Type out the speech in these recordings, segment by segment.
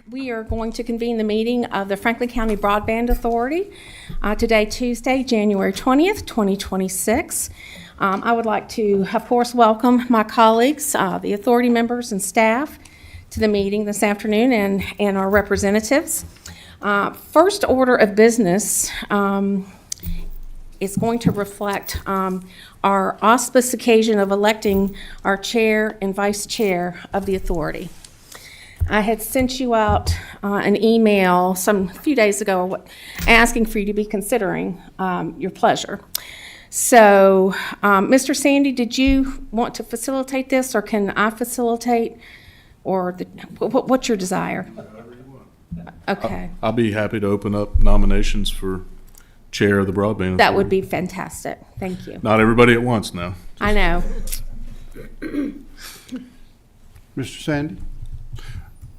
We are going to convene the meeting of the Franklin County Broadband Authority today, Tuesday, January 20th, 2026. I would like to, of course, welcome my colleagues, the authority members and staff to the meeting this afternoon and our representatives. First order of business is going to reflect our auspicious occasion of electing our chair and vice chair of the authority. I had sent you out an email a few days ago asking for you to be considering your pleasure. So, Mr. Sandy, did you want to facilitate this, or can I facilitate, or what's your desire? Okay. I'll be happy to open up nominations for chair of the broadband. That would be fantastic. Thank you. Not everybody at once now. I know. Mr. Sandy,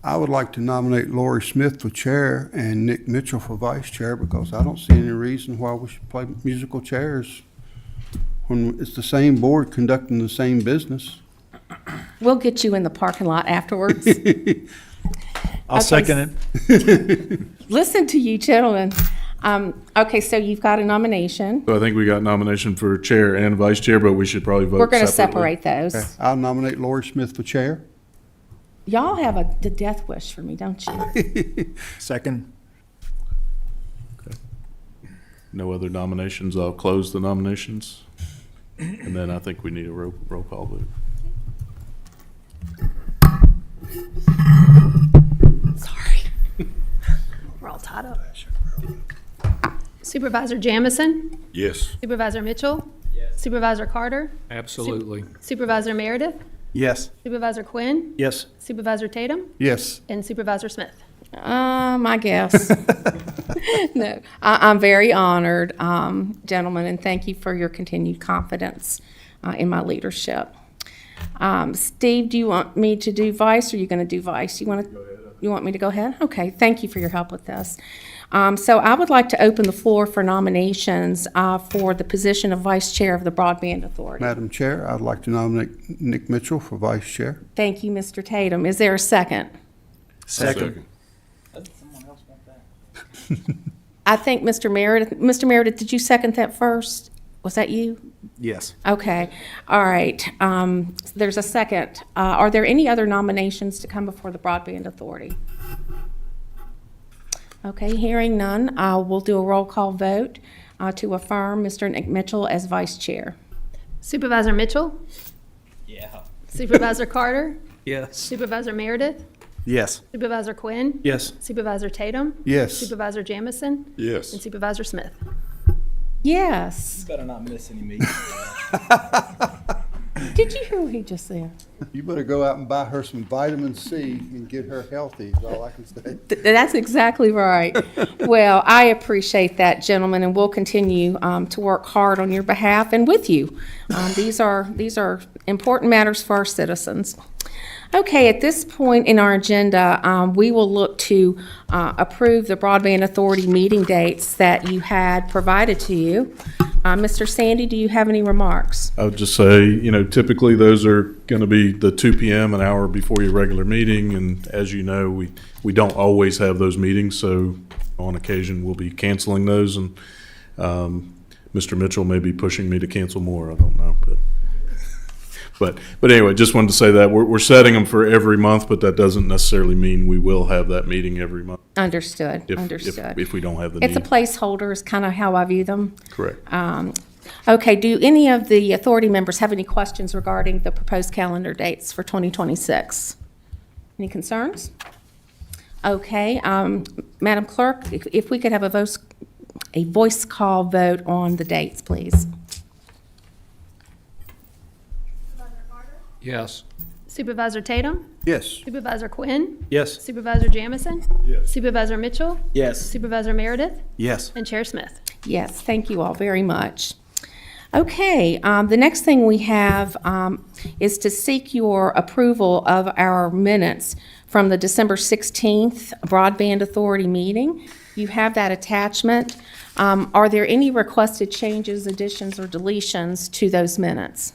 I would like to nominate Lori Smith for chair and Nick Mitchell for vice chair, because I don't see any reason why we should play musical chairs when it's the same board conducting the same business. We'll get you in the parking lot afterwards. I'll second it. Listen to you, gentlemen. Okay, so you've got a nomination. So I think we got nomination for chair and vice chair, but we should probably vote We're going to separately. separate those. Okay, I'll nominate Lori Smith for chair. Y'all have the death wish for me, don't you? Second. No other nominations. I'll close the nominations. And then I think we need a roll call vote. Sorry. We're all tied up. Supervisor Jamison? Yes. Supervisor Mitchell? Yes. Supervisor Carter? Absolutely. Supervisor Meredith? Yes. Supervisor Quinn? Yes. Supervisor Tatum? Yes. And Supervisor Smith? I guess. No, I'm very honored, gentlemen, and thank you for your continued confidence in my leadership. Steve, do you want me to do vice, or are you going to do vice? You want me to go ahead? Okay, thank you for your help with this. So I would like to open the floor for nominations for the position of vice chair of the Broadband Authority. Madam Chair, I'd like to nominate Nick Mitchell for vice chair. Thank you, Mr. Tatum. Is there a second? Second. I think Mr. Meredith, did you second that first? Was that you? Yes. Okay, all right. There's a second. Are there any other nominations to come before the Broadband Authority? Okay, hearing none, we'll do a roll call vote to affirm Mr. Nick Mitchell as vice chair. Supervisor Mitchell? Yeah. Supervisor Carter? Yes. Supervisor Meredith? Yes. Supervisor Quinn? Yes. Supervisor Tatum? Yes. Supervisor Jamison? Yes. And Supervisor Smith? Yes. Better not miss any meetings. Did you hear what he just said? You better go out and buy her some vitamin C and get her healthy, is all I can say. That's exactly right. Well, I appreciate that, gentlemen, and we'll continue to work hard on your behalf and with you. These are important matters for our citizens. Okay, at this point in our agenda, we will look to approve the Broadband Authority meeting dates that you had provided to you. Mr. Sandy, do you have any remarks? I would just say, typically those are going to be the 2 p.m., an hour before your regular meeting. And as you know, we don't always have those meetings. So on occasion, we'll be canceling those. And Mr. Mitchell may be pushing me to cancel more. I don't know. But anyway, just wanted to say that we're setting them for every month, but that doesn't necessarily mean we will have that meeting every month. Understood. If we don't have the need. It's a placeholder is kind of how I view them. Correct. Okay, do any of the authority members have any questions regarding the proposed calendar dates for 2026? Any concerns? Okay, Madam Clerk, if we could have a voice call vote on the dates, please. Yes. Supervisor Tatum? Yes. Supervisor Quinn? Yes. Supervisor Jamison? Yes. Supervisor Mitchell? Yes. Supervisor Meredith? Yes. And Chair Smith? Yes, thank you all very much. Okay, the next thing we have is to seek your approval of our minutes from the December 16th Broadband Authority meeting. You have that attachment. Are there any requested changes, additions, or deletions to those minutes?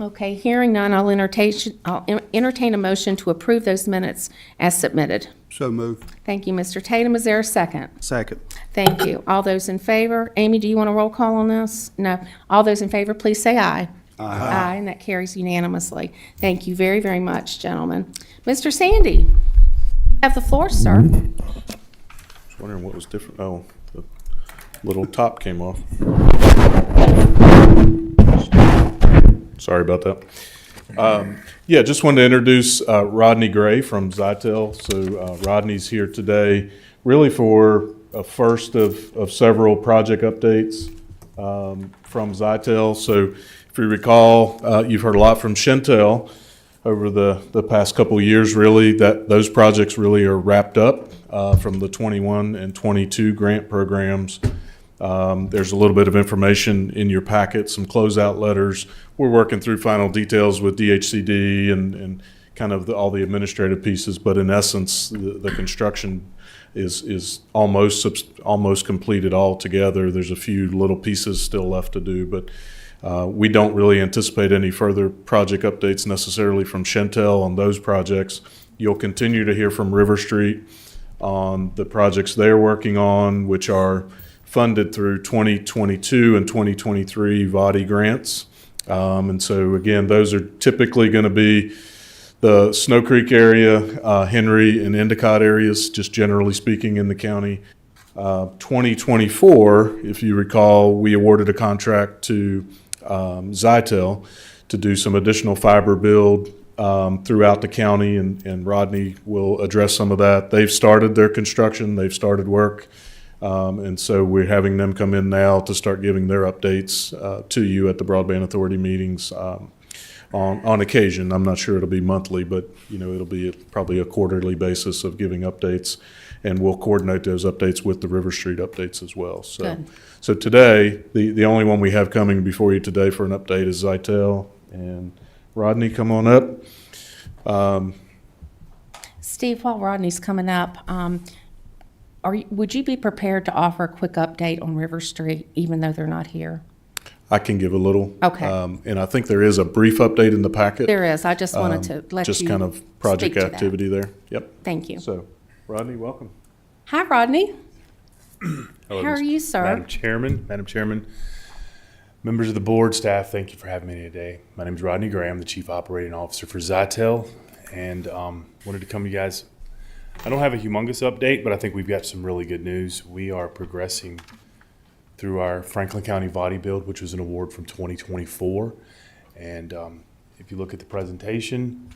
Okay, hearing none, I'll entertain a motion to approve those minutes as submitted. So moved. Thank you, Mr. Tatum. Is there a second? Second. Thank you. All those in favor? Amy, do you want a roll call on this? No. All those in favor, please say aye. Aye, and that carries unanimously. Thank you very, very much, gentlemen. Mr. Sandy, you have the floor, sir. Just wondering what was different. Oh, the little top came off. Sorry about that. Yeah, just wanted to introduce Rodney Gray from Zytel. So Rodney's here today really for a first of several project updates from Zytel. So if you recall, you've heard a lot from Chantel over the past couple of years, really, that those projects really are wrapped up from the 21 and 22 grant programs. There's a little bit of information in your packet, some closeout letters. We're working through final details with DHCD and kind of all the administrative pieces, but in essence, the construction is almost completed altogether. There's a few little pieces still left to do, but we don't really anticipate any further project updates necessarily from Chantel on those projects. You'll continue to hear from River Street on the projects they're working on, which are funded through 2022 and 2023 VODI grants. And so again, those are typically going to be the Snow Creek area, Henry and Endicott areas, just generally speaking in the county. 2024, if you recall, we awarded a contract to Zytel to do some additional fiber build throughout the county, and Rodney will address some of that. They've started their construction, they've started work, and so we're having them come in now to start giving their updates to you at the Broadband Authority meetings on occasion. I'm not sure it'll be monthly, but it'll be probably a quarterly basis of giving updates, and we'll coordinate those updates with the River Street updates as well. Good. So today, the only one we have coming before you today for an update is Zytel. And Rodney, come on up. Steve, while Rodney's coming up, would you be prepared to offer a quick update on River Street, even though they're not here? I can give a little. Okay. And I think there is a brief update in the packet. There is. I just wanted to let you Just kind of project speak to that. activity there. Yep. Thank you. So, Rodney, welcome. Hi, Rodney. Hello, How are you, sir? Madam Chairman, members of the board, staff, thank you for having me today. My name is Rodney Gray. I'm the Chief Operating Officer for Zytel, and wanted to come to you guys. I don't have a humongous update, but I think we've got some really good news. We are progressing through our Franklin County VODI build, which was an award from 2024. And if you look at the presentation,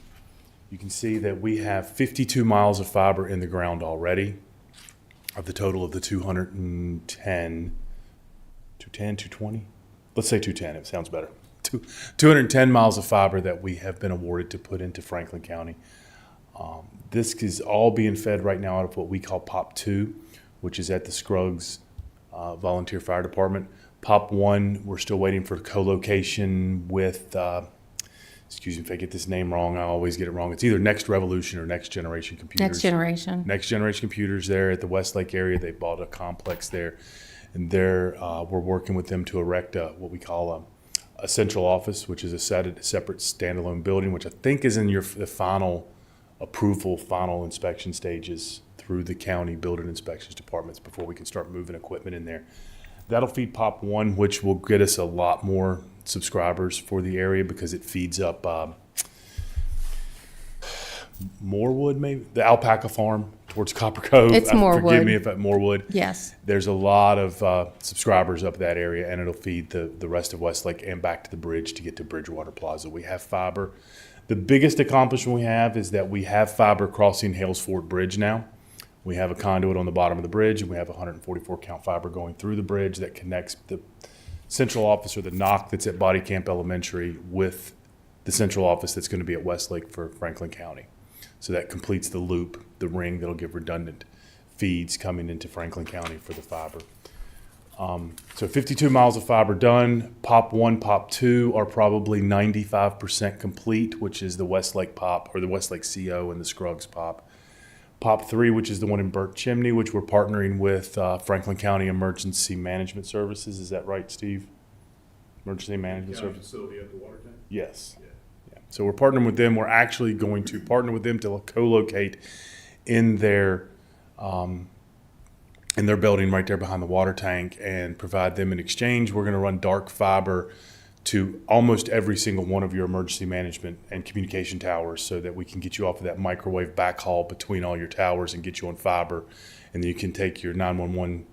you can see that we have 52 miles of fiber in the ground already. Of the total of the 210, 220? Let's say 210, it sounds better. 210 miles of fiber that we have been awarded to put into Franklin County. This is all being fed right now out of what we call POP 2, which is at the Scruggs Volunteer Fire Department. POP 1, we're still waiting for co-location with, excuse me if I get this name wrong, I always get it wrong. It's either Next Revolution or Next Generation Computers. Next Generation. Next Generation Computers there at the Westlake area. They bought a complex there, and we're working with them to erect what we call a central office, which is a separate standalone building, which I think is in the final approval, final inspection stages through the county building inspections departments before we can start moving equipment in there. That'll feed POP 1, which will get us a lot more subscribers for the area because it feeds up Morewood, maybe the alpaca farm towards Copper Cove. It's Morewood. Forgive me if at Morewood. Yes. There's a lot of subscribers up that area, and it'll feed the rest of Westlake and back to the bridge to get to Bridgewater Plaza. We have fiber. The biggest accomplishment we have is that we have fiber crossing Hales Fort Bridge now. We have a conduit on the bottom of the bridge, and we have 144 count fiber going through the bridge that connects the central office or the NOC that's at Body Camp Elementary with the central office that's going to be at Westlake for Franklin County. So that completes the loop, the ring that'll give redundant feeds coming into Franklin County for the fiber. So 52 miles of fiber done. POP 1, POP 2 are probably 95% complete, which is the Westlake POP or the Westlake CO and the Scruggs POP. POP 3, which is the one in Burnt Chimney, which we're partnering with Franklin County Emergency Management Services. Is that right, Steve? Emergency Management Service. Facility at the water tank? Yes. Yeah. So we're partnering with them. We're actually going to partner with them to co-locate in their building right there behind the water tank and provide them in exchange. We're going to run dark fiber to almost every single one of your emergency management and communication towers so that we can get you off of that microwave backhaul between all your towers and get you on fiber. And then you can take your 911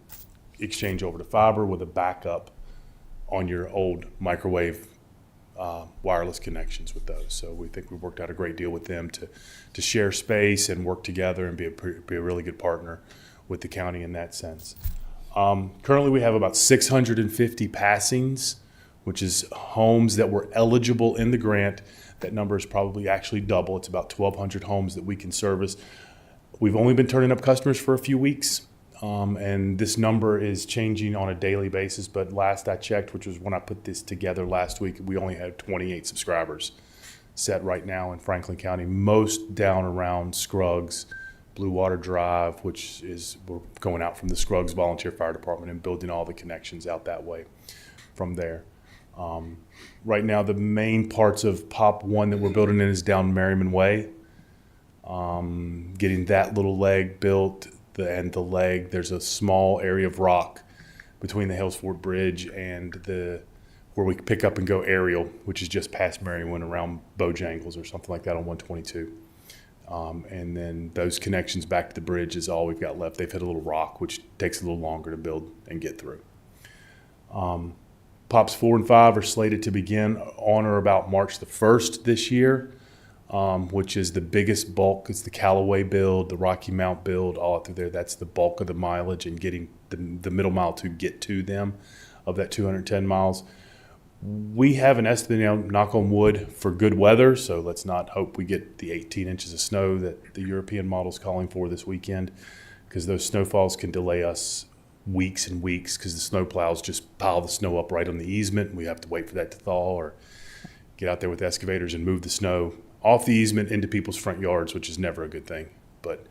exchange over to fiber with a backup on your old microwave wireless connections with those. So we think we've worked out a great deal with them to share space and work together and be a really good partner with the county in that sense. Currently, we have about 650 passings, which is homes that were eligible in the grant. That number is probably actually double. It's about 1,200 homes that we can service. We've only been turning up customers for a few weeks, and this number is changing on a daily basis. But last I checked, which was when I put this together last week, we only had 28 subscribers set right now in Franklin County, most down around Scruggs, Blue Water Drive, which is, we're going out from the Scruggs Volunteer Fire Department and building all the connections out that way from there. Right now, the main parts of POP 1 that we're building in is down Merriman Way. Getting that little leg built, and the leg, there's a small area of rock between the Halesford Bridge and where we pick up and go aerial, which is just past Merriman around Bojangles or something like that on 122. And then those connections back to the bridge is all we've got left. They've hit a little rock, which takes a little longer to build and get through. POPs 4 and 5 are slated to begin on or about March the 1st this year, which is the biggest bulk. It's the Callaway build, the Rocky Mount build, all through there. That's the bulk of the mileage and getting the middle mile to get to them of that 210 miles. We have an estimate, knock on wood, for good weather, so let's not hope we get the 18 inches of snow that the European model is calling for this weekend, because those snowfalls can delay us weeks and weeks because the snow plows just pile the snow up right on the easement. We have to wait for that to thaw or get out there with excavators and move the snow off the easement into people's front yards, which is never a good thing. But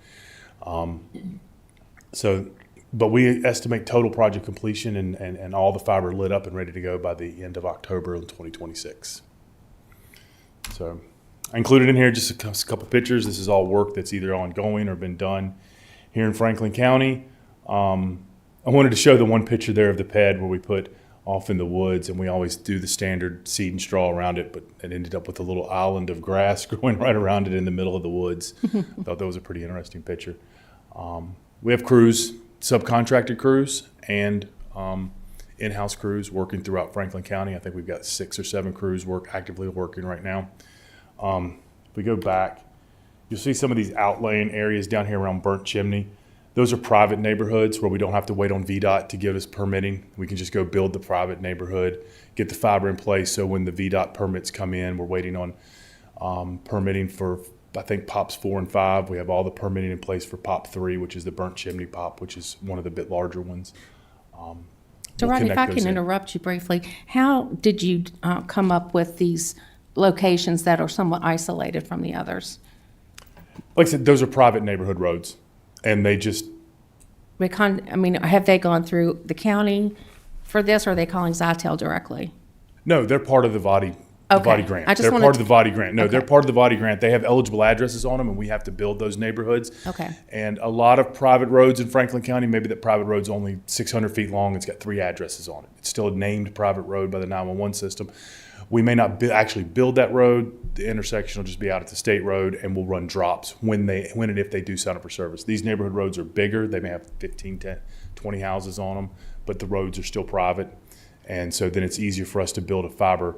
but we estimate total project completion and all the fiber lit up and ready to go by the end of October in 2026. So I included in here just a couple pictures. This is all work that's either ongoing or been done here in Franklin County. I wanted to show the one picture there of the pad where we put off in the woods, and we always do the standard seed and straw around it, but it ended up with a little island of grass growing right around it in the middle of the woods. I thought that was a pretty interesting picture. We have crews, subcontracted crews, and in-house crews working throughout Franklin County. I think we've got 6 or 7 crews actively working right now. If we go back, you'll see some of these outlying areas down here around Burnt Chimney. Those are private neighborhoods where we don't have to wait on VDOT to give us permitting. We can just go build the private neighborhood, get the fiber in place. So when the VDOT permits come in, we're waiting on permitting for, I think, POPs 4 and 5. We have all the permitting in place for POP 3, which is the Burnt Chimney POP, which is one of the bit larger ones. So, We'll Rodney, if connect I those can in. interrupt you briefly, how did you come up with these locations that are somewhat isolated from the others? Like I said, those are private neighborhood roads, and they just, Have they gone through the county for this, or are they calling Zytel directly? no, they're part of the VADI Okay. grant. I just They're wanted part to- of the VADI grant. No, they're Okay. part of the VADI grant. They have eligible addresses on them, and we have to build those neighborhoods. Okay. And a lot of private roads in Franklin County, maybe that private road's only 600 feet long. It's got 3 addresses on it. It's still a named private road by the 911 system. We may not actually build that road. The intersection will just be out at the state road, and we'll run drops when and if they do sign up for service. These neighborhood roads are bigger. They may have 15, 10, 20 houses on them, but the roads are still private. And so then it's easier for us to build a fiber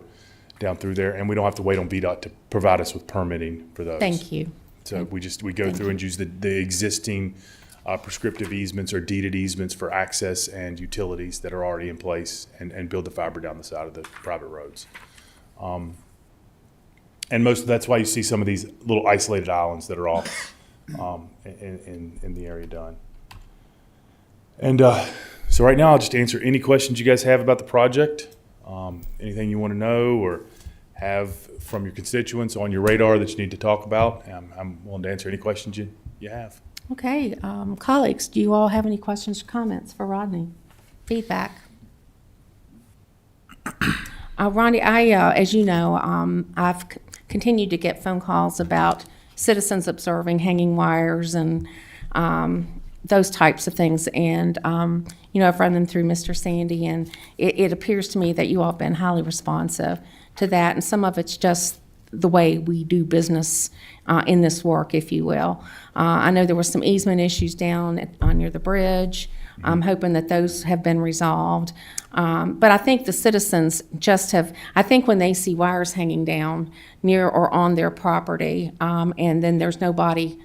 down through there, and we don't have to wait on VDOT to provide us with permitting for those. Thank you. So we go through and use the existing prescriptive easements or deeded easements for access and utilities that are already in place and build the fiber down the side of the private roads. And that's why you see some of these little isolated islands that are off in the area done. And so right now I'll just answer any questions you guys have about the project. Anything you want to know or have from your constituents on your radar that you need to talk about. I'm willing to answer any questions you have. Okay, colleagues, do you all have any questions or comments for Rodney? Feedback? Ronnie, as you know, I've continued to get phone calls about citizens observing hanging wires and those types of things. And, I've run them through Mr. Sandy, and it appears to me that you all have been highly responsive to that. And some of it's just the way we do business in this work, if you will. I know there were some easement issues down near the bridge. I'm hoping that those have been resolved. But I think the citizens I think when they see wires hanging down near or on their property, and then there's nobody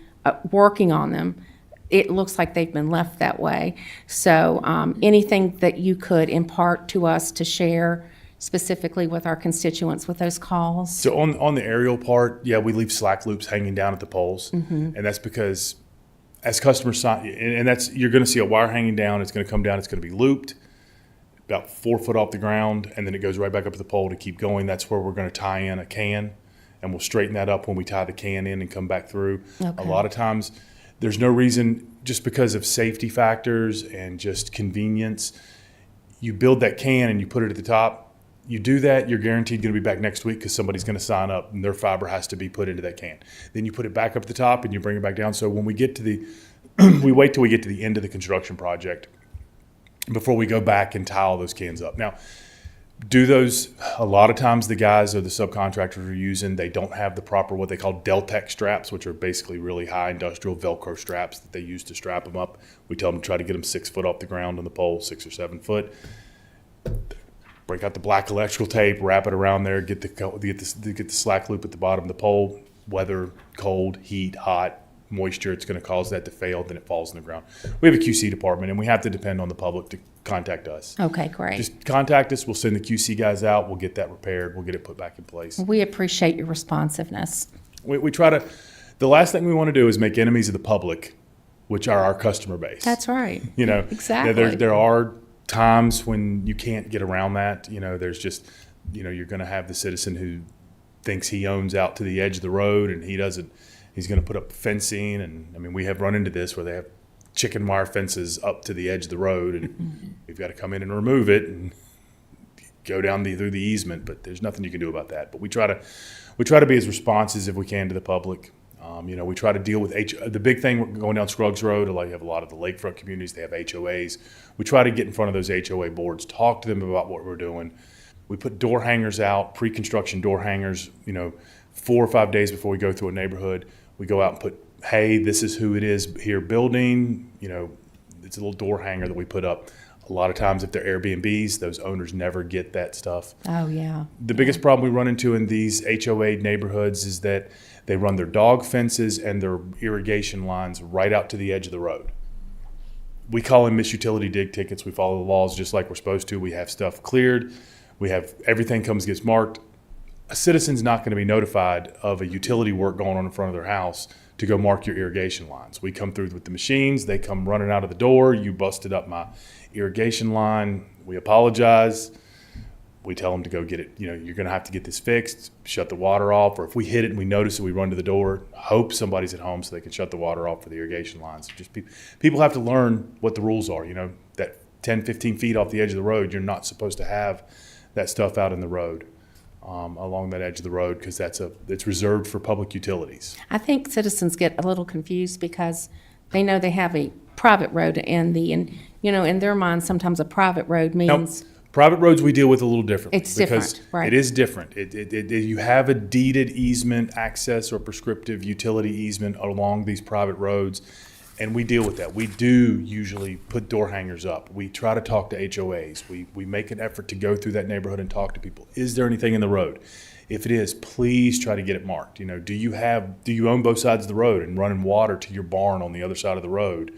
working on them, it looks like they've been left that way. So anything that you could impart to us to share specifically with our constituents with those calls? So on the aerial part, yeah, we leave slack loops hanging down at the poles, and that's because as customers sign, and that's, you're going to see a wire hanging down. It's going to come down. It's going to be looped about 4 foot off the ground, and then it goes right back up to the pole to keep going. That's where we're going to tie in a can, and we'll straighten that up when we tie the can in and come back through. Okay. A lot of times, there's no reason, just because of safety factors and just convenience, you build that can and you put it at the top. You do that, you're guaranteed going to be back next week because somebody's going to sign up and their fiber has to be put into that can. Then you put it back up at the top and you bring it back down. So when we get to we wait till we get to the end of the construction project before we go back and tie all those cans up. Now, a lot of times the guys or the subcontractors are using, they don't have the proper, what they call Deltec straps, which are basically really high industrial Velcro straps that they use to strap them up. We tell them to try to get them 6 foot off the ground on the pole, 6 or 7 foot. Break out the black electrical tape, wrap it around there, get the slack loop at the bottom of the pole. Weather, cold, heat, hot, moisture, it's going to cause that to fail, then it falls in the ground. We have a QC department, and we have to depend on the public to contact us. Okay, great. Just contact us. We'll send the QC guys out. We'll get that repaired. We'll get it put back in place. We appreciate your responsiveness. We try to, the last thing we want to do is make enemies of the public, which are our customer base. That's right. You know, Exactly. There are times when you can't get around that. There's just, you're going to have the citizen who thinks he owns out to the edge of the road and he's going to put up fencing. And I mean, we have run into this where they have chicken wire fences up to the edge of the road and we've got to come in and remove it and go down through the easement, but there's nothing you can do about that. But we try to be as responsive as we can to the public. We try to deal with the big thing going down Scruggs Road. You have a lot of the lakefront communities. They have HOAs. We try to get in front of those HOA boards, talk to them about what we're doing. We put door hangers out, pre-construction door hangers. 4 or 5 days before we go through a neighborhood, we go out and put, hey, this is who it is here building. It's a little door hanger that we put up. A lot of times, if they're Airbnbs, those owners never get that stuff. Oh, yeah. The biggest problem we run into in these HOA neighborhoods is that they run their dog fences and their irrigation lines right out to the edge of the road. We call them misutility dig tickets. We follow the laws just like we're supposed to. We have stuff cleared. We have everything gets marked. A citizen's not going to be notified of a utility work going on in front of their house to go mark your irrigation lines. We come through with the machines. They come running out of the door. You busted up my irrigation line. We apologize. We tell them to go get it. You're going to have to get this fixed, shut the water off, or if we hit it and we notice it, we run to the door, hope somebody's at home so they can shut the water off for the irrigation lines. Just people have to learn what the rules are. That 10, 15 feet off the edge of the road, you're not supposed to have that stuff out in the road, along that edge of the road, because it's reserved for public utilities. I think citizens get a little confused because they know they have a private road to end in their mind, sometimes a private road means. Now, private roads we deal with a little differently. It's different, because right. It is different. You have a deeded easement access or prescriptive utility easement along these private roads, and we deal with that. We do usually put door hangers up. We try to talk to HOAs. We make an effort to go through that neighborhood and talk to people. Is there anything in the road? If it is, please try to get it marked. Do you own both sides of the road and running water to your barn on the other side of the road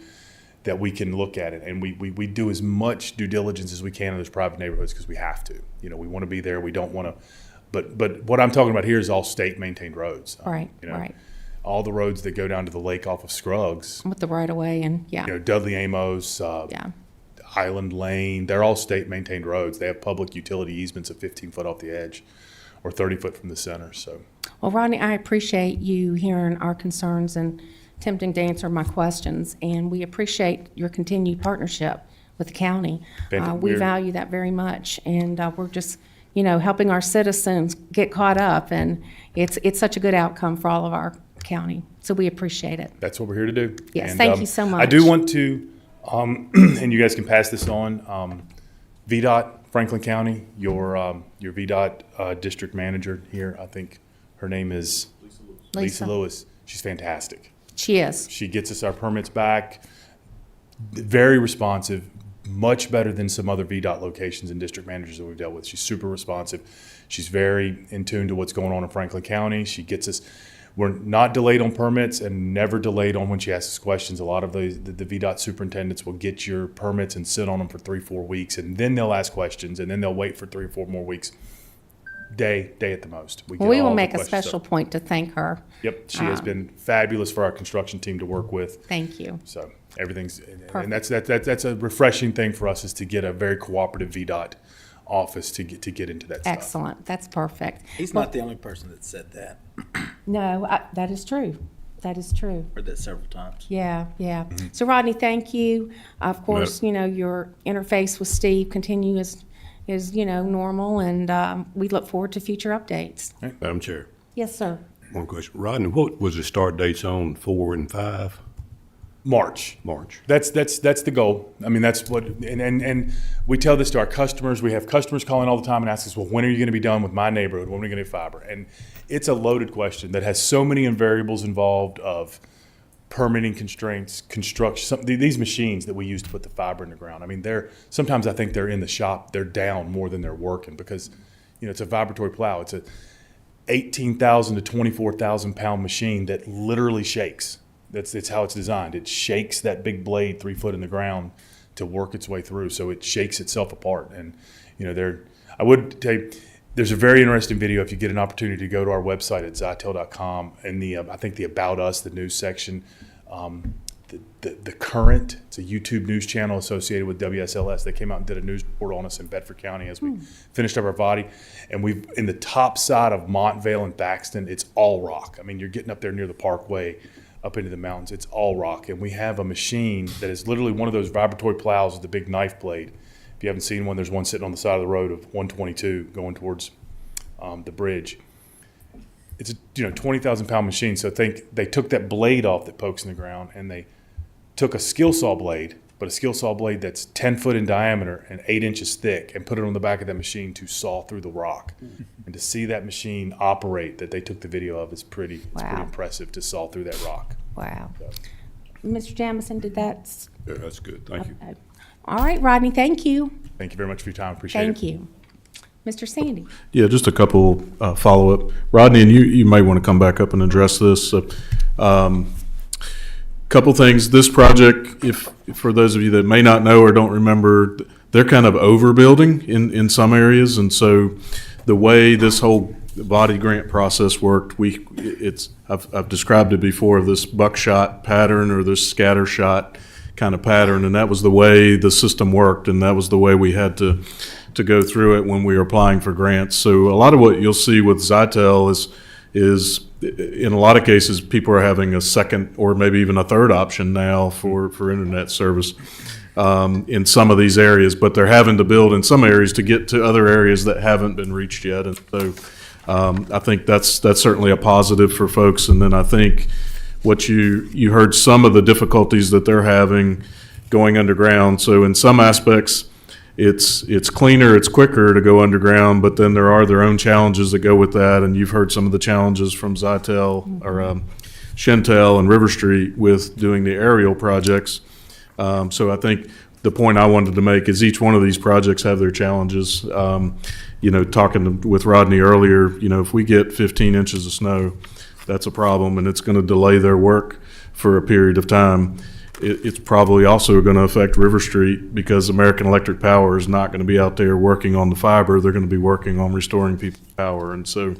that we can look at it? And we do as much due diligence as we can in those private neighborhoods because we have to. We want to be there. We don't want to. But what I'm talking about here is all state maintained roads. Right, right. All the roads that go down to the lake off of Scruggs. With the right of way and, yeah. Dudley Amos, Yeah. Island Lane, they're all state maintained roads. They have public utility easements of 15 foot off the edge or 30 foot from the center. So, Well, Rodney, I appreciate you hearing our concerns and attempting to answer my questions, and we appreciate your continued partnership with the county. We we're- value that very much, and we're just helping our citizens get caught up, and it's such a good outcome for all of our county. So we appreciate it. That's what we're here to do. Yes, And, thank you so much. I do want to, and you guys can pass this on, VDOT, Franklin County, your VDOT district manager here, I think her name is Lisa Lewis. She's fantastic. She is. She gets us our permits back, very responsive, much better than some other VDOT locations and district managers that we've dealt with. She's super responsive. She's very in tune to what's going on in Franklin County. She gets us, we're not delayed on permits and never delayed on when she asks us questions. A lot of the VDOT superintendents will get your permits and sit on them for 3-4 weeks, and then they'll ask questions, and then they'll wait for 3 or 4 more weeks. Day at the most. We get will all the make a questions special up. point to thank her. Yep, she has been fabulous for our construction team to work with. Thank you. So everything's, Perfect. and that's a refreshing thing for us, is to get a very cooperative VDOT office to get into that stuff. Excellent. That's perfect. He's not the only person that said that. No, that is true. That is true. Heard that several times. Yeah. So Rodney, thank you. Of course, your interface with Steve is normal, and we look forward to future updates. Madam Chair, Yes, sir. one question. Rodney, what was the start dates on 4 and 5? March. March. That's the goal. I mean, that's what, and we tell this to our customers. We have customers calling all the time and ask us, well, when are you going to be done with my neighborhood? When are we going to get fiber? And it's a loaded question that has so many variables involved of permitting constraints, construction, these machines that we use to put the fiber in the ground. I mean, sometimes I think they're in the shop, they're down more than they're working, because, it's a vibratory plow. It's a 18,000 to 24,000 pound machine that literally shakes. It's how it's designed. It shakes that big blade 3 foot in the ground to work its way through. So it shakes itself apart. And, I would tell you, there's a very interesting video if you get an opportunity to go to our website at zytel.com, and I think the About Us, the news section, the Current, it's a YouTube news channel associated with WSLS. They came out and did a news report on us in Bedford County as we finished up our body. And we've, in the top side of Montvale and Thaxton, it's all rock. I mean, you're getting up there near the Parkway, up into the mountains, it's all rock. And we have a machine that is literally one of those vibratory plows with the big knife blade. If you haven't seen one, there's one sitting on the side of the road of 122 going towards the bridge. It's a 20,000 pound machine. So think they took that blade off that pokes in the ground, and they took a skill saw blade, but a skill saw blade that's 10 foot in diameter and 8 inches thick, and put it on the back of that machine to saw through the rock. And to see that machine operate that they took the video of is pretty impressive, to saw through that rock. Wow. Mr. Jamison, did that? Yeah, that's good. Thank you. All right, Rodney, thank you. Thank you very much for your time. Appreciate it. Thank you. Mr. Sandy? Yeah, just a couple follow-up. Rodney, and you may want to come back up and address this. Couple things. This project, if for those of you that may not know or don't remember, they're kind of overbuilding in some areas, and so the way this whole body grant process worked, I've described it before, this buckshot pattern or this scatter shot kind of pattern, and that was the way the system worked, and that was the way we had to go through it when we were applying for grants. So a lot of what you'll see with Zytel is in a lot of cases, people are having a second or maybe even a third option now for internet service in some of these areas, but they're having to build in some areas to get to other areas that haven't been reached yet. And so I think that's certainly a positive for folks. And then I think what you heard some of the difficulties that they're having going underground. So in some aspects, it's cleaner, it's quicker to go underground, but then there are their own challenges that go with that. And you've heard some of the challenges from Zytel or Shentel and River Street with doing the aerial projects. So I think the point I wanted to make is each one of these projects have their challenges. Talking with Rodney earlier, if we get 15 inches of snow, that's a problem, and it's going to delay their work for a period of time. It's probably also going to affect River Street because American Electric Power is not going to be out there working on the fiber. They're going to be working on restoring people's power. And so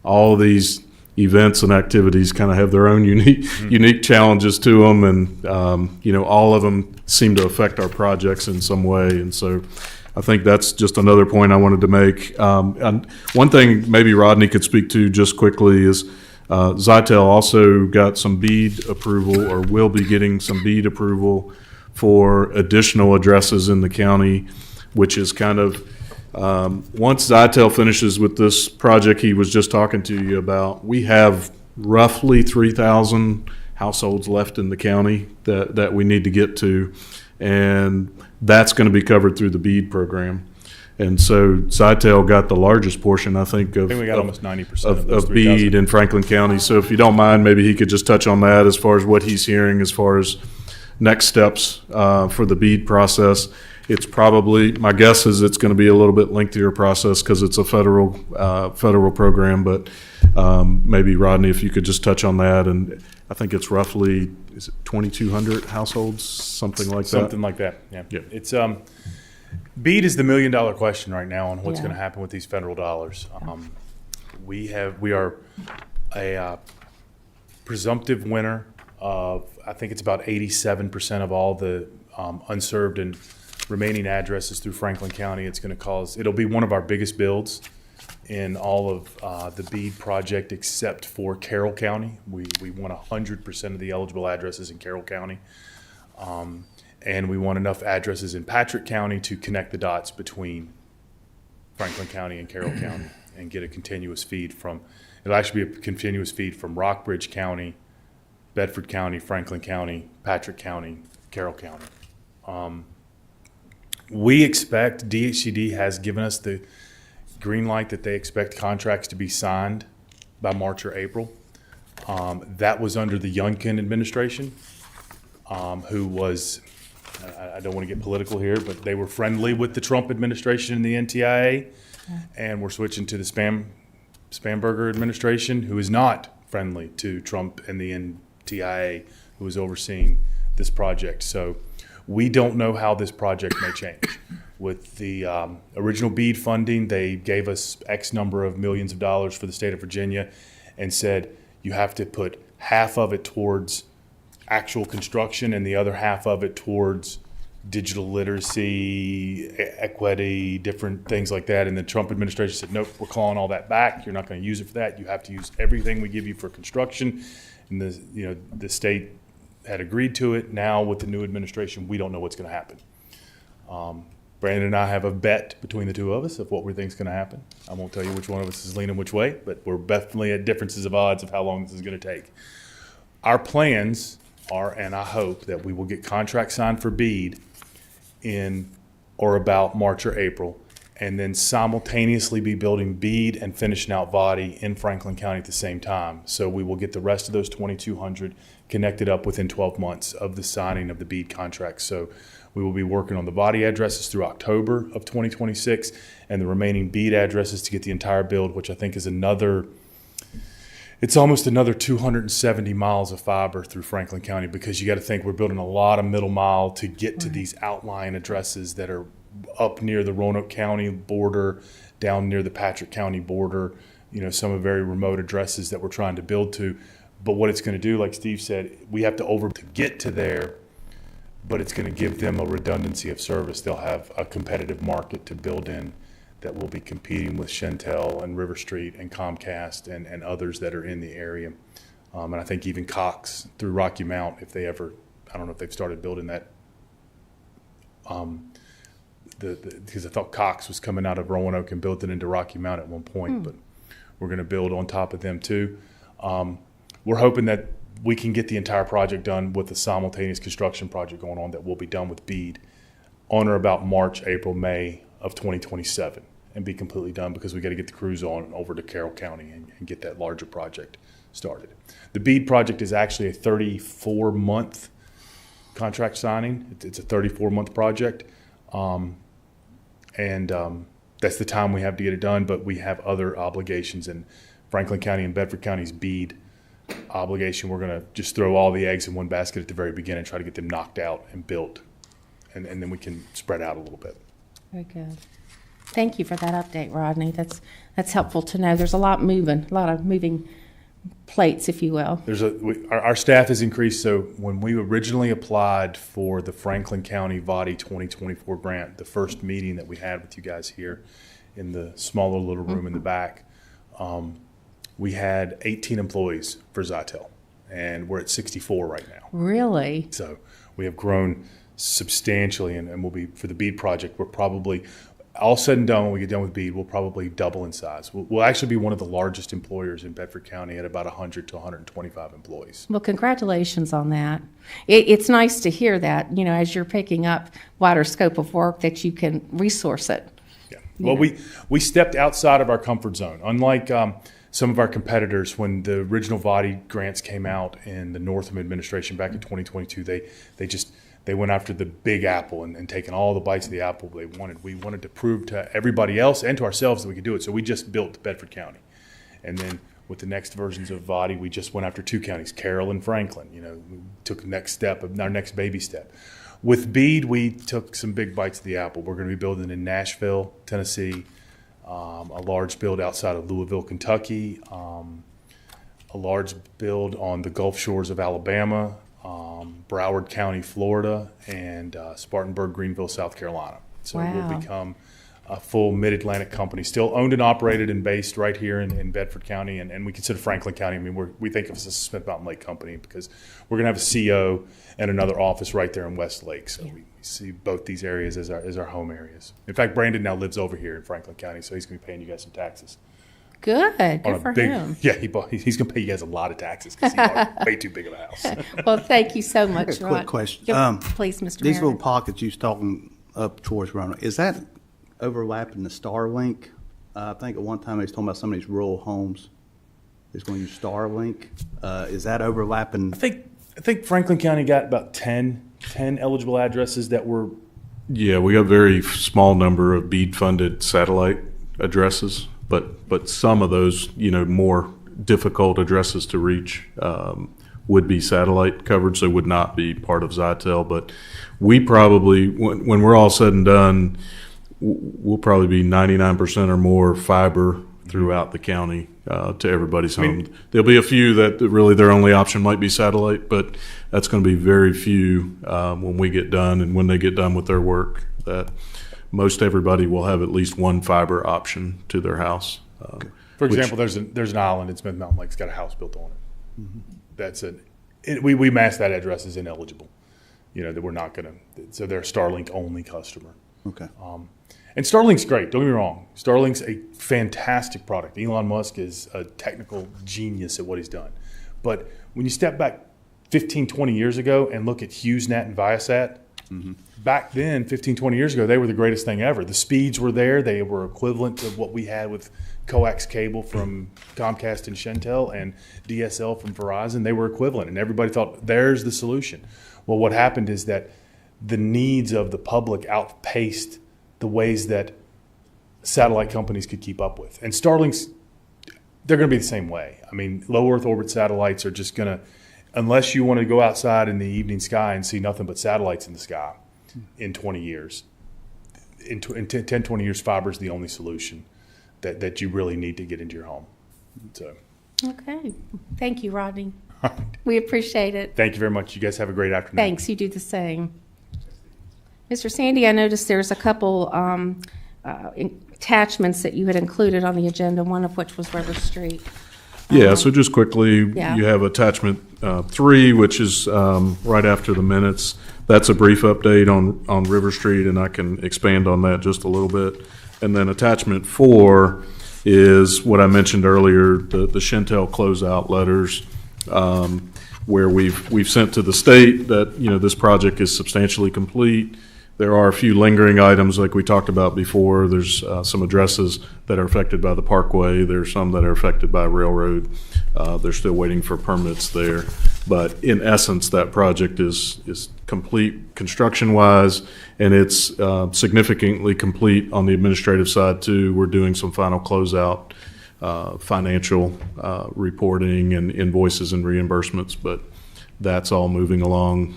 all of these events and activities kind of have their own unique challenges to them. And, all of them seem to affect our projects in some way. And so I think that's just another point I wanted to make. And one thing maybe Rodney could speak to just quickly is Zytel also got some BEAD approval, or will be getting some BEAD approval for additional addresses in the county, which is kind of Once Zytel finishes with this project he was just talking to you about, we have roughly 3,000 households left in the county that we need to get to, and that's going to be covered through the BEAD program. And so Zytel got the largest portion, I think, I think we got almost 90% of those of 3,000. BEAD in Franklin County. So if you don't mind, maybe he could just touch on that as far as what he's hearing as far as next steps for the BEAD process. It's probably, my guess is it's going to be a little bit lengthier process because it's a federal program, but maybe Rodney, if you could just touch on that. And I think it's roughly, is it 2,200 households, something like that? Something like that, yeah. Yeah. It's, BEAD is the million-dollar question right now on what's Yeah. going to happen with these federal dollars. We are a presumptive winner of, I think it's about 87% of all the unserved and remaining addresses through Franklin County. It'll be one of our biggest builds in all of the BEAD project except for Carroll County. We want 100% of the eligible addresses in Carroll County. And we want enough addresses in Patrick County to connect the dots between Franklin County and Carroll County and get a continuous feed it'll actually be a continuous feed from Rockbridge County, Bedford County, Franklin County, Patrick County, Carroll County. We expect, DHCD has given us the green light that they expect contracts to be signed by March or April. That was under the Youngkin administration, who was, I don't want to get political here, but they were friendly with the Trump administration and the NTIA, and we're switching to the Spamberger administration, who is not friendly to Trump and the NTIA, who is overseeing this project. So we don't know how this project may change. With the original BEAD funding, they gave us X number of millions of dollars for the state of Virginia and said you have to put half of it towards actual construction and the other half of it towards digital literacy, equity, different things like that. And the Trump administration said, nope, we're calling all that back. You're not going to use it for that. You have to use everything we give you for construction. And the state had agreed to it. Now with the new administration, we don't know what's going to happen. Brandon and I have a bet between the two of us of what we think is going to happen. I won't tell you which one of us is leaning which way, but we're definitely at differences of odds of how long this is going to take. Our plans are, and I hope that we will get contracts signed for BEAD in or about March or April, and then simultaneously be building BEAD and finishing out VADI in Franklin County at the same time. So we will get the rest of those 2,200 connected up within 12 months of the signing of the BEAD contract. So we will be working on the VADI addresses through October of 2026 and the remaining BEAD addresses to get the entire build, which I think is it's almost another 270 miles of fiber through Franklin County, because you got to think we're building a lot of middle mile to get to these outlying addresses that are up near the Roanoke County border, down near the Patrick County border, some very remote addresses that we're trying to build to. But what it's going to do, like Steve said, we have to get to there, but it's going to give them a redundancy of service. They'll have a competitive market to build in that will be competing with Shentel and River Street and Comcast and others that are in the area. And I think even Cox through Rocky Mount, if they ever, I don't know if they've started building that, because I thought Cox was coming out of Roanoke and built it into Rocky Mount at one point, but we're going to build on top of them too. We're hoping that we can get the entire project done with a simultaneous construction project going on that will be done with BEAD on or about March, April, May of 2027 and be completely done, because we got to get the crews on over to Carroll County and get that larger project started. The BEAD project is actually a 34-month contract signing. It's a 34-month project. That's the time we have to get it done, but we have other obligations, and Franklin County and Bedford County's BEAD obligation, we're going to just throw all the eggs in one basket at the very beginning and try to get them knocked out and built, and then we can spread out a little bit. Very good. Thank you for that update, Rodney. That's helpful to know. There's a lot of moving plates, if you will. Our staff has increased. So when we originally applied for the Franklin County VADI 2024 grant, the first meeting that we had with you guys here in the smaller little room in the back, we had 18 employees for Zytel, and we're at 64 right now. Really? So we have grown substantially, and we'll be, for the BEAD project, we're probably, all said and done, when we get done with BEAD, we'll probably double in size. We'll actually be one of the largest employers in Bedford County at about 100 to 125 employees. Well, congratulations on that. It's nice to hear that, you know, as you're picking up wider scope of work, that you can resource it. Yeah. Well, we stepped outside of our comfort zone. Unlike some of our competitors, when the original VADI grants came out in the Northam administration back in 2022, they went after the big apple and taken all the bites of the apple they wanted. We wanted to prove to everybody else and to ourselves that we could do it. So we just built Bedford County. And then with the next versions of VADI, we just went after 2 counties, Carroll and Franklin. You know, we took the next step, our next baby step. With BEAD, we took some big bites of the apple. We're going to be building in Nashville, Tennessee, a large build outside of Louisville, Kentucky, a large build on the Gulf Shores of Alabama, Broward County, Florida, and Spartanburg, Greenville, South Carolina. So Wow. we'll become a full mid-Atlantic company, still owned and operated and based right here in Bedford County, and we consider Franklin County. I mean, we think of us as a Smith Mountain Lake company because we're going to have a CO and another office right there in Westlake. So we see both these areas as our home areas. In fact, Brandon now lives over here in Franklin County, so he's going to be paying you guys some taxes. Good, On good a for big, him. yeah, he's going to pay you guys a lot of taxes because he bought way too big of a house. Well, thank you so much, Quick Rod. question. Yep, please, Mr. These little Meredith. pockets you was talking up towards Roanoke, is that overlapping the Starlink? I think at one time they was talking about some of these rural homes that's going to use Starlink. Is that overlapping? I think Franklin County got about 10 eligible addresses that were. Yeah, we got a very small number of BEAD-funded satellite addresses, but some of those, you know, more difficult addresses to reach would be satellite coverage, so would not be part of Zytel. But we probably, when we're all said and done, we'll probably be 99% or more fiber throughout the county to everybody's home. There'll be a few that really their only option might be satellite, but that's going to be very few when we get done and when they get done with their work. That most everybody will have at least one fiber option to their house. For example, there's an island in Smith Mountain Lake that's got a house built on it. That's we mask that address as ineligible. You know, that we're not going to. So they're a Starlink only customer. Okay. And Starlink's great, don't get me wrong. Starlink's a fantastic product. Elon Musk is a technical genius at what he's done. But when you step back 15, 20 years ago and look at HughesNet and Viasat, back then, 15, 20 years ago, they were the greatest thing ever. The speeds were there. They were equivalent to what we had with coax cable from Comcast and Shentel and DSL from Verizon. They were equivalent, and everybody thought, there's the solution. Well, what happened is that the needs of the public outpaced the ways that satellite companies could keep up with. And Starlink's, they're going to be the same way. I mean, low Earth orbit satellites are just going to, unless you want to go outside in the evening sky and see nothing but satellites in the sky in 20 years, in 10, 20 years, fiber is the only solution that you really need to get into your home. So, Okay. Thank you, Rodney. We appreciate it. thank you very much. You guys have a great afternoon. Thanks. You do the same. Mr. Sandy, I noticed there's a couple attachments that you had included on the agenda, one of which was River Street. Yeah, so just quickly, Yeah. you have attachment 3, which is right after the minutes. That's a brief update on River Street, and I can expand on that just a little bit. And then attachment 4 is what I mentioned earlier, the Shentel closeout letters, where we've sent to the state that, you know, this project is substantially complete. There are a few lingering items like we talked about before. There's some addresses that are affected by the parkway. There's some that are affected by railroad. They're still waiting for permits there. But in essence, that project is complete construction-wise, and it's significantly complete on the administrative side too. We're doing some final closeout financial reporting and invoices and reimbursements, but that's all moving along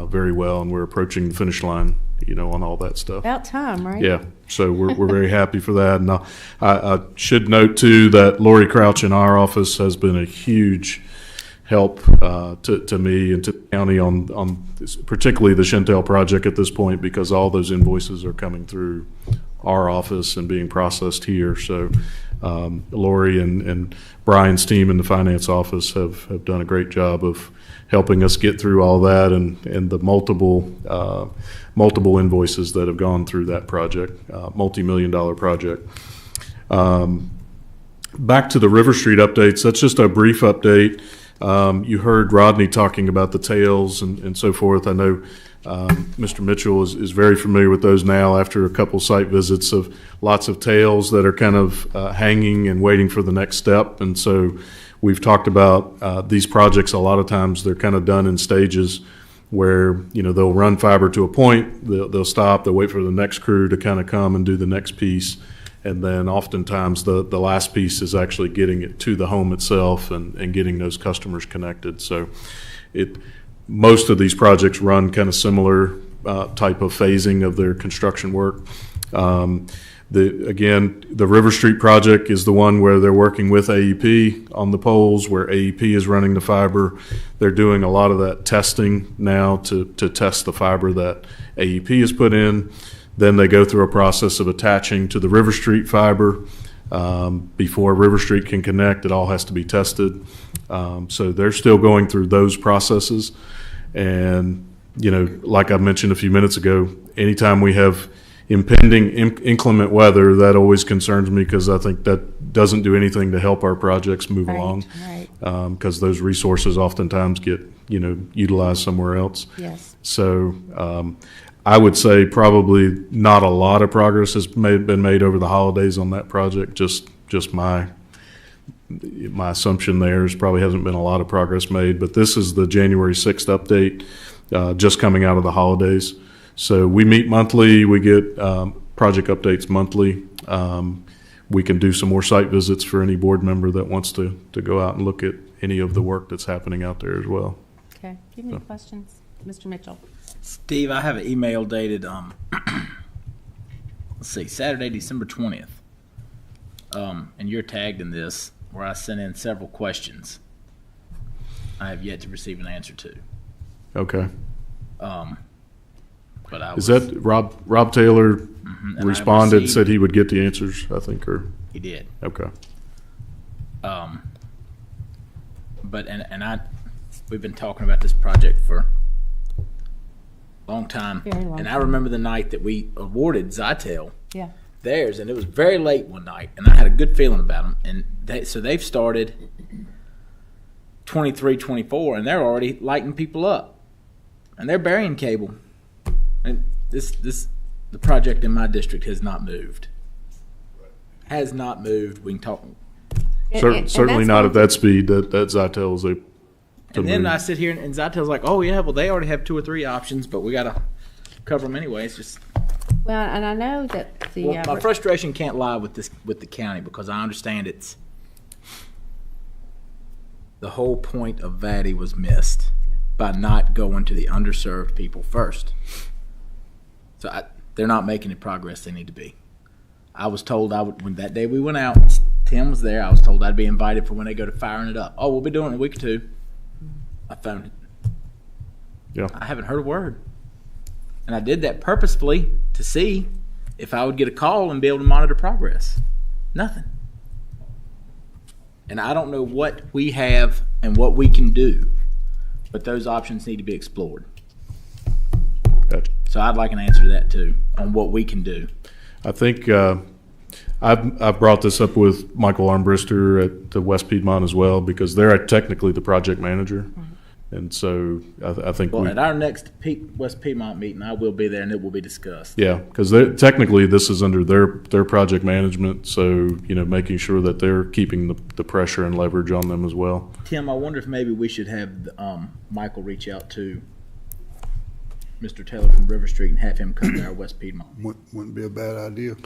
very well, and we're approaching the finish line, you know, on all that stuff. About time, right? Yeah, so we're very happy for that. And I should note too that Lori Crouch in our office has been a huge help to me and to the county on this, particularly the Shentel project at this point, because all those invoices are coming through our office and being processed here. So Lori and Brian's team in the finance office have done a great job of helping us get through all that and the multiple invoices that have gone through that project, multi-million-dollar project. Back to the River Street updates, that's just a brief update. You heard Rodney talking about the tails and so forth. I know Mr. Mitchell is very familiar with those now after a couple site visits of lots of tails that are kind of hanging and waiting for the next step. And so we've talked about these projects a lot of times. They're kind of done in stages where, you know, they'll run fiber to a point, they'll stop, they'll wait for the next crew to kind of come and do the next piece. And then oftentimes the last piece is actually getting it to the home itself and getting those customers connected. So most of these projects run kind of similar type of phasing of their construction work. Again, the River Street project is the one where they're working with AEP on the poles, where AEP is running the fiber. They're doing a lot of that testing now to test the fiber that AEP has put in. Then they go through a process of attaching to the River Street fiber. Before River Street can connect, it all has to be tested. So they're still going through those processes. And, you know, like I mentioned a few minutes ago, anytime we have impending inclement weather, that always concerns me because I think that doesn't do anything to help our projects move along. Right. Because those resources oftentimes get, you know, utilized somewhere else. Yes. So I would say probably not a lot of progress has been made over the holidays on that project. Just my assumption there is probably hasn't been a lot of progress made. But this is the January 6th update, just coming out of the holidays. So we meet monthly. We get project updates monthly. We can do some more site visits for any board member that wants to go out and look at any of the work that's happening out there as well. Okay. Do you have any questions, Mr. Mitchell? Steve, I have an email dated, let's see, Saturday, December 20th. And you're tagged in this, where I sent in several questions I have yet to receive an answer to. Okay. But I Is was, that Rob Taylor and I responded, received- said he would get the answers, I think, or, He did. okay. But, we've been talking about this project for a long time. Very long And I time. remember the night that we awarded Zytel Yeah. theirs, and it was very late one night, and I had a good feeling about them. And they've started 23, 24, and they're already lighting people up, and they're burying cable. And the project in my district has not moved. Has not moved. We can talk. Certainly not at that speed that Zytel is to And then move. I sit here and Zytel's like, "Oh yeah, well they already have 2 or 3 options, but we gotta cover them anyway." It's just. Well, and I know that the Well, my frustration can't lie with the county, because I understand it's the whole point of VADI was missed by not going to the underserved people first. So they're not making the progress they need to be. I was told when that day we went out, Tim was there. I was told I'd be invited for when they go to firing it up. Oh, we'll be doing it in a week or 2. I found it. Yeah. I haven't heard a word. And I did that purposefully to see if I would get a call and be able to monitor progress. Nothing. And I don't know what we have and what we can do, but those options need to be explored. Gotcha. So I'd like an answer to that too, on what we can do. I think I've brought this up with Michael Armbrister at the West Piedmont as well, because they're technically the project manager. And so I think Well, at our next West Piedmont meeting, I will be there and it will be discussed. yeah, because technically this is under their project management. So, you know, making sure that they're keeping the pressure and leverage on them as well. Tim, I wonder if maybe we should have Michael reach out to Mr. Taylor from River Street and have him come to our West Piedmont. Wouldn't be a bad idea.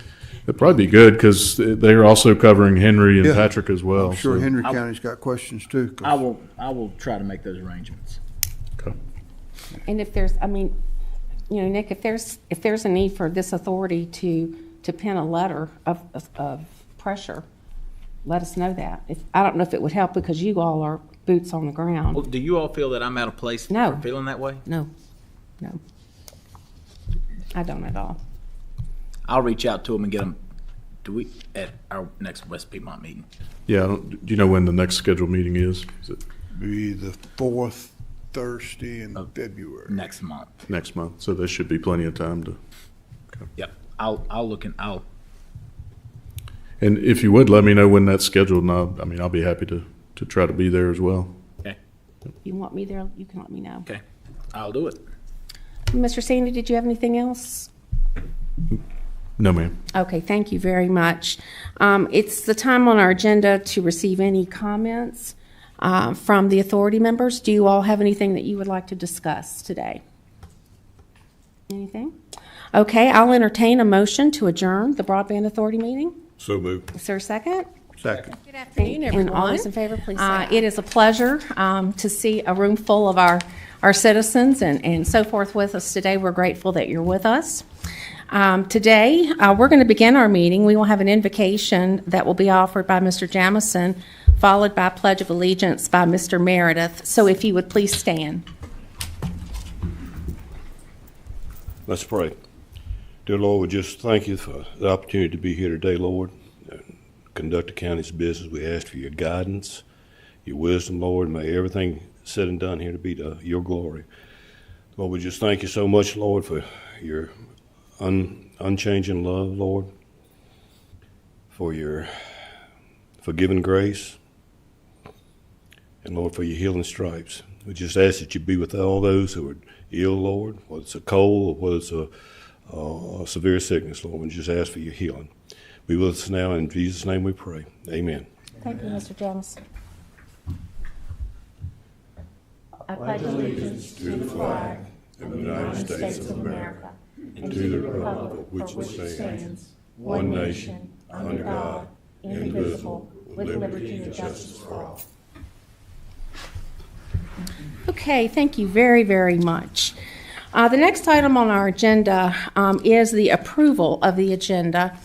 It'd probably be good because they're also covering Henry and Yeah. Patrick as well. I'm sure so- Henry County's got questions too. 'cause- I will try to make those arrangements. Okay. And if there's, I mean, you know, Nick, if there's a need for this authority to pen a letter of pressure, let us know that. I don't know if it would help because you all are boots on the ground. Well, do you all feel that I'm out of place No. for feeling that way? No, I don't at all. I'll reach out to them and get them Do we, at our next West Piedmont meeting? Yeah, do you know when the next scheduled meeting is? Is it Be the fourth Thursday in Of February. Next month. next month? So there should be plenty of time to. Yep. I'll look and And if you would, let me know when that's scheduled, and I'll be happy to try to be there as well. okay, If you want me there, you can let me know. okay. I'll do it. Mr. Sandy, did you have anything else? No, ma'am. Okay, thank you very much. It's the time on our agenda to receive any comments from the authority members. Do you all have anything that you would like to discuss today? Anything? Okay, I'll entertain a motion to adjourn the Broadband Authority meeting. So moved. Is there a second? Second. Good afternoon, And all everyone. those in favor, please say aye. It is a pleasure to see a room full of our citizens and so forth with us today. We're grateful that you're with us. Today, we're going to begin our meeting. We will have an invocation that will be offered by Mr. Jamison, followed by a Pledge of Allegiance by Mr. Meredith. So if you would please stand. Let's pray. Dear Lord, we just thank you for the opportunity to be here today, Lord. Conduct the county's business. We ask for your guidance, your wisdom, Lord. May everything said and done here to be to your glory. Lord, we just thank you so much, Lord, for your unchanging love, Lord, for your forgiving grace, and Lord, for your healing stripes. We just ask that you be with all those who are ill, Lord, whether it's a cold or whether it's a severe sickness, Lord. We just ask for your healing. Be with us now. In Jesus' name we pray. Amen. Thank you, Mr. Jamison. I pledge allegiance To the flag of the United States of America and to the republic for which it stands, one nation, under God, indivisible, with liberty and justice for all. Okay, thank you very, very much. The next item on our agenda is the approval of the agenda.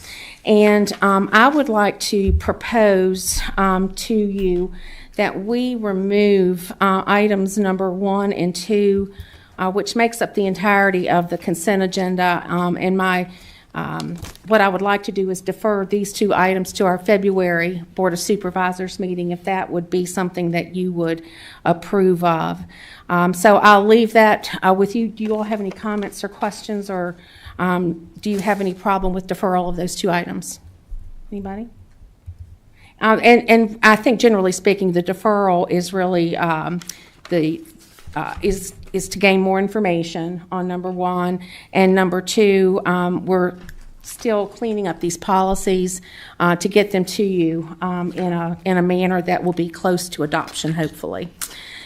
And I would like to propose to you that we remove items number 1 and 2, which makes up the entirety of the consent agenda. What I would like to do is defer these 2 items to our February Board of Supervisors meeting, if that would be something that you would approve of. So I'll leave that with you. Do you all have any comments or questions, or do you have any problem with deferral of those 2 items? Anybody? And I think generally speaking, the deferral is really is to gain more information on number 1, and number 2, we're still cleaning up these policies to get them to you in a manner that will be close to adoption, hopefully.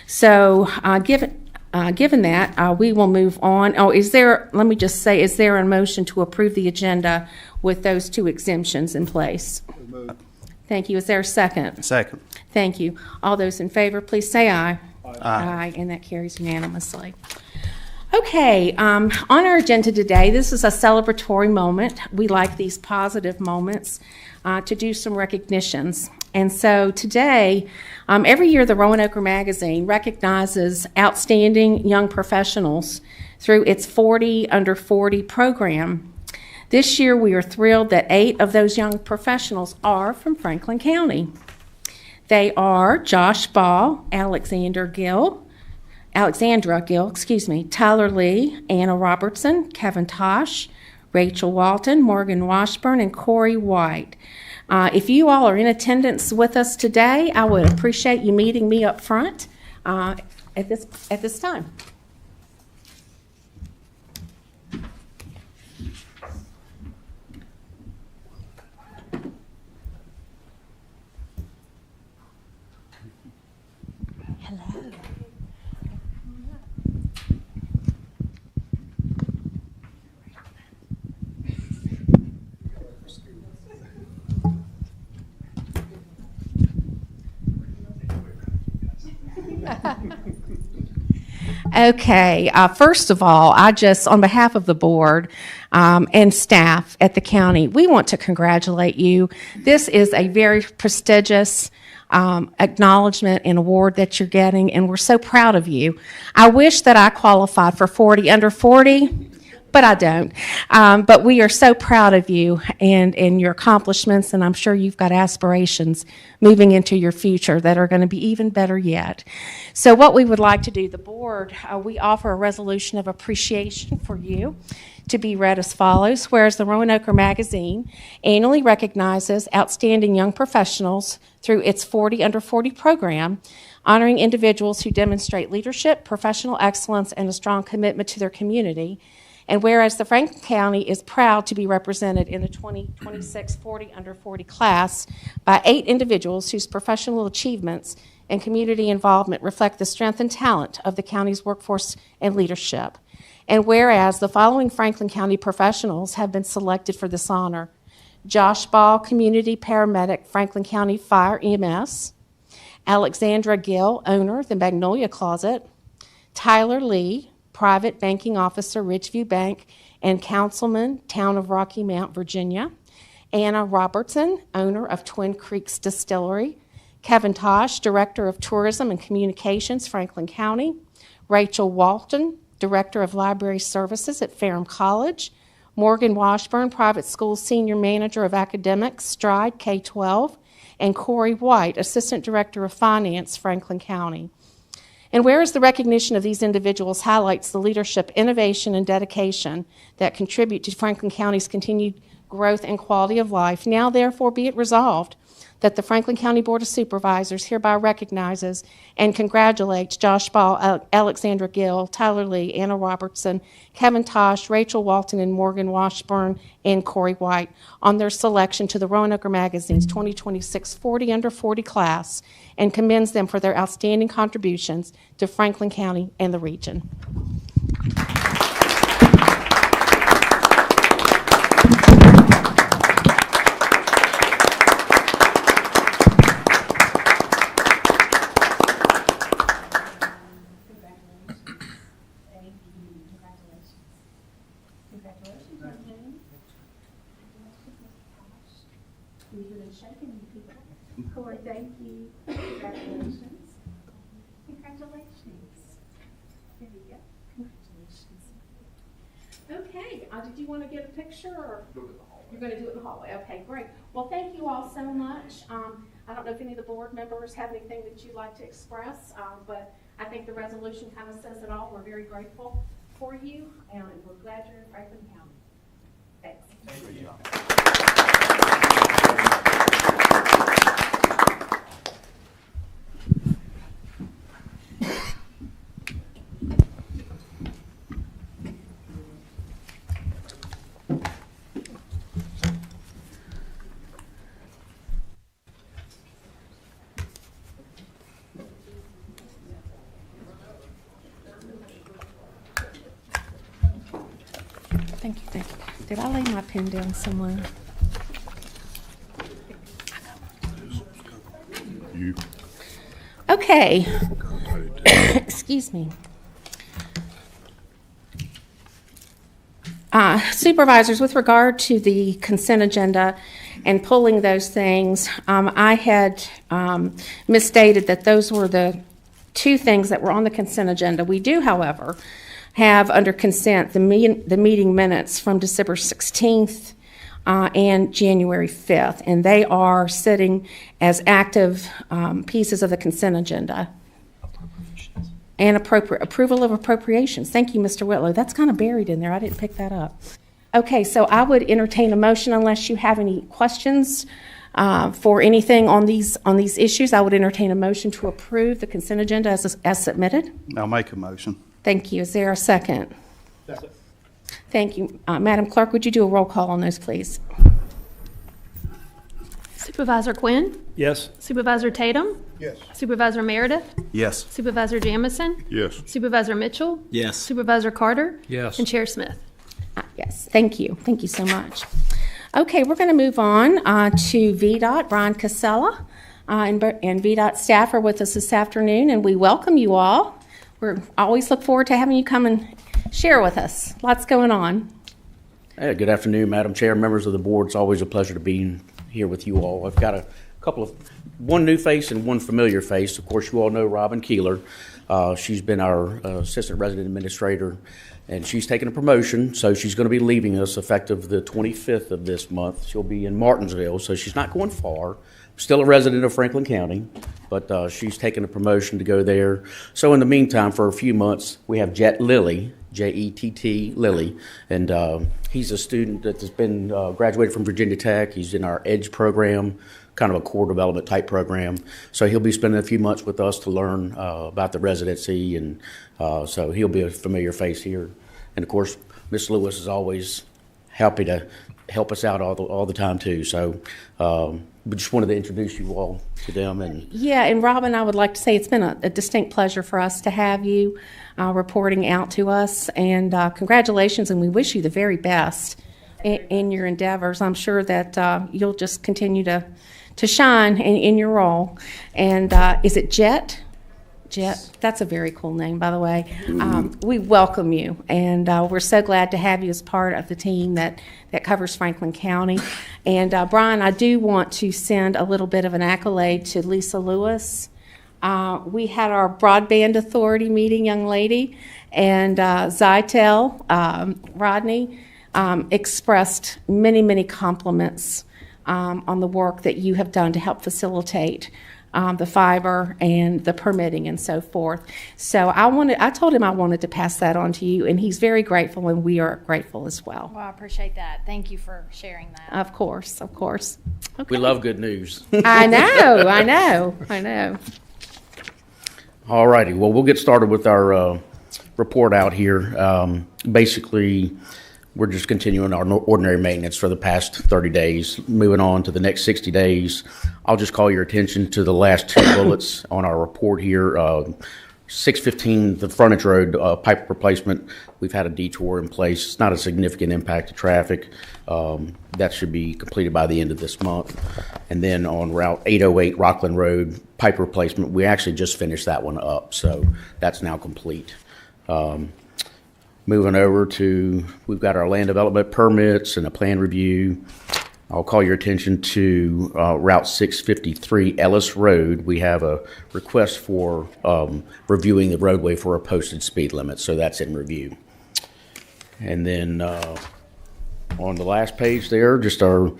So, given that, we will move on. Oh, let me just say, is there a motion to approve the agenda with those 2 exemptions in place? Thank you. Is there a second? Second. Thank you. All those in favor, please say aye. Aye, and that carries unanimously. Okay, on our agenda today, this is a celebratory moment. We like these positive moments to do some recognitions. And so today, every year the Roanoke Magazine recognizes outstanding young professionals through its 40 Under 40 program. This year we are thrilled that 8 of those young professionals are from Franklin County. They are Josh Ball, Alexandra Gill, Tyler Lee, Anna Robertson, Kevin Tosh, Rachel Walton, Morgan Washburn, and Corey White. If you all are in attendance with us today, I would appreciate you meeting me up front at this time. Okay, first of all, on behalf of the board and staff at the county, we want to congratulate you. This is a very prestigious acknowledgement and award that you're getting, and we're so proud of you. I wish that I qualified for 40 Under 40, but I don't. But we are so proud of you and your accomplishments, and I'm sure you've got aspirations moving into your future that are going to be even better yet. So what we would like to do, the board, we offer a resolution of appreciation for you to be read as follows. Whereas the Roanoke Magazine annually recognizes outstanding young professionals through its 40 Under 40 program, honoring individuals who demonstrate leadership, professional excellence, and a strong commitment to their community. And whereas the Franklin County is proud to be represented in the 2026 40 Under 40 class by 8 individuals whose professional achievements and community involvement reflect the strength and talent of the county's workforce and leadership. And whereas the following Franklin County professionals have been selected for this honor: Josh Ball, Community Paramedic, Franklin County Fire EMS; Alexandra Gill, owner, the Magnolia Closet; Tyler Lee, Private Banking Officer, Ridgeview Bank, and Councilman, Town of Rocky Mount, Virginia; Anna Robertson, owner of Twin Creeks Distillery; Kevin Tosh, Director of Tourism and Communications, Franklin County; Rachel Walton, Director of Library Services at Ferrum College; Morgan Washburn, Private School Senior Manager of Academics, Stride K-12; and Corey White, Assistant Director of Finance, Franklin County. And whereas the recognition of these individuals highlights the leadership, innovation, and dedication that contribute to Franklin County's continued growth and quality of life, now therefore be it resolved that the Franklin County Board of Supervisors hereby recognizes and congratulates Josh Ball, Alexandra Gill, Tyler Lee, Anna Robertson, Kevin Tosh, Rachel Walton, and Morgan Washburn, and Corey White on their selection to the Roanoke Magazine's 2026 40 Under 40 class, and commends them for their outstanding contributions to Franklin County and the region. Corey, thank you. Congratulations. Congratulations. There you go. Congratulations. Okay, did you want to get a picture, or you're going to do it in the hallway? Okay, great. Well, thank you all so much. I don't know if any of the board members have anything that you'd like to express, but I think the resolution kind of says it all. We're very grateful for you, and we're glad you're in Franklin County. Thanks. Thank you. Thank you, thank you. Did I lay my pen down somewhere? You. Okay. Excuse me. Supervisors, with regard to the consent agenda and pulling those things, I had misstated that those were the 2 things that were on the consent agenda. We do, however, have under consent the meeting minutes from December 16th and January 5th, and they are sitting as active pieces of the consent agenda. And approval of appropriations. Thank you, Mr. Whitlow. That's kind of buried in there. I didn't pick that up. Okay, so I would entertain a motion unless you have any questions for anything on these issues. I would entertain a motion to approve the consent agenda as submitted. I'll make a motion. Thank you. Is there a second? Second. Thank you. Madam Clerk, would you do a roll call on those, please? Supervisor Quinn? Yes. Supervisor Tatum? Yes. Supervisor Meredith? Yes. Supervisor Jamison? Yes. Supervisor Mitchell? Yes. Supervisor Carter? Yes. And Chair Smith? Yes, thank you. Thank you so much. Okay, we're going to move on to VDOT. Brian Casella and VDOT staff are with us this afternoon, and we welcome you all. We always look forward to having you come and share with us. Lots going on. Hey, good afternoon, Madam Chair, members of the board. It's always a pleasure to be here with you all. I've got one new face and one familiar face. Of course, you all know Robin Keeler. She's been our assistant resident administrator, and she's taken a promotion, so she's going to be leaving us effective the 25th of this month. She'll be in Martinsville, so she's not going far. Still a resident of Franklin County, but she's taken a promotion to go there. So in the meantime, for a few months, we have Jet Lilly, Jett Lilly, and he's a student that has been graduated from Virginia Tech. He's in our EDGE program, kind of a core development type program. So he'll be spending a few months with us to learn about the residency, and so he'll be a familiar face here. And of course, Miss Lewis is always happy to help us out all the time too. So we just wanted to introduce you all to them. And Yeah, and Robin, I would like to say it's been a distinct pleasure for us to have you reporting out to us, and congratulations, and we wish you the very best in your endeavors. I'm sure that you'll just continue to shine in your role. And is it Jet? Jet, that's a very cool name, by the way. We welcome you, and we're so glad to have you as part of the team that covers Franklin County. And Brian, I do want to send a little bit of an accolade to Lisa Lewis. We had our Broadband Authority meeting, young lady, and Zytel, Rodney, expressed many, many compliments on the work that you have done to help facilitate the fiber and the permitting and so forth. So I told him I wanted to pass that on to you, and he's very grateful, and we are grateful as well. Well, I appreciate that. Thank you for sharing that. Of course, of course. Okay. we love good news. I know. All righty. Well, we'll get started with our report out here. Basically, we're just continuing our ordinary maintenance for the past 30 days. Moving on to the next 60 days, I'll just call your attention to the last two bullets on our report here. 615, the frontage road pipe replacement, we've had a detour in place. It's not a significant impact to traffic. That should be completed by the end of this month. And then on Route 808 Rockland Road pipe replacement, we actually just finished that one up, so that's now complete. Moving over to, we've got our land development permits and a plan review. I'll call your attention to Route 653 Ellis Road. We have a request for reviewing the roadway for a posted speed limit, so that's in review. And then on the last page there, just our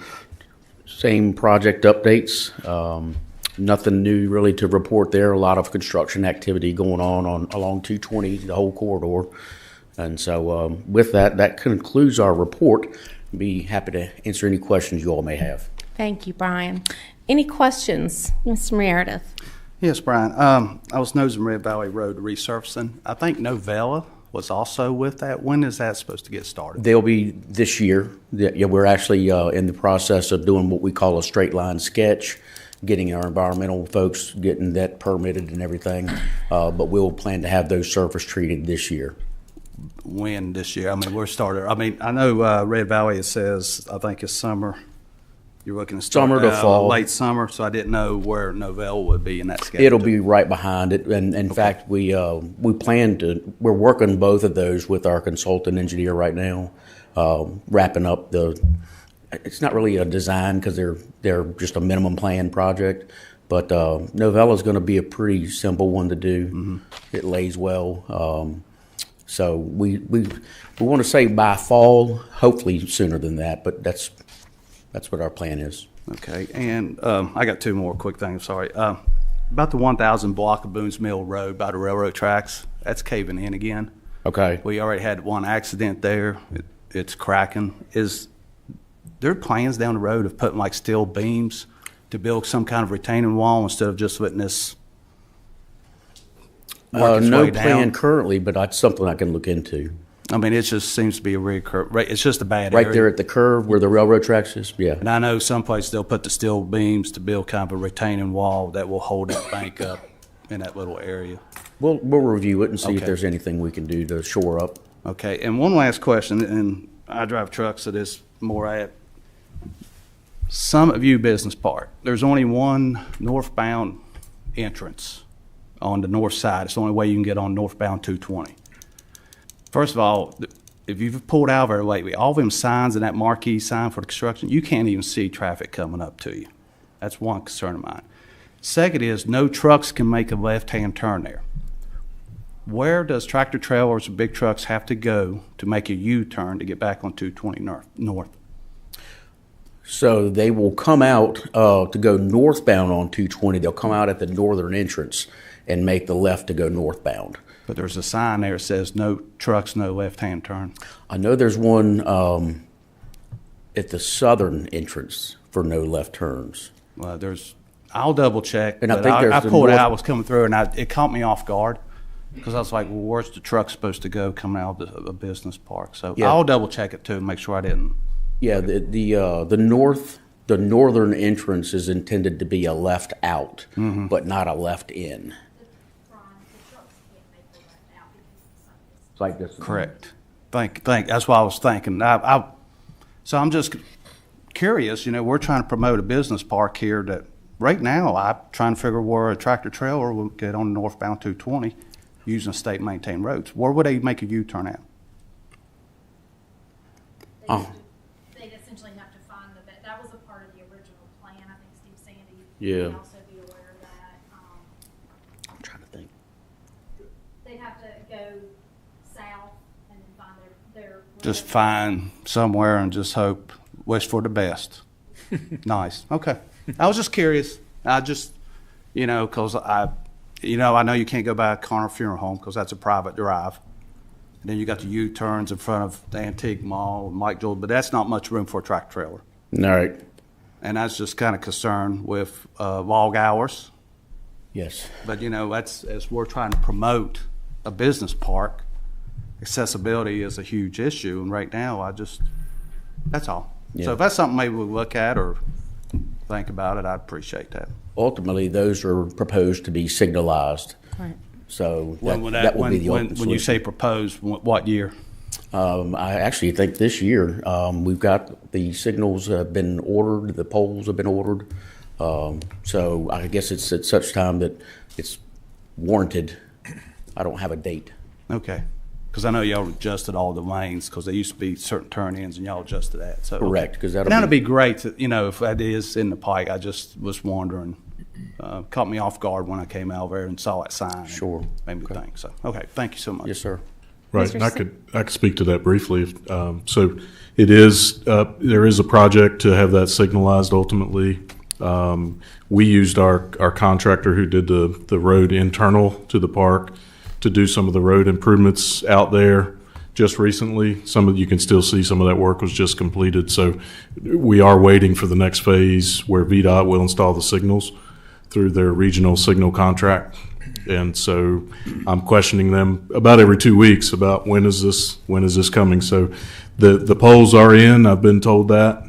same project updates. Nothing new really to report there. A lot of construction activity going on along 220, the whole corridor. And so with that, that concludes our report. Be happy to answer any questions you all may have. Thank you, Brian. Any questions, Mr. Meredith? Yes, Brian. I was nosing Red Valley Road resurfacing. I think Novella was also with that. When is that supposed to get started? They'll be this year. Yeah, we're actually in the process of doing what we call a straight line sketch, getting our environmental folks, getting that permitted and everything. But we'll plan to have those surface treated this year. When this year? I mean, we're started. I mean, I know Red Valley, it says, I think it's summer. You're looking to start Summer to fall. late summer, so I didn't know where Novell would be in that schedule. It'll be right behind it. And in fact, we plan to, we're working both of those with our consultant engineer right now, wrapping up it's not really a design because they're just a minimum plan project. But Novella's going to be a pretty simple one to do. Mm-hmm. It lays well. So we want to say by fall, hopefully sooner than that, but that's what our plan is. Okay, and I got two more quick things, sorry. About the 1,000 block of Boone's Mill Road by the railroad tracks, that's caving in again. Okay. We already had one accident there. It's cracking. Is there plans down the road of putting like steel beams to build some kind of retaining wall instead of just letting this work its No way plan down? currently, but that's something I can look into. I mean, it just seems to be a it's just a bad area. Right there at the curve where the railroad tracks is, yeah. And I know some places they'll put the steel beams to build kind of a retaining wall that will hold that bank up in that little area. We'll review it and see if Okay. there's anything we can do to shore up. Okay, and one last question, and I drive trucks, so this more at Summit View Business Park. There's only one northbound entrance on the north side. It's the only way you can get on northbound 220. First of all, if you've pulled out there lately, all of them signs and that marquee sign for the construction, you can't even see traffic coming up to you. That's one concern of mine. Second is no trucks can make a left-hand turn there. where does tractor trailers and big trucks have to go to make a U-turn to get back on 220 north? So they will come out to go northbound on 220. They'll come out at the northern entrance and make the left to go northbound. But there's a sign there that says no trucks, no left-hand turn. I know there's one at the southern entrance for no left turns. Well, I'll double check. And I but think there's I the pulled it north- out, I was coming through, and it caught me off guard. Because I was like, well, where's the truck supposed to go coming out of the business park? So Yeah. I'll double check it too, and make sure I didn't. Yeah, the northern entrance is intended to be a left out, but not a left in. It's like this. Correct. That's what I was thinking. So I'm just curious, we're trying to promote a business park here that, right now, I'm trying to figure where a tractor trailer will get on northbound 220 using state maintained roads. Where would they make a U-turn at? Oh. They'd essentially have to find that was a part of the original plan. I think Steve Sandy Yeah. would also be aware of that. I'm trying to think. They'd have to go south and then find their. Just find somewhere and just hope, wish for the best. Nice. Okay. I was just curious. Because I know you can't go by Connor Funeral Home because that's a private drive. And then you got the U-turns in front of the Antique Mall, Mike Joel, but that's not much room for a tractor trailer. All right. And I was just kind of concerned with log hours. Yes. But, that's, as we're trying to promote a business park, accessibility is a huge issue. And right now, that's all. Yeah. So if that's something maybe we'll look at or think about it, I'd appreciate that. Ultimately, those are proposed to be signalized. Right. So When will that will be the ultimate when you solution. say proposed, what year? I actually think this year, we've got the signals have been ordered, the poles have been ordered. So I guess it's at such time that it's warranted. I don't have a date. Okay. Because I know y'all adjusted all the lanes because there used to be certain turn-ins and y'all adjusted that. So Correct, 'cause that'll that'd be- be great. To, if that is in the pike, I just was wondering. Caught me off guard when I came out there and saw that sign. Sure. Made me think. So okay, thank you so much. Yes, sir. Right, Mr. and I Sa- could speak to that briefly. So it is, there is a project to have that signalized ultimately. We used our contractor who did the road internal to the park to do some of the road improvements out there just recently. You can still see some of that work was just completed. So we are waiting for the next phase where VDOT will install the signals through their regional signal contract. And so I'm questioning them about every 2 weeks about when is this coming? So the poles are in, I've been told that.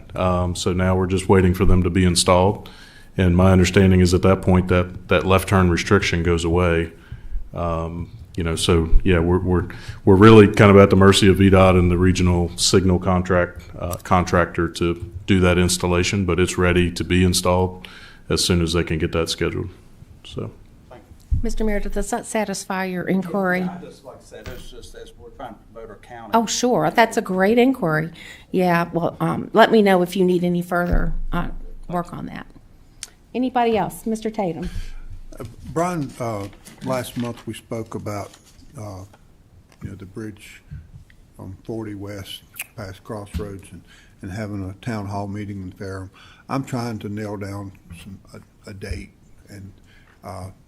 So now we're just waiting for them to be installed. And my understanding is at that point that left turn restriction goes away. So yeah, we're really kind of at the mercy of VDOT and the regional signal contractor to do that installation, but it's ready to be installed as soon as they can get that scheduled. So. Mr. Meredith, does that satisfy your inquiry? Just like I said, it's just as we're trying to promote our county. Oh, sure. That's a great inquiry. Yeah, well, let me know if you need any further work on that. Anybody else? Mr. Tatum? Brian, last month we spoke about, the bridge on 40 West past Crossroads and having a town hall meeting in Fairham. I'm trying to nail down a date and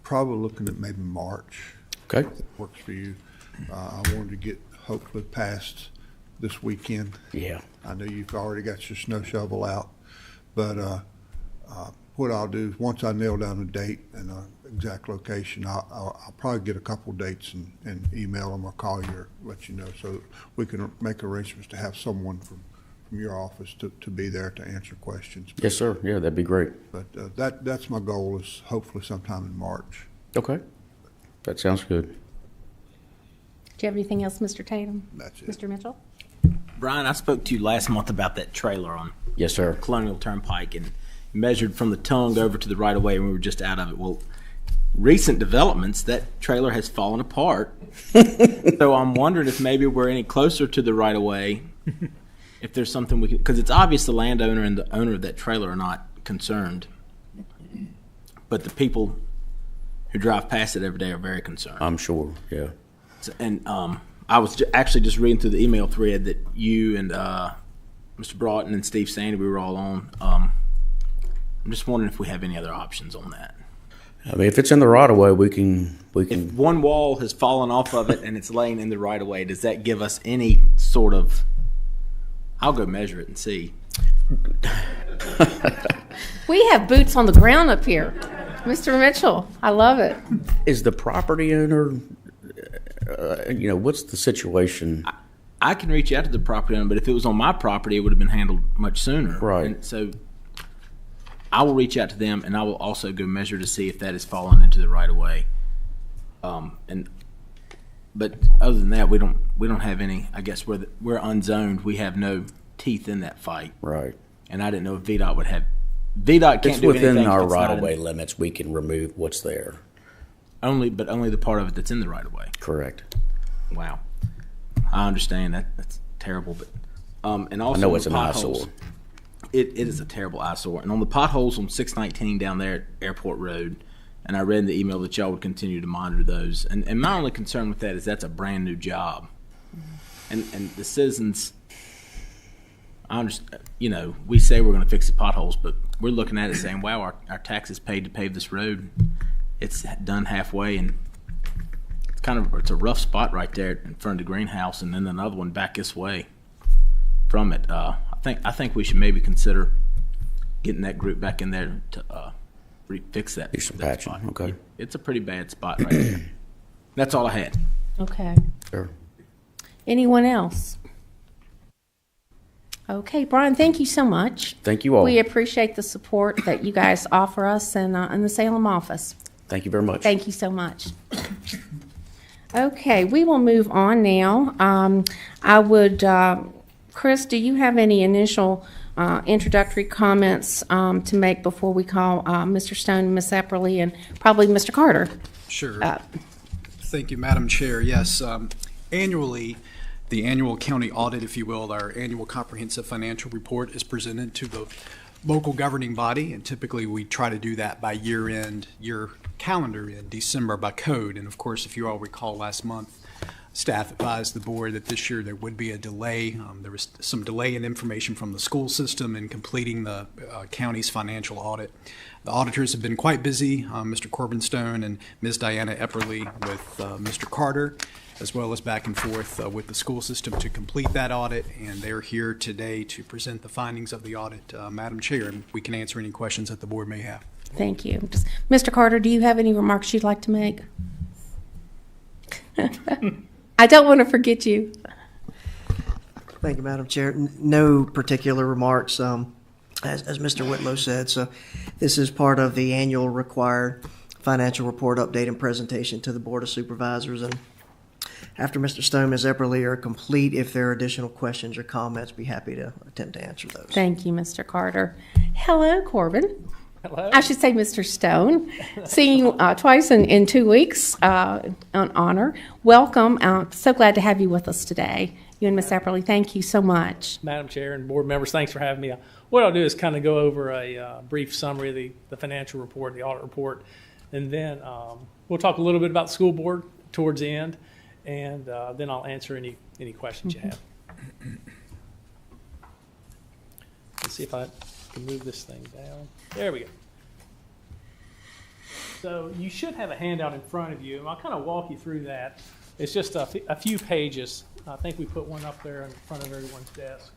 probably looking at maybe March. Okay. If it works for you. I wanted to get hopefully past this weekend. Yeah. I know you've already got your snow shovel out, but what I'll do is once I nail down a date and an exact location, I'll probably get a couple dates and email them or call you or let you know so we can make arrangements to have someone from your office to be there to answer questions. Yes, sir. Yeah, that'd be great. But that's my goal is hopefully sometime in March. Okay. That sounds good. Do you have anything else, Mr. Tatum? That's it. Mr. Mitchell? Brian, I spoke to you last month about that trailer on Yes, sir. Colonial Turnpike and measured from the tongue over to the right of way, and we were just out of it. Well, recent developments, that trailer has fallen apart. So I'm wondering if maybe we're any closer to the right of way. If there's something we can, because it's obvious the landowner and the owner of that trailer are not concerned, but the people who drive past it every day are very concerned. I'm sure. Yeah. And I was actually just reading through the email thread that you and Mr. Broughton and Steve Sandy, we were all on. I'm just wondering if we have any other options on that. I mean, if it's in the right of way, we can. If one wall has fallen off of it and it's laying in the right of way, does that give us any sort of? I'll go measure it and see. We have boots on the ground up here. Mr. Mitchell, I love it. Is the property owner, what's the situation? I can reach out to the property owner, but if it was on my property, it would have been handled much sooner. Right. And so I will reach out to them, and I will also go measure to see if that has fallen into the right of way. But other than that, we don't have any. I guess we're unzoned. We have no teeth in that fight. Right. And I didn't know if VDOT would have. VDOT can't It's do anything. within our if it's not right of way limits. We can remove what's there. only the part of it that's in the right of way. Correct. Wow. I understand that. That's terrible, but and also I know on it's the an potholes, eyesore. It is a terrible eyesore. And on the potholes on 619 down there at Airport Road, and I read in the email that y'all would continue to monitor those. And my only concern with that is that's a brand new job, and the citizens. I understand. We say we're going to fix the potholes, but we're looking at it saying, "Wow, our taxes paid to pave this road. It's done halfway, and it's a rough spot right there in front of the greenhouse, and then another one back this way from it. I think we should maybe consider getting that group back in there to fix that. Do some that patching, spot. okay. It's a pretty bad spot right there. That's all I had. Okay. Sure. Anyone else? Okay, Brian, thank you so much. Thank you all. We appreciate the support that you guys offer us in the Salem office. Thank you very much. Thank you so much. Okay, we will move on now. Chris, do you have any initial introductory comments to make before we call Mr. Stone, Ms. Epperly, and probably Mr. Carter? Sure. Thank you, Madam Chair. Yes, annually, the annual county audit, if you will, our annual comprehensive financial report is presented to the local governing body, and typically we try to do that by year-end, year calendar in December by code. And of course, if you all recall last month, staff advised the board that this year there would be a delay. There was some delay in information from the school system in completing the county's financial audit. The auditors have been quite busy, Mr. Corbin Stone and Ms. Diana Epperly with Mr. Carter, as well as back and forth with the school system to complete that audit. And they're here today to present the findings of the audit, Madam Chair, and we can answer any questions that the board may have. Thank you. Mr. Carter, do you have any remarks you'd like to make? I don't want to forget you. Thank you, Madam Chair. No particular remarks, as Mr. Whitlow said. So this is part of the annual required financial report update and presentation to the Board of Supervisors. And after Mr. Stone, Ms. Epperly are complete, if there are additional questions or comments, be happy to attempt to answer those. Thank you, Mr. Carter. Hello, Corbin. Hello. I should say Mr. Stone. Seeing you twice in 2 weeks, an honor. Welcome. So glad to have you with us today. You and Ms. Epperly, thank you so much. Madam Chair and board members, thanks for having me. What I'll do is kind of go over a brief summary of the financial report, the audit report, and then we'll talk a little bit about the school board towards the end, and then I'll answer any questions you have. Let's see if I can move this thing down. There we go. So you should have a handout in front of you, and I'll kind of walk you through that. It's just a few pages. I think we put one up there in front of everyone's desk.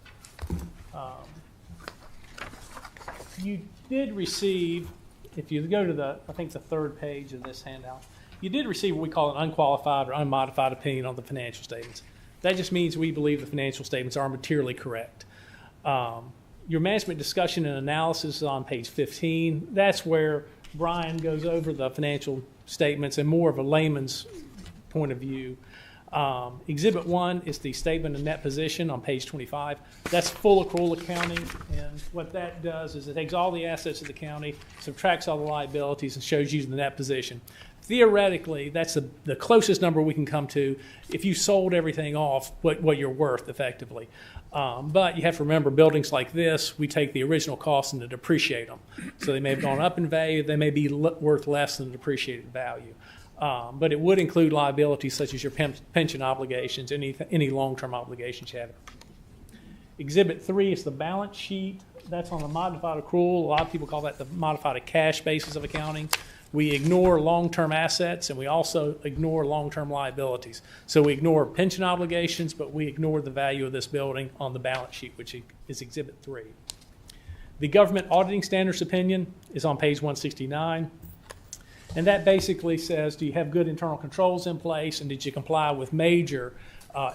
You did receive, if you go to I think the third page of this handout, you did receive what we call an unqualified or unmodified opinion on the financial statements. That just means we believe the financial statements are materially correct. Your management discussion and analysis is on page 15. That's where Brian goes over the financial statements in more of a layman's point of view. Exhibit 1 is the statement of net position on page 25. That's full accrual accounting, and what that does is it takes all the assets of the county, subtracts all the liabilities, and shows you the net position. Theoretically, that's the closest number we can come to if you sold everything off, what you're worth effectively. But you have to remember, buildings like this, we take the original cost and depreciate them. So they may have gone up in value, they may be worth less than the depreciated value. But it would include liabilities such as your pension obligations, any long-term obligations you have. Exhibit 3 is the balance sheet. That's on the modified accrual. A lot of people call that the modified cash basis of accounting. We ignore long-term assets, and we also ignore long-term liabilities. So we ignore pension obligations, but we ignore the value of this building on the balance sheet, which is Exhibit 3. The government auditing standards opinion is on page 169. And that basically says, do you have good internal controls in place, and did you comply with major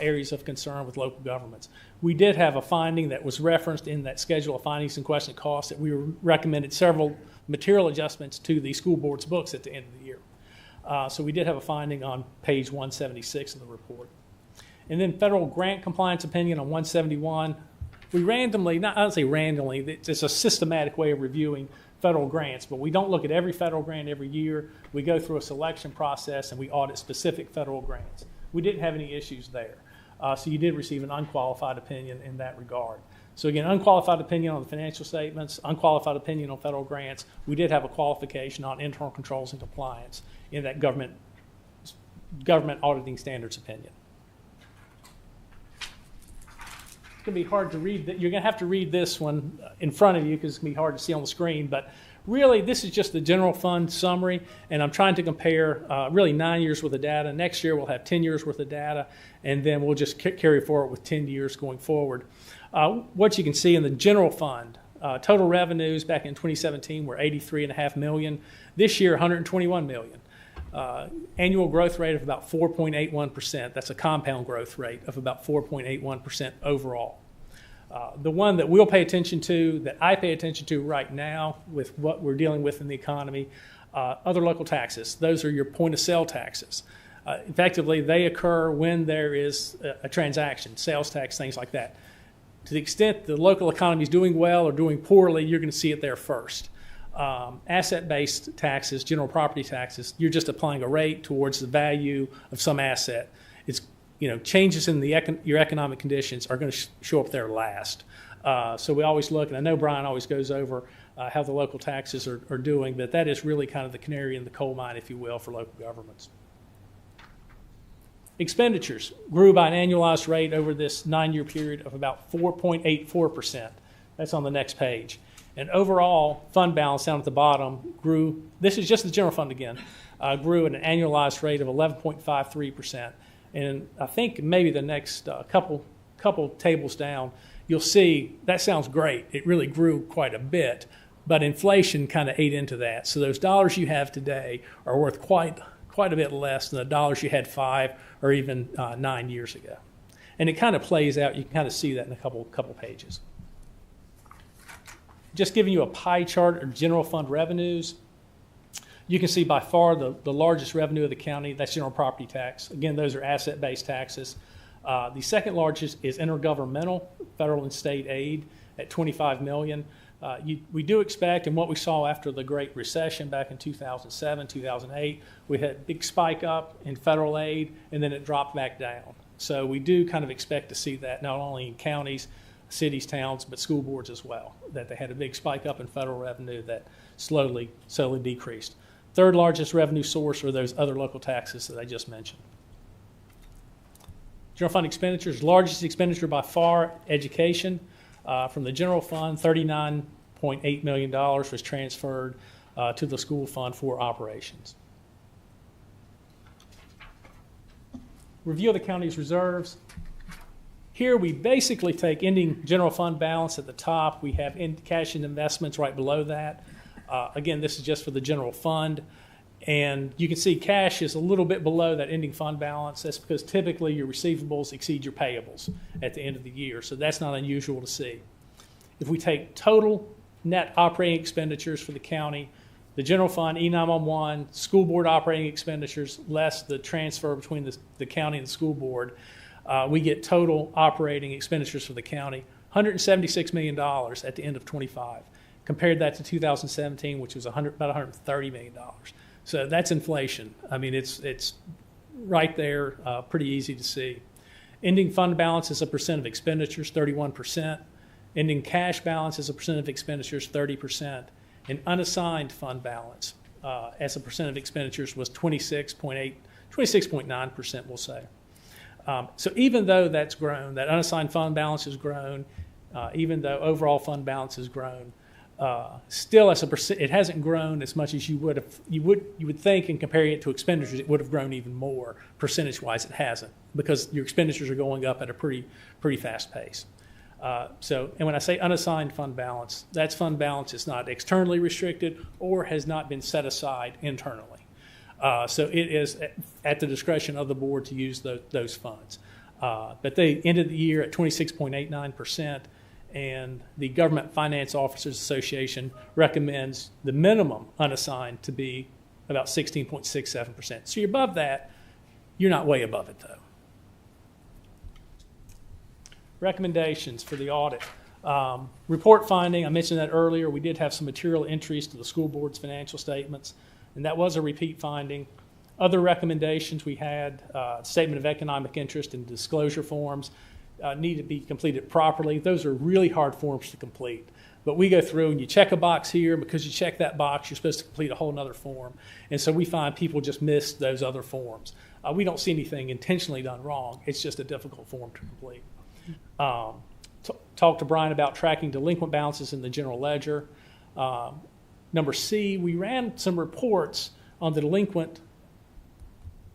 areas of concern with local governments? We did have a finding that was referenced in that schedule of findings and question costs that we recommended several material adjustments to the school board's books at the end of the year. So we did have a finding on page 176 of the report. And then federal grant compliance opinion on 171. We randomly, I don't say randomly, it's a systematic way of reviewing federal grants, but we don't look at every federal grant every year. We go through a selection process and we audit specific federal grants. We didn't have any issues there. So you did receive an unqualified opinion in that regard. So again, unqualified opinion on the financial statements, unqualified opinion on federal grants. We did have a qualification on internal controls and compliance in that government auditing standards opinion. It's going to be hard to read. You're going to have to read this one in front of you because it's going to be hard to see on the screen. But really, this is just the general fund summary, and I'm trying to compare really 9 years worth of data. Next year, we'll have 10 years worth of data, and then we'll just carry forward with 10 years going forward. What you can see in the general fund, total revenues back in 2017 were $83.5 million. This year, $121 million. Annual growth rate of about 4.81%. That's a compound growth rate of about 4.81% overall. The one that we'll pay attention to, that I pay attention to right now with what we're dealing with in the economy, other local taxes. Those are your point of sale taxes. Effectively, they occur when there is a transaction, sales tax, things like that. To the extent the local economy is doing well or doing poorly, you're going to see it there first. Asset-based taxes, general property taxes, you're just applying a rate towards the value of some asset. It's, changes in your economic conditions are going to show up there last. So we always look, and I know Brian always goes over how the local taxes are doing, but that is really kind of the canary in the coal mine, if you will, for local governments. Expenditures grew by an annualized rate over this 9-year period of about 4.84%. That's on the next page. And overall, fund balance down at the bottom grew, this is just the general fund again, grew at an annualized rate of 11.53%. And I think maybe the next couple tables down, you'll see that sounds great. It really grew quite a bit, but inflation kind of ate into that. So those dollars you have today are worth quite a bit less than the dollars you had 5 or even 9 years ago. And it kind of plays out. You can kind of see that in a couple pages. Just giving you a pie chart of general fund revenues. You can see by far the largest revenue of the county, that's general property tax. Again, those are asset-based taxes. The second largest is intergovernmental, federal and state aid at $25 million. We do expect, and what we saw after the Great Recession back in 2007, 2008, we had a big spike up in federal aid, and then it dropped back down. So we do kind of expect to see that not only in counties, cities, towns, but school boards as well, that they had a big spike up in federal revenue that slowly decreased. Third largest revenue source are those other local taxes that I just mentioned. General fund expenditures, largest expenditure by far, education. From the general fund, $39.8 million was transferred to the school fund for operations. Review of the county's reserves. Here we basically take ending general fund balance at the top. We have cash and investments right below that. Again, this is just for the general fund. And you can see cash is a little bit below that ending fund balance. That's because typically your receivables exceed your payables at the end of the year. So that's not unusual to see. If we take total net operating expenditures for the county, the general fund, E911, school board operating expenditures, less the transfer between the county and the school board, we get total operating expenditures for the county, $176 million at the end of 25. Compared that to 2017, which was about $130 million. So that's inflation. I mean, it's right there, pretty easy to see. Ending fund balance as a percent of expenditures, 31%. Ending cash balance as a percent of expenditures, 30%. And unassigned fund balance as a percent of expenditures was 26.9%, we'll say. So even though that's grown, that unassigned fund balance has grown, even though overall fund balance has grown, still as a percent, it hasn't grown as much as you would think, and comparing it to expenditures, it would have grown even more percentage-wise. It hasn't, because your expenditures are going up at a pretty fast pace. And when I say unassigned fund balance, that's fund balance that's not externally restricted or has not been set aside internally. So it is at the discretion of the board to use those funds. But they ended the year at 26.89%, and the Government Finance Officers Association recommends the minimum unassigned to be about 16.67%. So you're above that. You're not way above it, though. Recommendations for the audit. Report finding, I mentioned that earlier. We did have some material entries to the school board's financial statements, and that was a repeat finding. Other recommendations we had, statement of economic interest and disclosure forms need to be completed properly. Those are really hard forms to complete. But we go through and you check a box here. Because you check that box, you're supposed to complete a whole other form. And so we find people just miss those other forms. We don't see anything intentionally done wrong. It's just a difficult form to complete. Talk to Brian about tracking delinquent balances in the general ledger. Number C, we ran some reports on the delinquent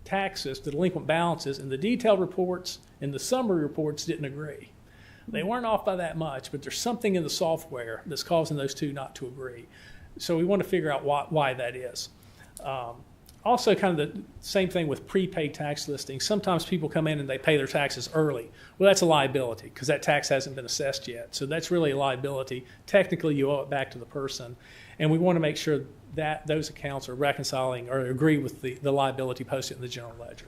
taxes, the delinquent balances, and the detailed reports and the summary reports didn't agree. They weren't off by that much, but there's something in the software that's causing those two not to agree. So we want to figure out why that is. Also, kind of the same thing with prepaid tax listings. Sometimes people come in and they pay their taxes early. Well, that's a liability because that tax hasn't been assessed yet. So that's really a liability. Technically, you owe it back to the person. And we want to make sure that those accounts are reconciling or agree with the liability posted in the general ledger.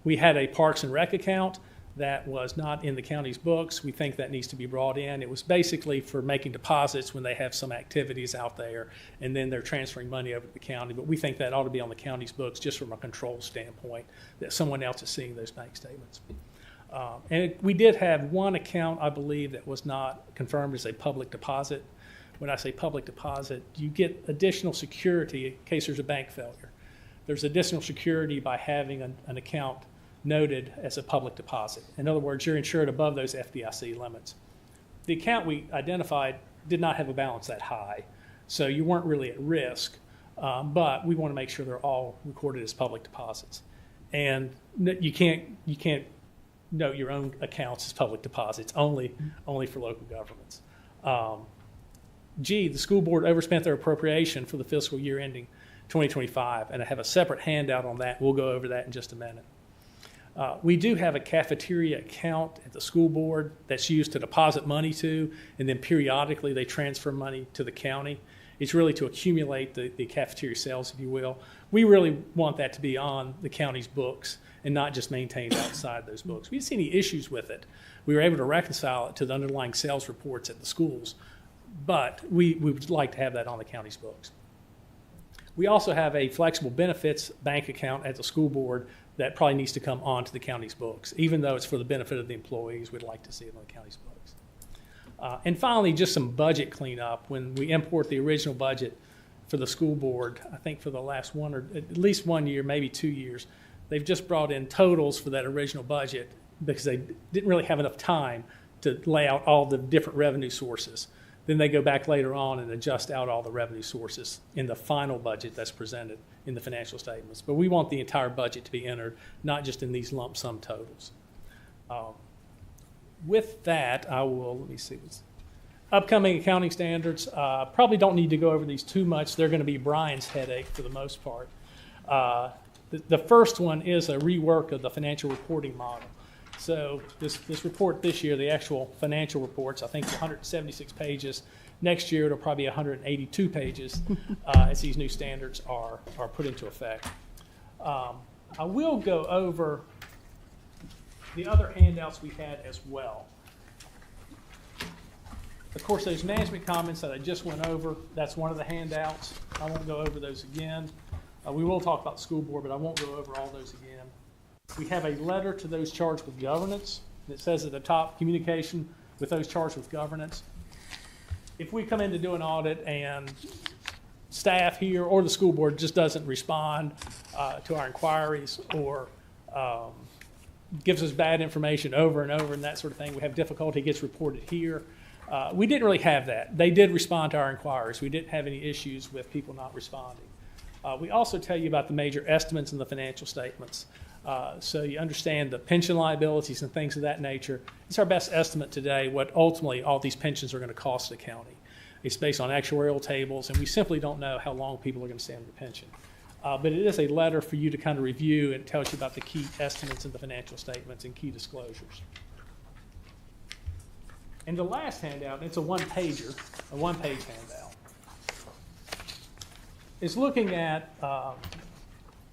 We had a Parks and Rec account that was not in the county's books. We think that needs to be brought in. It was basically for making deposits when they have some activities out there, and then they're transferring money over to the county. But we think that ought to be on the county's books just from a control standpoint, that someone else is seeing those bank statements. We did have one account, I believe, that was not confirmed as a public deposit. When I say public deposit, you get additional security in case there's a bank failure. There's additional security by having an account noted as a public deposit. In other words, you're insured above those FDIC limits. The account we identified did not have a balance that high, so you weren't really at risk, but we want to make sure they're all recorded as public deposits. And you can't note your own accounts as public deposits, only for local governments. G, the school board overspent their appropriation for the fiscal year ending 2025, and I have a separate handout on that. We'll go over that in just a minute. We do have a cafeteria account at the school board that's used to deposit money to, and then periodically they transfer money to the county. It's really to accumulate the cafeteria sales, if you will. We really want that to be on the county's books and not just maintained outside those books. We didn't see any issues with it. We were able to reconcile it to the underlying sales reports at the schools, but we would like to have that on the county's books. We also have a flexible benefits bank account at the school board that probably needs to come onto the county's books. Even though it's for the benefit of the employees, we'd like to see it on the county's books. And finally, just some budget cleanup. When we import the original budget for the school board, I think for the last one or at least 1 year, maybe 2 years, they've just brought in totals for that original budget because they didn't really have enough time to lay out all the different revenue sources. Then they go back later on and adjust out all the revenue sources in the final budget that's presented in the financial statements. But we want the entire budget to be entered, not just in these lump sum totals. With that, let me see. Upcoming accounting standards, probably don't need to go over these too much. They're going to be Brian's headache for the most part. The first one is a rework of the financial reporting model. So this report this year, the actual financial reports, I think 176 pages. Next year, it'll probably be 182 pages as these new standards are put into effect. I will go over the other handouts we had as well. Of course, those management comments that I just went over, that's one of the handouts. I won't go over those again. We will talk about the school board, but I won't go over all those again. We have a letter to those charged with governance that says at the top, communication with those charged with governance. If we come in to do an audit and staff here or the school board just doesn't respond to our inquiries or gives us bad information over and over and that sort of thing. We have difficulty, it gets reported here. We didn't really have that. They did respond to our inquiries. We didn't have any issues with people not responding. We also tell you about the major estimates in the financial statements. So you understand the pension liabilities and things of that nature. It's our best estimate today what ultimately all these pensions are going to cost the county. It's based on actuarial tables, and we simply don't know how long people are going to stay under pension. But it is a letter for you to kind of review, and it tells you about the key estimates in the financial statements and key disclosures. And the last handout, it's a one-pager, a one-page handout. It's looking at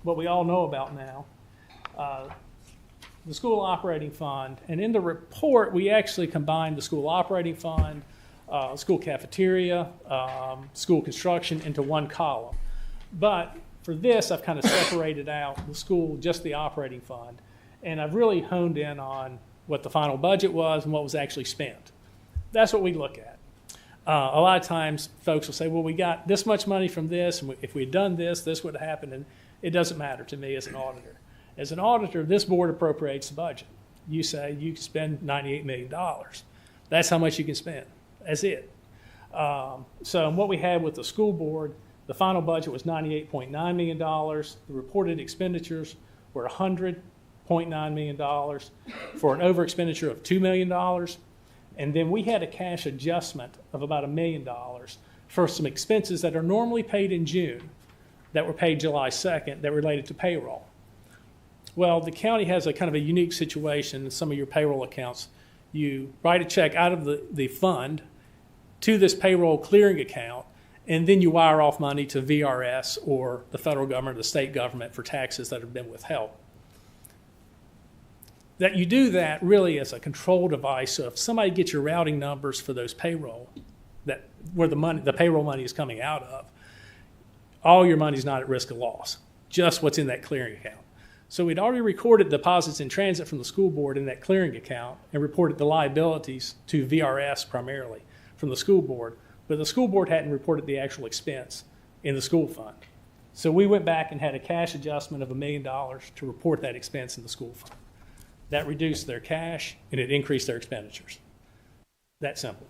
what we all know about now, the school operating fund. And in the report, we actually combined the school operating fund, school cafeteria, school construction into one column. But for this, I've kind of separated out the school, just the operating fund, and I've really honed in on what the final budget was and what was actually spent. That's what we look at. A lot of times folks will say, well, we got this much money from this, and if we had done this, this would have happened, and it doesn't matter to me as an auditor. As an auditor, this board appropriates the budget. You say you can spend $98 million. That's how much you can spend. That's it. So what we had with the school board, the final budget was $98.9 million. The reported expenditures were $100.9 million for an over expenditure of $2 million. And then we had a cash adjustment of about $1 million for some expenses that are normally paid in June that were paid July 2nd that related to payroll. Well, the county has a kind of a unique situation in some of your payroll accounts. You write a check out of the fund to this payroll clearing account, and then you wire off money to VRS or the federal government or the state government for taxes that have been withheld. That you do that really as a control device. So if somebody gets your routing numbers for those payroll, that where the payroll money is coming out of, all your money is not at risk of loss, just what's in that clearing account. So we'd already recorded deposits in transit from the school board in that clearing account and reported the liabilities to VRS primarily from the school board, but the school board hadn't reported the actual expense in the school fund. So we went back and had a cash adjustment of $1 million to report that expense in the school fund. That reduced their cash and it increased their expenditures. That simple.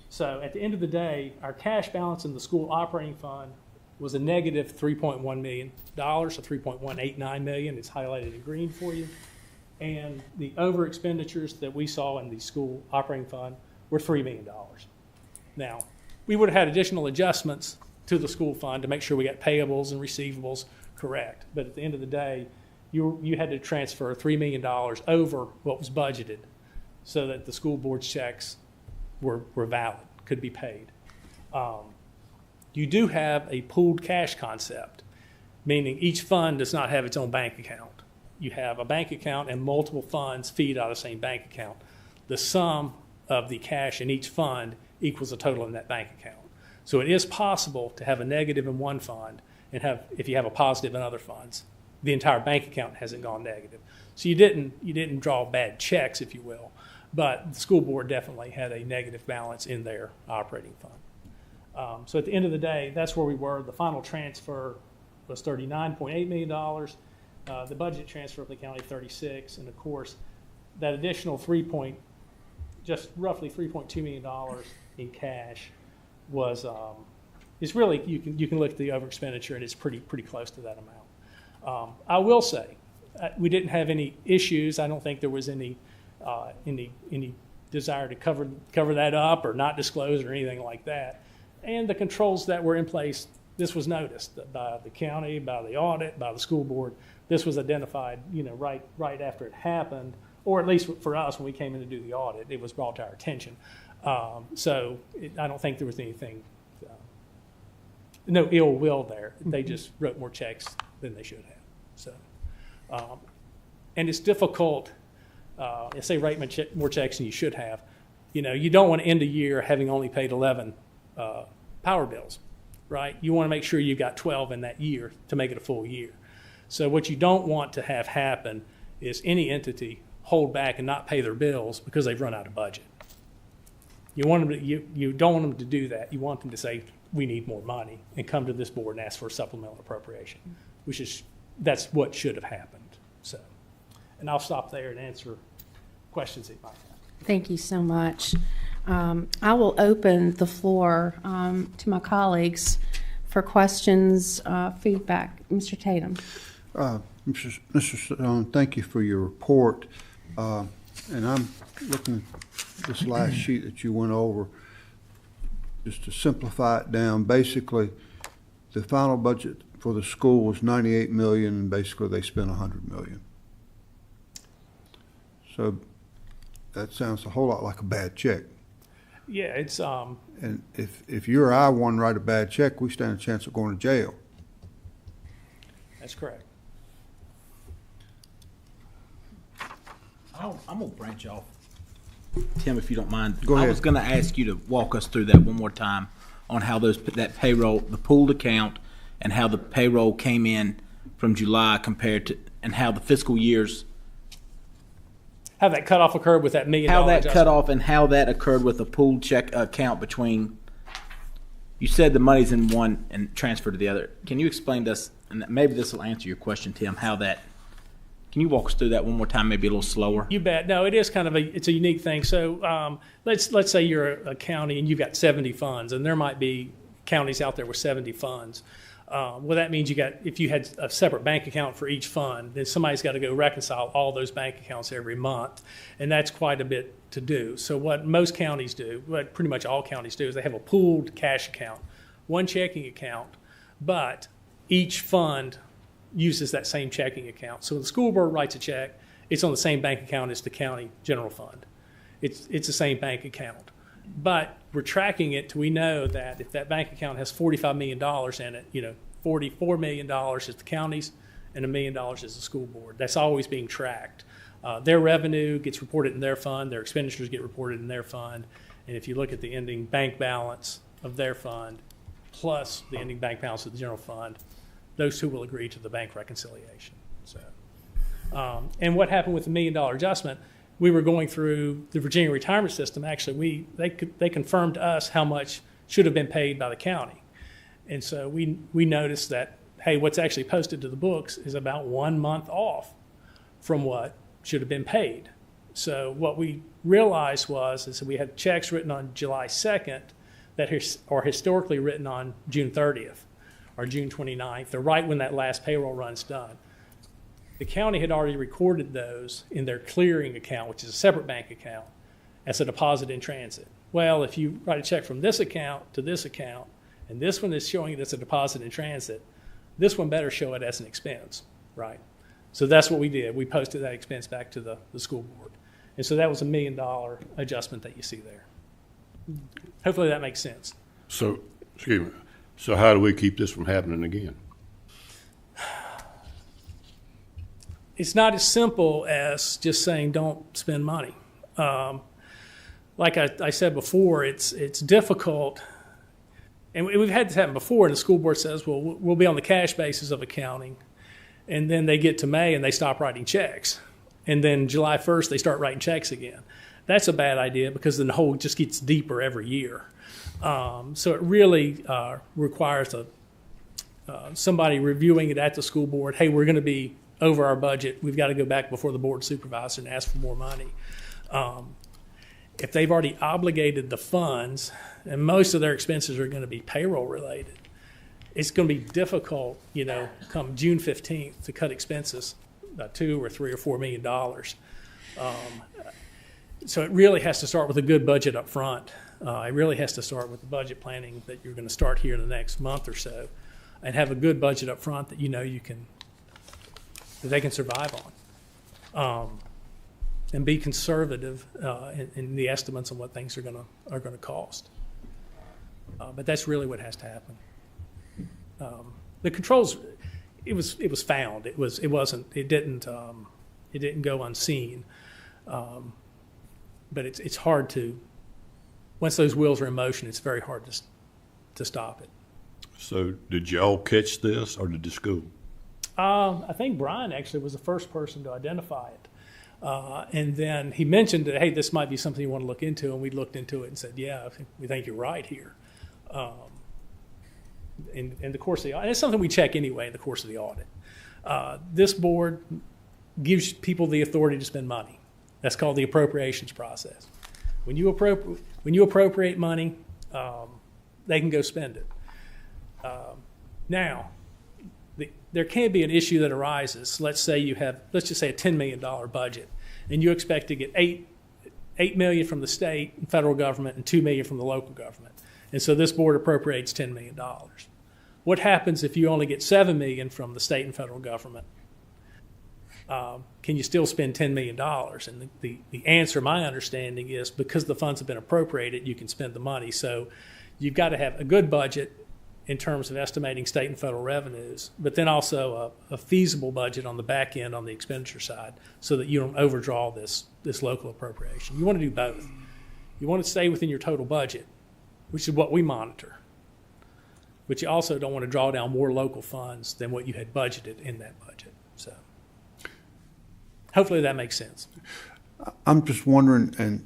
So at the end of the day, our cash balance in the school operating fund was a negative $3.1 million, or $3.189 million. It's highlighted in green for you. And the over expenditures that we saw in the school operating fund were $3 million. Now, we would have had additional adjustments to the school fund to make sure we got payables and receivables correct. But at the end of the day, you had to transfer $3 million over what was budgeted so that the school board's checks were valid, could be paid. You do have a pooled cash concept, meaning each fund does not have its own bank account. You have a bank account and multiple funds feed out of the same bank account. The sum of the cash in each fund equals the total in that bank account. So it is possible to have a negative in one fund and if you have a positive in other funds, the entire bank account hasn't gone negative. So you didn't draw bad checks, if you will, but the school board definitely had a negative balance in their operating fund. So at the end of the day, that's where we were. The final transfer was $39.8 million. The budget transfer of the county, $36, and of course, that additional just roughly $3.2 million in cash was is really you can look at the over expenditure and it's pretty close to that amount. I will say we didn't have any issues. I don't think there was any desire to cover that up or not disclose or anything like that. And the controls that were in place, this was noticed by the county, by the audit, by the school board. This was identified, right after it happened, or at least for us when we came in to do the audit, it was brought to our attention. I don't think there was anything, no ill will there. They just wrote more checks than they should have. So, and it's difficult. Say write more checks than you should have. You don't want to end a year having only paid 11 power bills, right? You want to make sure you've got 12 in that year to make it a full year. So what you don't want to have happen is any entity hold back and not pay their bills because they've run out of budget. You don't want them to do that. You want them to say, we need more money and come to this board and ask for a supplemental appropriation, that's what should have happened. So, and I'll stop there and answer questions that you might have. Thank you so much. I will open the floor to my colleagues for questions, feedback. Mr. Tatum. Mr. Stone, thank you for your report. And I'm looking at this last sheet that you went over. Just to simplify it down, basically, the final budget for the school was 98 million, and basically they spent 100 million. So that sounds a whole lot like a bad check. Yeah, it's And if you or I want to write a bad check, we stand a chance of going to jail. that's correct. I'm gonna branch off, Tim, if you don't mind. Go ahead. I was gonna ask you to walk us through that one more time on how that payroll, the pooled account, and how the payroll came in from July compared to, and how the fiscal years, How that cutoff occurred with that $1 million how that adjustment. cut off and how that occurred with a pooled check account between. You said the money's in one and transferred to the other. Can you explain to us, and maybe this will answer your question, Tim, how that? Can you walk us through that one more time, maybe a little slower? You bet. No, it is kind of it's a unique thing. So let's say you're a county and you've got 70 funds, and there might be counties out there with 70 funds. Well, that means if you had a separate bank account for each fund, then somebody's got to go reconcile all those bank accounts every month, and that's quite a bit to do. So what most counties do, what pretty much all counties do, is they have a pooled cash account, one checking account, but each fund uses that same checking account. So when the school board writes a check, it's on the same bank account as the county general fund. It's the same bank account. But we're tracking it till we know that if that bank account has $45 million in it, $44 million is the county's and $1 million is the school board. That's always being tracked. Their revenue gets reported in their fund, their expenditures get reported in their fund, and if you look at the ending bank balance of their fund plus the ending bank balance of the general fund, those two will agree to the bank reconciliation. So, and what happened with the $1 million adjustment? We were going through the Virginia retirement system. Actually, they confirmed to us how much should have been paid by the county, and so we noticed that, hey, what's actually posted to the books is about 1 month off from what should have been paid. So what we realized is that we had checks written on July 2nd that are historically written on June 30th. Or June 29th, or right when that last payroll run's done. The county had already recorded those in their clearing account, which is a separate bank account, as a deposit in transit. Well, if you write a check from this account to this account, and this one is showing it as a deposit in transit, this one better show it as an expense, right? So that's what we did. We posted that expense back to the school board. And so that was $1 million adjustment that you see there. Hopefully that makes sense. So, excuse me, so how do we keep this from happening again? It's not as simple as just saying don't spend money. Like I said before, it's difficult, and we've had this happen before, and the school board says, well, we'll be on the cash basis of accounting, and then they get to May and they stop writing checks. And then July 1st, they start writing checks again. That's a bad idea because then the hole just gets deeper every year. So it really requires somebody reviewing it at the school board. Hey, we're going to be over our budget. We've got to go back before the board of supervisors and ask for more money. If they've already obligated the funds, and most of their expenses are going to be payroll related, it's going to be difficult, come June 15th to cut expenses by $2 or $3 or $4 million. So it really has to start with a good budget up front. It really has to start with the budget planning that you're going to start here in the next month or so, and have a good budget up front that that they can survive on, and be conservative in the estimates on what things are going to cost. But that's really what has to happen. The controls, it was found. It didn't go unseen. But it's hard to, once those wheels are in motion, it's very hard to stop it. So did y'all catch this, or did the school? I think Brian actually was the first person to identify it. And then he mentioned that, hey, this might be something you want to look into, and we looked into it and said, yeah, we think you're right here. in the course of the audit. And it's something we check anyway in the course of the audit. This board gives people the authority to spend money. That's called the appropriations process. When you appropriate money, they can go spend it. Now, there can be an issue that arises. Let's just say a $10 million budget, and you expect to get $8 million from the state and federal government and $2 million from the local government. And so this board appropriates $10 million. What happens if you only get $7 million from the state and federal government? Can you still spend $10 million? And the answer, my understanding, is because the funds have been appropriated, you can spend the money. So you've got to have a good budget in terms of estimating state and federal revenues, but then also a feasible budget on the back end on the expenditure side so that you don't overdraw this local appropriation. You want to do both. You want to stay within your total budget, which is what we monitor, but you also don't want to draw down more local funds than what you had budgeted in that budget. So hopefully that makes sense. I'm just wondering, and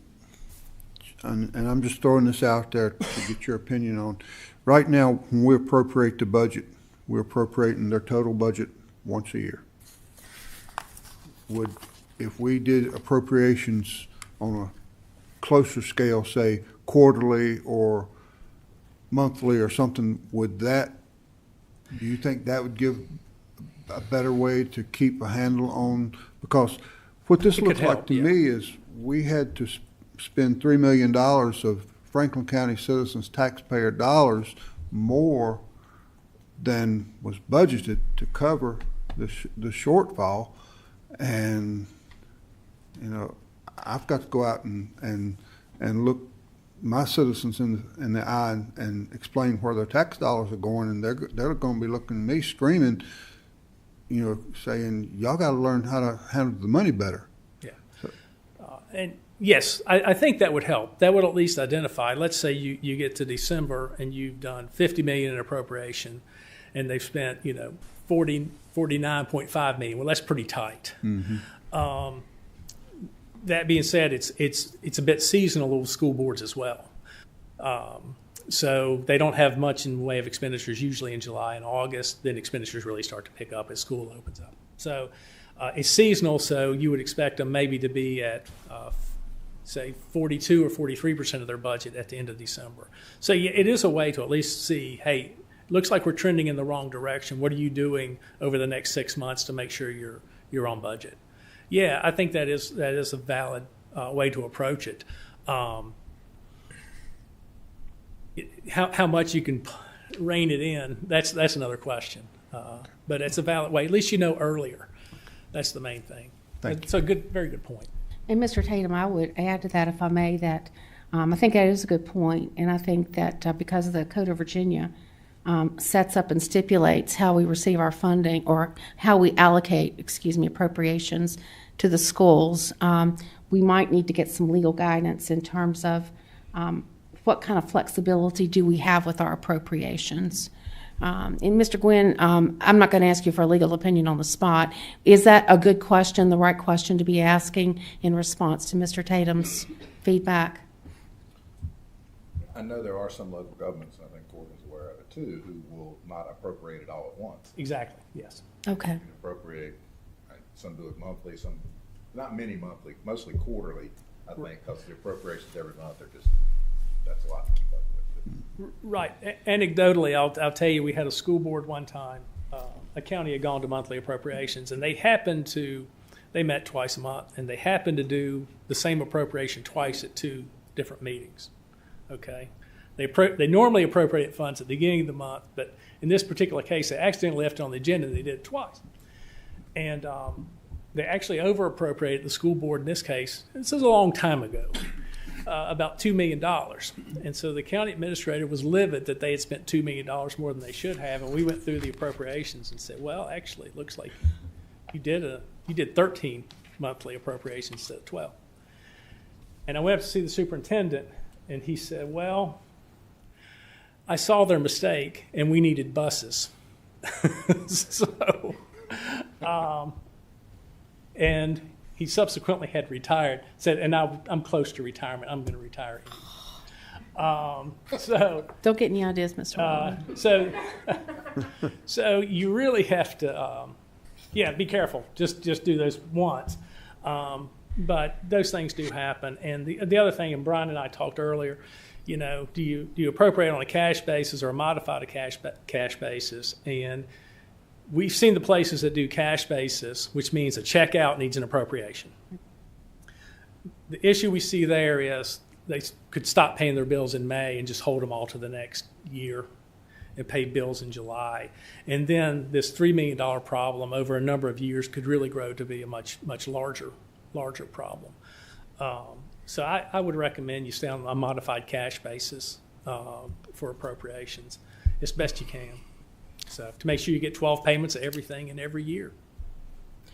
I'm just throwing this out there to get your opinion on. Right now, when we appropriate the budget, we're appropriating their total budget once a year. If we did appropriations on a closer scale, say quarterly or monthly or something, do you think that would give a better way to keep a handle on? Because what this looks like to me is we had to spend $3 million of Franklin County citizens' taxpayer dollars more than was budgeted to cover the shortfall. And, I've got to go out and look my citizens in the eye and explain where their tax dollars are going, and they're going to be looking at me screaming, saying, y'all got to learn how to handle the money better. Yeah. And yes, I think that would help. That would at least identify. Let's say you get to December and you've done $50 million in appropriation, and they've spent $49.5 million. Well, that's pretty tight. Mm-hmm. That being said, it's a bit seasonal with school boards as well. So they don't have much in the way of expenditures usually in July and August. Then expenditures really start to pick up as school opens up. So it's seasonal, so you would expect them maybe to be at say 42 or 43% of their budget at the end of December. So it is a way to at least see, hey, looks like we're trending in the wrong direction. What are you doing over the next 6 months to make sure you're on budget? Yeah, I think that is a valid way to approach it. How much you can rein it in, that's another question. But it's a valid way. At least you know earlier. That's the main thing. It's a very good point. And Mr. Tatum, I would add to that, if I may, that I think that is a good point, and I think that because of the Code of Virginia sets up and stipulates how we receive our funding or how we allocate, appropriations to the schools, we might need to get some legal guidance in terms of what kind of flexibility do we have with our appropriations. And Mr. Gwynn, I'm not going to ask you for a legal opinion on the spot. Is that a good question, the right question to be asking in response to Mr. Tatum's feedback? I know there are some local governments, and I think Gordon's aware of it too, who will not appropriate it all at once. Exactly, yes. Okay. You can appropriate, some do it monthly, some, not many monthly, mostly quarterly, I think, because the appropriations every month are just, that's a lot to keep up with. Right. Anecdotally, I'll tell you, we had a school board one time. A county had gone to monthly appropriations, and they met twice a month, and they happened to do the same appropriation twice at two different meetings. Okay. They normally appropriate funds at the beginning of the month, but in this particular case, they accidentally left it on the agenda, and they did it twice. And they actually over-appropriated the school board in this case. This is a long time ago. About $2 million. And so the county administrator was livid that they had spent $2 million more than they should have. And we went through the appropriations and said, well, actually, it looks like you did 13 monthly appropriations instead of 12. And I went up to see the superintendent, and he said, well, I saw their mistake, and we needed buses. And he subsequently had retired, said, and I'm close to retirement. I'm going to retire. So, Don't get any ideas, Mr. Waterman. so you really have to, be careful. Just do those once. But those things do happen. And the other thing, and Brian and I talked earlier, do you appropriate on a cash basis or a modified cash basis? And we've seen the places that do cash basis, which means a checkout needs an appropriation. The issue we see there is they could stop paying their bills in May and just hold them all to the next year and pay bills in July. And then this $3 million problem over a number of years could really grow to be a much larger problem. So I would recommend you stay on a modified cash basis for appropriations as best you can. So to make sure you get 12 payments of everything in every year.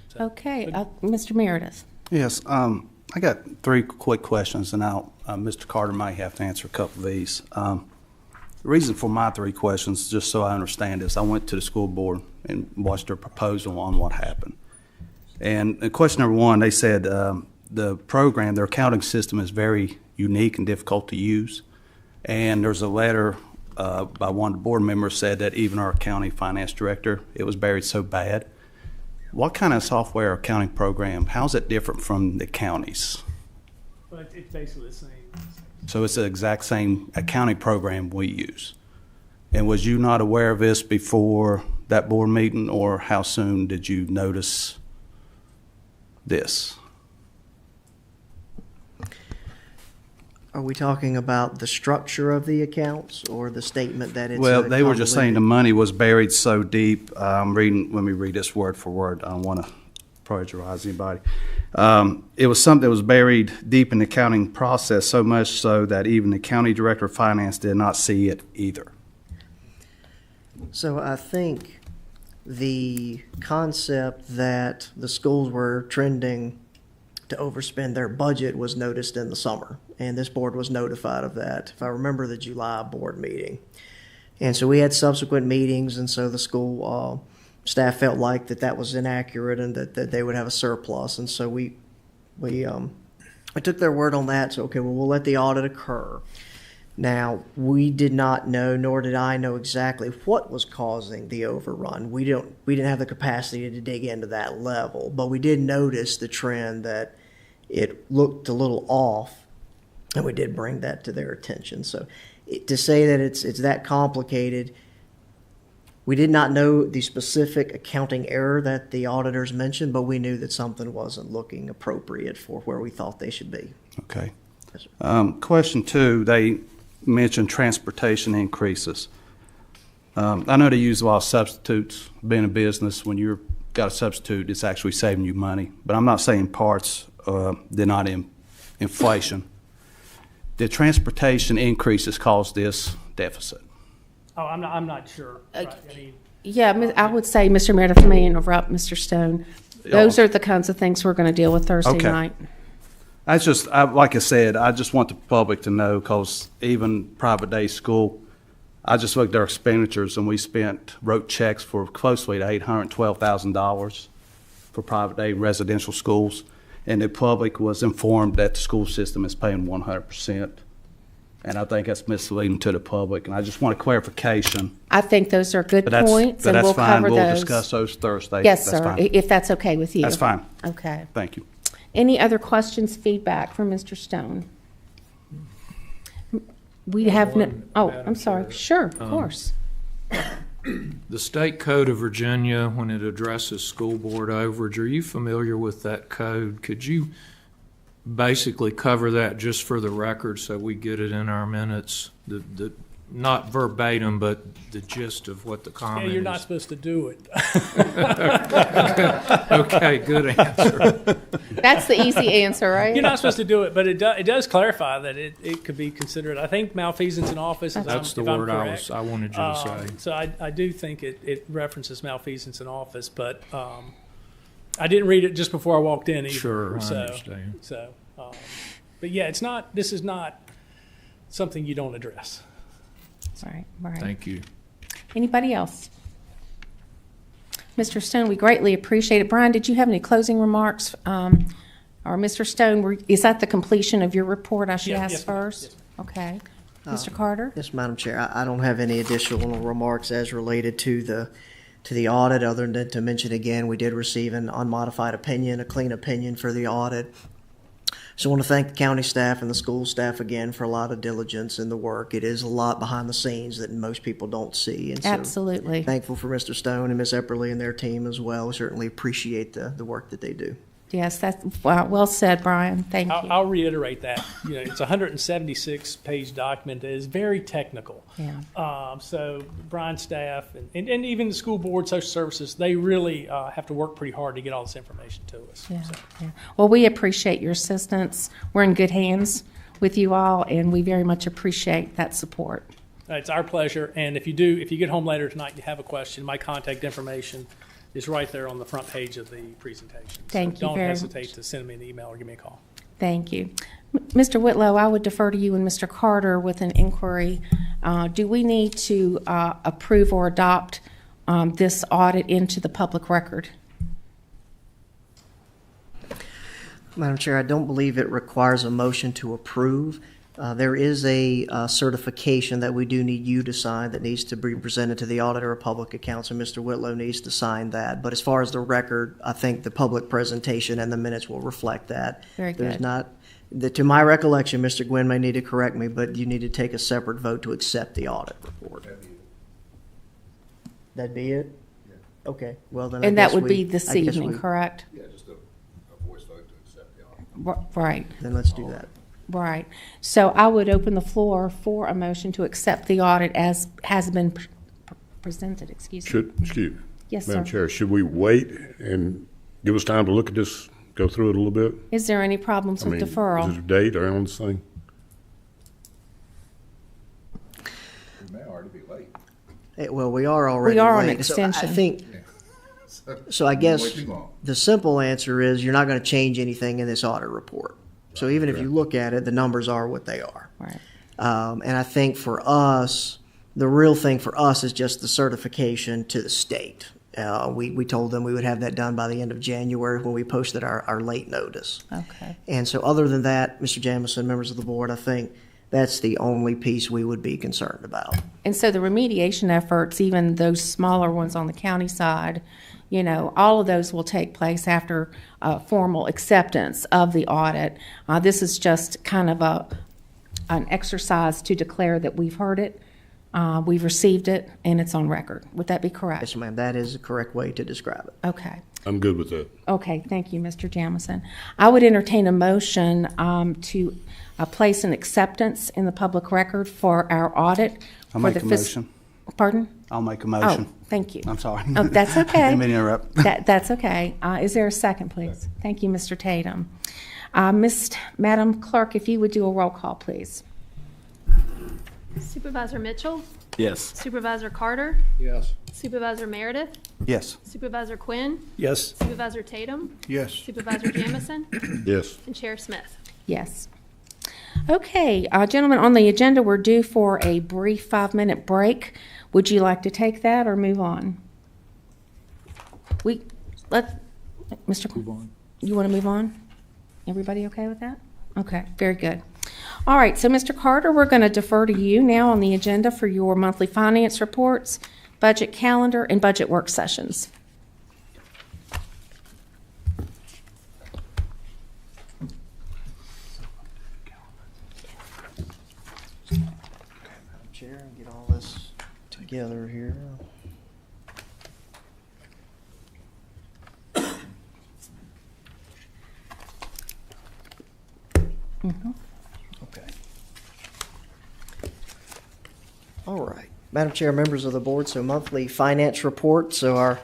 So, Okay, Mr. Meredith. Yes, I got 3 quick questions, and now Mr. Carter might have to answer a couple of these. The reason for my 3 questions, just so I understand this, I went to the school board and watched their proposal on what happened. And question number 1, they said the program, their accounting system is very unique and difficult to use. And there's a letter by one of the board members said that even our county finance director, it was buried so bad. What kind of software accounting program, how's it different from the counties? But it's basically the same. So it's the exact same accounting program we use. And was you not aware of this before that board meeting, or how soon did you notice this? Are we talking about the structure of the accounts or the statement that it's? Well, they were just saying the convoluted? money was buried so deep. Let me read this word for word. I don't want to plagiarize anybody. It was something that was buried deep in the accounting process, so much so that even the county director of finance did not see it either. So I think the concept that the schools were trending to overspend their budget was noticed in the summer, and this board was notified of that, if I remember the July board meeting. And so we had subsequent meetings, and so the school staff felt like that was inaccurate and that they would have a surplus. And so we took their word on that, so okay, well, we'll let the audit occur. Now, we did not know, nor did I know exactly what was causing the overrun. We didn't have the capacity to dig into that level, but we did notice the trend that it looked a little off, and we did bring that to their attention. So to say that it's that complicated, we did not know the specific accounting error that the auditors mentioned, but we knew that something wasn't looking appropriate for where we thought they should be. Okay. Yes, sir. Question 2, they mentioned transportation increases. I know they use a lot of substitutes. Being a business, when you've got a substitute, it's actually saving you money. But I'm not saying parts did not inflation. Did transportation increases cause this deficit? Oh, I'm not sure. Right? I mean, Yeah, I would say, Mr. Meredith, may interrupt Mr. Stone. Those are the kinds of things we're going to deal with Thursday Okay. night. That's just, like I said, I just want the public to know, because even private day school, I just looked at our expenditures, and we wrote checks for closely to $812,000 for private day residential schools, and the public was informed that the school system is paying 100%. And I think that's misleading to the public, and I just want a clarification. I think those are good But that's, points, but and we'll that's fine. cover We'll those. discuss those Thursday. Yes, That's sir, fine. if that's okay with you. That's fine. Okay. Thank you. Any other questions, feedback from Mr. Stone? We have no, oh, Madam I'm sorry. Chair. Sure, of course. The state code of Virginia, when it addresses school board overage, are you familiar with that code? Could you basically cover that just for the record so we get it in our minutes? The not verbatim, but the gist of what the comment yeah, is. you're not supposed to do it. Okay, good answer. That's the easy answer, right? You're not supposed to do it, but it does clarify that it could be considered, I think, malfeasance in office. That's the word I wanted you to say. So I do think it references malfeasance in office, but I didn't read it just before I walked in either. Sure, I so, understand. So, but yeah, this is not something you don't address. Right, right. Thank you. Anybody else? Mr. Stone, we greatly appreciate it. Brian, did you have any closing remarks? Or Mr. Stone, is that the completion of your report I should Yeah, ask yes, ma'am. first? Yes, Okay. Mr. Carter? Yes, Madam Chair, I don't have any additional remarks as related to the audit, other than to mention again, we did receive an unmodified opinion, a clean opinion for the audit. So I want to thank the county staff and the school staff again for a lot of diligence in the work. It is a lot behind the scenes that most people don't see. And so Absolutely. thankful for Mr. Stone and Ms. Epperly and their team as well. We certainly appreciate the work that they do. Yes, that's well said, Brian. Thank you. I'll reiterate that. It's a 176-page document that is very technical. Yeah. So Brian's staff and even the school board, social services, they really have to work pretty hard to get all this information to us. Yeah, So, yeah. Well, we appreciate your assistance. We're in good hands with you all, and we very much appreciate that support. it's our pleasure. And if you get home later tonight and you have a question, my contact information is right there on the front page of the presentation. Thank you Don't very hesitate much. to send me an email or give me a call. Thank you. Mr. Whitlow, I would defer to you and Mr. Carter with an inquiry. Do we need to approve or adopt this audit into the public record? Madam Chair, I don't believe it requires a motion to approve. There is a certification that we do need you to sign that needs to be presented to the Auditor of Public Accounts, and Mr. Whitlow needs to sign that. But as far as the record, I think the public presentation and the minutes will reflect that. Very There's good. not, to my recollection, Mr. Gwynn may need to correct me, but you need to take a separate vote to accept the audit report. That'd be it? Okay, well then I And that guess would we- be this I guess evening, we- correct? Yeah, just a voice vote to accept the audit. Right. Then let's do that. Right. So I would open the floor for a motion to accept the audit as has been presented. Excuse me. Excuse me. Yes, Madam sir. Chair, should we wait and give us time to look at this, go through it a little bit? Is there any problems with deferral? Is there a date or on this thing? We may already be late. Well, we are already We are on late. So I extension. think, so I guess Way too long. the simple answer is you're not going to change anything in this audit report. So even if you look at it, the numbers are what they are. Right. And I think for us, the real thing for us is just the certification to the state. We told them we would have that done by the end of January when we posted our late notice. Okay. And so other than that, Mr. Jamison, members of the board, I think that's the only piece we would be concerned about. And so the remediation efforts, even those smaller ones on the county side, all of those will take place after formal acceptance of the audit. This is just kind of an exercise to declare that we've heard it, we've received it, and it's on record. Would that be correct? Yes, ma'am, that is the correct way to describe it. Okay. I'm good with that. Okay, thank you, Mr. Jamison. I would entertain a motion to place an acceptance in the public record for our audit. I'll for make the a motion. Pardon? I'll make a motion. Oh, thank you. I'm sorry. Oh, that's okay. Didn't mean to interrupt. That's okay. Is there a second, please? Thank you, Mr. Tatum. Madam Clerk, if you would do a roll call, please. Supervisor Mitchell, Yes. Supervisor Carter, Yes. Supervisor Meredith, Yes. Supervisor Quinn, Yes. Supervisor Tatum, Yes. Supervisor Jamison, Yes. and Chair Smith. Yes. Okay, gentlemen, on the agenda, we're due for a brief 5-minute break. Would you like to take that or move on? Mr. Quinn, you want to move on? Everybody okay with that? Okay, very good. All right, so Mr. Carter, we're going to defer to you now on the agenda for your monthly finance reports, budget calendar, and budget work sessions. Chair, and get all this together here. Okay. All right. Madam Chair, members of the board, so monthly finance report. So our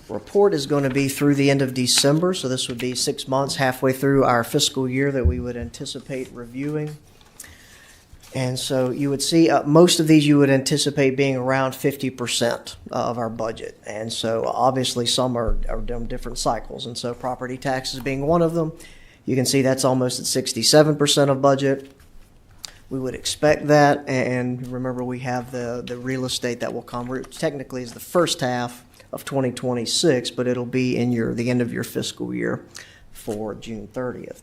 report is going to be through the end of December. So this would be 6 months, halfway through our fiscal year that we would anticipate reviewing. And so you would see most of these you would anticipate being around 50% of our budget. And so obviously some are done different cycles. And so property taxes being one of them, you can see that's almost at 67% of budget. We would expect that. And remember, we have the real estate that will come, which technically is the first half of 2026, but it'll be in the end of your fiscal year for June 30th.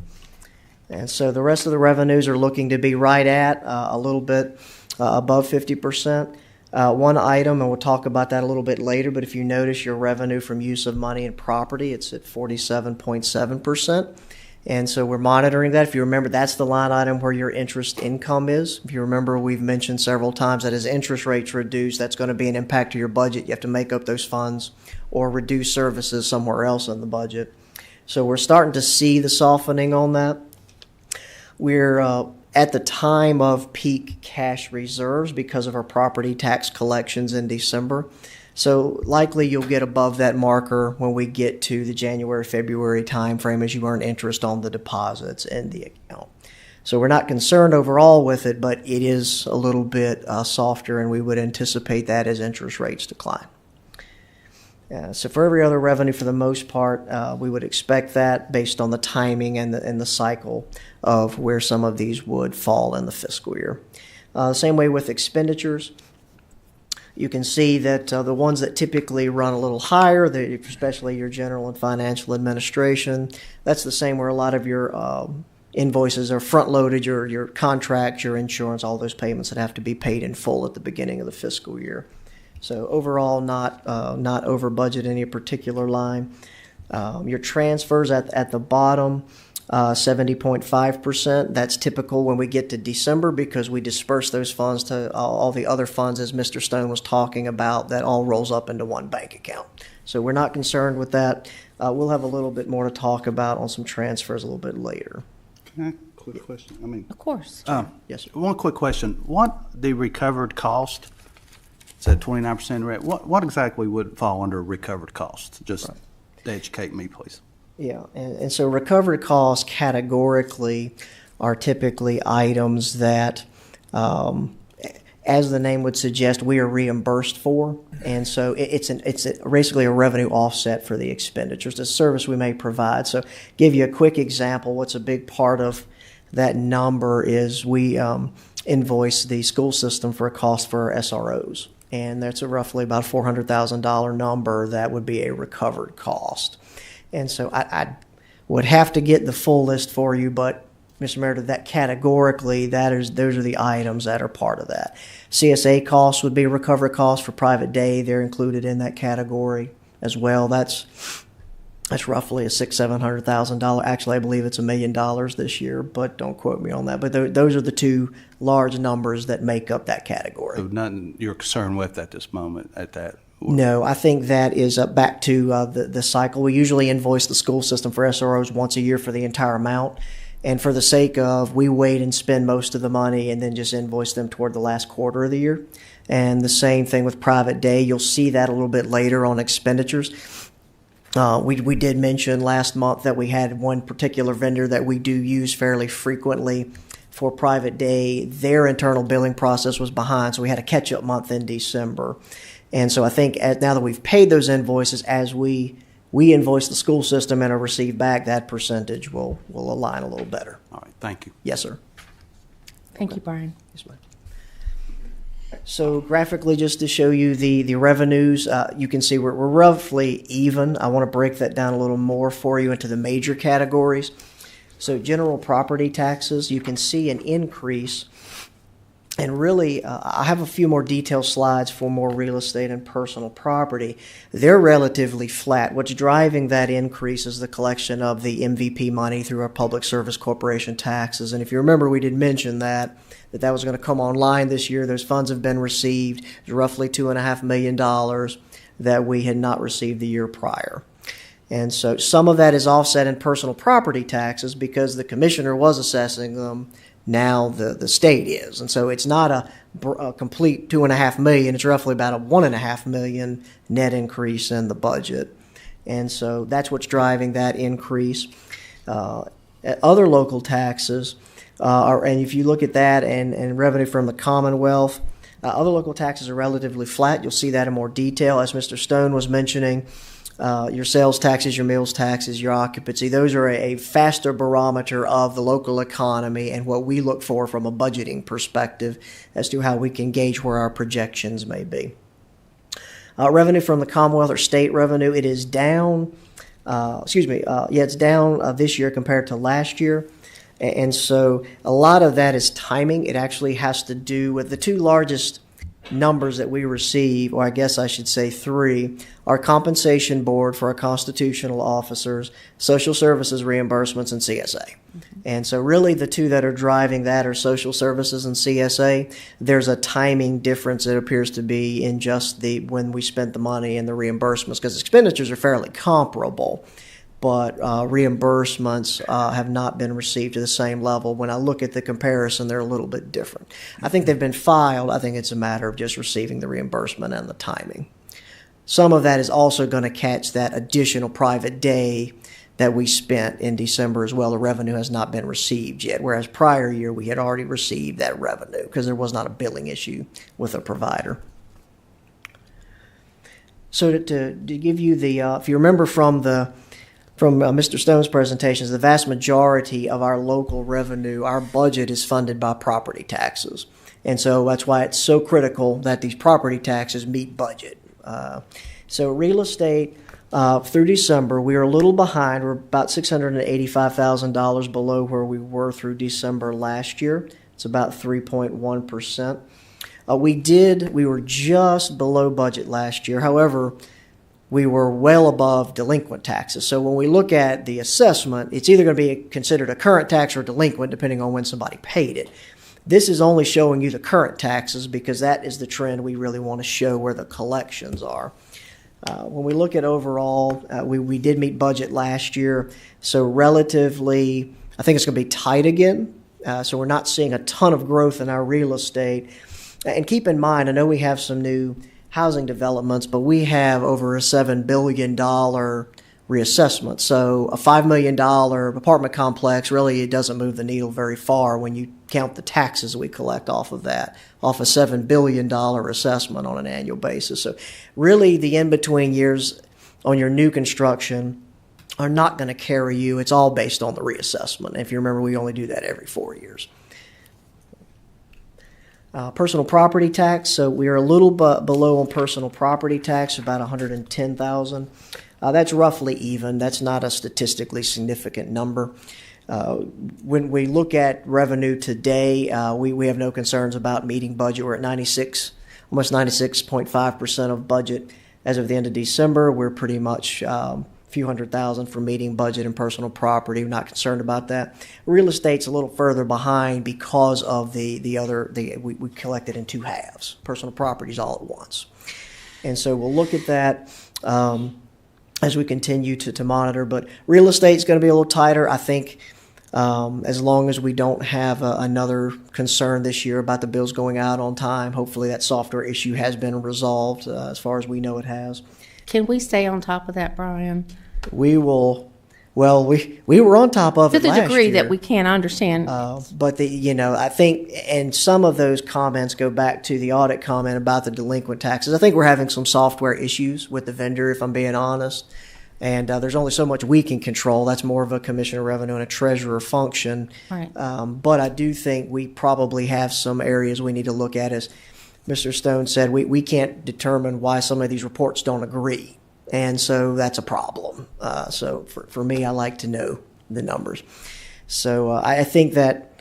And so the rest of the revenues are looking to be right at a little bit above 50%. One item, and we'll talk about that a little bit later, but if you notice your revenue from use of money and property, it's at 47.7%. And so we're monitoring that. If you remember, that's the line item where your interest income is. If you remember, we've mentioned several times that as interest rates reduce, that's going to be an impact to your budget. You have to make up those funds or reduce services somewhere else in the budget. So we're starting to see the softening on that. We're at the time of peak cash reserves because of our property tax collections in December. So likely you'll get above that marker when we get to the January, February timeframe as you earn interest on the deposits in the account. So we're not concerned overall with it, but it is a little bit softer, and we would anticipate that as interest rates decline. So for every other revenue, for the most part, we would expect that based on the timing and the cycle of where some of these would fall in the fiscal year. Same way with expenditures. You can see that the ones that typically run a little higher, especially your general and financial administration, that's the same where a lot of your invoices are front-loaded, your contracts, your insurance, all those payments that have to be paid in full at the beginning of the fiscal year. So overall, not over budget any particular line. Your transfers at the bottom, 70.5%. That's typical when we get to December because we disperse those funds to all the other funds, as Mr. Stone was talking about, that all rolls up into one bank account. So we're not concerned with that. We'll have a little bit more to talk about on some transfers a little bit later. Can I quick question? Of course. Yes, sir. One quick question. What the recovered cost? It's at 29% rate. What exactly would fall under recovered costs? Just to educate me, please. Yeah, and so recovery costs categorically are typically items that, as the name would suggest, we are reimbursed for, and so it's basically a revenue offset for the expenditures, the service we may provide. So, give you a quick example. What's a big part of that number is we invoice the school system for a cost for our SROs, and that's a roughly about $400,000 number that would be a recovered cost. And so I would have to get the full list for you, but Mr. Meredith, that categorically, those are the items that are part of that. CSA costs would be recovery costs for private day. They're included in that category as well. That's roughly a $600,000-$700,000. Actually, I believe it's $1 million this year, but don't quote me on that. But those are the two large numbers that make up that category. So nothing you're concerned with at this moment at that? No, I think that is back to the cycle. We usually invoice the school system for SROs once a year for the entire amount. And for the sake of, we wait and spend most of the money and then just invoice them toward the last quarter of the year. And the same thing with private day. You'll see that a little bit later on expenditures. We did mention last month that we had one particular vendor that we do use fairly frequently for private day. Their internal billing process was behind, so we had a catch-up month in December. And so I think now that we've paid those invoices, as we invoice the school system and are received back, that percentage will align a little better. All right, thank you. Yes, sir. Thank you, Brian. Yes, ma'am. So graphically, just to show you the revenues, you can see we're roughly even. I want to break that down a little more for you into the major categories. So general property taxes, you can see an increase. And really, I have a few more detailed slides for more real estate and personal property. They're relatively flat. What's driving that increase is the collection of the MVP money through our Public Service Corporation taxes. And if you remember, we did mention that was going to come online this year. Those funds have been received. There's roughly $2.5 million that we had not received the year prior. And so some of that is offset in personal property taxes because the commissioner was assessing them. Now the state is. And so it's not a complete $2.5 million. It's roughly about a $1.5 million net increase in the budget. And so that's what's driving that increase. Other local taxes, and if you look at that and revenue from the Commonwealth, other local taxes are relatively flat. You'll see that in more detail. As Mr. Stone was mentioning, your sales taxes, your meals taxes, your occupancy, those are a faster barometer of the local economy and what we look for from a budgeting perspective as to how we can gauge where our projections may be. Revenue from the Commonwealth or state revenue, it is down. It's down this year compared to last year. And so a lot of that is timing. It actually has to do with the two largest numbers that we receive, or I guess I should say three, are compensation board for our constitutional officers, social services reimbursements, and CSA. And so really the two that are driving that are social services and CSA. There's a timing difference, it appears to be, in just when we spent the money and the reimbursements, because expenditures are fairly comparable, but reimbursements have not been received to the same level. When I look at the comparison, they're a little bit different. I think they've been filed. I think it's a matter of just receiving the reimbursement and the timing. Some of that is also going to catch that additional private day that we spent in December as well. The revenue has not been received yet, whereas prior year we had already received that revenue because there was not a billing issue with a provider. So to give you the, if you remember from Mr. Stone's presentations, the vast majority of our local revenue, our budget is funded by property taxes. And so that's why it's so critical that these property taxes meet budget. So real estate, through December, we are a little behind. We're about $685,000 below where we were through December last year. It's about 3.1%. We were just below budget last year. However, we were well above delinquent taxes. So when we look at the assessment, it's either going to be considered a current tax or delinquent, depending on when somebody paid it. This is only showing you the current taxes because that is the trend we really want to show where the collections are. When we look at overall, we did meet budget last year, so relatively, I think it's going to be tight again. So we're not seeing a ton of growth in our real estate. And keep in mind, I know we have some new housing developments, but we have over a $7 billion reassessment. So a $5 million apartment complex, really it doesn't move the needle very far when you count the taxes we collect off of that, off a $7 billion assessment on an annual basis. So really the in-between years on your new construction are not going to carry you. It's all based on the reassessment. And if you remember, we only do that every 4 years. Personal property tax, so we are a little below on personal property tax, about $110,000. That's roughly even. That's not a statistically significant number. When we look at revenue today, we have no concerns about meeting budget. We're at almost 96.5% of budget as of the end of December. We're pretty much a few $100,000 for meeting budget and personal property. We're not concerned about that. Real estate's a little further behind because of we collect it in two halves. Personal property's all at once. And so we'll look at that as we continue to monitor. But real estate's going to be a little tighter. I think as long as we don't have another concern this year about the bills going out on time, hopefully that software issue has been resolved as far as we know it has. Can we stay on top of that, Brian? We will. Well, we were on top of it last year. To the degree that we can't understand. But I think, and some of those comments go back to the audit comment about the delinquent taxes. I think we're having some software issues with the vendor, if I'm being honest. And there's only so much we can control. That's more of a commissioner of revenue and a treasurer function. Right. But I do think we probably have some areas we need to look at. As Mr. Stone said, we can't determine why some of these reports don't agree. And so that's a problem. So for me, I like to know the numbers. So I think that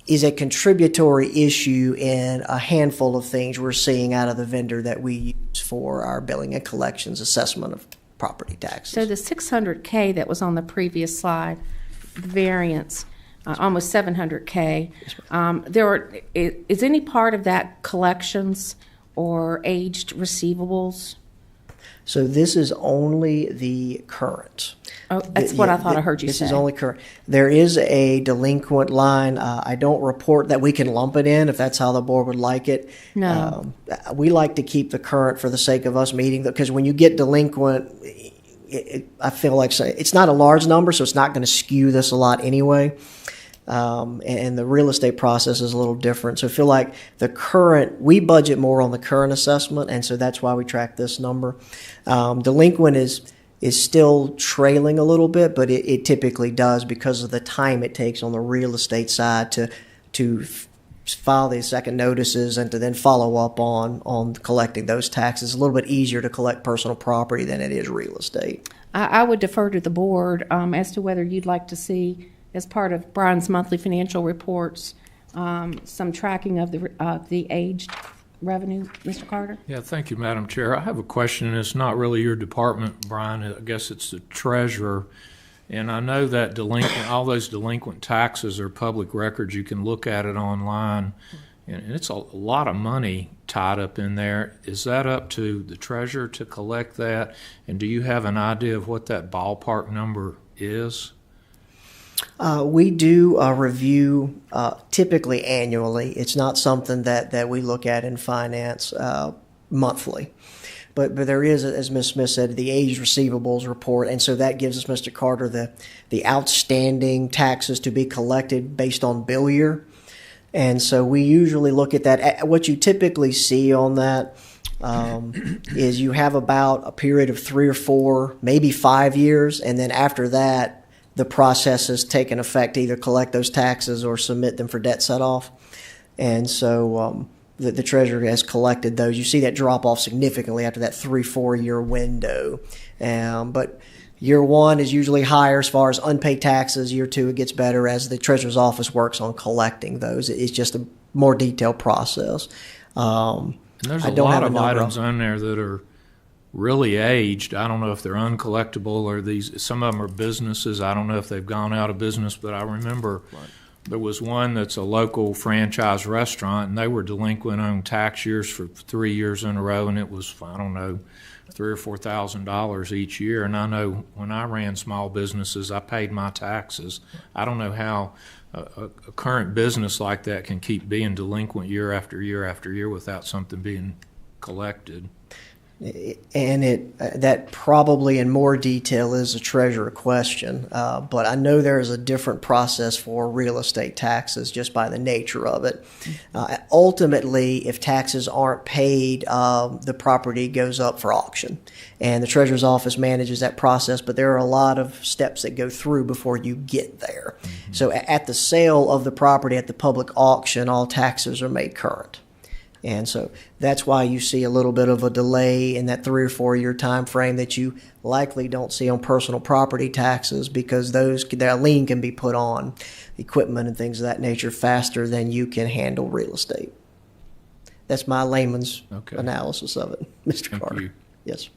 is a contributory issue in a handful of things we're seeing out of the vendor that we use for our billing and collections assessment of property taxes. So the $600K that was on the previous slide, the variance, almost $700K. Is any part of that collections or aged receivables? So this is only the current. Oh, that's what I thought I heard you say. This is only current. There is a delinquent line. I don't report that. We can lump it in if that's how the board would like it. No. We like to keep the current for the sake of us meeting, because when you get delinquent, I feel like it's not a large number, so it's not going to skew this a lot anyway. And the real estate process is a little different. So I feel like we budget more on the current assessment, and so that's why we track this number. Delinquent is still trailing a little bit, but it typically does because of the time it takes on the real estate side to file these second notices and to then follow up on collecting those taxes. It's a little bit easier to collect personal property than it is real estate. I would defer to the board as to whether you'd like to see as part of Brian's monthly financial reports, some tracking of the aged revenue. Mr. Carter? Yeah, thank you, Madam Chair. I have a question, and it's not really your department, Brian. I guess it's the treasurer. And I know that all those delinquent taxes are public records. You can look at it online. And it's a lot of money tied up in there. Is that up to the treasurer to collect that? And do you have an idea of what that ballpark number is? We do a review typically annually. It's not something that we look at in finance monthly. But there is, as Ms. Smith said, the aged receivables report, and so that gives us, Mr. Carter, the outstanding taxes to be collected based on bill year. And so we usually look at that. What you typically see on that is you have about a period of 3 or 4, maybe 5 years, and then after that, the process has taken effect to either collect those taxes or submit them for debt set-off. And so the treasurer has collected those. You see that drop off significantly after that 3-4 year window. But year 1 is usually higher as far as unpaid taxes. Year 2, it gets better as the treasurer's office works on collecting those. It's just a more detailed process. And there's a lot of items on there that are really aged. I don't know if they're uncollectible or some of them are businesses. I don't know if they've gone out of business, but I remember there was one that's a local franchise restaurant, and they were delinquent on tax years for 3 years in a row, and it was, I don't know, $3,000 or $4,000 each year. And I know when I ran small businesses, I paid my taxes. I don't know how a current business like that can keep being delinquent year after year after year without something being collected. And that probably in more detail is a treasurer question, but I know there is a different process for real estate taxes just by the nature of it. Ultimately, if taxes aren't paid, the property goes up for auction, and the treasurer's office manages that process, but there are a lot of steps that go through before you get there. Mm-hmm. So at the sale of the property at the public auction, all taxes are made current. And so that's why you see a little bit of a delay in that 3 or 4 year time frame that you likely don't see on personal property taxes, because that lien can be put on equipment and things of that nature faster than you can handle real estate. That's my layman's analysis of it, Mr. Carter. Thank you. Yes.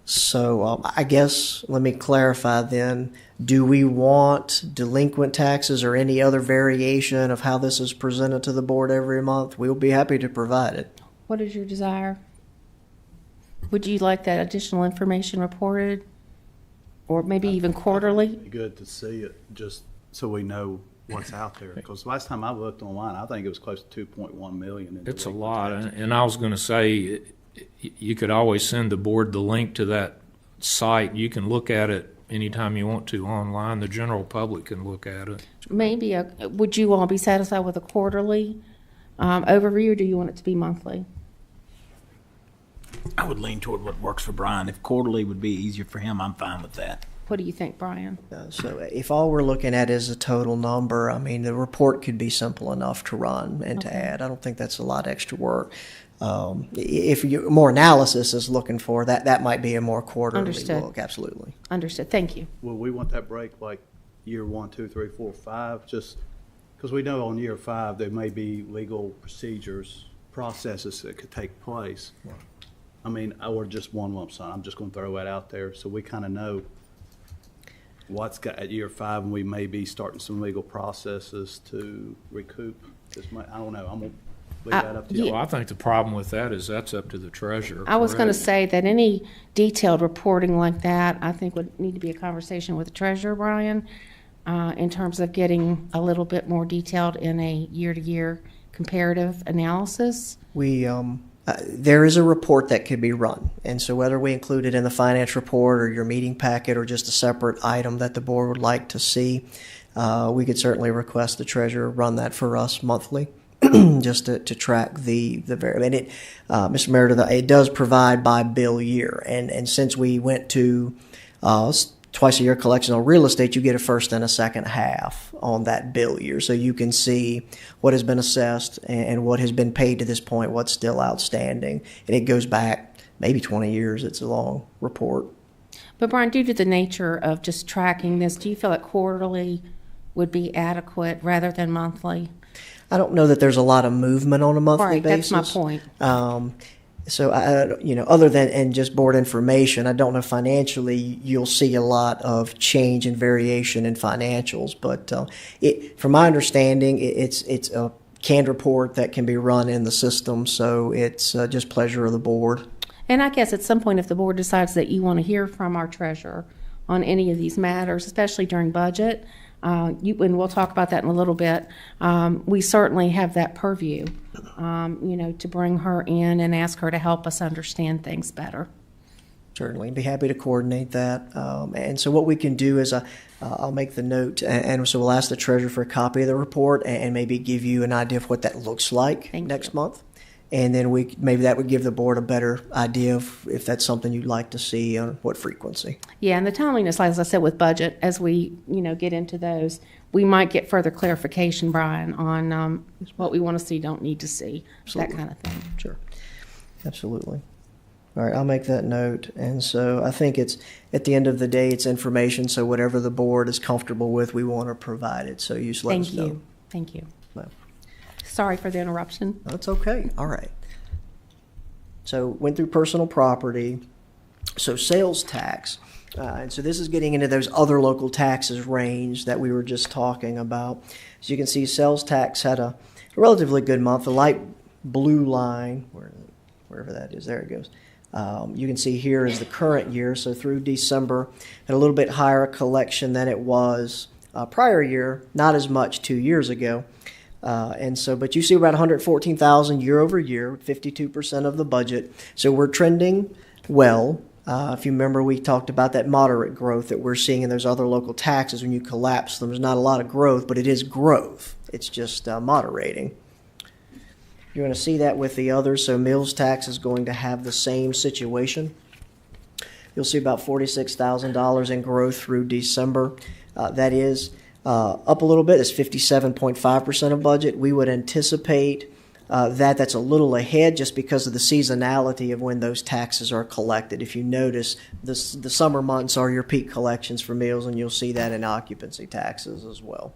So I guess let me clarify then. Do we want delinquent taxes or any other variation of how this is presented to the board every month? We'll be happy to provide it. What is your desire? Would you like that additional information reported? Or maybe even quarterly? It'd be good to see it, just so we know what's out there. Because last time I looked online, I think it was close to 2.1 million. It's a lot. And I was going to say, you could always send the board the link to that site. You can look at it anytime you want to online. The general public can look at it. Maybe, would you all be satisfied with a quarterly overview, or do you want it to be monthly? I would lean toward what works for Brian. If quarterly would be easier for him, I'm fine with that. What do you think, Brian? So if all we're looking at is a total number, I mean, the report could be simple enough to run and to add. I don't think that's a lot of extra work. If more analysis is looking for, that might be a more quarterly look. Absolutely. Understood. Thank you. Well, we want that break like year 1, 2, 3, 4, 5, just because we know on year 5 there may be legal procedures, processes that could take place. I mean, or just one lump sum. I'm just going to throw that out there so we kind of know what's got at year 5, and we may be starting some legal processes to recoup this money. I don't know. I'm going to leave that up to you. Well, I think the problem with that is that's up to the treasurer. I was going to say that any detailed reporting like that, I think would need to be a conversation with the treasurer, Brian, in terms of getting a little bit more detailed in a year-to-year comparative analysis. There is a report that could be run, and so whether we include it in the finance report or your meeting packet or just a separate item that the board would like to see, we could certainly request the treasurer run that for us monthly, just to track the variable. And it, Mr. Meredith, it does provide by bill year, and since we went to twice a year collection on real estate, you get a first and a second half on that bill year. So you can see what has been assessed and what has been paid to this point, what's still outstanding. And it goes back maybe 20 years. It's a long report. But Brian, due to the nature of just tracking this, do you feel that quarterly would be adequate rather than monthly? I don't know that there's a lot of movement on a monthly Right, basis. that's my point. So other than and just board information, I don't know financially you'll see a lot of change and variation in financials. But from my understanding, it's a canned report that can be run in the system. So it's just pleasure of the board. And I guess at some point, if the board decides that you want to hear from our treasurer on any of these matters, especially during budget, and we'll talk about that in a little bit, we certainly have that purview, to bring her in and ask her to help us understand things better. Certainly, be happy to coordinate that. And so what we can do is I'll make the note, and so we'll ask the treasurer for a copy of the report and maybe give you an idea of what that looks like next month. And then maybe that would give the board a better idea of if that's something you'd like to see on what frequency. Yeah, and the timeliness, as I said, with budget, as we, get into those, we might get further clarification, Brian, on what we want to see, don't need to see, Absolutely. that kind of thing. Sure. Absolutely. All right, I'll make that note. And so I think it's, at the end of the day, it's information, so whatever the board is comfortable with, we want to provide it. So you just let us know. Thank you. No. Sorry for the interruption. That's okay. All right. So went through personal property. So sales tax. And so this is getting into those other local taxes range that we were just talking about. As you can see, sales tax had a relatively good month. The light blue line, wherever that is, there it goes. You can see here is the current year. So through December, had a little bit higher collection than it was prior year, not as much 2 years ago. But you see about 114,000 year over year, 52% of the budget. So we're trending well. If you remember, we talked about that moderate growth that we're seeing in those other local taxes. When you collapse them, there's not a lot of growth, but it is growth. It's just moderating. You're going to see that with the others. So meals tax is going to have the same situation. You'll see about $46,000 in growth through December. That is up a little bit. It's 57.5% of budget. We would anticipate that's a little ahead just because of the seasonality of when those taxes are collected. If you notice, the summer months are your peak collections for meals, and you'll see that in occupancy taxes as well.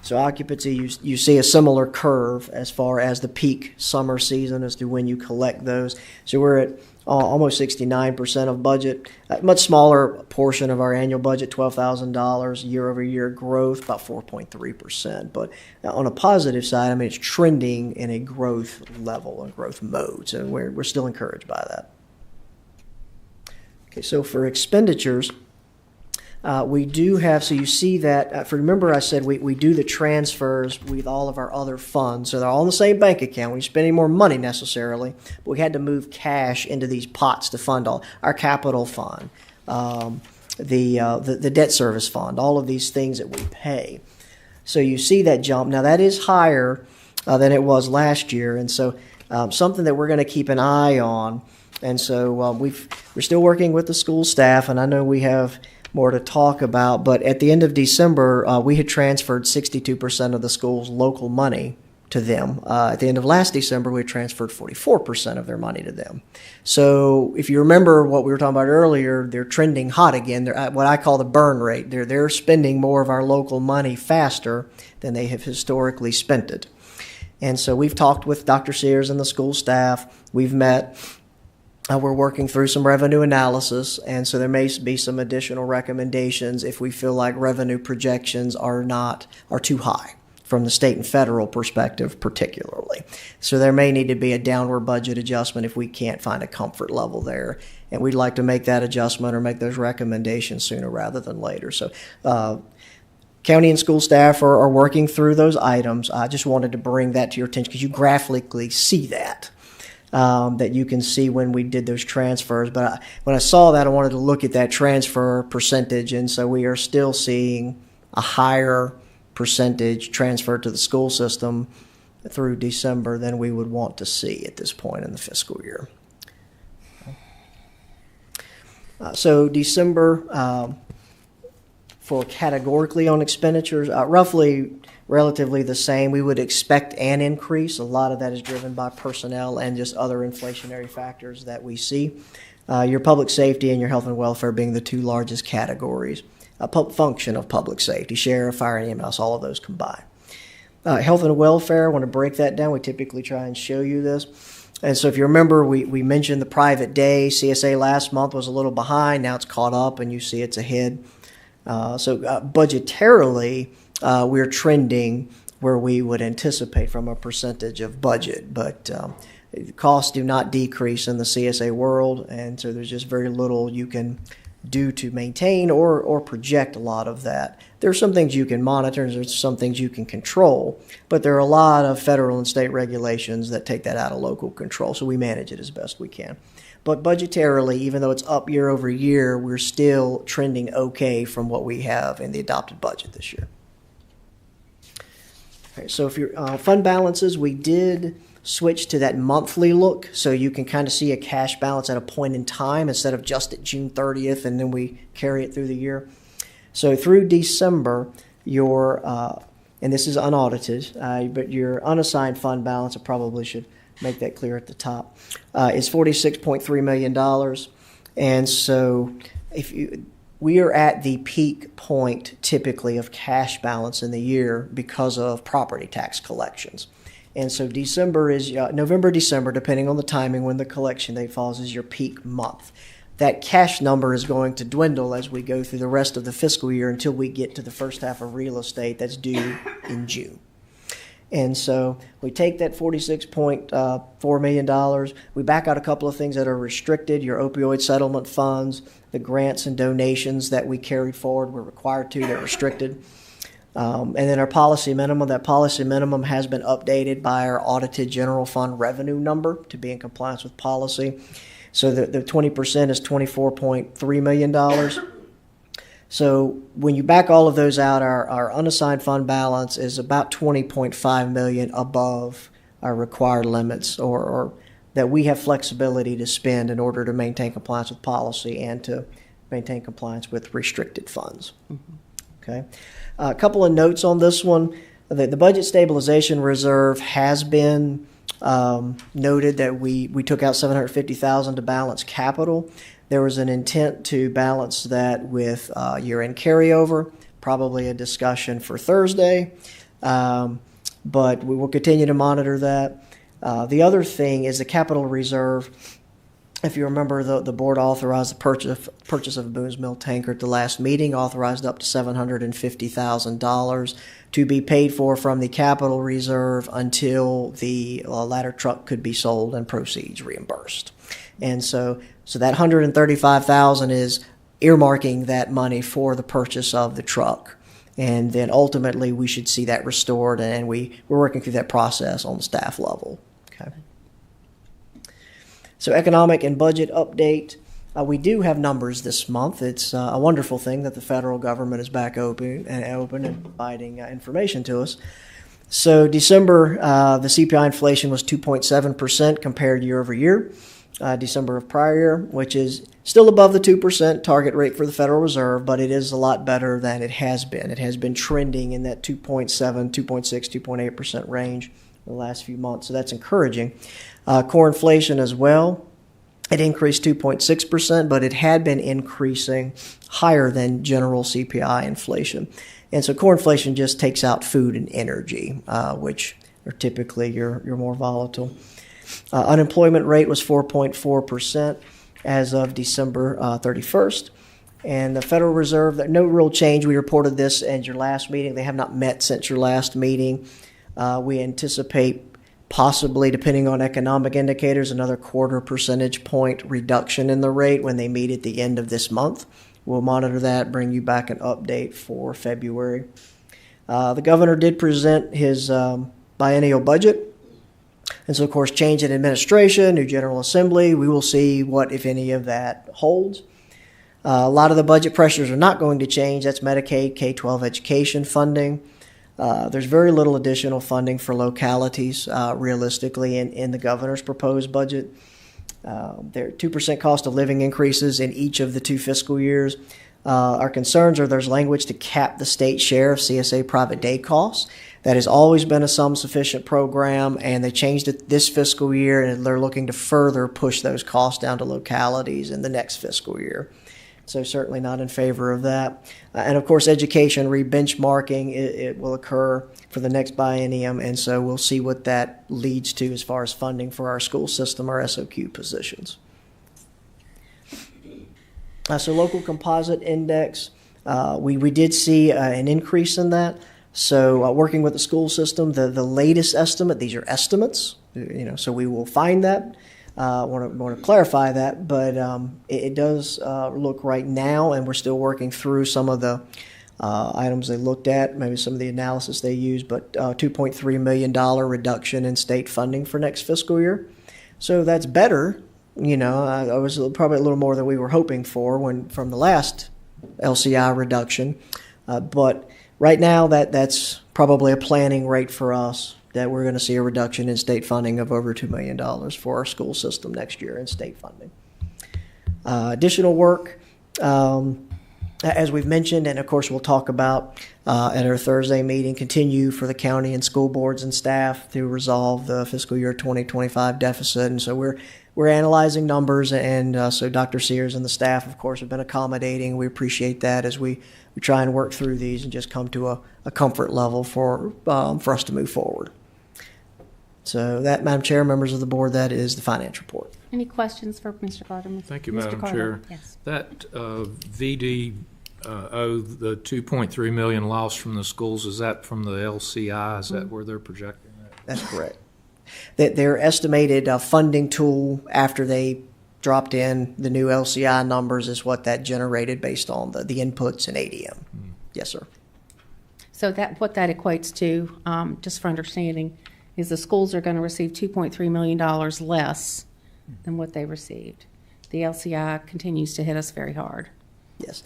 So occupancy, you see a similar curve as far as the peak summer season as to when you collect those. So we're at almost 69% of budget, a much smaller portion of our annual budget, $12,000 year over year growth, about 4.3%. But on a positive side, it's trending in a growth level and growth mode. So we're still encouraged by that. Okay, so for expenditures, we do have, so you see that, remember I said we do the transfers with all of our other funds, so they're all in the same bank account. We don't spend any more money necessarily, but we had to move cash into these pots to fund all our capital fund, the debt service fund, all of these things that we pay. So you see that jump. Now that is higher than it was last year, and so something that we're going to keep an eye on. And so we're still working with the school staff, and I know we have more to talk about, but at the end of December, we had transferred 62% of the school's local money to them. At the end of last December, we had transferred 44% of their money to them. So if you remember what we were talking about earlier, they're trending hot again. They're at what I call the burn rate. They're spending more of our local money faster than they have historically spent it. And so we've talked with Dr. Sears and the school staff. We've met. We're working through some revenue analysis, and so there may be some additional recommendations if we feel like revenue projections are too high from the state and federal perspective particularly. So there may need to be a downward budget adjustment if we can't find a comfort level there, and we'd like to make that adjustment or make those recommendations sooner rather than later. So county and school staff are working through those items. I just wanted to bring that to your attention because you graphically see that. That you can see when we did those transfers. But when I saw that, I wanted to look at that transfer percentage, and so we are still seeing a higher percentage transferred to the school system through December than we would want to see at this point in the fiscal year. So December, for categorically on expenditures, roughly relatively the same. We would expect an increase. A lot of that is driven by personnel and just other inflationary factors that we see. Your public safety and your health and welfare being the two largest categories. Function of public safety, sheriff, fire, and EMS, all of those combined. Health and welfare, I want to break that down. We typically try and show you this. And so if you remember, we mentioned the private day. CSA last month was a little behind. Now it's caught up, and you see it's ahead. Budgetarily, we're trending where we would anticipate from a percentage of budget. But costs do not decrease in the CSA world, and so there's just very little you can do to maintain or project a lot of that. There are some things you can monitor, and there's some things you can control, but there are a lot of federal and state regulations that take that out of local control, so we manage it as best we can. But budgetarily, even though it's up year over year, we're still trending okay from what we have in the adopted budget this year. Okay, so if your fund balances, we did switch to that monthly look, so you can kind of see a cash balance at a point in time instead of just at June 30th, and then we carry it through the year. So through December, your, and this is unaudited, but your unassigned fund balance, I probably should make that clear at the top, is $46.3 million. And so we are at the peak point typically of cash balance in the year because of property tax collections. And so December is, November, December, depending on the timing when the collection date falls, is your peak month. That cash number is going to dwindle as we go through the rest of the fiscal year until we get to the first half of real estate that's due in June. And so we take that $46.4 million, we back out a couple of things that are restricted, your opioid settlement funds, the grants and donations that we carried forward, we're required to, they're restricted. And then our policy minimum, that policy minimum has been updated by our audited general fund revenue number to be in compliance with policy. So the 20% is $24.3 million. So when you back all of those out, our unassigned fund balance is about $20.5 million above our required limits, or that we have flexibility to spend in order to maintain compliance with policy and to maintain compliance with restricted funds. Okay. A couple of notes on this one. The budget stabilization reserve has been noted that we took out $750,000 to balance capital. There was an intent to balance that with year-end carryover, probably a discussion for Thursday, but we will continue to monitor that. The other thing is the capital reserve. If you remember, the board authorized the purchase of a Boone's Mill tanker at the last meeting, authorized up to $750,000 to be paid for from the capital reserve until the ladder truck could be sold and proceeds reimbursed. And so that $135,000 is earmarking that money for the purchase of the truck. And then ultimately we should see that restored, and we're working through that process on the staff level. Okay. So economic and budget update. We do have numbers this month. It's a wonderful thing that the federal government is back open and providing information to us. So December, the CPI inflation was 2.7% compared year over year. December of prior year, which is still above the 2% target rate for the Federal Reserve, but it is a lot better than it has been. It has been trending in that 2.7, 2.6, 2.8% range the last few months, so that's encouraging. Core inflation as well, it increased 2.6%, but it had been increasing higher than general CPI inflation. And so core inflation just takes out food and energy, which are typically your more volatile. Unemployment rate was 4.4% as of December 31st. And the Federal Reserve, no real change. We reported this at your last meeting. They have not met since your last meeting. We anticipate possibly, depending on economic indicators, another 0.25 percentage point reduction in the rate when they meet at the end of this month. We'll monitor that, bring you back an update for February. The governor did present his biennial budget. And so, of course, change in administration, new General Assembly, we will see what, if any, of that holds. A lot of the budget pressures are not going to change. That's Medicaid, K-12 education funding. There's very little additional funding for localities, realistically, in the governor's proposed budget. There are 2% cost of living increases in each of the 2 fiscal years. Our concerns are there's language to cap the state share of CSA private day costs. That has always been a sum sufficient program, and they changed it this fiscal year, and they're looking to further push those costs down to localities in the next fiscal year. So certainly not in favor of that. And of course, education re-benchmarking, it will occur for the next biennium, and so we'll see what that leads to as far as funding for our school system, our SOQ positions. So local composite index, we did see an increase in that. So working with the school system, the latest estimate, these are estimates, so we will find that. Want to clarify that, but it does look right now, and we're still working through some of the items they looked at, maybe some of the analysis they used, but $2.3 million reduction in state funding for next fiscal year. So that's better. I was probably a little more than we were hoping for from the last LCI reduction. But right now, that's probably a planning rate for us, that we're going to see a reduction in state funding of over $2 million for our school system next year in state funding. Additional work, as we've mentioned, and of course we'll talk about at our Thursday meeting, continue for the county and school boards and staff to resolve the fiscal year 2025 deficit. And so we're analyzing numbers, and so Dr. Sears and the staff, of course, have been accommodating. We appreciate that as we try and work through these and just come to a comfort level for us to move forward. So that, Madam Chair, members of the board, that is the finance report. Any questions for Mr. Carter? Thank you, Mr. Madam Carter? Chair. Yes. That VD, the 2.3 million loss from the schools, is that from the LCI? Is that where they're projecting that? That's correct. Their estimated funding tool after they dropped in the new LCI numbers is what that generated based on the inputs in ADM. Yes, sir. So what that equates to, just for understanding, is the schools are going to receive $2.3 million less than what they received. The LCI continues to hit us very hard. Yes.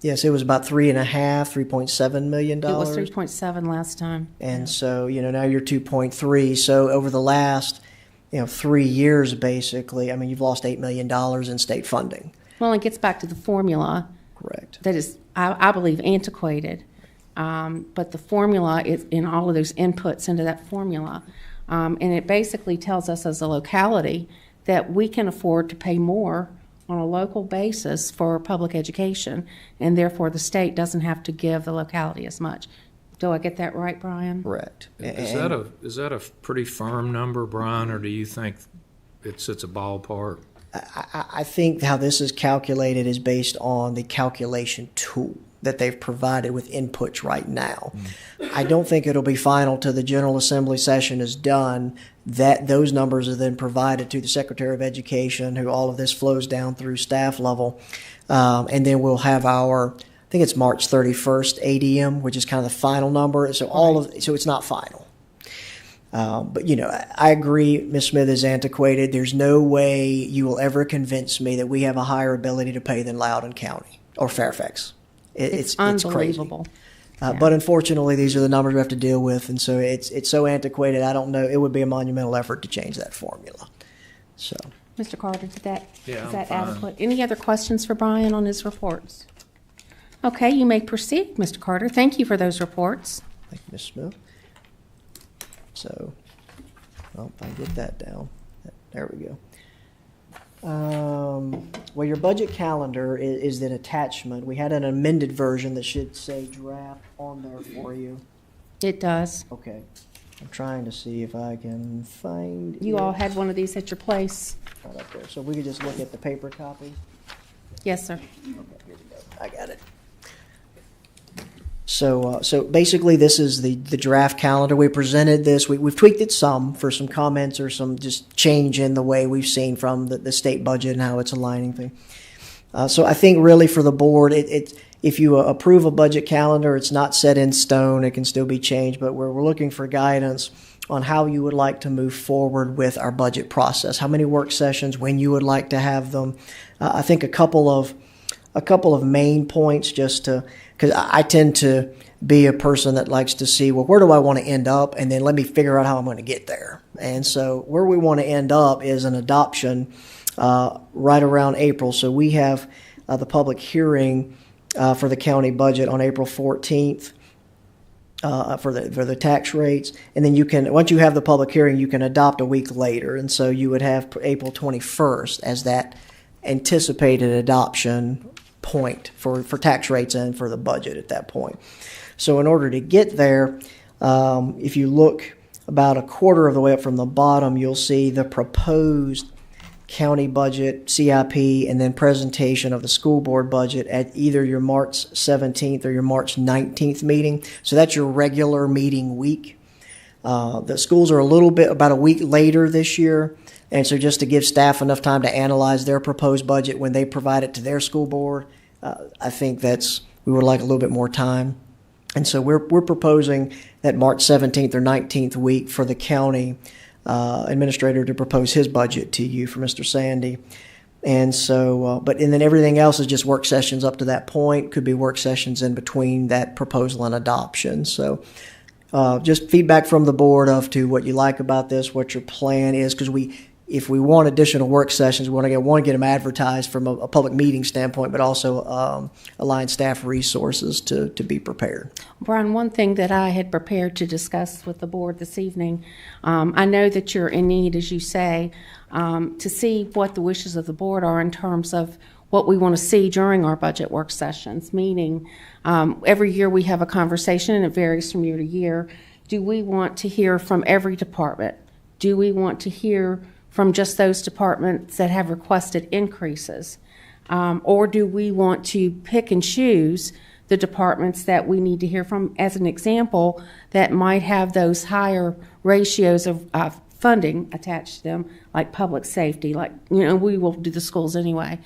Yes, it was about $3.7 million. It was 3.7 last time. And so, now you're 2.3. So over the last, 3 years, basically, you've lost $8 million in state funding. Well, it gets back to the formula. Correct. That is, I believe, antiquated. But the formula is in all of those inputs into that formula. And it basically tells us as a locality that we can afford to pay more on a local basis for public education, and therefore the state doesn't have to give the locality as much. Do I get that right, Brian? Correct. Is that a pretty firm number, Brian, or do you think it's a ballpark? I think how this is calculated is based on the calculation tool that they've provided with inputs right now. I don't think it'll be final till the General Assembly session is done, that those numbers are then provided to the Secretary of Education, who all of this flows down through staff level. And then we'll have I think it's March 31st ADM, which is kind of the final number. So so it's not final. But, I agree, Ms. Smith is antiquated. There's no way you will ever convince me that we have a higher ability to pay than Loudoun County or Fairfax. It's unbelievable. Crazy. But unfortunately, these are the numbers we have to deal with, and so it's so antiquated. I don't know. It would be a monumental effort to change that formula. So, Mr. Carter, is that I'm fine. adequate? Any other questions for Brian on his reports? Okay, you may proceed, Mr. Carter. Thank you for those reports. thank you, Ms. Smith. So, well, if I get that down, there we go. Well, your budget calendar is an attachment. We had an amended version that should say draft on there for you. It does. Okay. I'm trying to see if I can find You it. all had one of these at your place. Right up there. So we could just look at the paper copy. Yes, sir. Okay, here we go. I got it. So basically, this is the draft calendar. We presented this. We've tweaked it some for some comments or some just change in the way we've seen from the state budget and how it's aligning things. So I think really for the board, if you approve a budget calendar, it's not set in stone. It can still be changed, but we're looking for guidance on how you would like to move forward with our budget process. How many work sessions, when you would like to have them. I think a couple of main points because I tend to be a person that likes to see, well, where do I want to end up? And then let me figure out how I'm going to get there. And so where we want to end up is an adoption right around April. So we have the public hearing for the county budget on April 14th. for the tax rates, and then you can, once you have the public hearing, you can adopt a week later, and so you would have April 21st as that anticipated adoption point for tax rates and for the budget at that point. So in order to get there, if you look about a quarter of the way up from the bottom, you'll see the proposed county budget, CIP, and then presentation of the school board budget at either your March 17th or your March 19th meeting. So that's your regular meeting week. The schools are a little bit, about a week later this year. And so just to give staff enough time to analyze their proposed budget when they provide it to their school board, I think we would like a little bit more time. And so we're proposing that March 17th or 19th week for the county administrator to propose his budget to you for Mr. Sandy. And so, and then everything else is just work sessions up to that point. Could be work sessions in between that proposal and adoption. So just feedback from the board of to what you like about this, what your plan is, because if we want additional work sessions, we want to get them advertised from a public meeting standpoint, but also align staff resources to be prepared. Brian, one thing that I had prepared to discuss with the board this evening, I know that you're in need, as you say, to see what the wishes of the board are in terms of what we want to see during our budget work sessions, meaning every year we have a conversation, and it varies from year to year. Do we want to hear from every department? Do we want to hear from just those departments that have requested increases? Or do we want to pick and choose the departments that we need to hear from, as an example, that might have those higher ratios of funding attached to them, like public safety, like, we will do the schools anyway.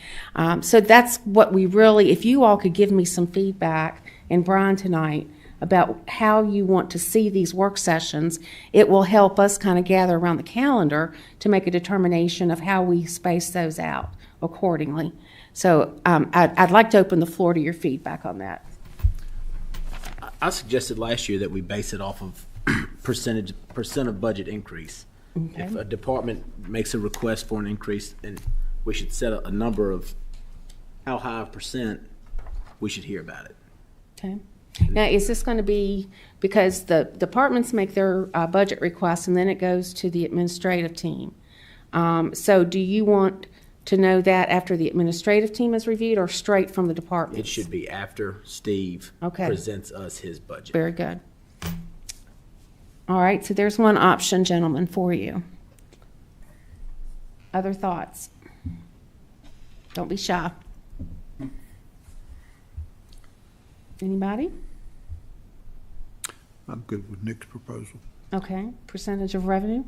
So that's what we really, if you all could give me some feedback, and Brian tonight, about how you want to see these work sessions, it will help us kind of gather around the calendar to make a determination of how we space those out accordingly. So I'd like to open the floor to your feedback on that. I suggested last year that we base it off of percent of budget increase. Okay. If a department makes a request for an increase, and we should set a number of how high a percent we should hear about it. Okay. Now, is this going to be, because the departments make their budget requests and then it goes to the administrative team. So do you want to know that after the administrative team is reviewed, or straight from the department? It should be after Steve presents us his budget. Very good. All right, so there's one option, gentlemen, for you. Other thoughts? Don't be shy. Anybody? I'm good with Nick's proposal. Okay, percentage of revenue?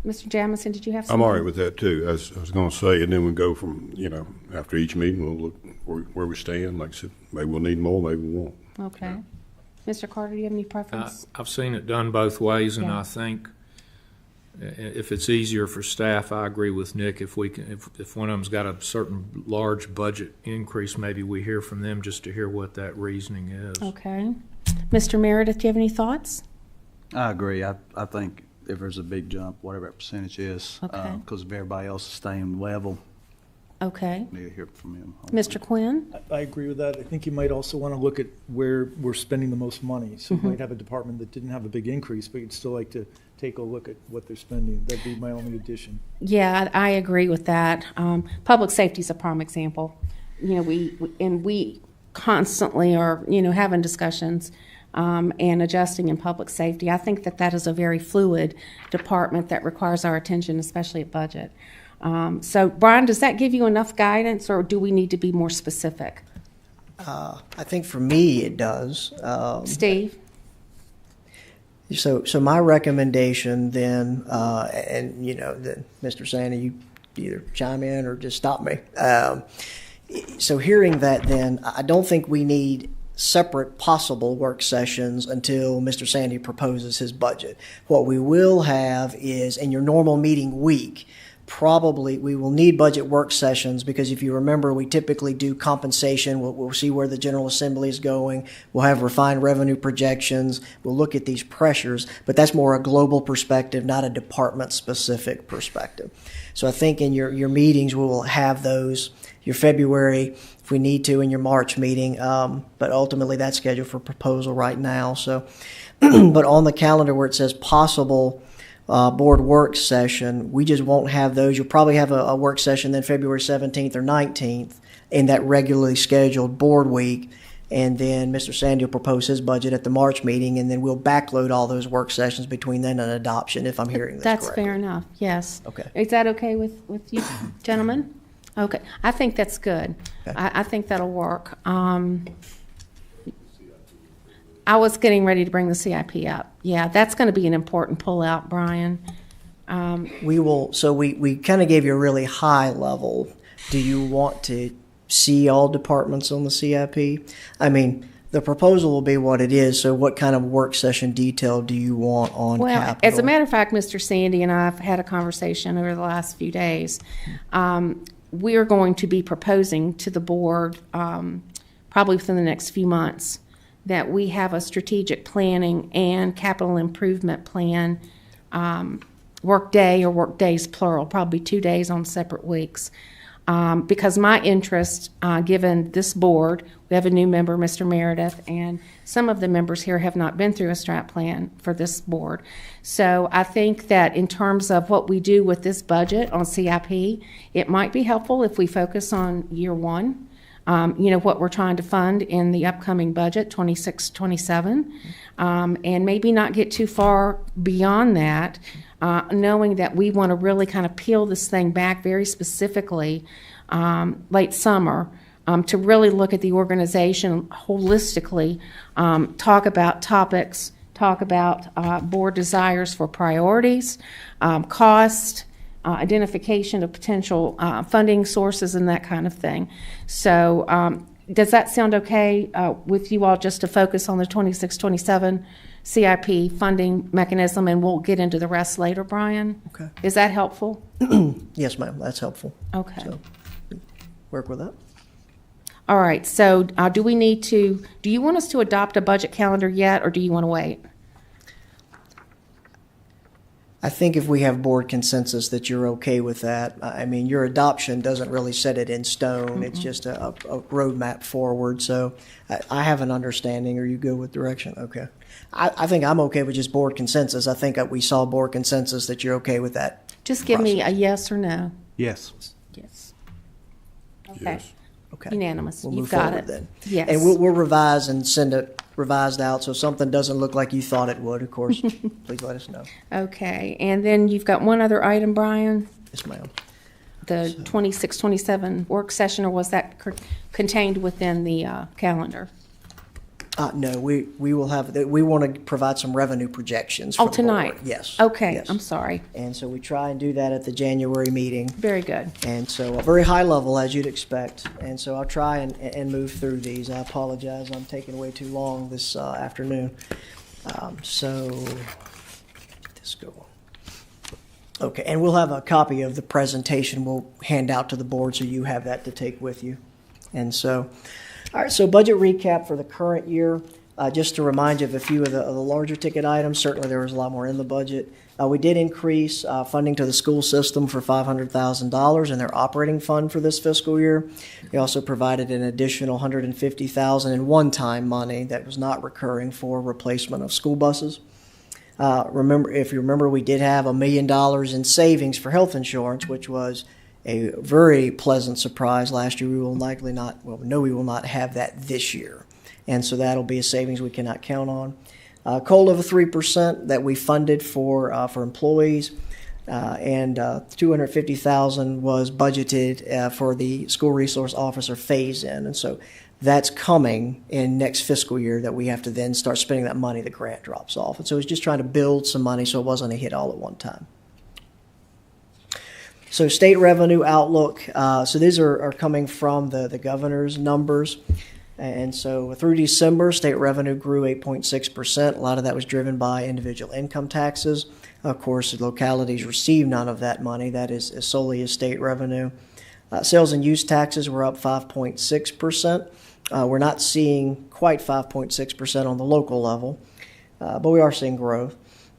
Mr. Jamison, did you have something? I'm all right with that too. I was going to say, and then we go from, after each meeting, we'll look where we stand. Like I said, maybe we'll need more, maybe we won't. Okay. Mr. Carter, do you have any preference? I've seen it done both ways, and Yeah. I think if it's easier for staff, I agree with Nick. If one of them's got a certain large budget increase, maybe we hear from them just to hear what that reasoning is. Okay. Mr. Meredith, do you have any thoughts? I agree. I think if there's a big jump, whatever that percentage is, Okay. because if everybody else is staying level, Okay. need to hear from him. Mr. Quinn? I agree with that. I think you might also want to look at where we're spending the most money. So you might have a department that didn't have a big increase, but you'd still like to take a look at what they're spending. That'd be my only addition. Yeah, I agree with that. Public safety is a prime example. We constantly are, having discussions and adjusting in public safety. I think that is a very fluid department that requires our attention, especially at budget. So, Brian, does that give you enough guidance, or do we need to be more specific? I think for me it does. Steve? So my recommendation then, that Mr. Sandy, you either chime in or just stop me. So hearing that, then I don't think we need separate possible work sessions until Mr. Sandy proposes his budget. What we will have is, in your normal meeting week, probably we will need budget work sessions, because if you remember, we typically do compensation. We'll see where the General Assembly is going. We'll have refined revenue projections. We'll look at these pressures, but that's more a global perspective, not a department-specific perspective. So I think in your meetings, we will have those, your February, if we need to, in your March meeting. But ultimately, that's scheduled for proposal right now. So, but on the calendar where it says possible board work session, we just won't have those. You'll probably have a work session then February 17th or 19th in that regularly scheduled board week. And then Mr. Sandy will propose his budget at the March meeting, and then we'll backload all those work sessions between then and adoption, if I'm hearing this That's correctly. fair enough, yes. Okay. Is that okay with you, gentlemen? Okay, I think that's good. Okay. I think that'll work. I was getting ready to bring the CIP up. Yeah, that's going to be an important pullout, Brian. We will, so we kind of gave you a really high level. Do you want to see all departments on the CIP? I mean, the proposal will be what it is, so what kind of work session detail do you want on Well, capital? as a matter of fact, Mr. Sandy and I have had a conversation over the last few days. We are going to be proposing to the board, probably within the next few months, that we have a strategic planning and capital improvement plan, work day or work days plural, probably 2 days on separate weeks. Because my interest, given this board, we have a new member, Mr. Meredith, and some of the members here have not been through a strat plan for this board. So I think that in terms of what we do with this budget on CIP, it might be helpful if we focus on year one. What we're trying to fund in the upcoming budget, 26, 27, and maybe not get too far beyond that, knowing that we want to really kind of peel this thing back very specifically late summer to really look at the organization holistically, talk about topics, talk about board desires for priorities, cost, identification of potential funding sources and that kind of thing. So does that sound okay with you all, just to focus on the 26-27 CIP funding mechanism, and we'll get into the rest later, Brian? Okay. Is that helpful? Yes, ma'am, that's helpful. Okay. So, work with that. All right, so do you want us to adopt a budget calendar yet, or do you want to wait? I think if we have board consensus that you're okay with that, I mean, your adoption doesn't really set it in stone. It's just a roadmap forward. So I have an understanding. Are you good with direction? Okay. I think I'm okay with just board consensus. I think we saw board consensus that you're okay with that. Just give me a yes or no. Yes. Yes. Okay. Yes. Okay. Unanimous. We'll You've move got forward it. then. Yes. And we'll revise and send it revised out. So if something doesn't look like you thought it would, of course, please let us know. Okay, and then you've got one other item, Brian, Yes, ma'am. the 26-27 work session, or was that contained within the calendar? No, we will have, we want to provide some revenue projections for Oh, the board. tonight? Yes. Okay, yes. I'm sorry. And so we try and do that at the January meeting. Very good. And so a very high level, as you'd expect. And so I'll try and move through these. I apologize, I'm taking way too long this afternoon. So, get this going. Okay, and we'll have a copy of the presentation we'll hand out to the board so you have that to take with you. And so, all right, so budget recap for the current year. Just to remind you of a few of the larger ticket items, certainly there was a lot more in the budget. We did increase funding to the school system for $500,000 in their operating fund for this fiscal year. We also provided an additional $150,000 in one-time money that was not recurring for replacement of school buses. If you remember, we did have $1 million in savings for health insurance, which was a very pleasant surprise last year. We will likely not, well, no, we will not have that this year. And so that'll be a savings we cannot count on. COLA of 3% that we funded for employees, and $250,000 was budgeted for the school resource officer phase-in. And so that's coming in next fiscal year that we have to then start spending that money. The grant drops off. And so it's just trying to build some money so it wasn't a hit all at one time. So state revenue outlook, so these are coming from the governor's numbers. And so through December, state revenue grew 8.6%. A lot of that was driven by individual income taxes. Of course, the localities receive none of that money. That is solely a state revenue. Sales and use taxes were up 5.6%. We're not seeing quite 5.6% on the local level, but we are seeing growth.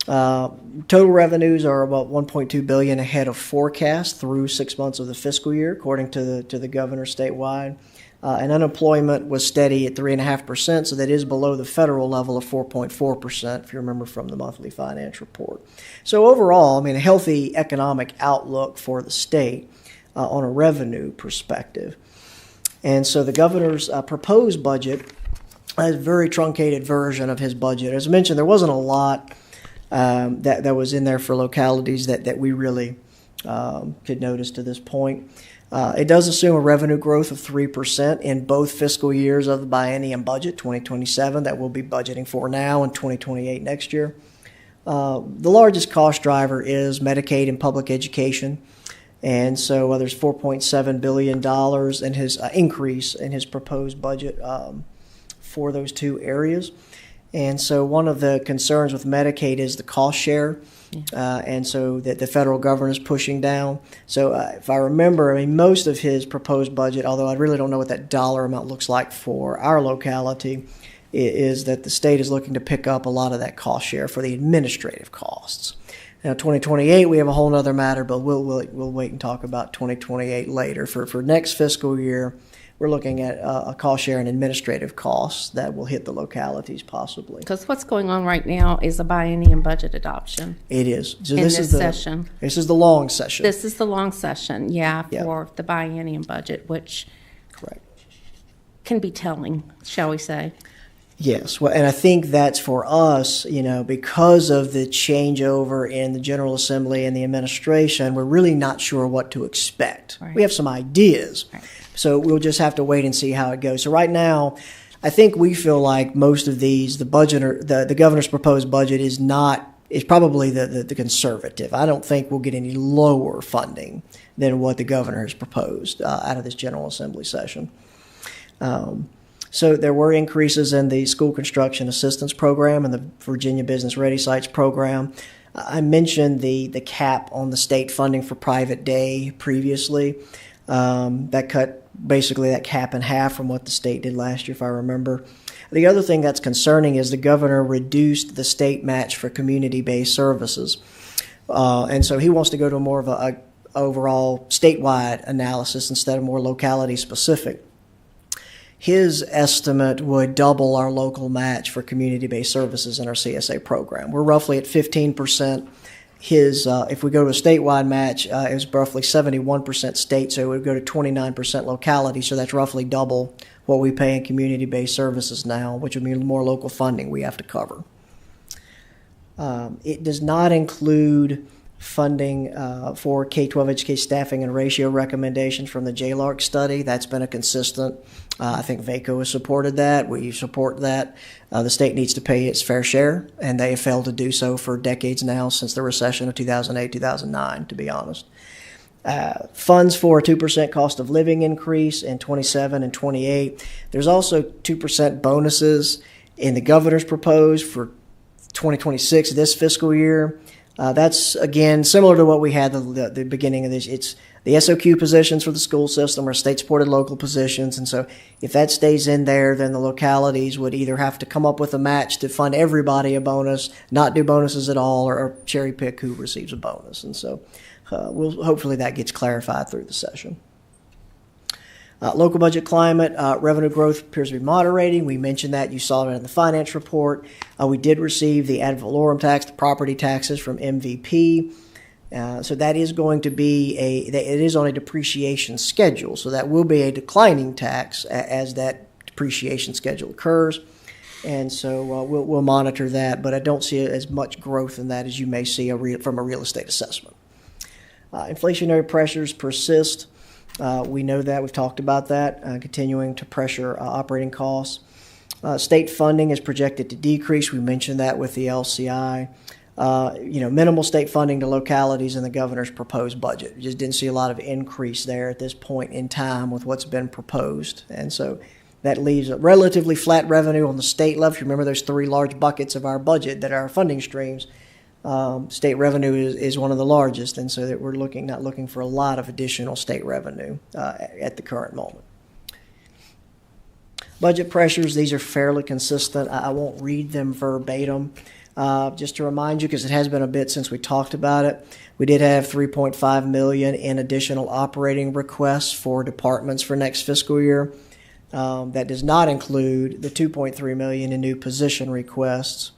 Total revenues are about $1.2 billion ahead of forecast through 6 months of the fiscal year, according to the governor statewide. And unemployment was steady at 3.5%, so that is below the federal level of 4.4%, if you remember from the monthly finance report. So overall, I mean, a healthy economic outlook for the state on a revenue perspective. And so the governor's proposed budget, a very truncated version of his budget. As I mentioned, there wasn't a lot that was in there for localities that we really could notice to this point. It does assume a revenue growth of 3% in both fiscal years of the biennium budget, 2027, that we'll be budgeting for now, and 2028 next year. The largest cost driver is Medicaid and public education. And so there's $4.7 billion in his increase in his proposed budget for those two areas. And so one of the concerns with Medicaid is the cost share. And so that the federal government is pushing down. So if I remember, I mean, most of his proposed budget, although I really don't know what that dollar amount looks like for our locality, is that the state is looking to pick up a lot of that cost share for the administrative costs. Now, 2028, we have a whole other matter, but we'll wait and talk about 2028 later. For next fiscal year, we're looking at a cost share and administrative costs that will hit the localities possibly. Because what's going on right now is a biennium budget adoption. It is. So in this is the session. This is the long session. This is the long session, yeah, Yep. for the biennium budget, which Correct. can be telling, shall we say. Yes, well, and I think that's for us, you know, because of the changeover in the General Assembly and the administration, we're really not sure what to expect. Right. We have some ideas, Right. so we'll just have to wait and see how it goes. So right now, I think we feel like most of these, the budget or the governor's proposed budget is probably the conservative. I don't think we'll get any lower funding than what the governor has proposed out of this General Assembly session. So there were increases in the School Construction Assistance Program and the Virginia Business Ready Sites Program. I mentioned the cap on the state funding for private day previously. That cut basically that cap in half from what the state did last year, if I remember. The other thing that's concerning is the governor reduced the state match for community-based services. And so he wants to go to more of a overall statewide analysis instead of more locality specific. His estimate would double our local match for community-based services in our CSA program. We're roughly at 15%. If we go to a statewide match, it was roughly 71% state, so it would go to 29% locality, so that's roughly double what we pay in community-based services now, which would mean more local funding we have to cover. It does not include funding for K-12 education staffing and ratio recommendations from the JLARC study. That's been a consistent. I think VACO has supported that. We support that. The state needs to pay its fair share, and they have failed to do so for decades now, since the recession of 2008, 2009, to be honest. Funds for a 2% cost of living increase in 27 and 28. There's also 2% bonuses in the governor's proposed for 2026, this fiscal year. That's, again, similar to what we had the beginning of this. It's the SOQ positions for the school system are state-supported local positions, and so if that stays in there, then the localities would either have to come up with a match to fund everybody a bonus, not do bonuses at all, or cherry pick who receives a bonus. And so hopefully that gets clarified through the session. Local budget climate, revenue growth appears to be moderating. We mentioned that. You saw it in the finance report. We did receive the ad valorem tax, the property taxes from MVP. So that is going to be it is on a depreciation schedule. So that will be a declining tax as that depreciation schedule occurs. And so we'll monitor that, but I don't see as much growth in that as you may see from a real estate assessment. Inflationary pressures persist. We know that. We've talked about that, continuing to pressure operating costs. State funding is projected to decrease. We mentioned that with the LCI. Minimal state funding to localities in the governor's proposed budget. We just didn't see a lot of increase there at this point in time with what's been proposed. And so that leaves a relatively flat revenue on the state level. If you remember, there's three large buckets of our budget that are our funding streams. State revenue is one of the largest, and so that we're not looking for a lot of additional state revenue at the current moment. Budget pressures, these are fairly consistent. I won't read them verbatim. Just to remind you, because it has been a bit since we talked about it, we did have $3.5 million in additional operating requests for departments for next fiscal year. That does not include the $2.3 million in new position requests.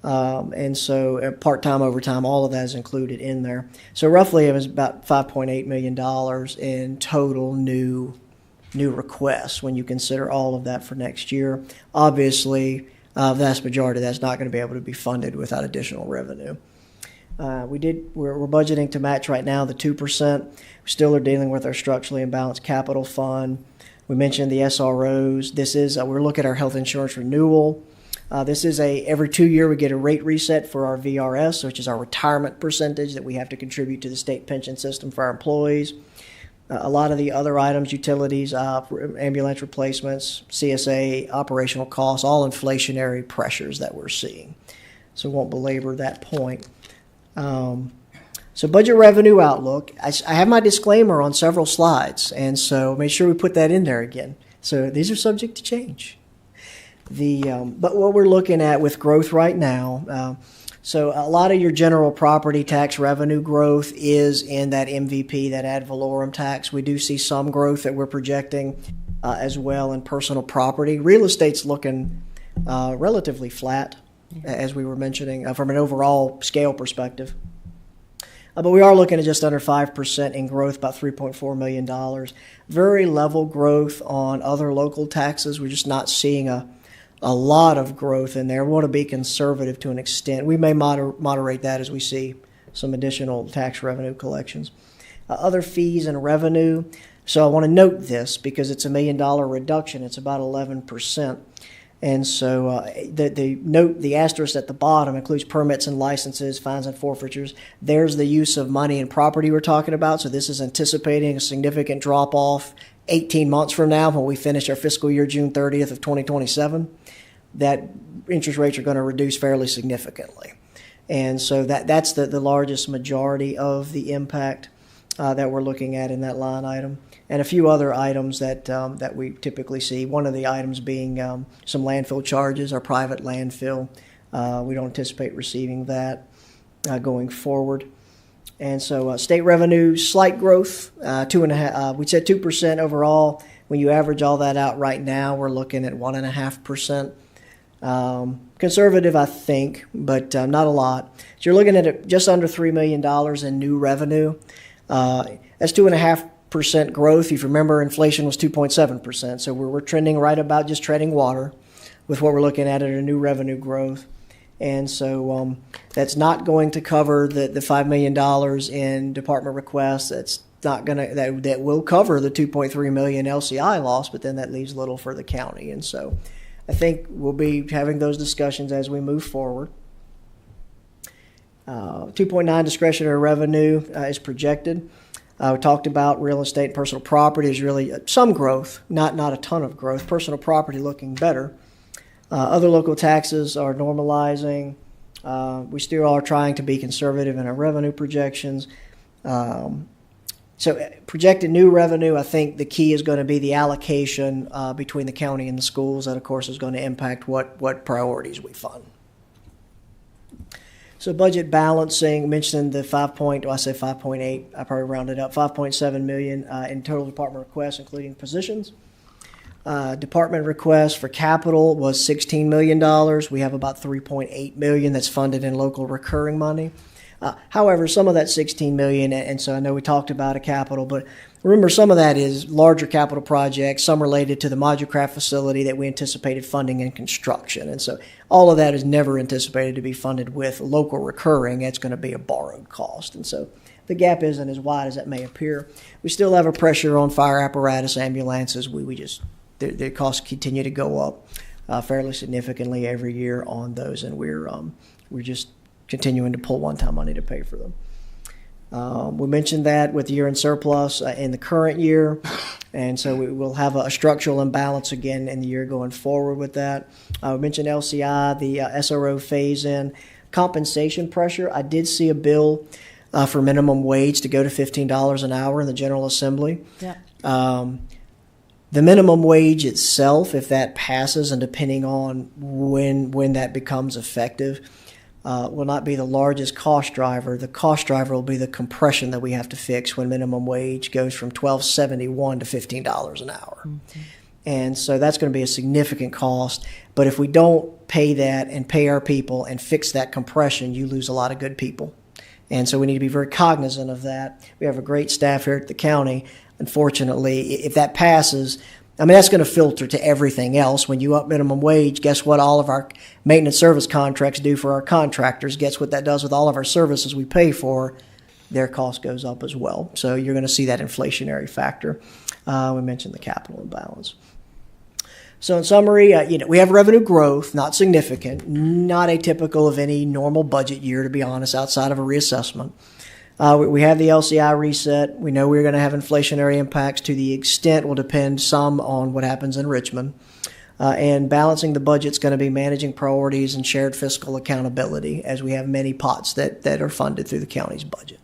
And so part-time, overtime, all of that is included in there. So roughly it was about $5.8 million in total new requests when you consider all of that for next year. Obviously, the vast majority of that's not going to be able to be funded without additional revenue. We're budgeting to match right now the 2%. We still are dealing with our structurally imbalanced capital fund. We mentioned the SROs. This is, we're looking at our health insurance renewal. This is every 2 year we get a rate reset for our VRS, which is our retirement percentage that we have to contribute to the state pension system for our employees. A lot of the other items, utilities, ambulance replacements, CSA, operational costs, all inflationary pressures that we're seeing. So won't belabor that point. So budget revenue outlook, I have my disclaimer on several slides, and so make sure we put that in there again. So these are subject to change. But what we're looking at with growth right now, so a lot of your general property tax revenue growth is in that MVP, that ad valorem tax. We do see some growth that we're projecting as well in personal property. Real estate's looking relatively flat, as we were mentioning, from an overall scale perspective. But we are looking at just under 5% in growth, about $3.4 million. Very level growth on other local taxes. We're just not seeing a lot of growth in there. We want to be conservative to an extent. We may moderate that as we see some additional tax revenue collections. Other fees and revenue. So I want to note this because it's $1 million reduction. It's about 11%. And so the note, the asterisk at the bottom includes permits and licenses, fines and forfeitures. There's the use of money and property we're talking about. So this is anticipating a significant drop off 18 months from now when we finish our fiscal year June 30th of 2027. That interest rates are going to reduce fairly significantly. And so that's the largest majority of the impact that we're looking at in that line item. And a few other items that we typically see. One of the items being some landfill charges, our private landfill. We don't anticipate receiving that going forward. And so state revenue, slight growth, 2.5%. We said 2% overall. When you average all that out right now, we're looking at 1.5%. Conservative, I think, but not a lot. So you're looking at just under $3 million in new revenue. That's 2.5% growth. If you remember, inflation was 2.7%. So we're trending right about just treading water with what we're looking at our new revenue growth. And so that's not going to cover the $5 million in department requests. That's not going to that will cover the $2.3 million LCI loss, but then that leaves little for the county. And so I think we'll be having those discussions as we move forward. 2.9 discretionary revenue is projected. We talked about real estate and personal property is really some growth, not a ton of growth. Personal property looking better. Other local taxes are normalizing. We still are trying to be conservative in our revenue projections. So projected new revenue, I think the key is going to be the allocation between the county and the schools. That, of course, is going to impact what priorities we fund. So budget balancing, mentioned the 5.8, I probably rounded up, 5.7 million in total department requests, including positions. Department request for capital was $16 million. We have about $3.8 million that's funded in local recurring money. However, some of that $16 million, and so I know we talked about a capital, but remember some of that is larger capital projects, some related to the ModuCraft facility that we anticipated funding in construction. And so all of that is never anticipated to be funded with local recurring. It's going to be a borrowed cost. And so the gap isn't as wide as it may appear. We still have a pressure on fire apparatus, ambulances. We just, the costs continue to go up fairly significantly every year on those, and we're just continuing to pull one-time money to pay for them. We mentioned that with the year in surplus in the current year, and so we will have a structural imbalance again in the year going forward with that. We mentioned LCI, the SRO phase-in. Compensation pressure, I did see a bill for minimum wage to go to $15 an hour in the General Assembly. Yeah. The minimum wage itself, if that passes, and depending on when that becomes effective, will not be the largest cost driver. The cost driver will be the compression that we have to fix when minimum wage goes from $12.71 to $15 an hour. And so that's going to be a significant cost. But if we don't pay that and pay our people and fix that compression, you lose a lot of good people. And so we need to be very cognizant of that. We have a great staff here at the county. Unfortunately, if that passes, I mean, that's going to filter to everything else. When you up minimum wage, guess what all of our maintenance service contracts do for our contractors? Guess what that does with all of our services we pay for? Their cost goes up as well. So you're going to see that inflationary factor. We mentioned the capital imbalance. So in summary, we have revenue growth, not significant, not atypical of any normal budget year, to be honest, outside of a reassessment. We have the LCI reset. We know we're going to have inflationary impacts. To the extent will depend some on what happens in Richmond. And balancing the budget is going to be managing priorities and shared fiscal accountability, as we have many pots that are funded through the county's budget.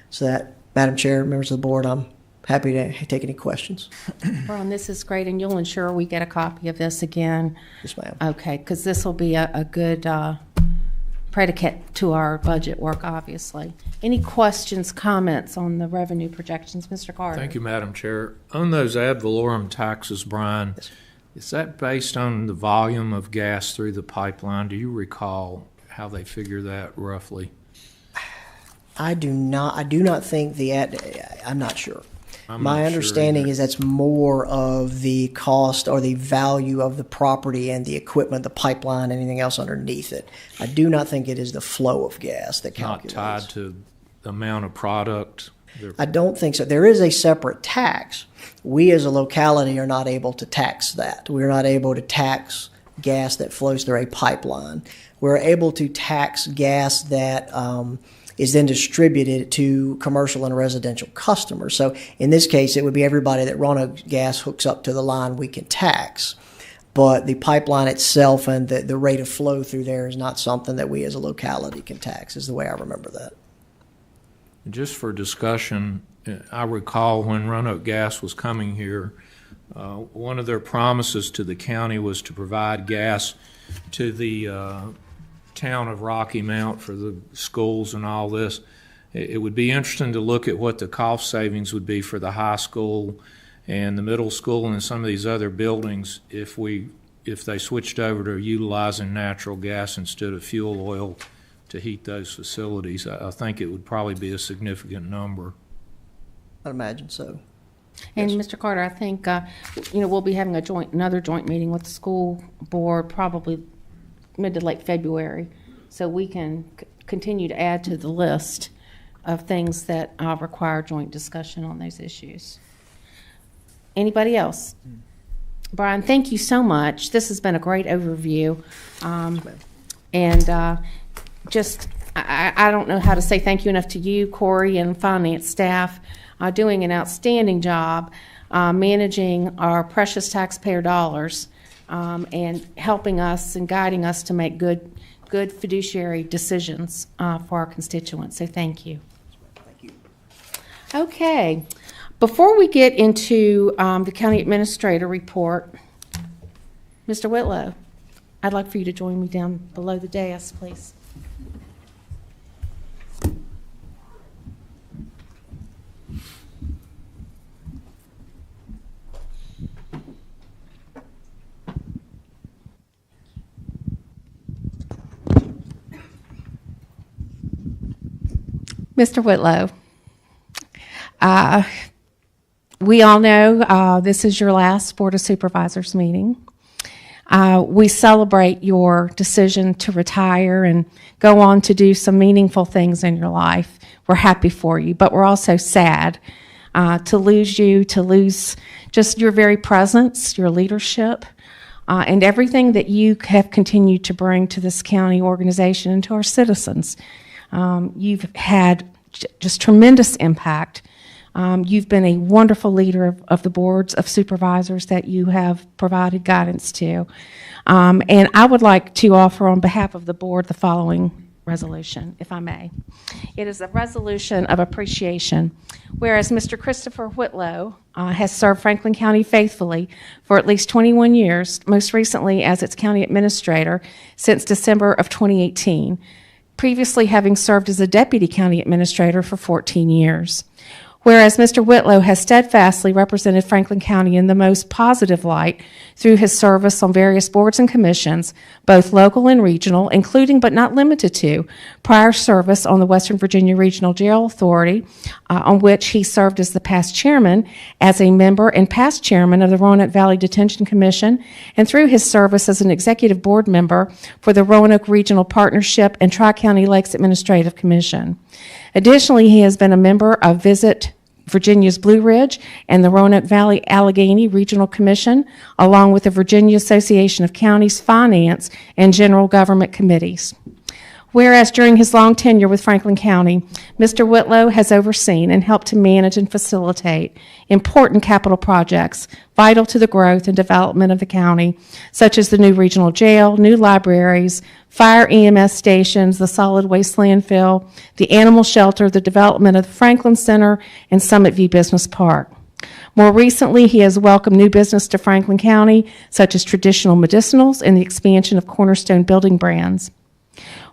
So that, Madam Chair, members of the board, I'm happy to take any questions. Ron, this is great, and you'll ensure we get a copy of this again? Yes, ma'am. Okay, because this will be a good predicate to our budget work, obviously. Any questions, comments on the revenue projections? Mr. Carter? Thank you, Madam Chair. On those ad valorem taxes, Brian, is that based on the volume of gas through the pipeline? Do you recall how they figure that roughly? I do not think I'm not sure. My understanding is that's more of the cost or the value of the property and the equipment, the pipeline, anything else underneath it. I do not think it is the flow of gas that calculates. Not tied to the amount of product? I don't think so. There is a separate tax. We as a locality are not able to tax that. We're not able to tax gas that flows through a pipeline. We're able to tax gas that is then distributed to commercial and residential customers. So in this case, it would be everybody that Roanoke Gas hooks up to the line we can tax. But the pipeline itself and the rate of flow through there is not something that we as a locality can tax, is the way I remember that. Just for discussion, I recall when Roanoke Gas was coming here, one of their promises to the county was to provide gas to the town of Rocky Mount for the schools and all this. It would be interesting to look at what the cost savings would be for the high school and the middle school and some of these other buildings if they switched over to utilizing natural gas instead of fuel oil to heat those facilities. I think it would probably be a significant number. I'd imagine so. And Mr. Carter, I think we'll be having another joint meeting with the school board probably mid to late February, so we can continue to add to the list of things that require joint discussion on those issues. Anybody else? Brian, thank you so much. This has been a great overview. I don't know how to say thank you enough to you, Corey, and finance staff, doing an outstanding job managing our precious taxpayer dollars and helping us and guiding us to make good fiduciary decisions for our constituents. So thank you. Thank you. Okay. Before we get into the county administrator report, Mr. Whitlow, I'd like for you to join me down below the dais, please. Mr. Whitlow, we all know this is your last Board of Supervisors meeting. We celebrate your decision to retire and go on to do some meaningful things in your life. We're happy for you, but we're also sad to lose you, to lose just your very presence, your leadership, and everything that you have continued to bring to this county organization and to our citizens. You've had just tremendous impact. You've been a wonderful leader of the boards of supervisors that you have provided guidance to. And I would like to offer on behalf of the board the following resolution, if I may. It is a resolution of appreciation. Whereas Mr. Christopher Whitlow has served Franklin County faithfully for at least 21 years, most recently as its county administrator since December of 2018. previously having served as a deputy county administrator for 14 years. Whereas Mr. Whitlow has steadfastly represented Franklin County in the most positive light through his service on various boards and commissions, both local and regional, including but not limited to prior service on the Western Virginia Regional Jail Authority, on which he served as the past chairman, as a member and past chairman of the Roanoke Valley Detention Commission, and through his service as an executive board member for the Roanoke Regional Partnership and Tri-County Lakes Administrative Commission. Additionally, he has been a member of Visit Virginia's Blue Ridge and the Roanoke Valley Allegheny Regional Commission, along with the Virginia Association of Counties Finance and General Government Committees. Whereas during his long tenure with Franklin County, Mr. Whitlow has overseen and helped to manage and facilitate important capital projects vital to the growth and development of the county, such as the new regional jail, new libraries, fire EMS stations, the solid waste landfill, the animal shelter, the development of the Franklin Center, and Summit View Business Park. More recently, he has welcomed new business to Franklin County, such as traditional medicinals and the expansion of Cornerstone building brands.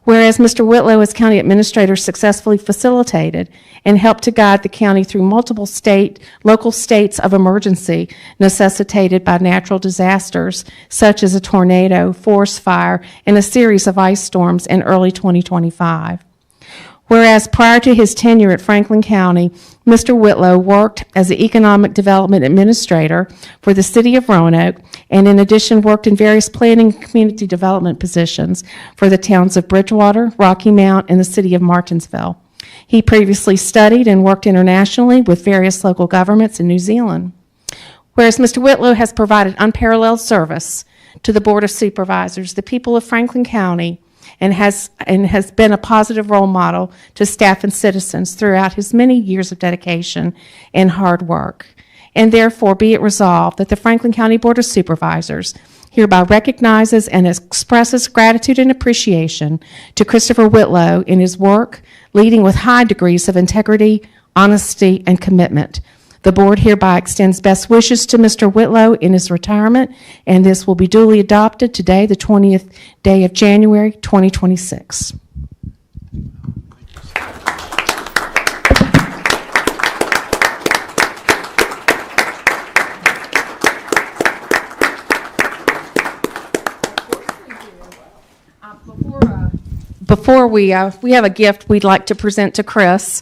Whereas Mr. Whitlow, as county administrator, successfully facilitated and helped to guide the county through multiple local states of emergency necessitated by natural disasters, such as a tornado, forest fire, and a series of ice storms in early 2025. Whereas prior to his tenure at Franklin County, Mr. Whitlow worked as the Economic Development Administrator for the City of Roanoke, and in addition worked in various planning and community development positions for the towns of Bridgewater, Rocky Mount, and the City of Martinsville. He previously studied and worked internationally with various local governments in New Zealand. Whereas Mr. Whitlow has provided unparalleled service to the Board of Supervisors, the people of Franklin County, and has been a positive role model to staff and citizens throughout his many years of dedication and hard work. And therefore, be it resolved that the Franklin County Board of Supervisors hereby recognizes and expresses gratitude and appreciation to Christopher Whitlow in his work, leading with high degrees of integrity, honesty, and commitment. The board hereby extends best wishes to Mr. Whitlow in his retirement, and this will be duly adopted today, the 20th day of January, 2026. Before we have a gift we'd like to present to Chris,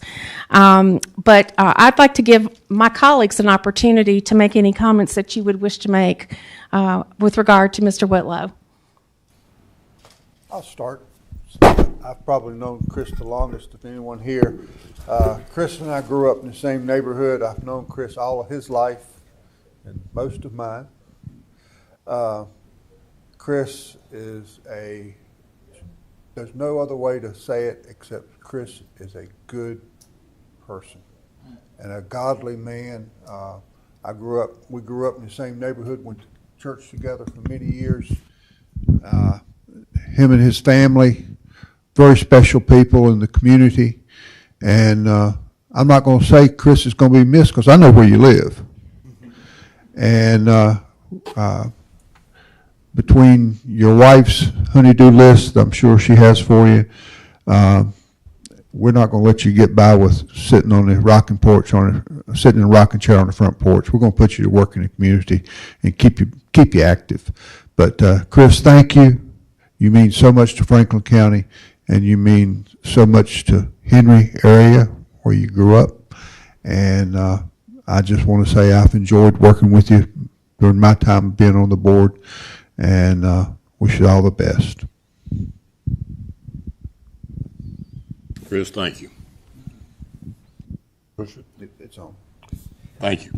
but I'd like to give my colleagues an opportunity to make any comments that you would wish to make with regard to Mr. Whitlow. I'll start. I've probably known Chris the longest of anyone here. Chris and I grew up in the same neighborhood. I've known Chris all of his life and most of mine. Chris is there's no other way to say it except Chris is a good person and a godly man. We grew up in the same neighborhood, went to church together for many years. Him and his family, very special people in the community. And I'm not going to say Chris is going to be missed because I know where you live. And between your wife's honey-do list, I'm sure she has for you, we're not going to let you get by with sitting on the rocking porch, sitting in a rocking chair on the front porch. We're going to put you to work in the community and keep you active. But Chris, thank you. You mean so much to Franklin County, and you mean so much to Henry area where you grew up. And I just want to say I've enjoyed working with you during my time being on the board, and wish you all the best. Chris, thank you. It's on. Thank you.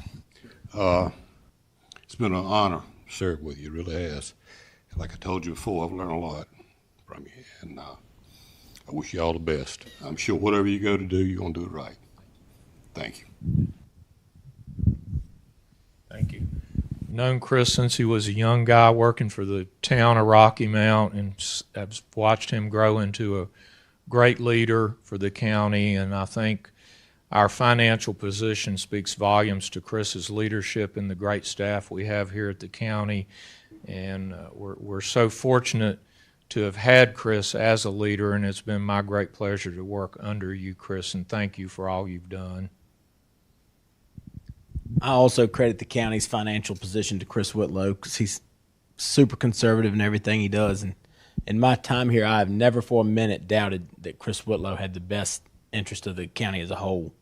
It's been an honor to serve with you. It really has. Like I told you before, I've learned a lot from you, and I wish you all the best. I'm sure whatever you go to do, you're going to do it right. Thank you. Thank you. Known Chris since he was a young guy working for the town of Rocky Mount, and I've watched him grow into a great leader for the county, and I think our financial position speaks volumes to Chris's leadership and the great staff we have here at the county. And we're so fortunate to have had Chris as a leader, and it's been my great pleasure to work under you, Chris, and thank you for all you've done. I also credit the county's financial position to Chris Whitlow because he's super conservative in everything he does. And in my time here, I have never for a minute doubted that Chris Whitlow had the best interest of the county as a whole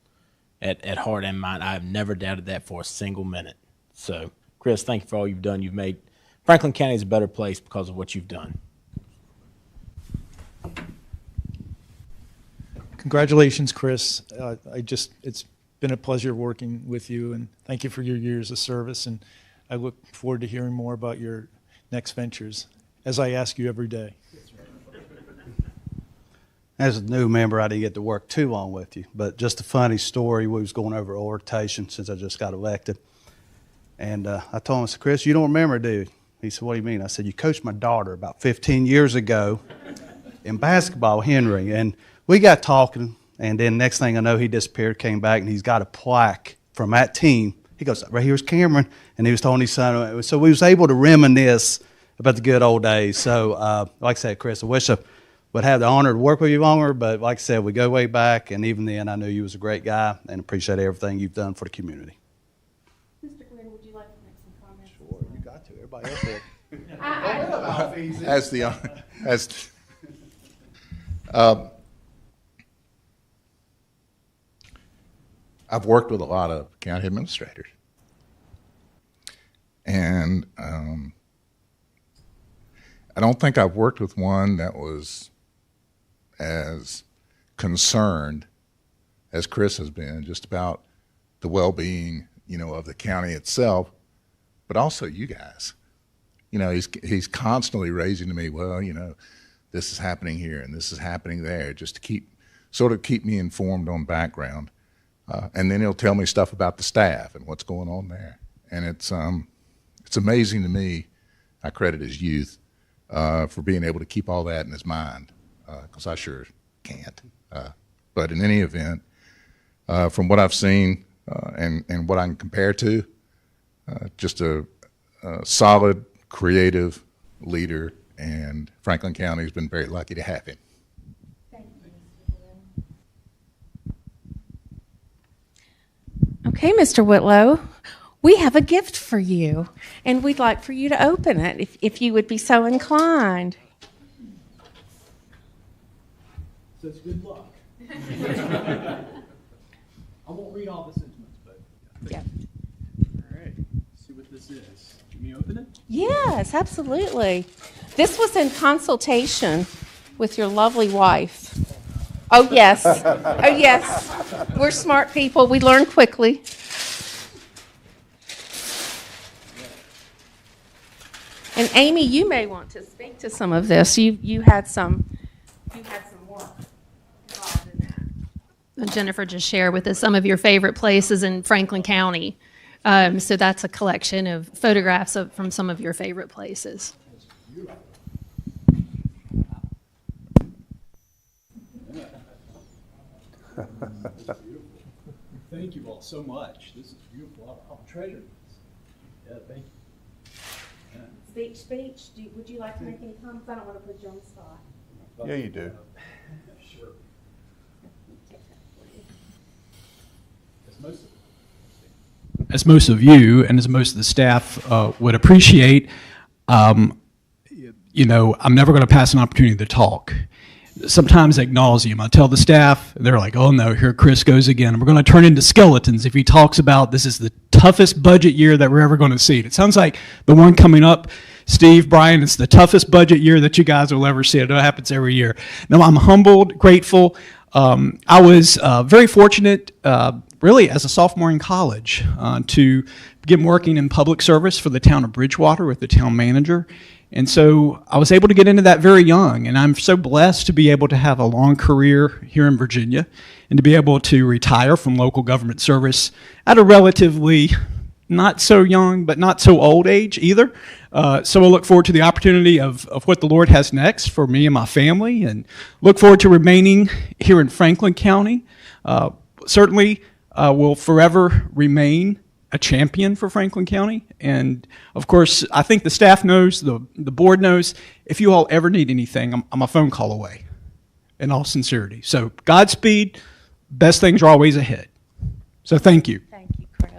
at heart and mind. I have never doubted that for a single minute. So, Chris, thank you for all you've done. You've made Franklin County a better place because of what you've done. Congratulations, Chris. It's been a pleasure working with you, and thank you for your years of service. And I look forward to hearing more about your next ventures, as I ask you every day. As a new member, I didn't get to work too long with you, but just a funny story. We was going over orientation since I just got elected. And I told him, I said, Chris, you don't remember, do you? He said, what do you mean? I said, you coached my daughter about 15 years ago in basketball, Henry. And we got talking, and then next thing I know, he disappeared, came back, and he's got a plaque from that team. He goes, right here's Cameron. And he was telling his son. So we was able to reminisce about the good old days. So like I said, Chris, I wish I would have the honor to work with you longer, but like I said, we go way back, and even then I knew you was a great guy and appreciate everything you've done for the community. Mr. Glenn, would you like to make some comments? Sure, you got to. Everybody else did. I've worked with a lot of county administrators, and I don't think I've worked with one that was as concerned as Chris has been just about the well-being, of the county itself, but also you guys. He's constantly raising to me, well, this is happening here and this is happening there, just to keep me informed on background. And then he'll tell me stuff about the staff and what's going on there. And it's amazing to me. I credit his youth for being able to keep all that in his mind, because I sure can't. But in any event, from what I've seen and what I can compare to, just a solid, creative leader, and Franklin County has been very lucky to have him. Okay, Mr. Whitlow, we have a gift for you, and we'd like for you to open it if you would be so inclined. Says good luck. I won't read all the sentiments, but. Yeah. All right, see what this is. Can you open it? Yes, absolutely. This was in consultation with your lovely wife. Oh, yes. Oh, yes. We're smart people. We learn quickly. And Amy, you may want to speak to some of this. You had some work involved in that. Jennifer just shared with us some of your favorite places in Franklin County. So that's a collection of photographs from some of your favorite places. Thank you all so much. This is beautiful. I'll treasure this. Yeah, thank you. Speech. Would you like to make any comments? I don't want to put you on the spot. Yeah, you do. Sure. As most of you and as most of the staff would appreciate, I'm never going to pass an opportunity to talk. Sometimes ad nauseum. I tell the staff, they're like, oh no, here Chris goes again. We're going to turn into skeletons if he talks about this is the toughest budget year that we're ever going to see. It sounds like the one coming up, Steve, Brian, it's the toughest budget year that you guys will ever see. It happens every year. No, I'm humbled, grateful. I was very fortunate, really as a sophomore in college, to begin working in public service for the town of Bridgewater with the town manager. And so I was able to get into that very young, and I'm so blessed to be able to have a long career here in Virginia and to be able to retire from local government service at a relatively not so young but not so old age either. So I look forward to the opportunity of what the Lord has next for me and my family, and look forward to remaining here in Franklin County. Certainly will forever remain a champion for Franklin County. And of course, I think the staff knows, the board knows, if you all ever need anything, I'm a phone call away, in all sincerity. So Godspeed, best things are always ahead. So thank you. Thank you, Chris.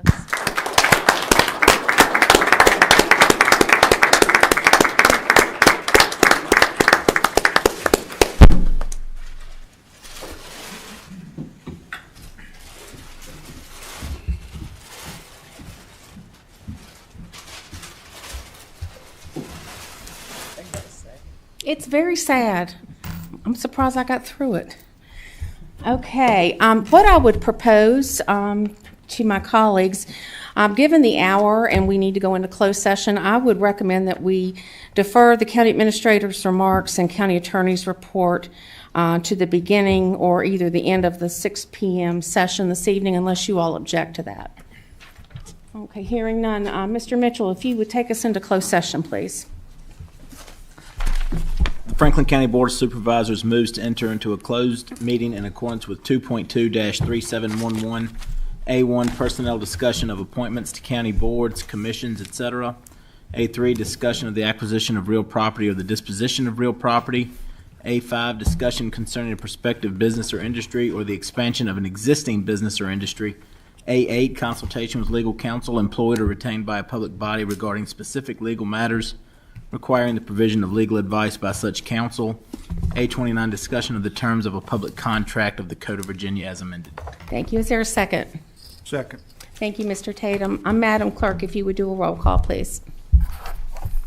It's very sad. I'm surprised I got through it. Okay, what I would propose to my colleagues, given the hour and we need to go into closed session, I would recommend that we defer the county administrator's remarks and county attorney's report to the beginning or either the end of the 6 p.m. session this evening, unless you all object to that. Okay, hearing none. Mr. Mitchell, if you would take us into closed session, please. The Franklin County Board of Supervisors moves to enter into a closed meeting in accordance with 2.2-3711A1, personnel discussion of appointments to county boards, commissions, etc. A3, discussion of the acquisition of real property or the disposition of real property. A5, discussion concerning a prospective business or industry or the expansion of an existing business or industry. A8, consultation with legal counsel employed or retained by a public body regarding specific legal matters requiring the provision of legal advice by such counsel. A29, discussion of the terms of a public contract of the Code of Virginia as amended. Thank you. Is there a second? Second. Thank you, Mr. Tatum. Madam Clerk, if you would do a roll call, please.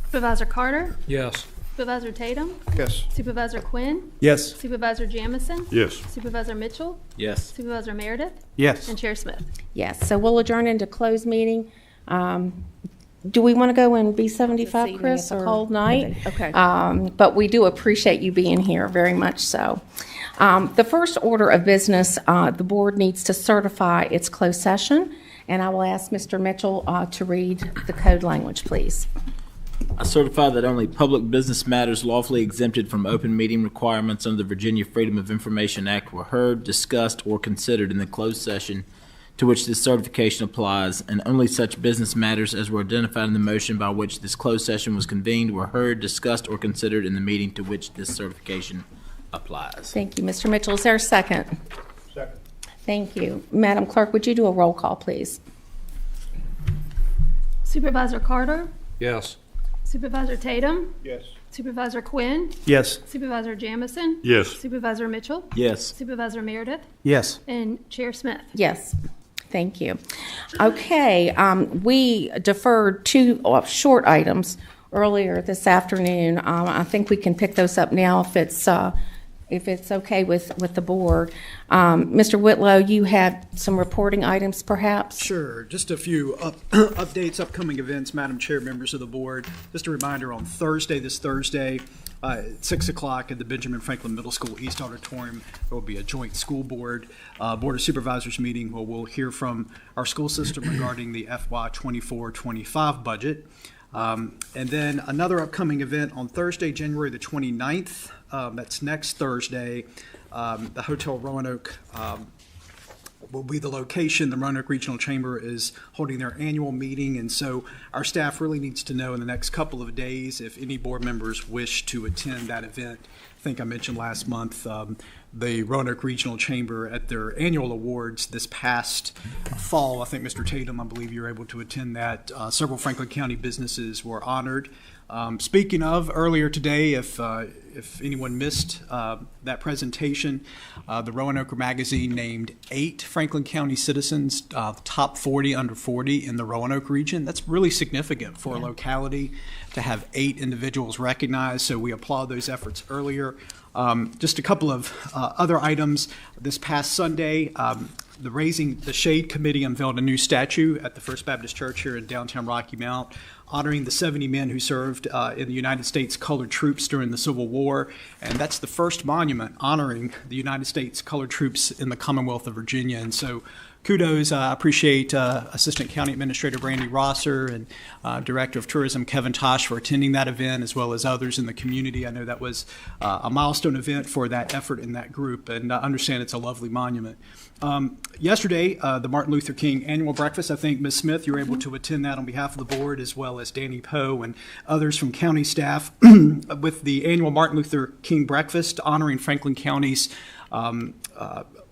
Supervisor Carter? Yes. Supervisor Tatum? Yes. Supervisor Quinn? Yes. Supervisor Jamison? Yes. Supervisor Mitchell? Yes. Supervisor Meredith? Yes. And Chair Smith? Yes, so we'll adjourn into closed meeting. Do we want to go in This B75, evening, Chris? it's a or- cold night. Okay. But we do appreciate you being here, very much so. The first order of business, the board needs to certify its closed session, and I will ask Mr. Mitchell to read the code language, please. I certify that only public business matters lawfully exempted from open meeting requirements under the Virginia Freedom of Information Act were heard, discussed, or considered in the closed session to which this certification applies, and only such business matters as were identified in the motion by which this closed session was convened were heard, discussed, or considered in the meeting to which this certification applies. Thank you, Mr. Mitchell. Is there a second? Second. Thank you. Madam Clerk, would you do a roll call, please? Supervisor Carter? Yes. Supervisor Tatum? Yes. Supervisor Quinn? Yes. Supervisor Jamison? Yes. Supervisor Mitchell? Yes. Supervisor Meredith? Yes. And Chair Smith? Yes. Thank you. Okay, we deferred two short items earlier this afternoon. I think we can pick those up now if it's okay with the board. Mr. Whitlow, you had some reporting items, perhaps? Sure. Just a few updates, upcoming events, Madam Chair, members of the board. Just a reminder, on this Thursday, at 6 o'clock at the Benjamin Franklin Middle School East Auditorium, there will be a joint school board of Supervisors meeting where we'll hear from our school system regarding the FY 24-25 budget. And then another upcoming event on Thursday, January the 29th, that's next Thursday, the Hotel Roanoke will be the location. The Roanoke Regional Chamber is holding their annual meeting, and so our staff really needs to know in the next couple of days if any board members wish to attend that event. I think I mentioned last month the Roanoke Regional Chamber at their annual awards this past fall. I think Mr. Tatum, I believe you were able to attend that. Several Franklin County businesses were honored. Speaking of, earlier today, if anyone missed that presentation, the Roanoke Magazine named 8 Franklin County citizens top 40 under 40 in the Roanoke region. That's really significant for a locality to have 8 individuals recognized, so we applaud those efforts earlier. Just a couple of other items. This past Sunday, the Raising the Shade Committee unveiled a new statue at the First Baptist Church here in downtown Rocky Mount. honoring the 70 men who served in the United States colored troops during the Civil War. And that's the first monument honoring the United States colored troops in the Commonwealth of Virginia. And so kudos. I appreciate Assistant County Administrator Brandy Rosser and Director of Tourism Kevin Tosh for attending that event, as well as others in the community. I know that was a milestone event for that effort in that group, and I understand it's a lovely monument. Yesterday, the Martin Luther King annual breakfast, I think, Ms. Smith, you were able to attend that on behalf of the board, as well as Danny Poe and others from county staff with the annual Martin Luther King breakfast honoring Franklin County's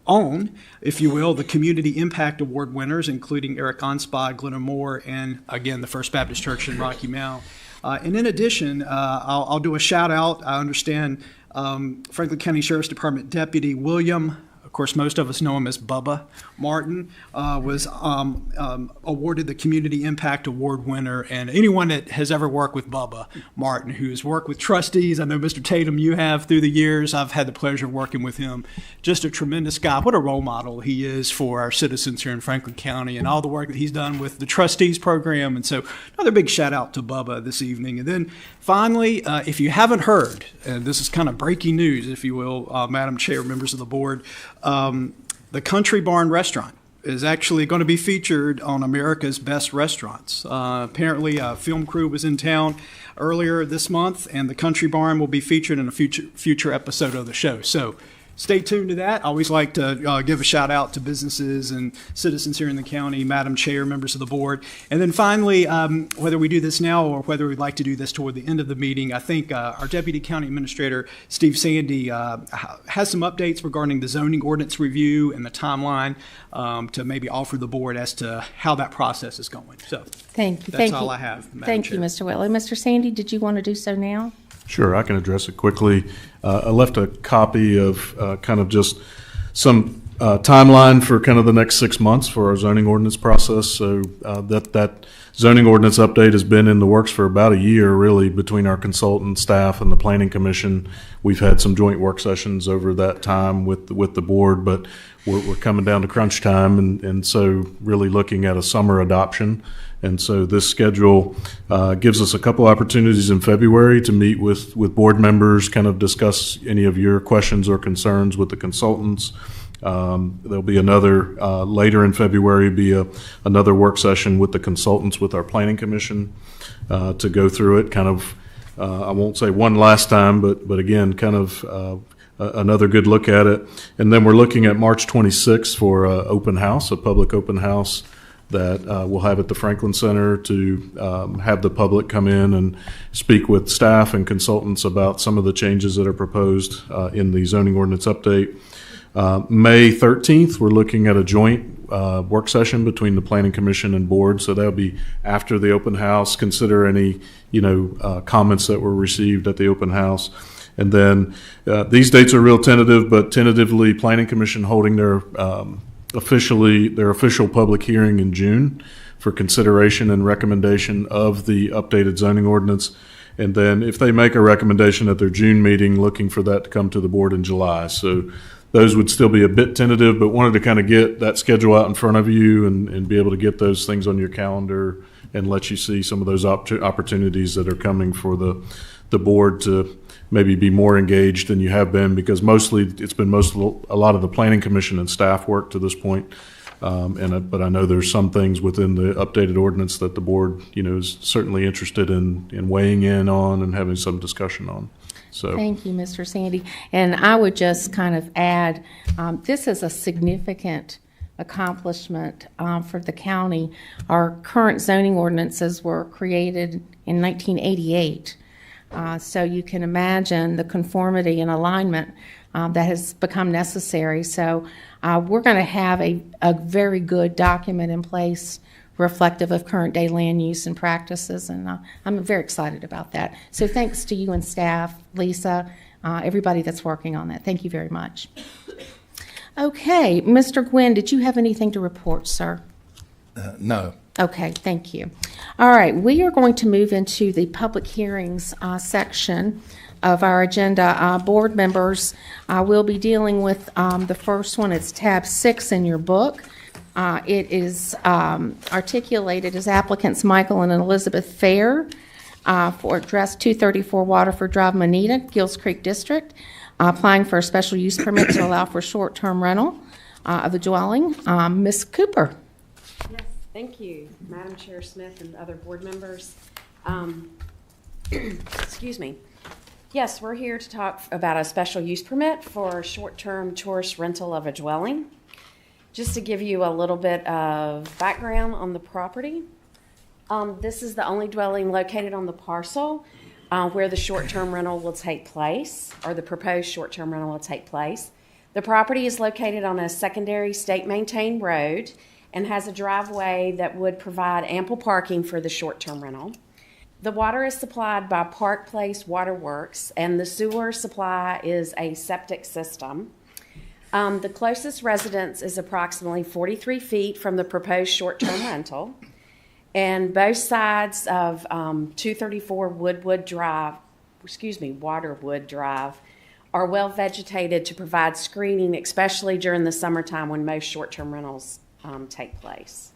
own, if you will, the Community Impact Award winners, including Eric Onspad, Glenna Moore, and again, the First Baptist Church in Rocky Mount. And in addition, I'll do a shout out. I understand Franklin County Sheriff's Department Deputy William, of course, most of us know him as Bubba Martin, was awarded the Community Impact Award winner. And anyone that has ever worked with Bubba Martin, who's worked with trustees, I know Mr. Tatum, you have through the years. I've had the pleasure of working with him. Just a tremendous guy. What a role model he is for our citizens here in Franklin County and all the work that he's done with the trustees program. And so another big shout out to Bubba this evening. And then finally, if you haven't heard, and this is kind of breaking news, if you will, Madam Chair, members of the board, the Country Barn Restaurant is actually going to be featured on America's Best Restaurants. Apparently, a film crew was in town earlier this month, and the Country Barn will be featured in a future episode of the show. So stay tuned to that. I always like to give a shout out to businesses and citizens here in the county, Madam Chair, members of the board. And then finally, whether we do this now or whether we'd like to do this toward the end of the meeting, I think our Deputy County Administrator, Steve Sandy, has some updates regarding the zoning ordinance review and the timeline to maybe offer the board as to how that process is going. So Thank you. That's Thank all you. I have, Madam Thank Chair. you, Mr. Whitley. Mr. Sandy, did you want to do so now? Sure, I can address it quickly. I left a copy of kind of just some timeline for kind of the next 6 months for our zoning ordinance process. So that zoning ordinance update has been in the works for about a year, really, between our consultant staff and the Planning Commission. We've had some joint work sessions over that time with the board, but we're coming down to crunch time, and so really looking at a summer adoption. And so this schedule gives us a couple opportunities in February to meet with board members, kind of discuss any of your questions or concerns with the consultants. There'll be another, later in February, another work session with the consultants with our Planning Commission to go through it, kind of, I won't say one last time, but again, kind of another good look at it. And then we're looking at March 26th for an open house, a public open house that we'll have at the Franklin Center to have the public come in and speak with staff and consultants about some of the changes that are proposed in the zoning ordinance update. May 13th, we're looking at a joint work session between the Planning Commission and Board, so that'll be after the open house. Consider any, comments that were received at the open house. And then these dates are real tentative, but tentatively, Planning Commission holding their official public hearing in June for consideration and recommendation of the updated zoning ordinance. And then if they make a recommendation at their June meeting, looking for that to come to the board in July. So those would still be a bit tentative, but wanted to kind of get that schedule out in front of you and be able to get those things on your calendar and let you see some of those opportunities that are coming for the board to maybe be more engaged than you have been, because mostly it's been a lot of the Planning Commission and staff work to this point. But I know there's some things within the updated ordinance that the board, is certainly interested in weighing in on and having some discussion on. So Thank you, Mr. Sandy. And I would just kind of add, this is a significant accomplishment for the county. Our current zoning ordinances were created in 1988. So you can imagine the conformity and alignment that has become necessary. So we're going to have a very good document in place reflective of current day land use and practices, and I'm very excited about that. So thanks to you and staff, Lisa, everybody that's working on that. Thank you very much. Okay, Mr. Gwynn, did you have anything to report, sir? No. Okay, thank you. All right, we are going to move into the public hearings section of our agenda. Board members will be dealing with the first one. It's tab 6 in your book. It is articulated as applicants Michael and Elizabeth Fair for address 234 Waterford Drive, Moneta, Gills Creek District, applying for a special use permit to allow for short-term rental of the dwelling. Ms. Cooper. Yes, thank you, Madam Chair Smith and other board members. Excuse me. Yes, we're here to talk about a special use permit for short-term tourist rental of a dwelling. Just to give you a little bit of background on the property, this is the only dwelling located on the parcel where the short-term rental will take place, or the proposed short-term rental will take place. The property is located on a secondary state-maintained road and has a driveway that would provide ample parking for the short-term rental. The water is supplied by Park Place Waterworks, and the sewer supply is a septic system. The closest residence is approximately 43 feet from the proposed short-term rental, and both sides of 234 Waterwood Drive are well vegetated to provide screening, especially during the summertime when most short-term rentals take place.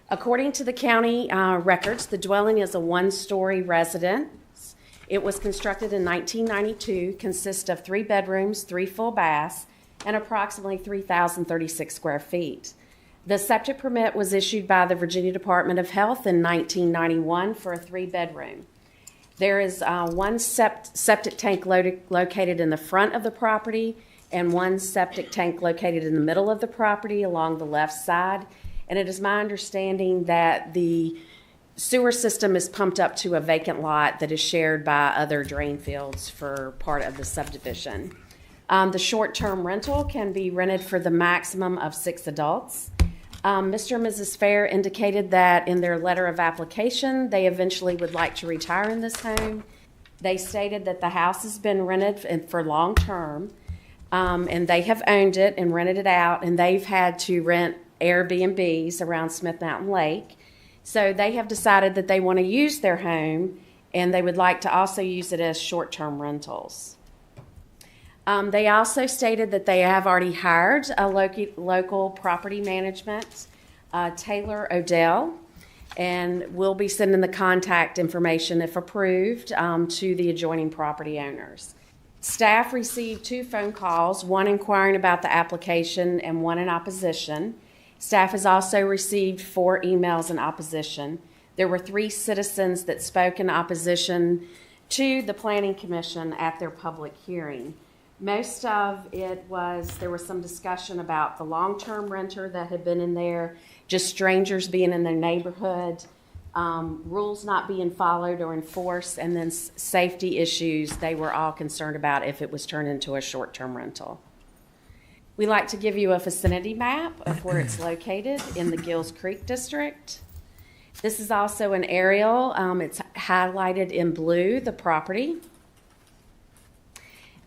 According to the county records, the dwelling is a one-story residence. It was constructed in 1992, consists of 3 bedrooms, 3 full baths, and approximately 3,036 square feet. The septic permit was issued by the Virginia Department of Health in 1991 for a 3-bedroom. There is one septic tank located in the front of the property and one septic tank located in the middle of the property along the left side. And it is my understanding that the sewer system is pumped up to a vacant lot that is shared by other drain fields for part of the subdivision. The short-term rental can be rented for the maximum of 6 adults. Mr. and Mrs. Fair indicated that in their letter of application, they eventually would like to retire in this home. They stated that the house has been rented for long-term, and they have owned it and rented it out, and they've had to rent Airbnbs around Smith Mountain Lake. So they have decided that they want to use their home, and they would like to also use it as short-term rentals. They also stated that they have already hired a local property management, Taylor Odell, and will be sending the contact information, if approved, to the adjoining property owners. Staff received 2 phone calls, one inquiring about the application and one in opposition. Staff has also received 4 emails in opposition. There were 3 citizens that spoke in opposition to the Planning Commission at their public hearing. Most of it there was some discussion about the long-term renter that had been in there, just strangers being in their neighborhood, rules not being followed or enforced, and then safety issues they were all concerned about if it was turned into a short-term rental. We like to give you a vicinity map of where it's located in the Gills Creek District. This is also an aerial. It's highlighted in blue, the property.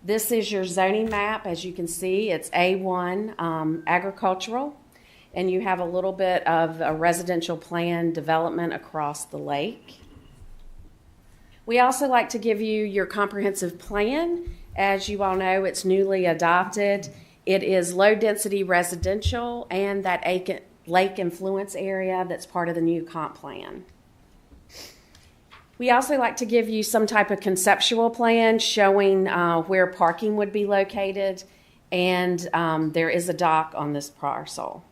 This is your zoning map. As you can see, it's A1 agricultural, and you have a little bit of a residential plan development across the lake. We also like to give you your comprehensive plan. As you all know, it's newly adopted. It is low-density residential and that lake influence area that's part of the new comp plan. We also like to give you some type of conceptual plan showing where parking would be located, and there is a dock on this parcel.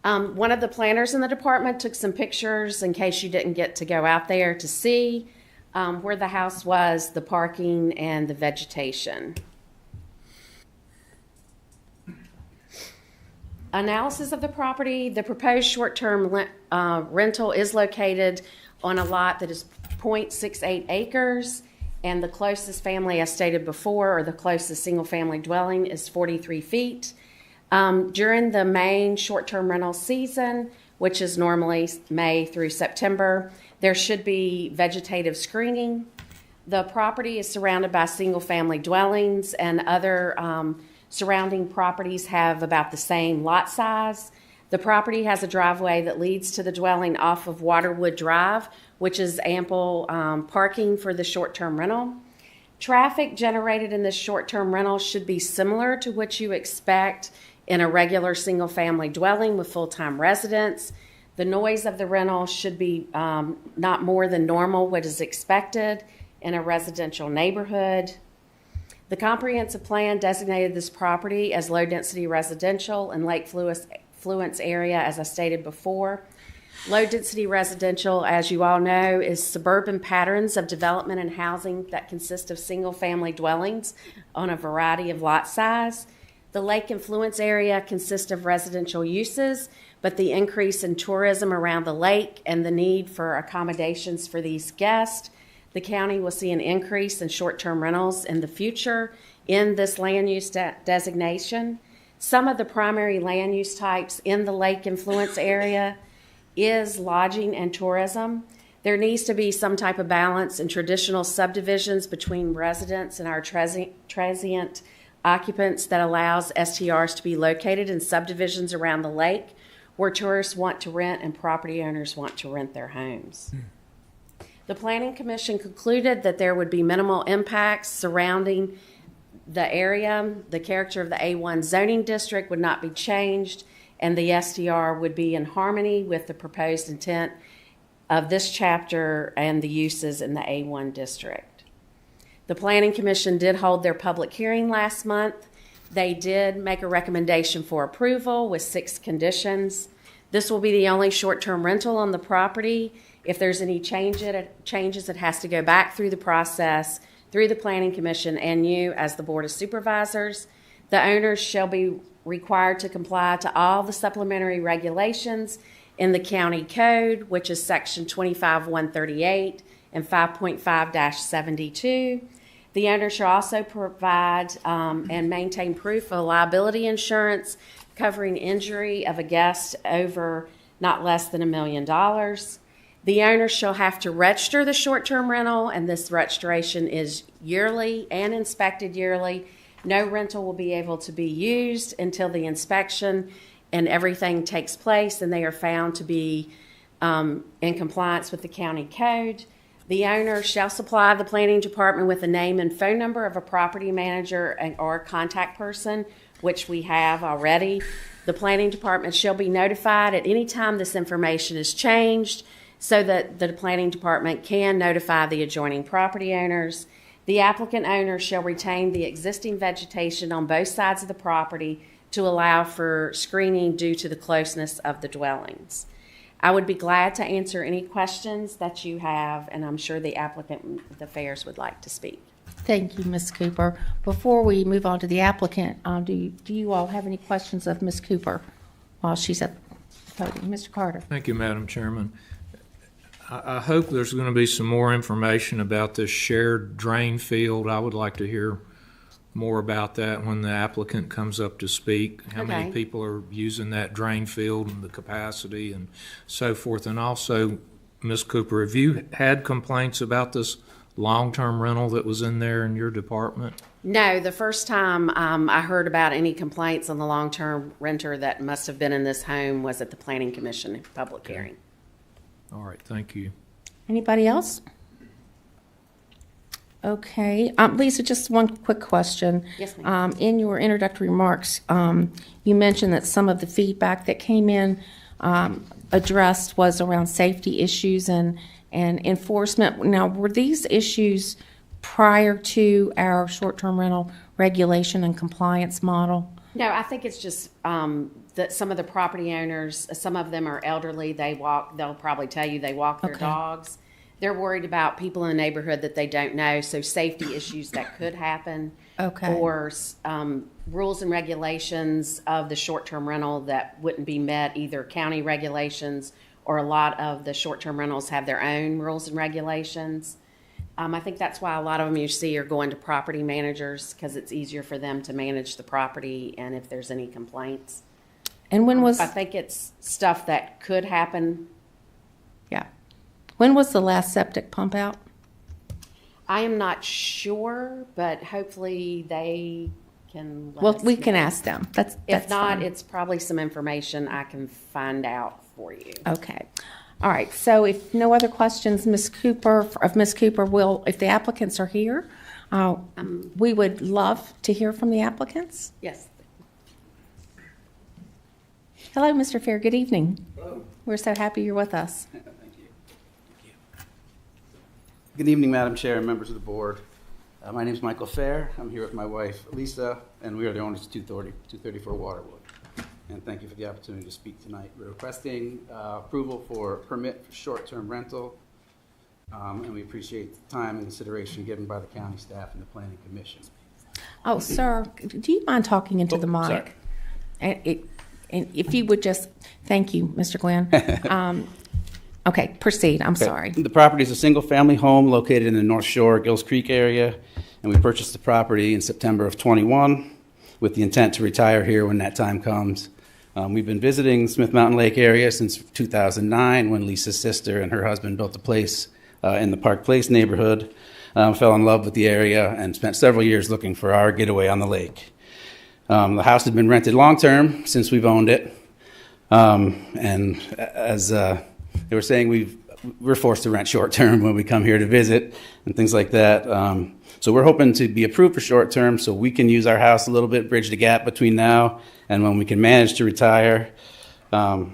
One of the planners in the department took some pictures in case you didn't get to go out there to see where the house was, the parking, and the vegetation. Analysis of the property. The proposed short-term rental is located on a lot that is 0.68 acres, and the closest family, as stated before, or the closest single-family dwelling is 43 feet. During the main short-term rental season, which is normally May through September, there should be vegetative screening. The property is surrounded by single-family dwellings, and other surrounding properties have about the same lot size. The property has a driveway that leads to the dwelling off of Waterwood Drive, which is ample parking for the short-term rental. Traffic generated in this short-term rental should be similar to what you expect in a regular single-family dwelling with full-time residents. The noise of the rental should be not more than normal, what is expected in a residential neighborhood. The comprehensive plan designated this property as low-density residential in Lake Fluence area, as I stated before. Low-density residential, as you all know, is suburban patterns of development and housing that consist of single-family dwellings on a variety of lot size. The Lake Fluence area consists of residential uses, but the increase in tourism around the lake and the need for accommodations for these guests, the county will see an increase in short-term rentals in the future in this land use designation. Some of the primary land use types in the Lake Fluence area is lodging and tourism. There needs to be some type of balance in traditional subdivisions between residents and our transient occupants that allows STRs to be located in subdivisions around the lake where tourists want to rent and property owners want to rent their homes. The Planning Commission concluded that there would be minimal impacts surrounding the area. The character of the A1 zoning district would not be changed, and the STR would be in harmony with the proposed intent of this chapter and the uses in the A1 district. The Planning Commission did hold their public hearing last month. They did make a recommendation for approval with 6 conditions. This will be the only short-term rental on the property. If there's any changes, it has to go back through the process, through the Planning Commission and you as the Board of Supervisors. The owners shall be required to comply to all the supplementary regulations in the county code, which is section 25-138 and 5.5-72. The owner shall also provide and maintain proof of liability insurance covering injury of a guest over not less than $1 million. The owner shall have to register the short-term rental, and this registration is yearly and inspected yearly. No rental will be able to be used until the inspection and everything takes place and they are found to be in compliance with the county code. The owner shall supply the planning department with the name and phone number of a property manager or contact person, which we have already. The planning department shall be notified at any time this information is changed so that the planning department can notify the adjoining property owners. The applicant owner shall retain the existing vegetation on both sides of the property to allow for screening due to the closeness of the dwellings. I would be glad to answer any questions that you have, and I'm sure the applicant of the affairs would like to speak. Thank you, Ms. Cooper. Before we move on to the applicant, do you all have any questions of Ms. Cooper while she's at the podium? Mr. Carter. Thank you, Madam Chairman. I hope there's going to be some more information about this shared drain field. I would like to hear more about that when the applicant comes up to speak. How many people are using that drain field and the capacity and so forth. And also, Ms. Cooper, have you had complaints about this long-term rental that was in there in your department? No, the first time I heard about any complaints on the long-term renter that must have been in this home was at the Planning Commission public hearing. All right, thank you. Anybody else? Okay. Lisa, just one quick question. Yes, ma'am. In your introductory remarks, you mentioned that some of the feedback that came in addressed was around safety issues and enforcement. Now, were these issues prior to our short-term rental regulation and compliance model? No, I think it's just that some of the property owners, some of them are elderly, they'll probably tell you they walk their dogs. They're worried about people in the neighborhood that they don't know, so safety issues that could happen. Okay. Or rules and regulations of the short-term rental that wouldn't be met, either county regulations or a lot of the short-term rentals have their own rules and regulations. I think that's why a lot of them you see are going to property managers because it's easier for them to manage the property and if there's any complaints. And when was... I think it's stuff that could happen. Yeah. When was the last septic pump out? I am not sure, but hopefully they can let Well, us we know. can ask them. That's If not, fine. it's probably some information I can find out for you. Okay. All right. So if no other questions, Ms. Cooper, will, if the applicants are here, we would love to hear from the applicants. Yes. Hello, Mr. Fair. Good evening. Hello. We're so happy you're with us. Thank you. Good evening, Madam Chair and members of the board. My name is Michael Fair. I'm here with my wife, Lisa, and we are the owners of 234 Waterwood. And thank you for the opportunity to speak tonight. We're requesting approval for a permit for short-term rental, and we appreciate the time and consideration given by the county staff and the planning commission. Oh, sir, do you mind talking into the mic? Sorry. And if you would just, thank you, Mr. Glenn. Okay, proceed. I'm sorry. The property is a single-family home located in the North Shore, Gills Creek area, and we purchased the property in September of '21 with the intent to retire here when that time comes. We've been visiting Smith Mountain Lake area since 2009 when Lisa's sister and her husband built a place in the Park Place neighborhood, fell in love with the area, and spent several years looking for our getaway on the lake. The house had been rented long-term since we've owned it, and as they were saying, we're forced to rent short-term when we come here to visit and things like that. So we're hoping to be approved for short-term so we can use our house a little bit, bridge the gap between now and when we can manage to retire. The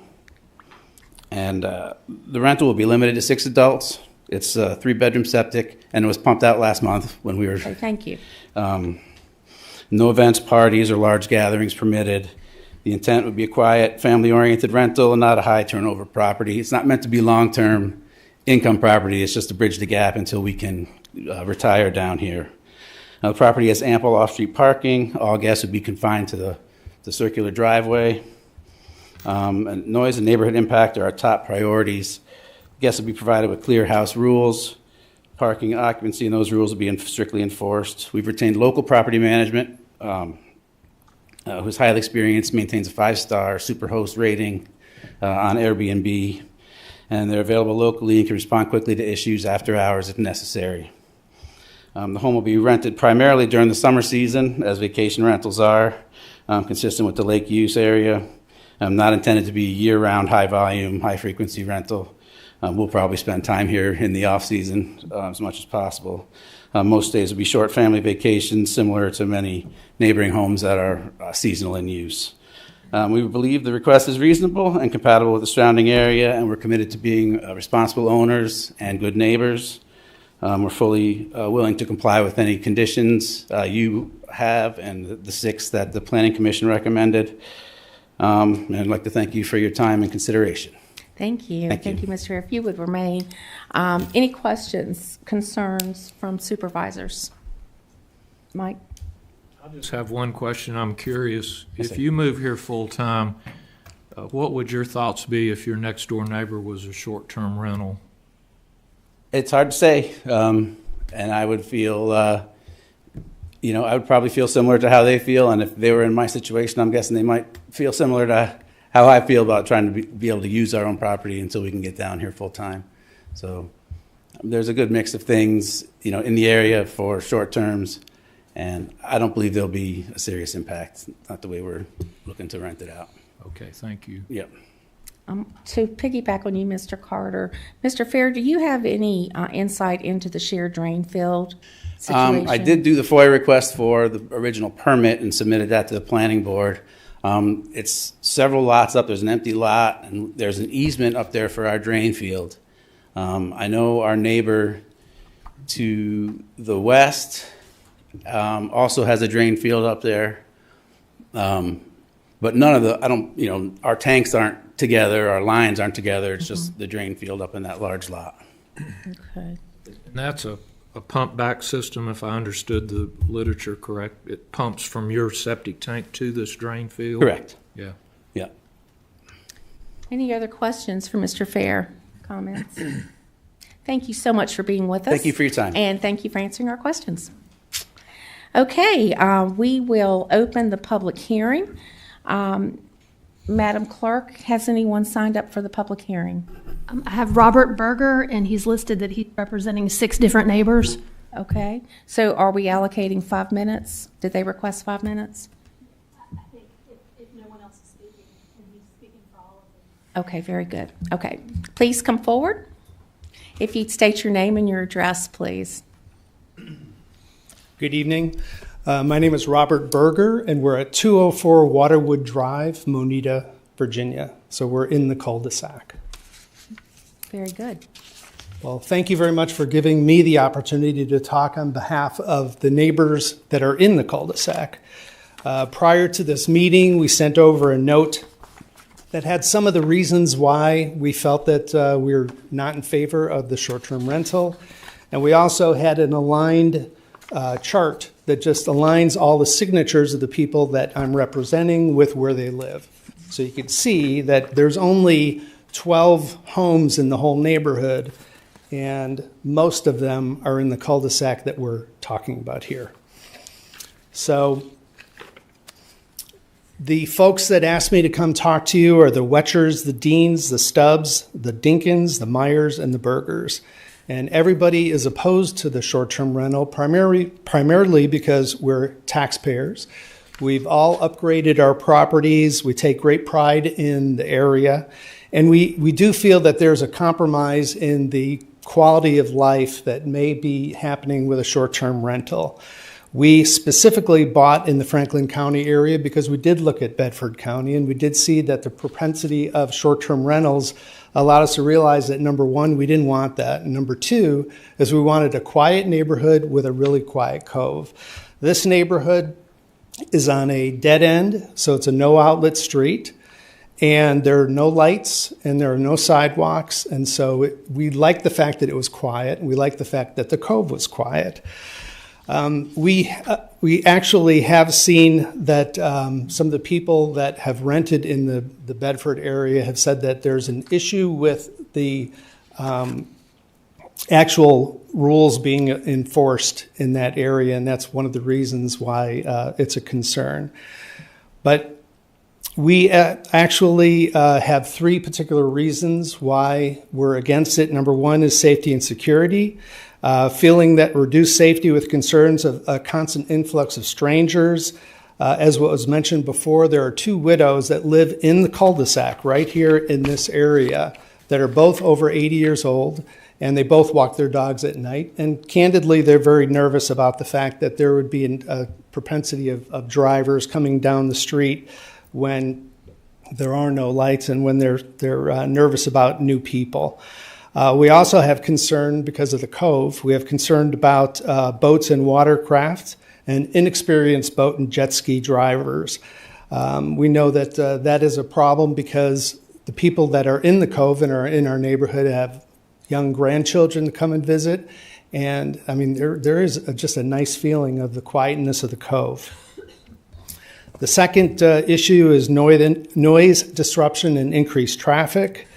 rental will be limited to 6 adults. It's a 3-bedroom septic, and it was pumped out last month when we were... Okay, thank you. No events, parties, or large gatherings permitted. The intent would be a quiet, family-oriented rental and not a high-turnover property. It's not meant to be long-term income property. It's just to bridge the gap until we can retire down here. Now, the property has ample off-street parking. All guests would be confined to the circular driveway. And noise and neighborhood impact are our top priorities. Guests will be provided with clear house rules. Parking and occupancy and those rules will be strictly enforced. We've retained local property management, who's highly experienced, maintains a 5-star superhost rating on Airbnb, and they're available locally and can respond quickly to issues after hours if necessary. The home will be rented primarily during the summer season, as vacation rentals are, consistent with the lake use area. Not intended to be year-round, high-volume, high-frequency rental. We'll probably spend time here in the off-season as much as possible. Most days will be short family vacations, similar to many neighboring homes that are seasonal in use. We believe the request is reasonable and compatible with the surrounding area, and we're committed to being responsible owners and good neighbors. We're fully willing to comply with any conditions you have and the 6 that the Planning Commission recommended. And I'd like to thank you for your time and consideration. Thank you. Thank you, Mr. Fair. If you would remain. Any questions, concerns from supervisors? Mike? I just have one question. I'm curious. If you move here full-time, what would your thoughts be if your next-door neighbor was a short-term rental? It's hard to say. And I would feel, I would probably feel similar to how they feel. And if they were in my situation, I'm guessing they might feel similar to how I feel about trying to be able to use our own property until we can get down here full-time. So there's a good mix of things, in the area for short terms. And I don't believe there'll be a serious impact. Not the way we're looking to rent it out. Okay, thank you. Yep. To piggyback on you, Mr. Carter, Mr. Fair, do you have any insight into the shared drain field situation? I did do the FOIA request for the original permit and submitted that to the planning board. It's several lots up. There's an empty lot, and there's an easement up there for our drain field. I know our neighbor to the west also has a drain field up there. But none of our tanks aren't together, our lines aren't together. It's just the drain field up in that large lot. Okay. And that's a pump back system, if I understood the literature correct. It pumps from your septic tank to this drain field? Correct. Yeah. Yeah. Any other questions for Mr. Fair? Comments? Thank you so much for being with us. Thank you for your time. And thank you for answering our questions. Okay, we will open the public hearing. Madam Clerk, has anyone signed up for the public hearing? I have Robert Berger, and he's listed that he's representing 6 different neighbors. Okay, so are we allocating 5 minutes? Did they request 5 minutes? I think if no one else is speaking, and he's speaking for all of them. Okay, very good. Okay, please come forward. If you'd state your name and your address, please. Good evening. My name is Robert Berger, and we're at 204 Waterwood Drive, Moneta, Virginia. So we're in the cul-de-sac. Very good. Well, thank you very much for giving me the opportunity to talk on behalf of the neighbors that are in the cul-de-sac. Prior to this meeting, we sent over a note that had some of the reasons why we felt that we're not in favor of the short-term rental. And we also had an aligned chart that just aligns all the signatures of the people that I'm representing with where they live. So you can see that there's only 12 homes in the whole neighborhood, and most of them are in the cul-de-sac that we're talking about here. So the folks that asked me to come talk to you are the Wetchers, the Deans, the Stubbs, the Dinkins, the Myers, and the Bergers. And everybody is opposed to the short-term rental, primarily because we're taxpayers. We've all upgraded our properties. We take great pride in the area. And we do feel that there's a compromise in the quality of life that may be happening with a short-term rental. We specifically bought in the Franklin County area because we did look at Bedford County, and we did see that the propensity of short-term rentals allowed us to realize that, number one, we didn't want that. And number two, is we wanted a quiet neighborhood with a really quiet cove. This neighborhood is on a dead end, so it's a no-outlet street. And there are no lights and there are no sidewalks. And so we like the fact that it was quiet. We like the fact that the cove was quiet. We actually have seen that some of the people that have rented in the Bedford area have said that there's an issue with the actual rules being enforced in that area. And that's one of the reasons why it's a concern. But we actually have three particular reasons why we're against it. Number one is safety and security. Feeling that reduced safety with concerns of a constant influx of strangers. As what was mentioned before, there are two widows that live in the cul-de-sac right here in this area that are both over 80 years old, and they both walk their dogs at night. And candidly, they're very nervous about the fact that there would be a propensity of drivers coming down the street when there are no lights and when they're nervous about new people. We also have concern because of the cove. We have concern about boats and watercraft and inexperienced boat and jet ski drivers. We know that that is a problem because the people that are in the cove and are in our neighborhood have young grandchildren to come and visit. And I mean, there is just a nice feeling of the quietness of the cove. The second issue is noise disruption and increased traffic.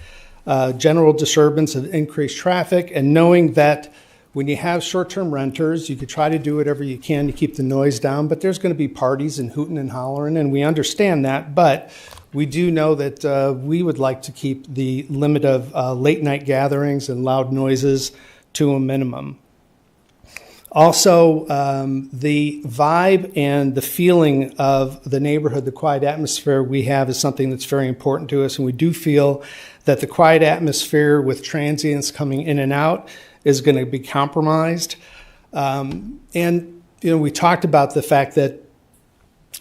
General disturbance of increased traffic, and knowing that when you have short-term renters, you could try to do whatever you can to keep the noise down, but there's going to be parties and hooting and hollering, and we understand that, but we do know that we would like to keep the limit of late-night gatherings and loud noises to a minimum. Also, the vibe and the feeling of the neighborhood, the quiet atmosphere we have is something that's very important to us, and we do feel that the quiet atmosphere with transients coming in and out is going to be compromised. And, we talked about the fact that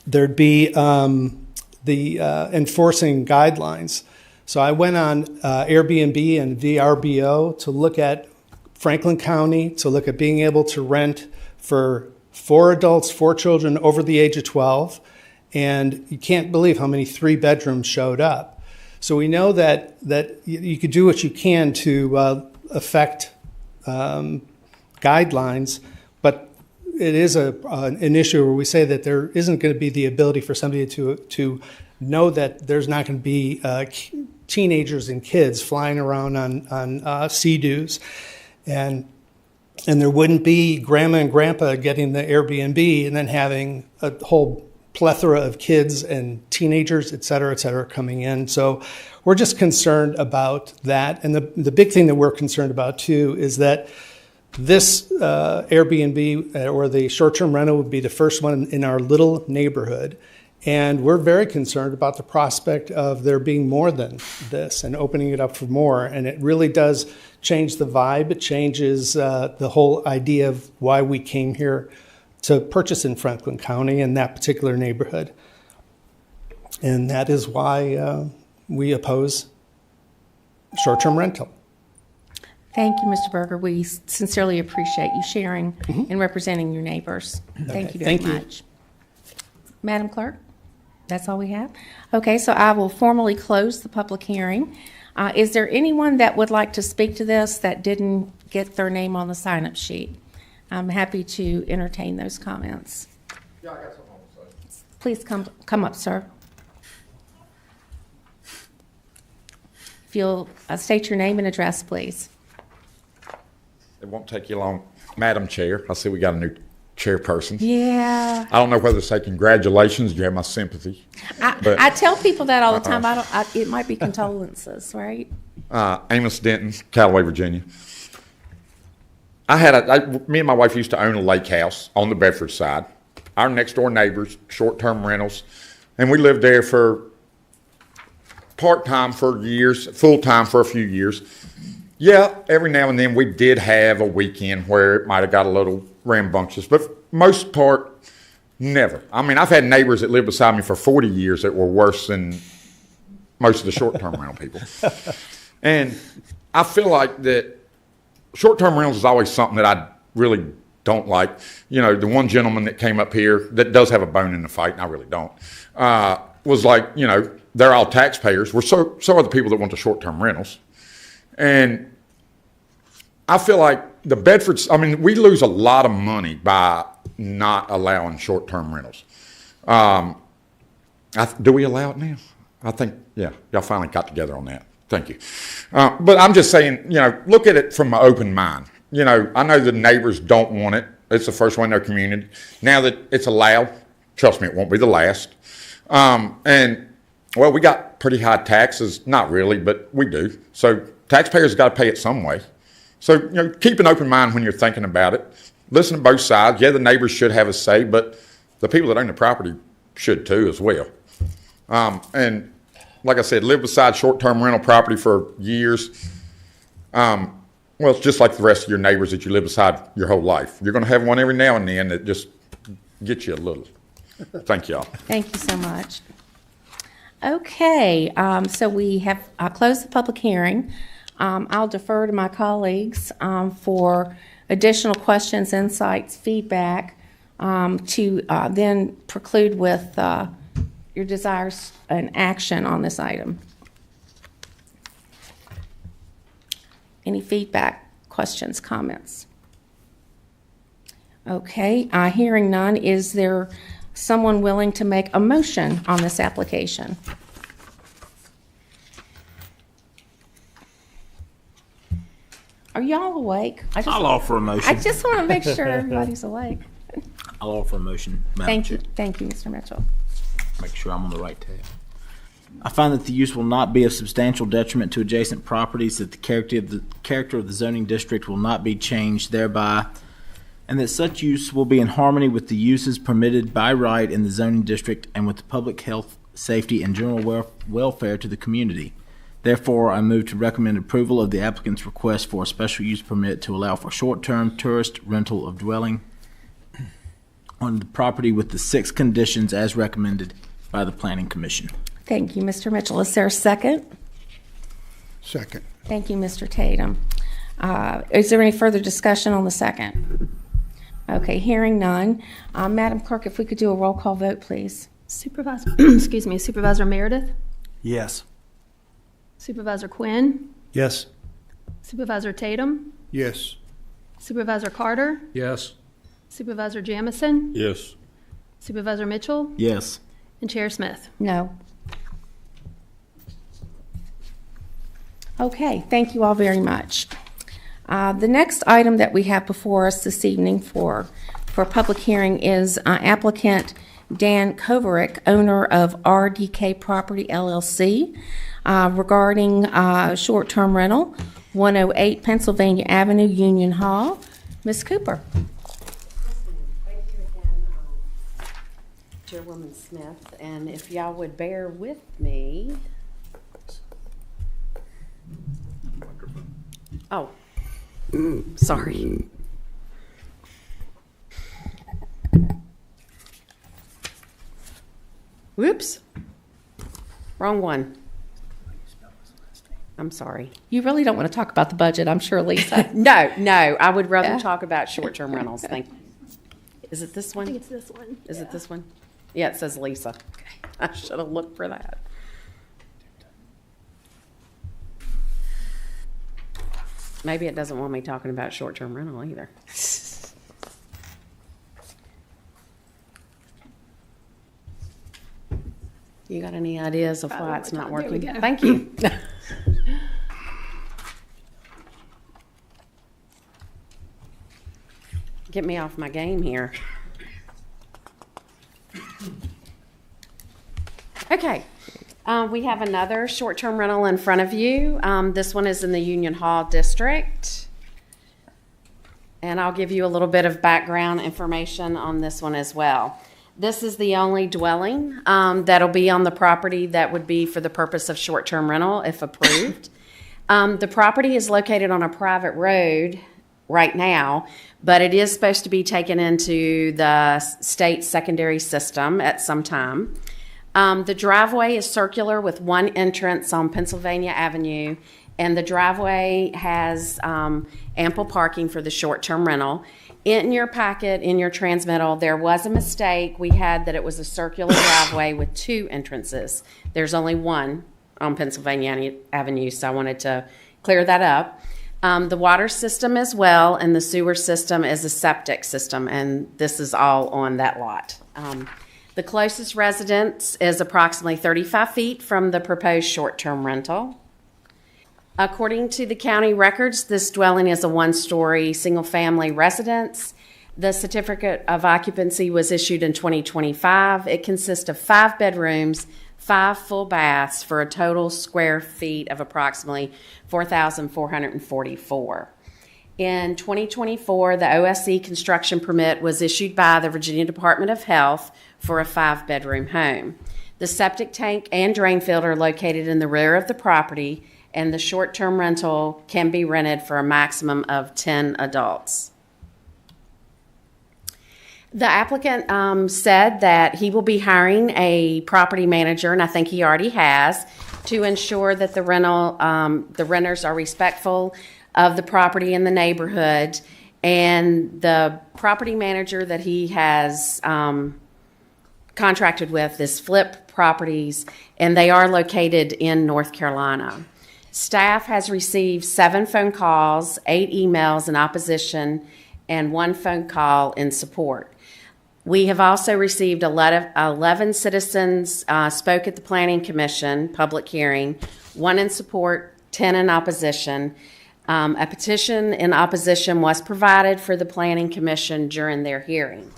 there'd be the enforcing guidelines. So I went on Airbnb and VRBO to look at Franklin County, to look at being able to rent for 4 adults, 4 children over the age of 12. And you can't believe how many 3 bedrooms showed up. So we know that you could do what you can to affect guidelines, but it is an issue where we say that there isn't going to be the ability for somebody to know that there's not going to be teenagers and kids flying around on Sea-Doos. And there wouldn't be grandma and grandpa getting the Airbnb and then having a whole plethora of kids and teenagers, et cetera, coming in. So we're just concerned about that. And the big thing that we're concerned about, too, is that this Airbnb or the short-term rental would be the first one in our little neighborhood. And we're very concerned about the prospect of there being more than this and opening it up for more. And it really does change the vibe. It changes the whole idea of why we came here to purchase in Franklin County in that particular neighborhood. And that is why we oppose short-term rental. Thank you, Mr. Berger. We sincerely appreciate you sharing and representing your neighbors. Thank you very thank you. much. Madam Clerk, that's all we have? Okay, so I will formally close the public hearing. Is there anyone that would like to speak to this that didn't get their name on the sign-up sheet? I'm happy to entertain those comments. Yeah, I got something to say. Please come up, sir. If you'll state your name and address, please. It won't take you long. Madam Chair, I see we got a new chairperson. Yeah. I don't know whether to say congratulations. You have my sympathy. I tell people that all the time. It might be condolences, right? Amos Denton, Callaway, Virginia. Me and my wife used to own a lake house on the Bedford side. Our next door neighbors, short-term rentals, and we lived there for part-time for years, full-time for a few years. Yeah, every now and then we did have a weekend where it might have got a little rambunctious, but for most part, never. I mean, I've had neighbors that lived beside me for 40 years that were worse than most of the short-term rental people. And I feel like that short-term rentals is always something that I really don't like. You know, the one gentleman that came up here that does have a bone in the fight, and I really don't, was like, you know, they're all taxpayers. So are the people that want the short-term rentals. And I feel like the Bedfords, I mean, we lose a lot of money by not allowing short-term rentals. Do we allow it now? I think, yeah, y'all finally got together on that. Thank you. But I'm just saying, you know, look at it from an open mind. You know, I know the neighbors don't want it. It's the first one in their community. Now that it's allowed, trust me, it won't be the last. And, well, we got pretty high taxes. Not really, but we do. So taxpayers got to pay it some way. So, you know, keep an open mind when you're thinking about it. Listen to both sides. Yeah, the neighbors should have a say, but the people that own the property should too as well. And like I said, live beside short-term rental property for years. Well, it's just like the rest of your neighbors that you live beside your whole life. You're going to have one every now and then that just gets you a little. Thank y'all. Thank you so much. Okay, so we have closed the public hearing. I'll defer to my colleagues for additional questions, insights, feedback, to then preclude with your desires and action on this item. Any feedback, questions, comments? Okay, hearing none, is there someone willing to make a motion on this application? Are y'all awake? I'll offer a motion. I just want to make sure everybody's awake. I'll offer a motion, Madam Chair. Thank you, Mr. Mitchell. Make sure I'm on the right tab. I find that the use will not be of substantial detriment to adjacent properties, that the character of the zoning district will not be changed thereby, and that such use will be in harmony with the uses permitted by right in the zoning district and with the public health, safety, and general welfare to the community. Therefore, I move to recommend approval of the applicant's request for a special use permit to allow for short-term tourist rental of dwelling on the property with the 6 conditions as recommended by the Planning Commission. Thank you, Mr. Mitchell. Is there a second? Second. Thank you, Mr. Tatum. Is there any further discussion on the second? Okay, hearing none. Madam Clerk, if we could do a roll call vote, please. Supervisor, excuse me, Supervisor Meredith, Yes. Supervisor Quinn, Yes. Supervisor Tatum, Yes. Supervisor Carter, Yes. Supervisor Jamison, Yes. Supervisor Mitchell, Yes. and Chair Smith. No. Okay, thank you all very much. The next item that we have before us this evening for public hearing is applicant Dan Kovaric, owner of RDK Property LLC, regarding short-term rental, 108 Pennsylvania Avenue, Union Hall. Ms. Cooper. Thank you again, Chairwoman Smith, and if y'all would bear with me. Oh, sorry. Whoops. Wrong one. I'm sorry. You really don't want to talk about the budget, I'm sure, Lisa. No, I would rather Yeah. talk about short-term rentals. Thank you. Is it this one? I think it's this one. Is it this one? Yeah, it says Lisa. I should have looked for that. Maybe it doesn't want me talking about short-term rental either. You got any ideas of why it's not There we working? go. Thank you. Get me off my game here. Okay, we have another short-term rental in front of you. This one is in the Union Hall District. And I'll give you a little bit of background information on this one as well. This is the only dwelling that'll be on the property that would be for the purpose of short-term rental if approved. The property is located on a private road right now, but it is supposed to be taken into the state secondary system at some time. The driveway is circular with one entrance on Pennsylvania Avenue, and the driveway has ample parking for the short-term rental. In your packet, in your transmittal, there was a mistake. We had that it was a circular driveway with two entrances. There's only one on Pennsylvania Avenue, so I wanted to clear that up. The water system as well, and the sewer system is a septic system, and this is all on that lot. The closest residence is approximately 35 feet from the proposed short-term rental. According to the county records, this dwelling is a one-story, single-family residence. The certificate of occupancy was issued in 2025. It consists of 5 bedrooms, 5 full baths for a total square feet of approximately 4,444. In 2024, the OSC construction permit was issued by the Virginia Department of Health for a 5-bedroom home. The septic tank and drain field are located in the rear of the property, and the short-term rental can be rented for a maximum of 10 adults. The applicant said that he will be hiring a property manager, and I think he already has, to ensure that the renters are respectful of the property in the neighborhood. And the property manager that he has contracted with is Flip Properties, and they are located in North Carolina. Staff has received 7 phone calls, 8 emails in opposition, and 1 phone call in support. We have also received 11 citizens spoke at the Planning Commission public hearing, 1 in support, 10 in opposition. A petition in opposition was provided for the Planning Commission during their hearing.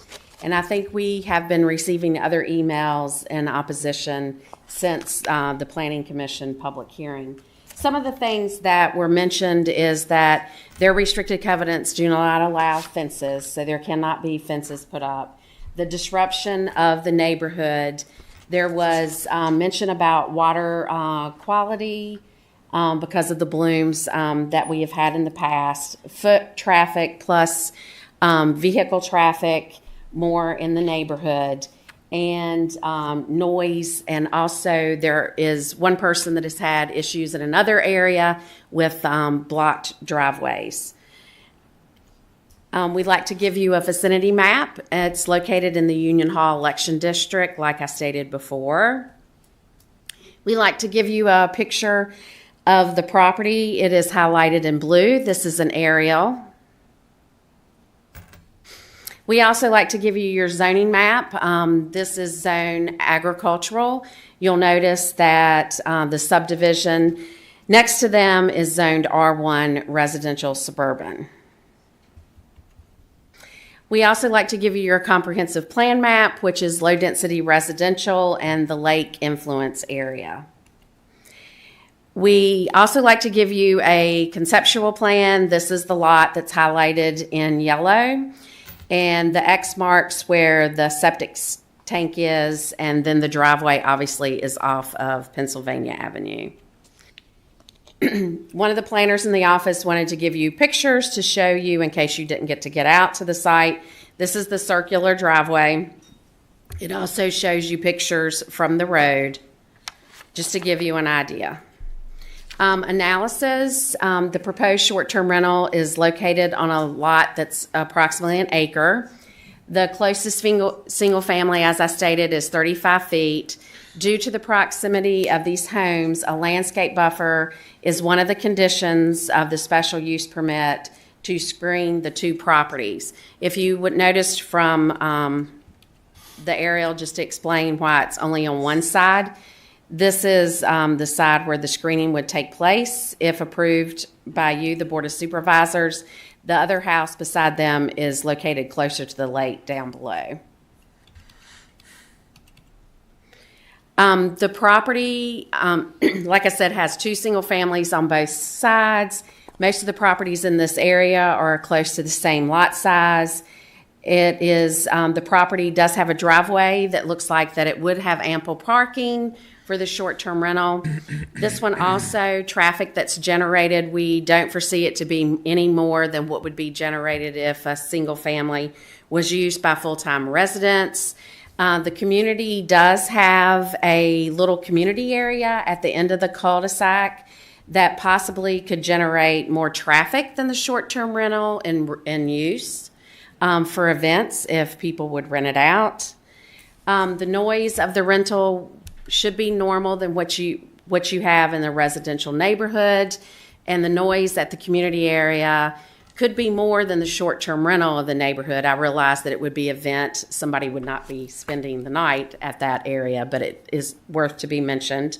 And I think we have been receiving other emails in opposition since the Planning Commission public hearing. Some of the things that were mentioned is that their restricted covenants do not allow fences, so there cannot be fences put up. The disruption of the neighborhood. There was mention about water quality because of the blooms that we have had in the past. Foot traffic plus vehicle traffic more in the neighborhood. And noise, and also there is one person that has had issues in another area with blocked driveways. We'd like to give you a vicinity map. It's located in the Union Hall Election District, like I stated before. We like to give you a picture of the property. It is highlighted in blue. This is an aerial. We also like to give you your zoning map. This is zone agricultural. You'll notice that the subdivision next to them is zoned R1 residential suburban. We also like to give you your comprehensive plan map, which is low density residential and the lake influence area. We also like to give you a conceptual plan. This is the lot that's highlighted in yellow. And the X marks where the septic tank is, and then the driveway obviously is off of Pennsylvania Avenue. One of the planners in the office wanted to give you pictures to show you in case you didn't get out to the site. This is the circular driveway. It also shows you pictures from the road, just to give you an idea. Analysis, the proposed short-term rental is located on a lot that's approximately an acre. The closest single family, as I stated, is 35 feet. Due to the proximity of these homes, a landscape buffer is one of the conditions of the special use permit to screen the two properties. If you would notice from the aerial, just to explain why it's only on one side, this is the side where the screening would take place if approved by you, the Board of Supervisors. The other house beside them is located closer to the lake down below. The property, like I said, has two single families on both sides. Most of the properties in this area are close to the same lot size. It is, the property does have a driveway that looks like that it would have ample parking for the short-term rental. This one also, traffic that's generated, we don't foresee it to be any more than what would be generated if a single family was used by full-time residents. The community does have a little community area at the end of the cul-de-sac that possibly could generate more traffic than the short-term rental in use for events if people would rent it out. The noise of the rental should be normal than what you have in the residential neighborhood, and the noise at the community area could be more than the short-term rental of the neighborhood. I realize that it would be an event. Somebody would not be spending the night at that area, but it is worth to be mentioned.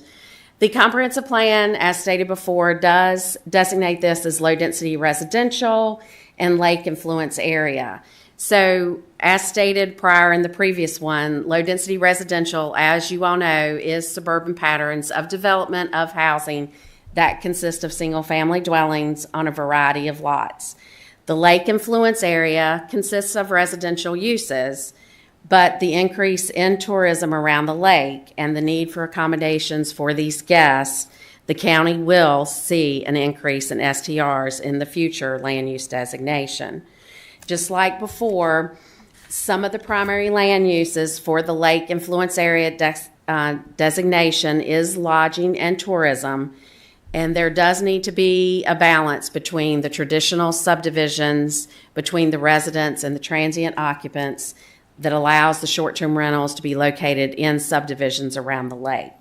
The comprehensive plan, as stated before, does designate this as low-density residential and lake influence area. So, as stated prior in the previous one, low-density residential, as you all know, is suburban patterns of development of housing that consist of single-family dwellings on a variety of lots. The lake influence area consists of residential uses, but the increase in tourism around the lake and the need for accommodations for these guests, the county will see an increase in STRs in the future land use designation. Just like before, some of the primary land uses for the lake influence area designation is lodging and tourism, and there does need to be a balance between the traditional subdivisions, between the residents and the transient occupants that allows the short-term rentals to be located in subdivisions around the lake.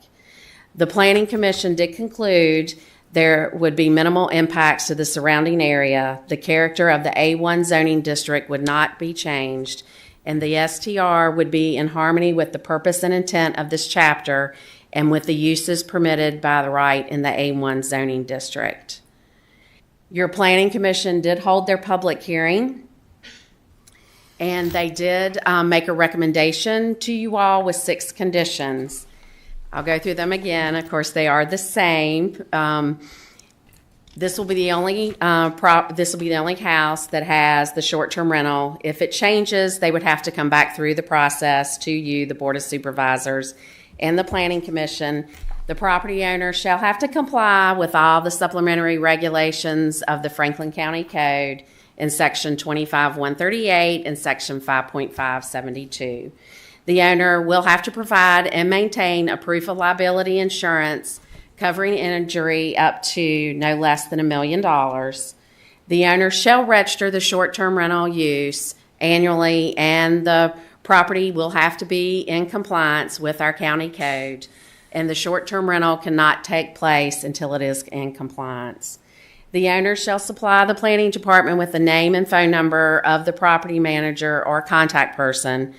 The Planning Commission did conclude there would be minimal impacts to the surrounding area. The character of the A1 zoning district would not be changed, and the STR would be in harmony with the purpose and intent of this chapter and with the uses permitted by the right in the A1 zoning district. Your Planning Commission did hold their public hearing, and they did make a recommendation to you all with 6 conditions. I'll go through them again. Of course, they are the same. This will be the only house that has the short-term rental. If it changes, they would have to come back through the process to you, the Board of Supervisors, and the Planning Commission. The property owner shall have to comply with all the supplementary regulations of the Franklin County Code in Section 25-138 and Section 5.572. The owner will have to provide and maintain a proof of liability insurance covering injury up to no less than $1 million. The owner shall register the short-term rental use annually, and the property will have to be in compliance with our county code, and the short-term rental cannot take place until it is in compliance. The owner shall supply the planning department with the name and phone number of the property manager or contact person.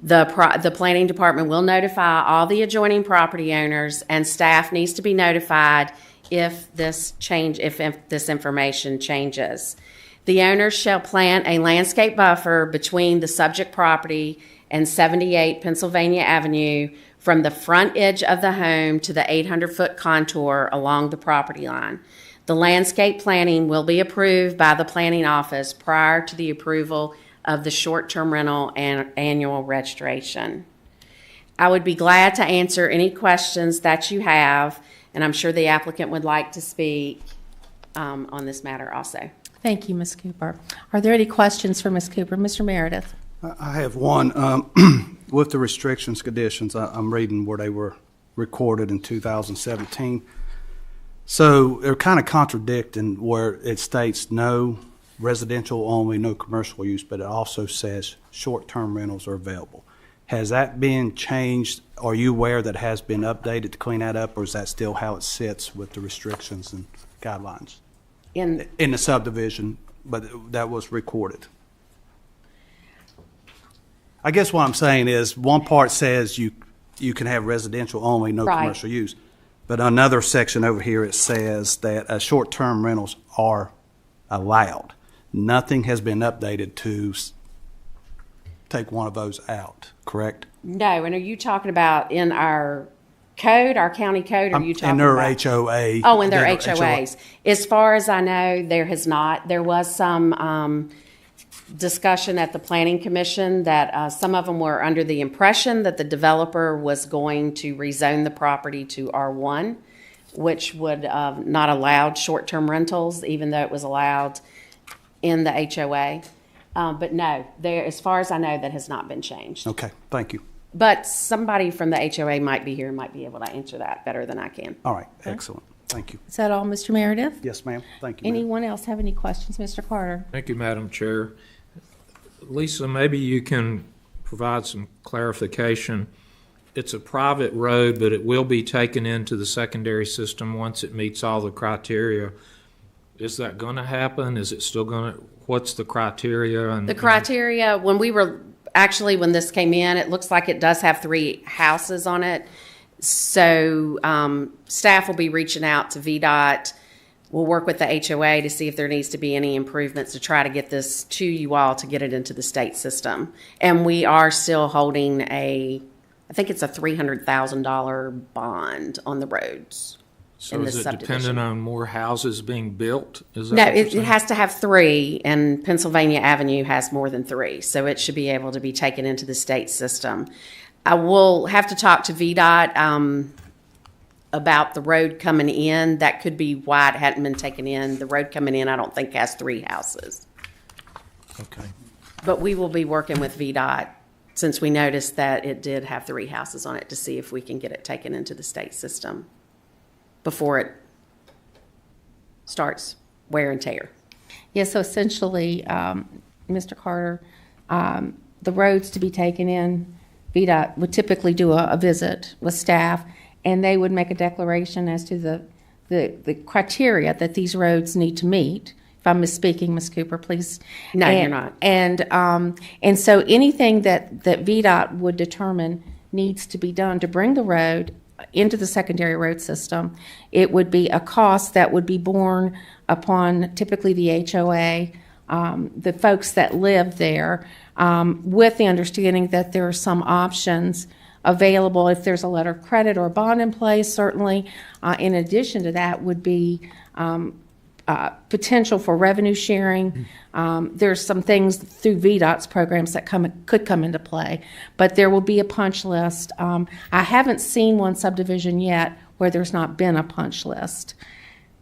The planning department will notify all the adjoining property owners, and staff needs to be notified if this information changes. The owner shall plant a landscape buffer between the subject property and 78 Pennsylvania Avenue from the front edge of the home to the 800-foot contour along the property line. The landscape planting will be approved by the planning office prior to the approval of the short-term rental and annual registration. I would be glad to answer any questions that you have, and I'm sure the applicant would like to speak on this matter also. Thank you, Ms. Cooper. Are there any questions for Ms. Cooper? Mr. Meredith? I have one. With the restrictions conditions, I'm reading where they were recorded in 2017. So they're kind of contradicting where it states no residential only, no commercial use, but it also says short-term rentals are available. Has that been changed? Are you aware that it has been updated to clean that up, or is that still how it sits with the restrictions and guidelines? In the subdivision, but that was recorded. I guess what I'm saying is one part says you can have residential only, no Right. commercial use. But another section over here, it says that short-term rentals are allowed. Nothing has been updated to take one of those out, correct? No, and are you talking about in our code, our county code, or are you talking In their about? HOA. Oh, in their their HOAs. As far as I know, there has not. There was some discussion at the Planning Commission that some of them were under the impression that the developer was going to rezone the property to R1, which would not allow short-term rentals, even though it was allowed in the HOA. But no, there, as far as I know, that has not been changed. Okay, thank you. But somebody from the HOA might be here and might be able to answer that better than I can. All right, excellent. Thank you. Is that all, Mr. Meredith? Yes, ma'am. Thank you. ma'am. Anyone else have any questions, Mr. Carter? Thank you, Madam Chair. Lisa, maybe you can provide some clarification. It's a private road, but it will be taken into the secondary system once it meets all the criteria. Is that going to happen? Is it still going to, what's the criteria? The criteria, when this came in, it looks like it does have 3 houses on it. So staff will be reaching out to VDOT. We'll work with the HOA to see if there needs to be any improvements to try to get this to you all to get it into the state system. And we are still holding I think it's a $300,000 bond on the roads. So is it dependent on more houses being built? Is that No, what you're it saying? has to have 3, and Pennsylvania Avenue has more than 3, so it should be able to be taken into the state system. I will have to talk to VDOT about the road coming in. That could be why it hadn't been taken in. The road coming in, I don't think, has 3 houses. Okay. But we will be working with VDOT, since we noticed that it did have 3 houses on it, to see if we can get it taken into the state system before it starts wear and tear. Yes, so essentially, Mr. Carter, the roads to be taken in, VDOT would typically do a visit with staff, and they would make a declaration as to the criteria that these roads need to meet. If I'm misspeaking, Ms. Cooper, please. No, you're not. And so anything that VDOT would determine needs to be done to bring the road into the secondary road system, it would be a cost that would be borne upon typically the HOA, the folks that live there, with the understanding that there are some options available if there's a letter of credit or a bond in place, certainly. In addition to that would be potential for revenue sharing. There's some things through VDOT's programs that could come into play, but there will be a punch list. I haven't seen one subdivision yet where there's not been a punch list.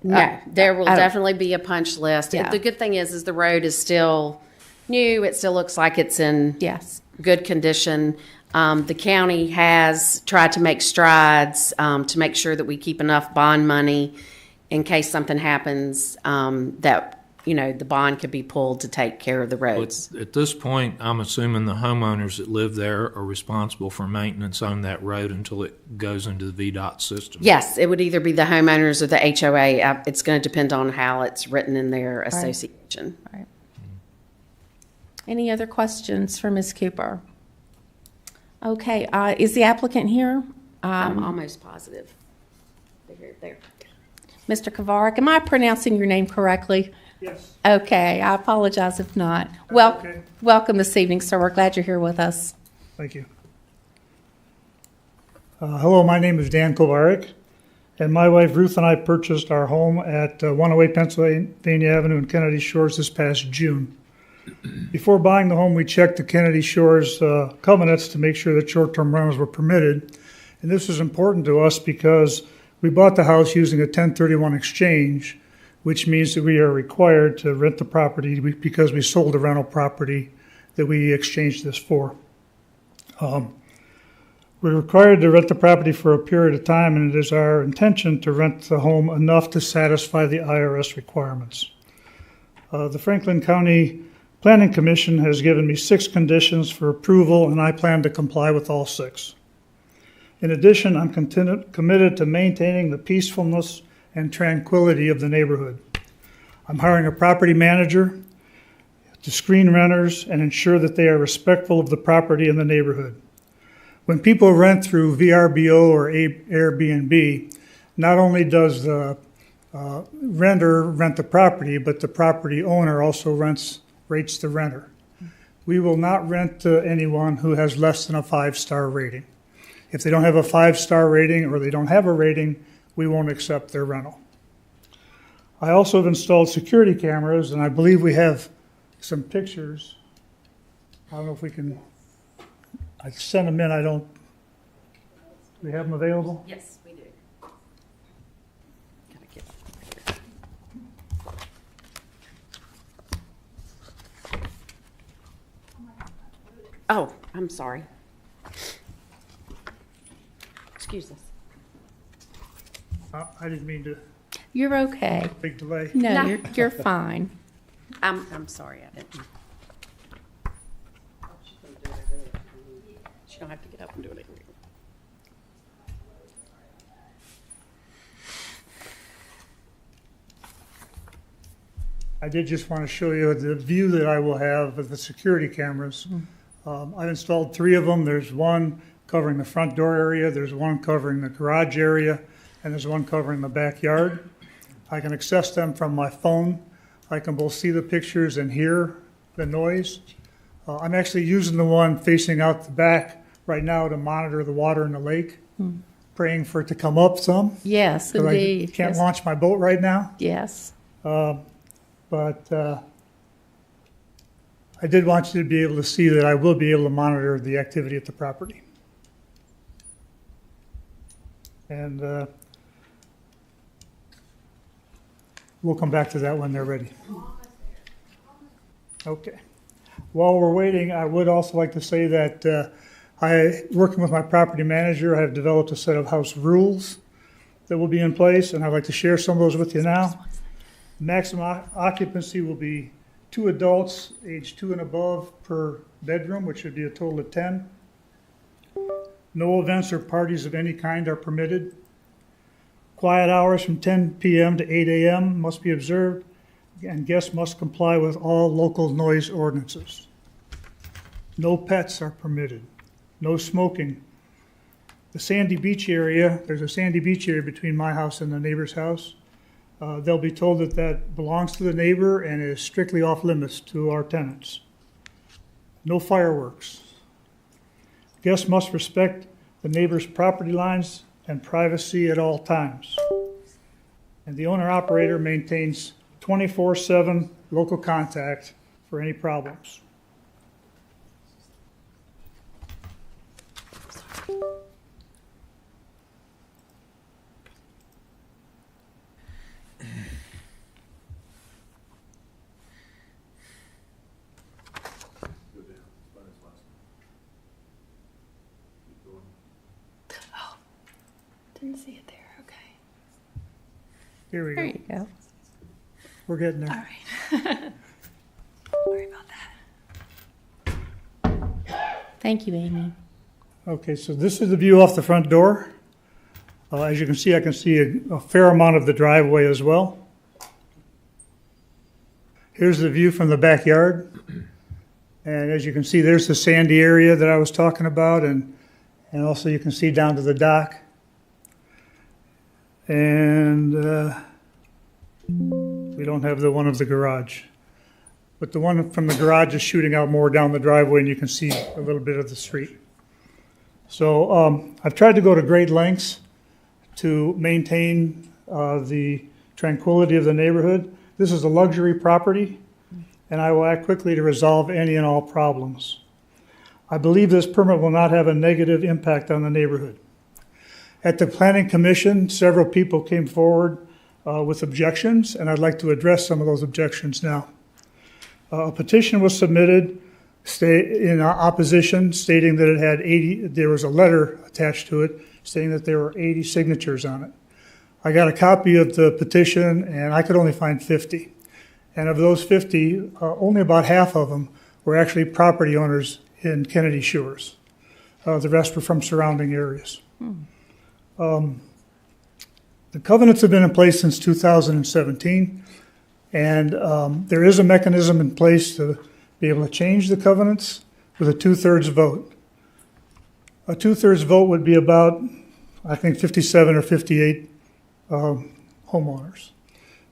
No, there will definitely be a punch list. Yeah. The good thing is the road is still new. It still looks like it's in good condition. The county has tried to make strides to make sure that we keep enough bond money in case something happens, that, the bond could be pulled to take care of the roads. At this point, I'm assuming the homeowners that live there are responsible for maintenance on that road until it goes into the VDOT system. Yes, it would either be the homeowners or the HOA. It's going to depend on how it's written in their association. Right. Any other questions for Ms. Cooper? Okay, is the applicant here? I'm almost positive. They're there. Mr. Kovarik, am I pronouncing your name correctly? Yes. Okay, I apologize if not. Okay. Welcome this evening, sir. We're glad you're here with us. Thank you. Hello, my name is Dan Kovarik, and my wife Ruth and I purchased our home at 108 Pennsylvania Avenue in Kennedy Shores this past June. Before buying the home, we checked the Kennedy Shores covenants to make sure that short-term rentals were permitted. And this is important to us because we bought the house using a 1031 exchange, which means that we are required to rent the property because we sold the rental property that we exchanged this for. We're We're required to rent the property for a period of time, and it is our intention to rent the home enough to satisfy the IRS requirements. The Franklin County Planning Commission has given me 6 conditions for approval, and I plan to comply with all 6. In addition, I'm committed to maintaining the peacefulness and tranquility of the neighborhood. I'm hiring a property manager to screen renters and ensure that they are respectful of the property and the neighborhood. When people rent through VRBO or Airbnb, not only does the renter rent the property, but the property owner also rates the renter. We will not rent to anyone who has less than a 5-star rating. If they don't have a 5-star rating or they don't have a rating, we won't accept their rental. I also have installed security cameras, and I believe we have some pictures. I don't know if we can, I sent them in, do we have them available? Yes, we do. Gotta get over here. Oh, I'm sorry. Excuse us. I didn't mean to, You're okay. big delay. No, you're fine. I'm sorry, I didn't. She don't have to get up and do it. I did just want to show you the view that I will have of the security cameras. I've installed 3 of them. There's one covering the front door area, there's one covering the garage area, and there's one covering the backyard. I can access them from my phone. I can both see the pictures and hear the noise. I'm actually using the one facing out the back right now to monitor the water in the lake, praying for it to come up some. Yes, 'cause indeed. I can't Yes. launch my boat right now. Yes. But I did want you to be able to see that I will be able to monitor the activity at the property. And we'll come back to that when they're ready. Okay. While we're waiting, I would also like to say that working with my property manager, I have developed a set of house rules that will be in place, and I'd like to share some of those with you now. Maximum occupancy will be 2 adults, age 2 and above per bedroom, which would be a total of 10. No events or parties of any kind are permitted. Quiet hours from 10 p.m. to 8 a.m. must be observed, and guests must comply with all local noise ordinances. No pets are permitted. No smoking. The sandy beach area, there's a sandy beach area between my house and the neighbor's house. They'll be told that that belongs to the neighbor and is strictly off limits to our tenants. No fireworks. Guests must respect the neighbor's property lines and privacy at all times. And the owner-operator maintains 24/7 local contact for any problems. Didn't see it there, okay. Here we go. There you go. We're getting there. All right. Sorry about that. Thank you, Amy. Okay, so this is the view off the front door. As you can see, I can see a fair amount of the driveway as well. Here's the view from the backyard. And as you can see, there's the sandy area that I was talking about, and also you can see down to the dock. And we don't have the one of the garage. But the one from the garage is shooting out more down the driveway, and you can see a little bit of the street. So I've tried to go to great lengths to maintain the tranquility of the neighborhood. This is a luxury property, and I will act quickly to resolve any and all problems. I believe this permit will not have a negative impact on the neighborhood. At the Planning Commission, several people came forward with objections, and I'd like to address some of those objections now. A petition was submitted in opposition, stating that it had 80, there was a letter attached to it stating that there were 80 signatures on it. I got a copy of the petition, and I could only find 50. And of those 50, only about half of them were actually property owners in Kennedy Shores. The rest were from surrounding areas. The covenants have been in place since 2017, and there is a mechanism in place to be able to change the covenants with a 2/3 vote. A 2/3 vote would be about, I think, 57 or 58 homeowners.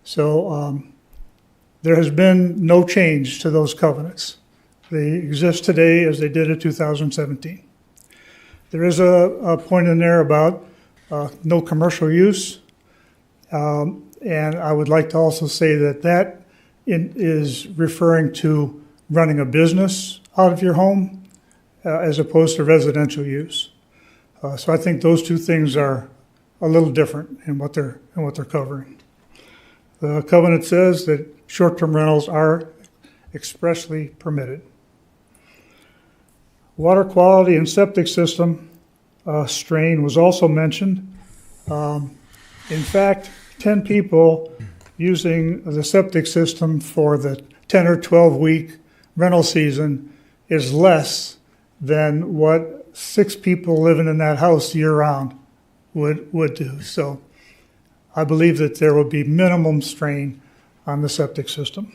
So there has been no change to those covenants. They exist today as they did in 2017. There is a point in there about no commercial use. And I would like to also say that that is referring to running a business out of your home as opposed to residential use. So I think those two things are a little different in what they're covering. The covenant says that short-term rentals are expressly permitted. Water quality and septic system strain was also mentioned. In fact, 10 people using the septic system for the 10 or 12-week rental season is less than what 6 people living in that house year-round would do. So I believe that there will be minimum strain on the septic system.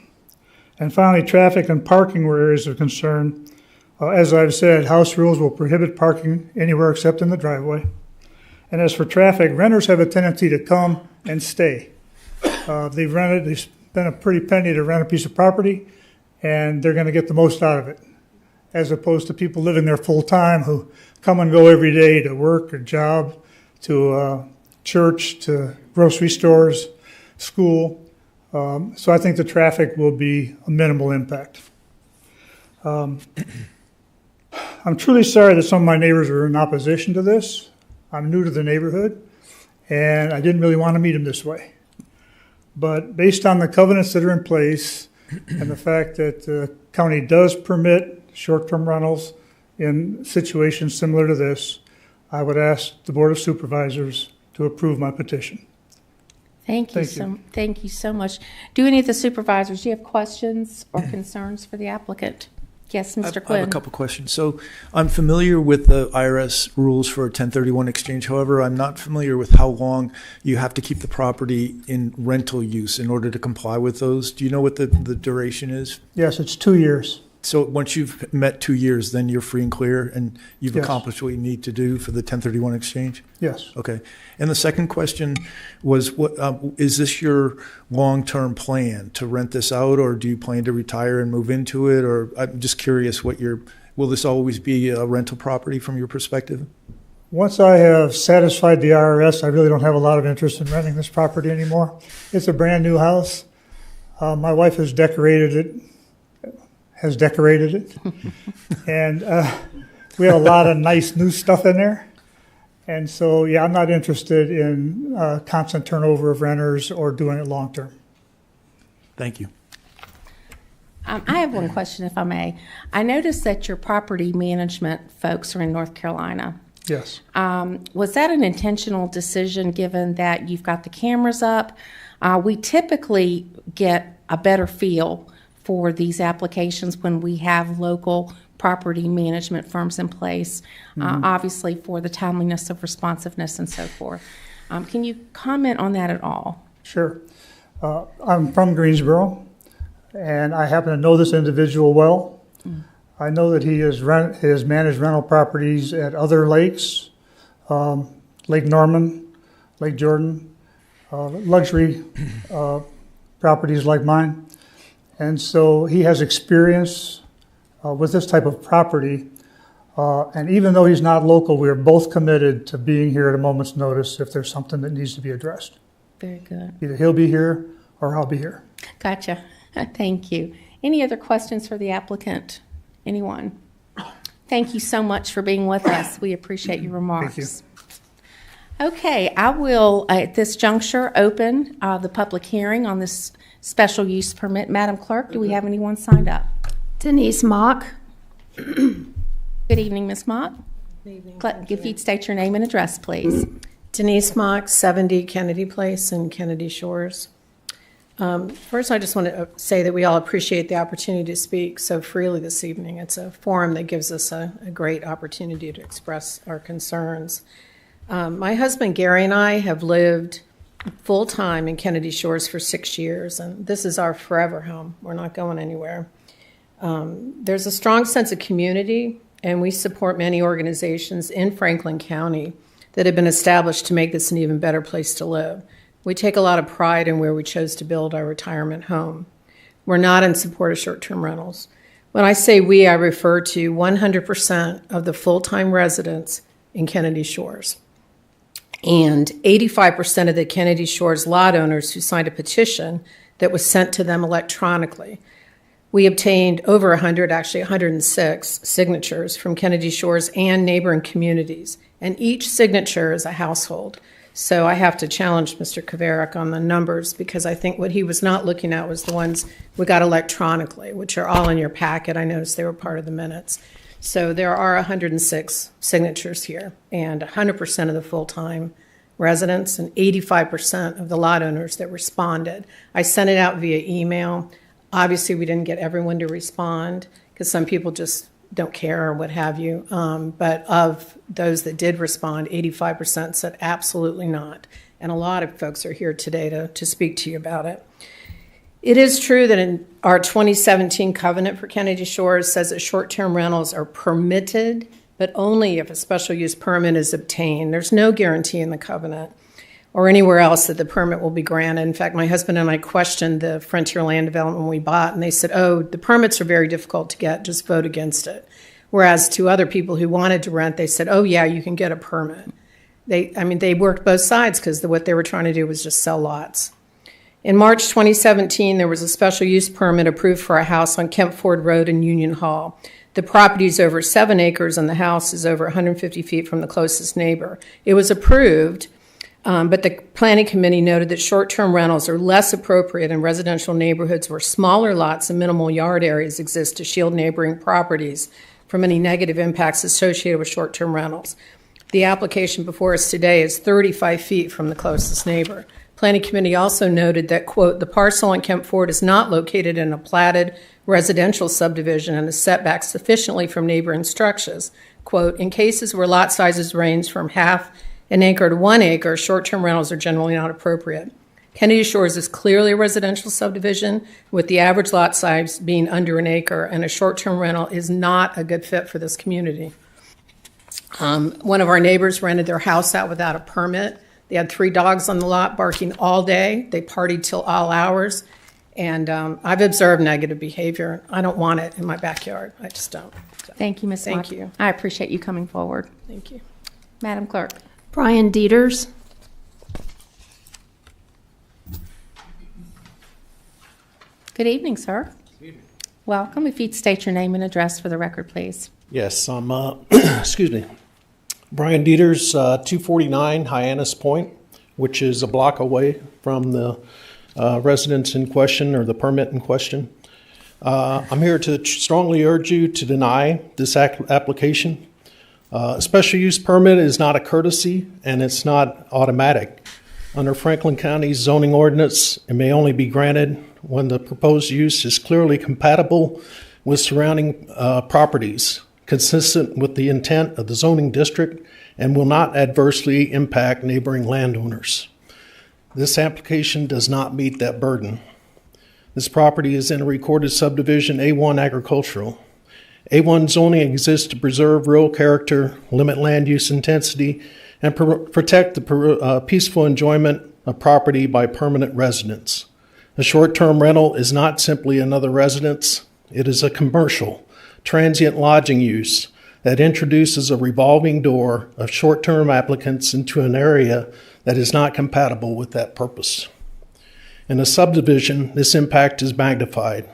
And finally, traffic and parking where areas of concern. As I've said, house rules will prohibit parking anywhere except in the driveway. And as for traffic, renters have a tendency to come and stay. They spent a pretty penny to rent a piece of property, and they're going to get the most out of it, as opposed to people living there full-time who come and go every day to work or job, to church, to grocery stores, school. So I think the traffic will be a minimal impact. I'm truly sorry that some of my neighbors are in opposition to this. I'm new to the neighborhood, and I didn't really want to meet them this way. But based on the covenants that are in place and the fact that the county does permit short-term rentals in situations similar to this, I would ask the Board of Supervisors to approve my petition. Thank you so much. Do any of the supervisors, do you have questions or concerns for the applicant? Yes, Mr. Quinn. I have a couple questions. So I'm familiar with the IRS rules for a 1031 exchange. However, I'm not familiar with how long you have to keep the property in rental use in order to comply with those. Do you know what the duration is? Yes, it's 2 years. So once you've met 2 years, then you're free and clear and you've Yes. accomplished what you need to do for the 1031 exchange? Yes. Okay. And the second question was, what is this your long-term plan to rent this out, or do you plan to retire and move into it? Or I'm just curious will this always be a rental property from your perspective? Once I have satisfied the IRS, I really don't have a lot of interest in renting this property anymore. It's a brand-new house. My wife has decorated it. And we have a lot of nice new stuff in there. And so, yeah, I'm not interested in constant turnover of renters or doing it long-term. Thank you. I have one question, if I may. I noticed that your property management folks are in North Carolina. Yes. Was that an intentional decision, given that you've got the cameras up? We typically get a better feel for these applications when we have local property management firms in place, obviously for the timeliness of responsiveness and so forth. Can you comment on that at all? Sure. I'm from Greensboro, and I happen to know this individual well. I know that he has managed rental properties at other lakes, Lake Norman, Lake Jordan, luxury properties like mine. And so he has experience with this type of property. And even though he's not local, we are both committed to being here at a moment's notice if there's something that needs to be addressed. Very good. Either he'll be here or I'll be here. Gotcha. Thank you. Any other questions for the applicant? Anyone? Thank you so much for being with us. We appreciate your remarks. Thank you. Okay, I will, at this juncture, open the public hearing on this special use permit. Madam Clerk, do we have anyone signed up? Denise Mock. Good evening, Ms. Mock. If you'd state your name and address, please. Denise Mock, 70 Kennedy Place in Kennedy Shores. First, I just want to say that we all appreciate the opportunity to speak so freely this evening. It's a forum that gives us a great opportunity to express our concerns. My husband Gary and I have lived full-time in Kennedy Shores for 6 years, and this is our forever home. We're not going anywhere. There's a strong sense of community, and we support many organizations in Franklin County that have been established to make this an even better place to live. We take a lot of pride in where we chose to build our retirement home. We're not in support of short-term rentals. When I say we, I refer to 100% of the full-time residents in Kennedy Shores and 85% of the Kennedy Shores lot owners who signed a petition that was sent to them electronically. We obtained over 100, actually 106 signatures from Kennedy Shores and neighboring communities, and each signature is a household. So I have to challenge Mr. Kaverick on the numbers, because I think what he was not looking at was the ones we got electronically, which are all in your packet. I noticed they were part of the minutes. So there are 106 signatures here, and 100% of the full-time residents and 85% of the lot owners that responded. I sent it out via email. Obviously, we didn't get everyone to respond because some people just don't care or what have you. But of those that did respond, 85% said absolutely not. And a lot of folks are here today to speak to you about it. It is true that in our 2017 covenant for Kennedy Shores says that short-term rentals are permitted, but only if a special use permit is obtained. There's no guarantee in the covenant or anywhere else that the permit will be granted. In fact, my husband and I questioned the Frontier Land Development we bought, and they said, oh, the permits are very difficult to get, just vote against it. Whereas to other people who wanted to rent, they said, oh, yeah, you can get a permit. They worked both sides because what they were trying to do was just sell lots. In March 2017, there was a special use permit approved for a house on Kemp Ford Road in Union Hall. The property is over 7 acres, and the house is over 150 feet from the closest neighbor. It was approved, but the planning committee noted that short-term rentals are less appropriate in residential neighborhoods where smaller lots and minimal yard areas exist to shield neighboring properties from any negative impacts associated with short-term rentals. The application before us today is 35 feet from the closest neighbor. Planning committee also noted that, quote, the parcel on Kemp Ford is not located in a platted residential subdivision and is set back sufficiently from neighboring structures. Quote, in cases where lot sizes range from half an acre to 1 acre, short-term rentals are generally not appropriate. Kennedy Shores is clearly a residential subdivision with the average lot size being under an acre, and a short-term rental is not a good fit for this community. One of our neighbors rented their house out without a permit. They had 3 dogs on the lot barking all day. They partied till all hours. And I've observed negative behavior. I don't want it in my backyard. I just don't. So, Thank you, Ms. Thank Mock. you. I appreciate you coming forward. Thank you. Madam Clerk. Brian Dieters. Good evening, sir. Welcome. If you'd state your name and address for the record, please. Yes, I'm, excuse me, Brian Dieters, 249 Hyannis Point, which is a block away from the residence in question or the permit in question. I'm here to strongly urge you to deny this application. A special use permit is not a courtesy and it's not automatic. Under Franklin County's zoning ordinance, it may only be granted when the proposed use is clearly compatible with surrounding properties, consistent with the intent of the zoning district, and will not adversely impact neighboring landowners. This application does not meet that burden. This property is in a recorded subdivision A1 agricultural. A1 zoning exists to preserve rural character, limit land use intensity, and protect the peaceful enjoyment of property by permanent residents. A short-term rental is not simply another residence. It is a commercial, transient lodging use that introduces a revolving door of short-term applicants into an area that is not compatible with that purpose. In a subdivision, this impact is magnified.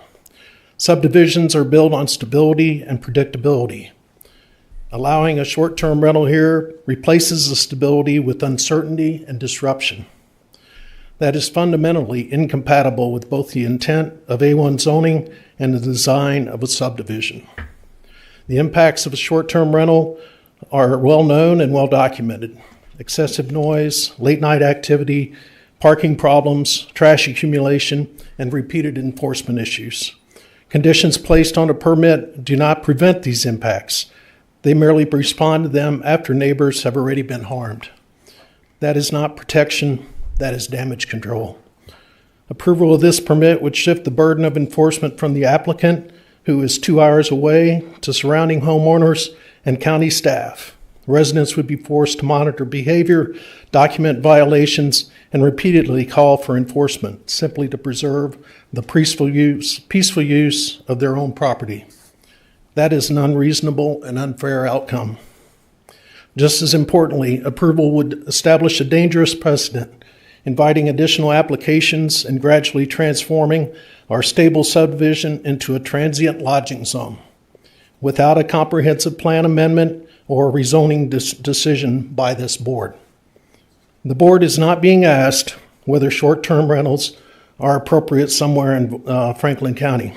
Subdivisions are built on stability and predictability. Allowing a short-term rental here replaces the stability with uncertainty and disruption. That is fundamentally incompatible with both the intent of A1 zoning and the design of a subdivision. The impacts of a short-term rental are well-known and well-documented. Excessive noise, late-night activity, parking problems, trash accumulation, and repeated enforcement issues. Conditions placed on a permit do not prevent these impacts. They merely respond to them after neighbors have already been harmed. That is not protection, that is damage control. Approval of this permit would shift the burden of enforcement from the applicant, who is 2 hours away, to surrounding homeowners and county staff. Residents would be forced to monitor behavior, document violations, and repeatedly call for enforcement, simply to preserve the peaceful use of their own property. That is an unreasonable and unfair outcome. Just as importantly, approval would establish a dangerous precedent, inviting additional applications and gradually transforming our stable subdivision into a transient lodging zone without a comprehensive plan amendment or rezoning decision by this board. The board is not being asked whether short-term rentals are appropriate somewhere in Franklin County.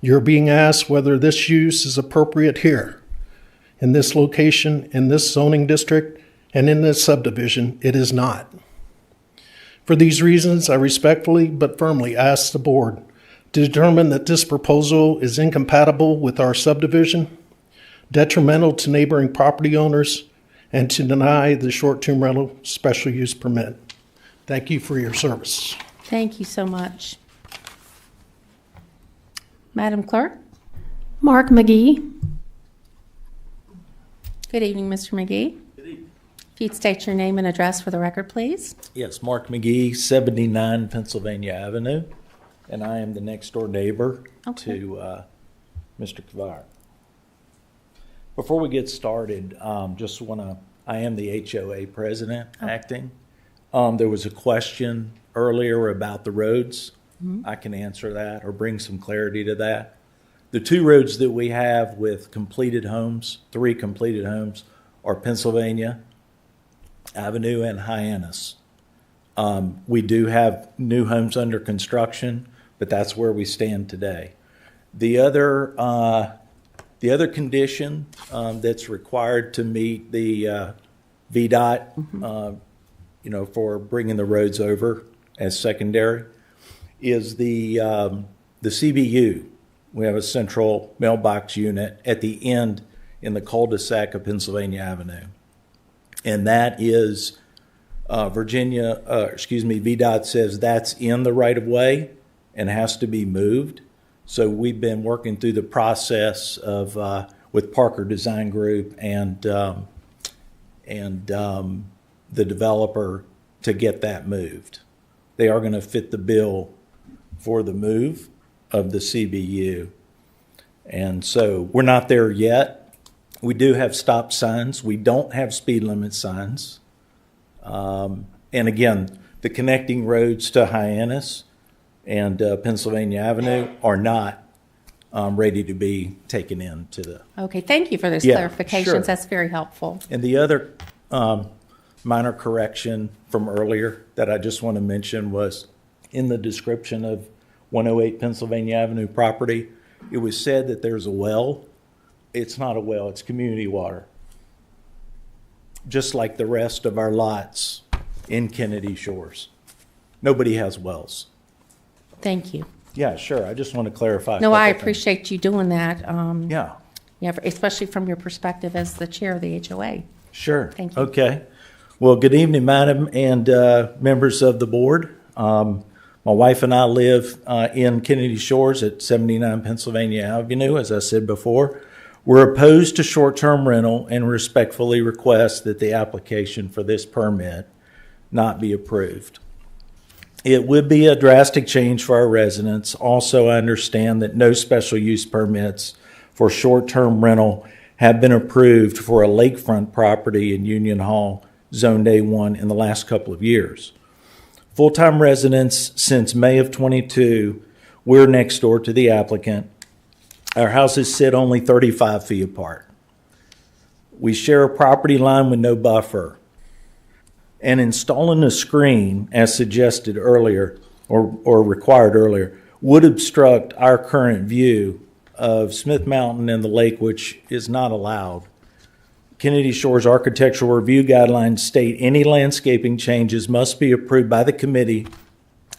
You're being asked whether this use is appropriate here, in this location, in this zoning district, and in this subdivision. It is not. For these reasons, I respectfully but firmly ask the board to determine that this proposal is incompatible with our subdivision, detrimental to neighboring property owners, and to deny the short-term rental special use permit. Thank you for your service. Thank you so much. Madam Clerk? Mark McGee. Good evening, Mr. McGee. Good evening. If you'd state your name and address for the record, please. Yes, Mark McGee, 79 Pennsylvania Avenue, and I am the next-door neighbor to Mr. Kavar. Before we get started, I am the HOA president acting. There was a question earlier about the roads. I can answer that or bring some clarity to that. The two roads that we have with completed homes, 3 completed homes, are Pennsylvania Avenue and Hyannis. We do have new homes under construction, but that's where we stand today. The other condition that's required to meet the VDOT, for bringing the roads over as secondary, is the CBU. We have a central mailbox unit at the end in the cul-de-sac of Pennsylvania Avenue. And that is VDOT says that's in the right-of-way and has to be moved. So we've been working through the process of with Parker Design Group and the developer to get that moved. They are going to fit the bill for the move of the CBU. And so we're not there yet. We do have stop signs. We don't have speed limit signs. And again, the connecting roads to Hyannis and Pennsylvania Avenue are not ready to be taken into the... Okay, thank you for those Yeah, clarifications. sure. That's very helpful. And the other minor correction from earlier that I just want to mention was in the description of 108 Pennsylvania Avenue property, it was said that there's a well. It's not a well, it's community water. Just like the rest of our lots in Kennedy Shores. Nobody has wells. Thank you. Yeah, sure. I just want to clarify. No, I a couple things. appreciate you doing that. Yeah. Yeah, especially from your perspective as the chair of the HOA. Sure. Thank you. Okay. Well, good evening, Madam and members of the board. My wife and I live in Kennedy Shores at 79 Pennsylvania Avenue, as I said before. We're opposed to short-term rental and respectfully request that the application for this permit not be approved. It would be a drastic change for our residents. Also, I understand that no special use permits for short-term rental have been approved for a lakefront property in Union Hall, Zoned A1, in the last couple of years. Full-time residents since May of 22, we're next door to the applicant. Our houses sit only 35 feet apart. We share a property line with no buffer. And installing a screen, as suggested earlier or required earlier, would obstruct our current view of Smith Mountain and the lake, which is not allowed. Kennedy Shores Architectural Review Guidelines state any landscaping changes must be approved by the committee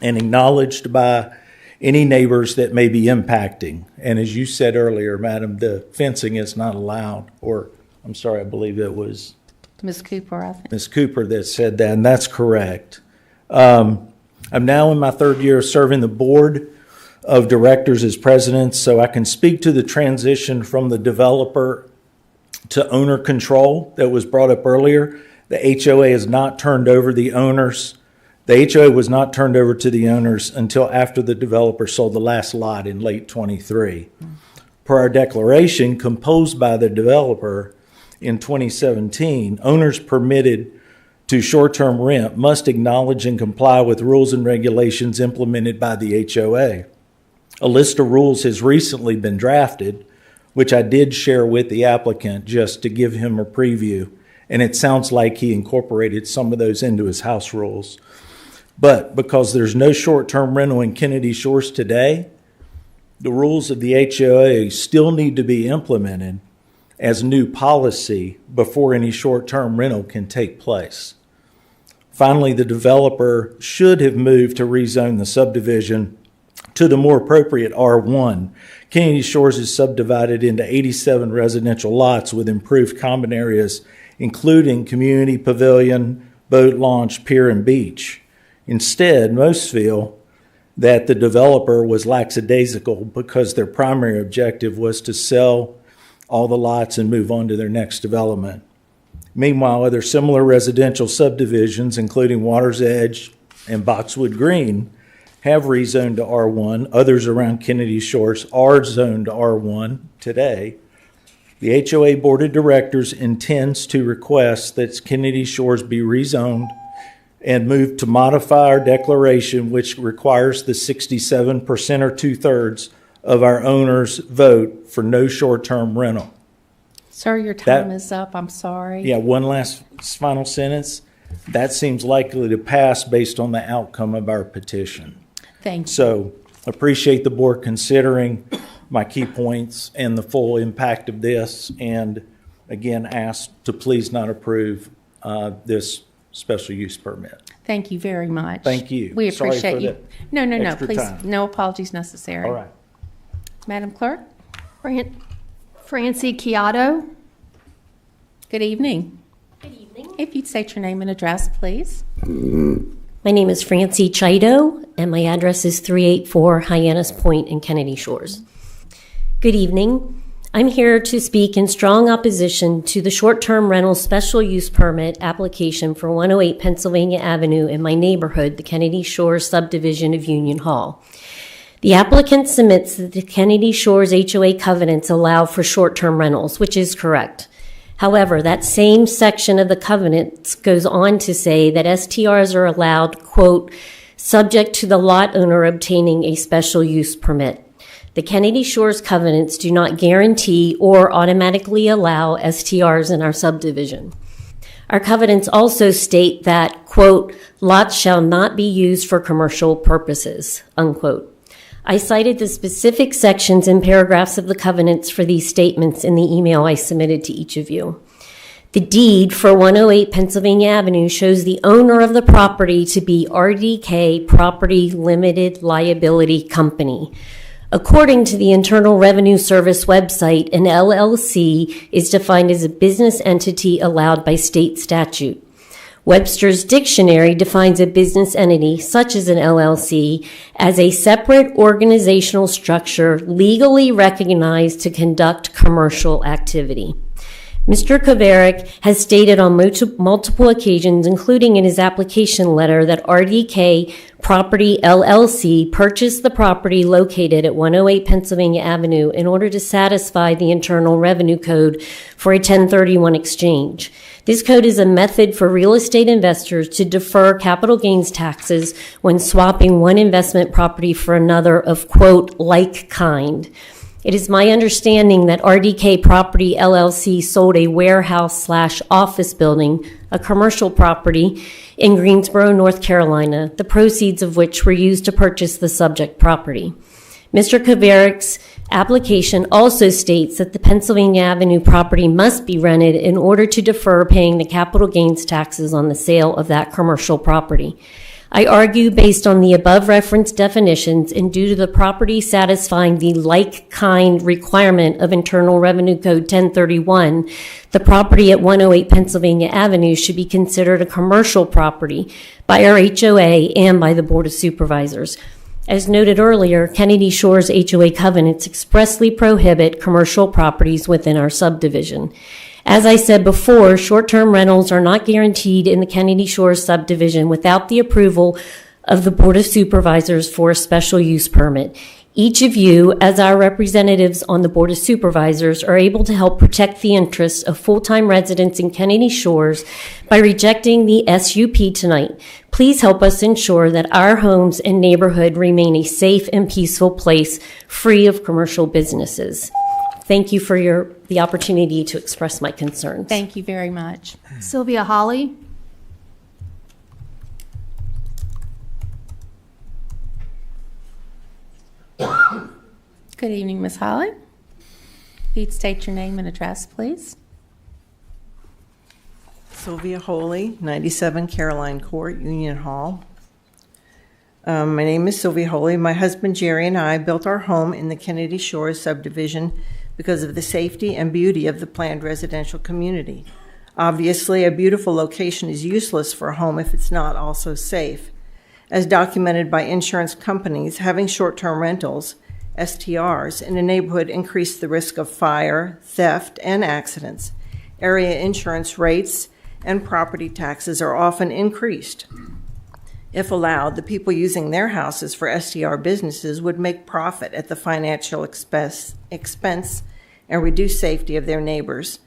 and acknowledged by any neighbors that may be impacting. And as you said earlier, Madam, the fencing is not allowed, or I'm sorry, I believe it was Ms. Cooper, I think. Ms. Cooper that said that, and that's correct. I'm now in my third year of serving the board of directors as president, so I can speak to the transition from the developer to owner control that was brought up earlier. The HOA has not turned over the owners. The HOA was not turned over to the owners until after the developer sold the last lot in late '23. Per our declaration composed by the developer in 2017, owners permitted to short-term rent must acknowledge and comply with rules and regulations implemented by the HOA. A list of rules has recently been drafted, which I did share with the applicant just to give him a preview, and it sounds like he incorporated some of those into his house rules. But because there's no short-term rental in Kennedy Shores today, the rules of the HOA still need to be implemented as new policy before any short-term rental can take place. Finally, the developer should have moved to rezone the subdivision to the more appropriate R1. Kennedy Shores is subdivided into 87 residential lots with improved common areas, including community pavilion, boat launch, pier, and beach. Instead, most feel that the developer was lackadaisical because their primary objective was to sell all the lots and move on to their next development. Meanwhile, other similar residential subdivisions, including Water's Edge and Boxwood Green, have rezoned to R1. Others around Kennedy Shores are zoned to R1 today. The HOA Board of Directors intends to request that Kennedy Shores be rezoned and move to modify our declaration, which requires the 67% or 2/3 of our owners vote for no short-term rental. Sir, your time is up. I'm sorry. Yeah, one last final sentence. That seems likely to pass based on the outcome of our petition. Thank you. So appreciate the board considering my key points and the full impact of this, and again, ask to please not approve this special use permit. Thank you very much. Thank you. We Sorry appreciate for you. the No, extra please, time. no apologies necessary. All right. Madam Clerk? Francie Chiato. Good evening. Good evening. If you'd state your name and address, please. My name is Francie Chiato, and my address is 384 Hyannis Point in Kennedy Shores. Good evening. I'm here to speak in strong opposition to the short-term rental special use permit application for 108 Pennsylvania Avenue in my neighborhood, the Kennedy Shores subdivision of Union Hall. The applicant submits that the Kennedy Shores HOA covenants allow for short-term rentals, which is correct. However, that same section of the covenants goes on to say that STRs are allowed, quote, subject to the lot owner obtaining a special use permit. The Kennedy Shores covenants do not guarantee or automatically allow STRs in our subdivision. Our covenants also state that, quote, lots shall not be used for commercial purposes, unquote. I cited the specific sections and paragraphs of the covenants for these statements in the email I submitted to each of you. The deed for 108 Pennsylvania Avenue shows the owner of the property to be RDK Property Limited Liability Company. According to the Internal Revenue Service website, an LLC is defined as a business entity allowed by state statute. Webster's Dictionary defines a business entity, such as an LLC, as a separate organizational structure legally recognized to conduct commercial activity. Mr. Kovarik has stated on multiple occasions, including in his application letter, that RDK Property LLC purchased the property located at 108 Pennsylvania Avenue in order to satisfy the Internal Revenue Code for a 1031 exchange. This code is a method for real estate investors to defer capital gains taxes when swapping one investment property for another of, quote, like kind. It is my understanding that RDK Property LLC sold a warehouse/office building, a commercial property, in Greensboro, North Carolina, the proceeds of which were used to purchase the subject property. Mr. Kovarik's application also states that the Pennsylvania Avenue property must be rented in order to defer paying the capital gains taxes on the sale of that commercial property. I argue based on the above referenced definitions and due to the property satisfying the like-kind requirement of Internal Revenue Code 1031, the property at 108 Pennsylvania Avenue should be considered a commercial property by our HOA and by the Board of Supervisors. As noted earlier, Kennedy Shores HOA covenants expressly prohibit commercial properties within our subdivision. As I said before, short-term rentals are not guaranteed in the Kennedy Shores subdivision without the approval of the Board of Supervisors for a special use permit. Each of you, as our representatives on the Board of Supervisors, are able to help protect the interests of full-time residents in Kennedy Shores by rejecting the SUP tonight. Please help us ensure that our homes and neighborhood remain a safe and peaceful place, free of commercial businesses. Thank you for the opportunity to express my concerns. Thank you very much. Sylvia Hawley. Good evening, Ms. Holly. If you'd state your name and address, please. Sylvia Holy, 97 Caroline Court, Union Hall. My name is Sylvia Holy. My husband Jerry and I built our home in the Kennedy Shores subdivision because of the safety and beauty of the planned residential community. Obviously, a beautiful location is useless for a home if it's not also safe. As documented by insurance companies, having short-term rentals, STRs, in a neighborhood increase the risk of fire, theft, and accidents. Area insurance rates and property taxes are often increased. If allowed, the people using their houses for STR businesses would make profit at the financial expense and reduce safety of their neighbors.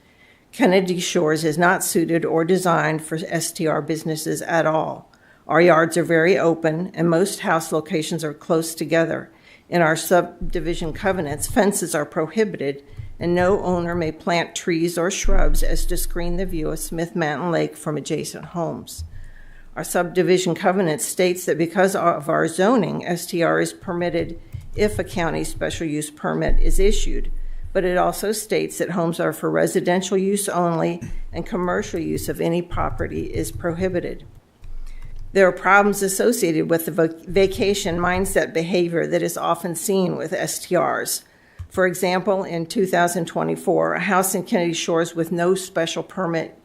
Kennedy Shores is not suited or designed for STR businesses at all. Our yards are very open, and most house locations are close together. In our subdivision covenants, fences are prohibited, and no owner may plant trees or shrubs as to screen the view of Smith Mountain Lake from adjacent homes. Our subdivision covenant states that because of our zoning, STR is permitted if a county special use permit is issued, but it also states that homes are for residential use only and commercial use of any property is prohibited. There are problems associated with the vacation mindset behavior that is often seen with STRs. For example, in 2024, a house in Kennedy Shores with no special permit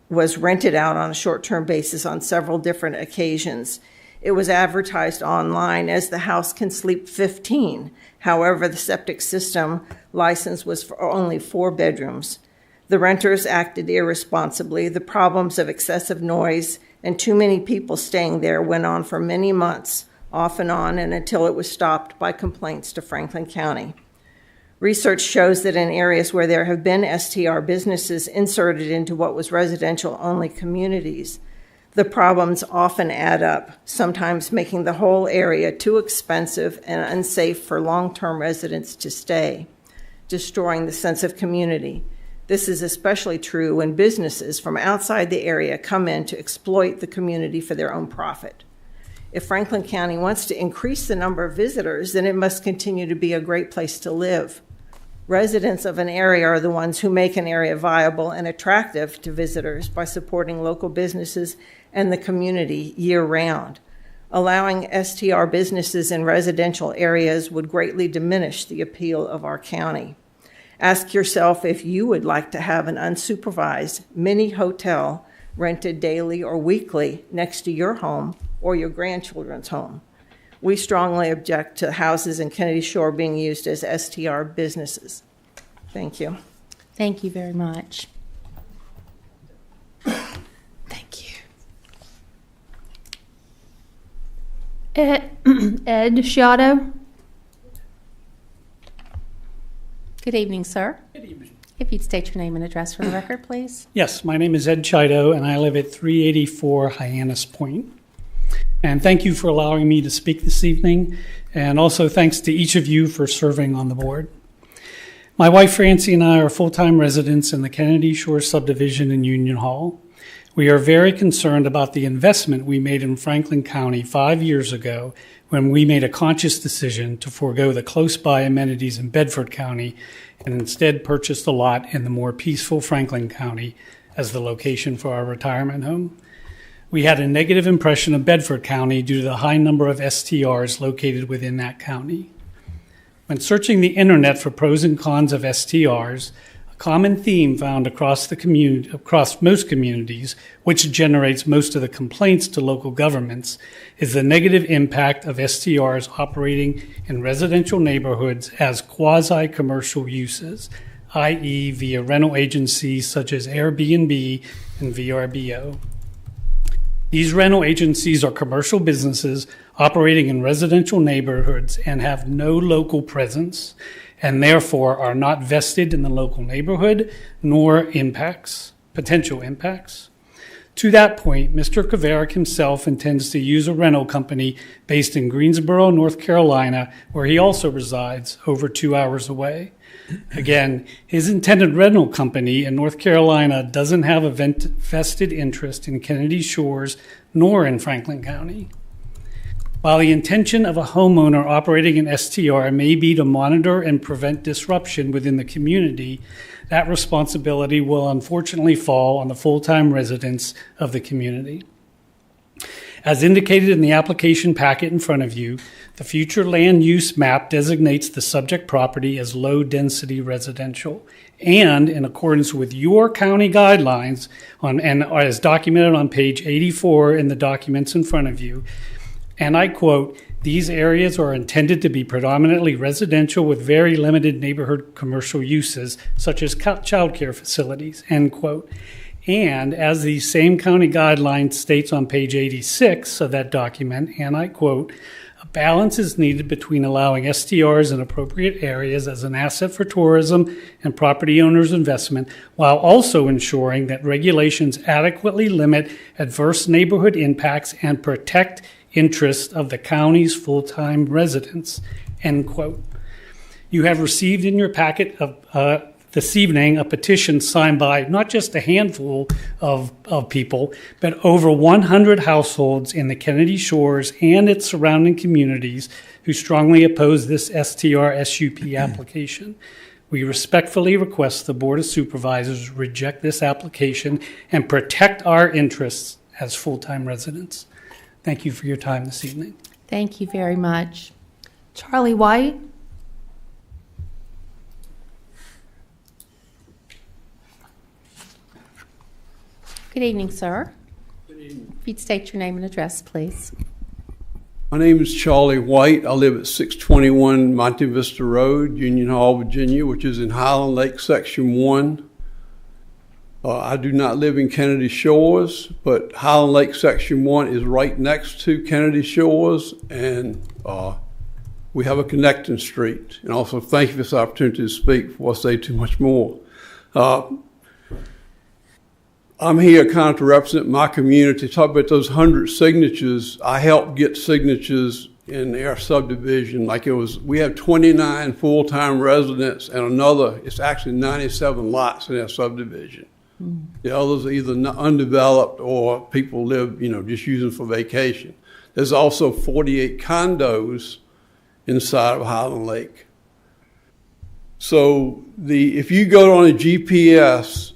was rented out on a short-term basis on several different occasions. It was advertised online as the house can sleep 15. However, the septic system license was for only 4 bedrooms. The renters acted irresponsibly. The problems of excessive noise and too many people staying there went on for many months, off and on, and until it was stopped by complaints to Franklin County. Research shows that in areas where there have been STR businesses inserted into what was residential-only communities, the problems often add up, sometimes making the whole area too expensive and unsafe for long-term residents to stay, destroying the sense of community. This is especially true when businesses from outside the area come in to exploit the community for their own profit. If Franklin County wants to increase the number of visitors, then it must continue to be a great place to live. Residents of an area are the ones who make an area viable and attractive to visitors by supporting local businesses and the community year-round. Allowing STR businesses in residential areas would greatly diminish the appeal of our county. Ask yourself if you would like to have an unsupervised mini hotel rented daily or weekly next to your home or your grandchildren's home. We strongly object to houses in Kennedy Shore being used as STR businesses. Thank you. Thank you very much. Thank you. Ed Sciotto. Good evening, sir. Good evening. If you'd state your name and address for the record, please. Yes, my name is Ed Chido, and I live at 384 Hyannis Point. And thank you for allowing me to speak this evening, and also thanks to each of you for serving on the board. My wife Francie and I are full-time residents in the Kennedy Shores subdivision in Union Hall. We are very concerned about the investment we made in Franklin County 5 years ago when we made a conscious decision to forego the close-by amenities in Bedford County and instead purchase the lot in the more peaceful Franklin County as the location for our retirement home. We had a negative impression of Bedford County due to the high number of STRs located within that county. When searching the internet for pros and cons of STRs, a common theme found across most communities, which generates most of the complaints to local governments, is the negative impact of STRs operating in residential neighborhoods as quasi-commercial uses, i.e. via rental agencies such as Airbnb and VRBO. These rental agencies are commercial businesses operating in residential neighborhoods and have no local presence, and therefore are not vested in the local neighborhood nor potential impacts. To that point, Mr. Kaverick himself intends to use a rental company based in Greensboro, North Carolina, where he also resides, over 2 hours away. Again, his intended rental company in North Carolina doesn't have a vested interest in Kennedy Shores nor in Franklin County. While the intention of a homeowner operating an STR may be to monitor and prevent disruption within the community, that responsibility will unfortunately fall on the full-time residents of the community. As indicated in the application packet in front of you, the future land use map designates the subject property as low-density residential, and in accordance with your county guidelines, and as documented on page 84 in the documents in front of you, and I quote, "These areas are intended to be predominantly residential with very limited neighborhood commercial uses, such as child care facilities," end quote. And as the same county guideline states on page 86 of that document, and I quote, "A balance is needed between allowing STRs in appropriate areas as an asset for tourism and property owners' investment, while also ensuring that regulations adequately limit adverse neighborhood impacts and protect interests of the county's full-time residents," end quote. You have received in your packet this evening a petition signed by not just a handful of people, but over 100 households in the Kennedy Shores and its surrounding communities who strongly oppose this STR-SUP application. We respectfully request the Board of Supervisors reject this application and protect our interests as full-time residents. Thank you for your time this evening. Thank you very much. Charlie White? Good evening, sir. Good evening. If you'd state your name and address, please. My name is Charlie White. I live at 621 Monte Vista Road, Union Hall, Virginia, which is in Highland Lake, Section 1. I do not live in Kennedy Shores, but Highland Lake Section 1 is right next to Kennedy Shores, and we have a connecting street. And also, thank you for this opportunity to speak before I say too much more. I'm here kind of to represent my community. Talk about those 100 signatures. I helped get signatures in our subdivision. We have 29 full-time residents and it's actually 97 lots in our subdivision. Mm. The others are either undeveloped or people live, just using for vacation. There's also 48 condos inside of Highland Lake. So if you go on a GPS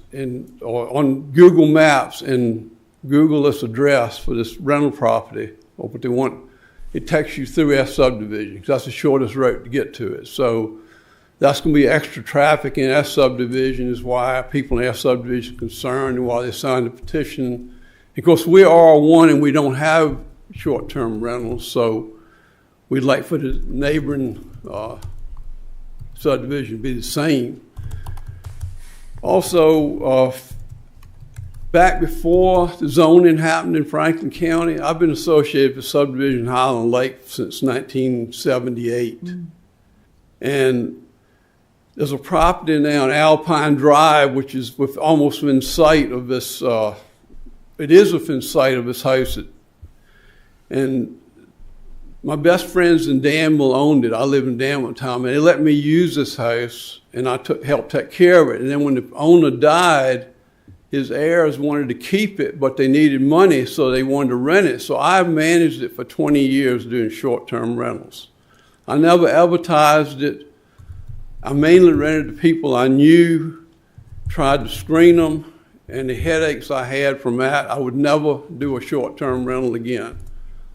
or on Google Maps and Google this address for this rental property or what they want, it takes you through our subdivision because that's the shortest route to get to it. So that's going to be extra traffic in our subdivision is why people in our subdivision are concerned and why they signed the petition. Of course, we're R1 and we don't have short-term rentals, so we'd like for the neighboring subdivision to be the same. Also, back before the zoning happened in Franklin County, I've been associated with subdivision Highland Lake since 1978. Mm. And there's a property now on Alpine Drive, which is almost within sight of this, it is within sight of this house. And my best friends in Danville owned it. I lived in Danville at the time, and they let me use this house, and I helped take care of it. And then when the owner died, his heirs wanted to keep it, but they needed money, so they wanted to rent it. So I managed it for 20 years doing short-term rentals. I never advertised it. I mainly rented to people I knew, tried to screen them, and the headaches I had from that, I would never do a short-term rental again.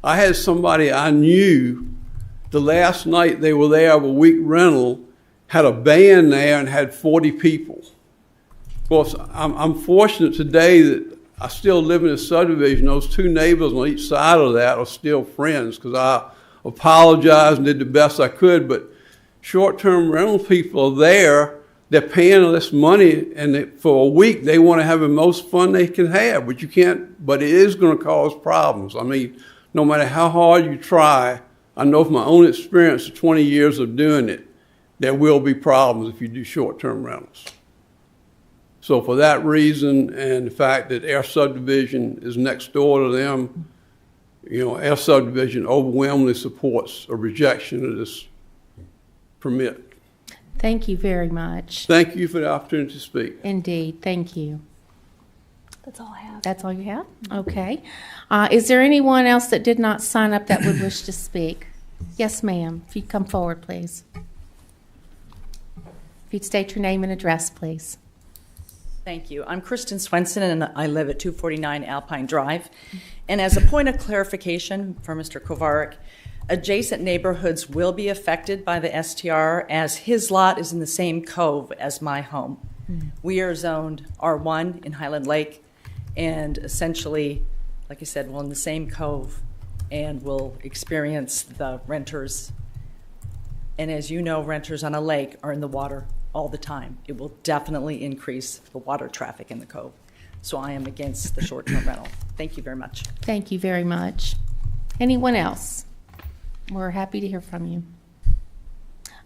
I had somebody I knew, the last night they were there of a week rental, had a band there and had 40 people. Of course, I'm fortunate today that I still live in a subdivision. Those two neighbors on each side of that are still friends because I apologized and did the best I could. But short-term rental people are there. They're paying all this money, and for a week they want to have the most fun they can have. But you can't. But it is going to cause problems. I mean, no matter how hard you try, I know from my own experience of 20 years of doing it, there will be problems if you do short-term rentals. So for that reason and the fact that our subdivision is next door to them, our subdivision overwhelmingly supports a rejection of this permit. Thank you very much. Thank you for the opportunity to speak. Indeed, thank you. That's all I have. That's all you have? Okay. Is there anyone else that did not sign up that would wish to speak? Yes, ma'am. If you'd come forward, please. If you'd state your name and address, please. Thank you. I'm Kristen Swenson, and I live at 249 Alpine Drive. And as a point of clarification for Mr. Kovarik, adjacent neighborhoods will be affected by the STR as his lot is in the same cove as my home. We are zoned R1 in Highland Lake, and essentially, like I said, we're in the same cove and will experience the renters. And as you know, renters on a lake are in the water all the time. It will definitely increase the water traffic in the cove. So I am against the short-term rental. Thank you very much. Thank you very much. Anyone else? We're happy to hear from you.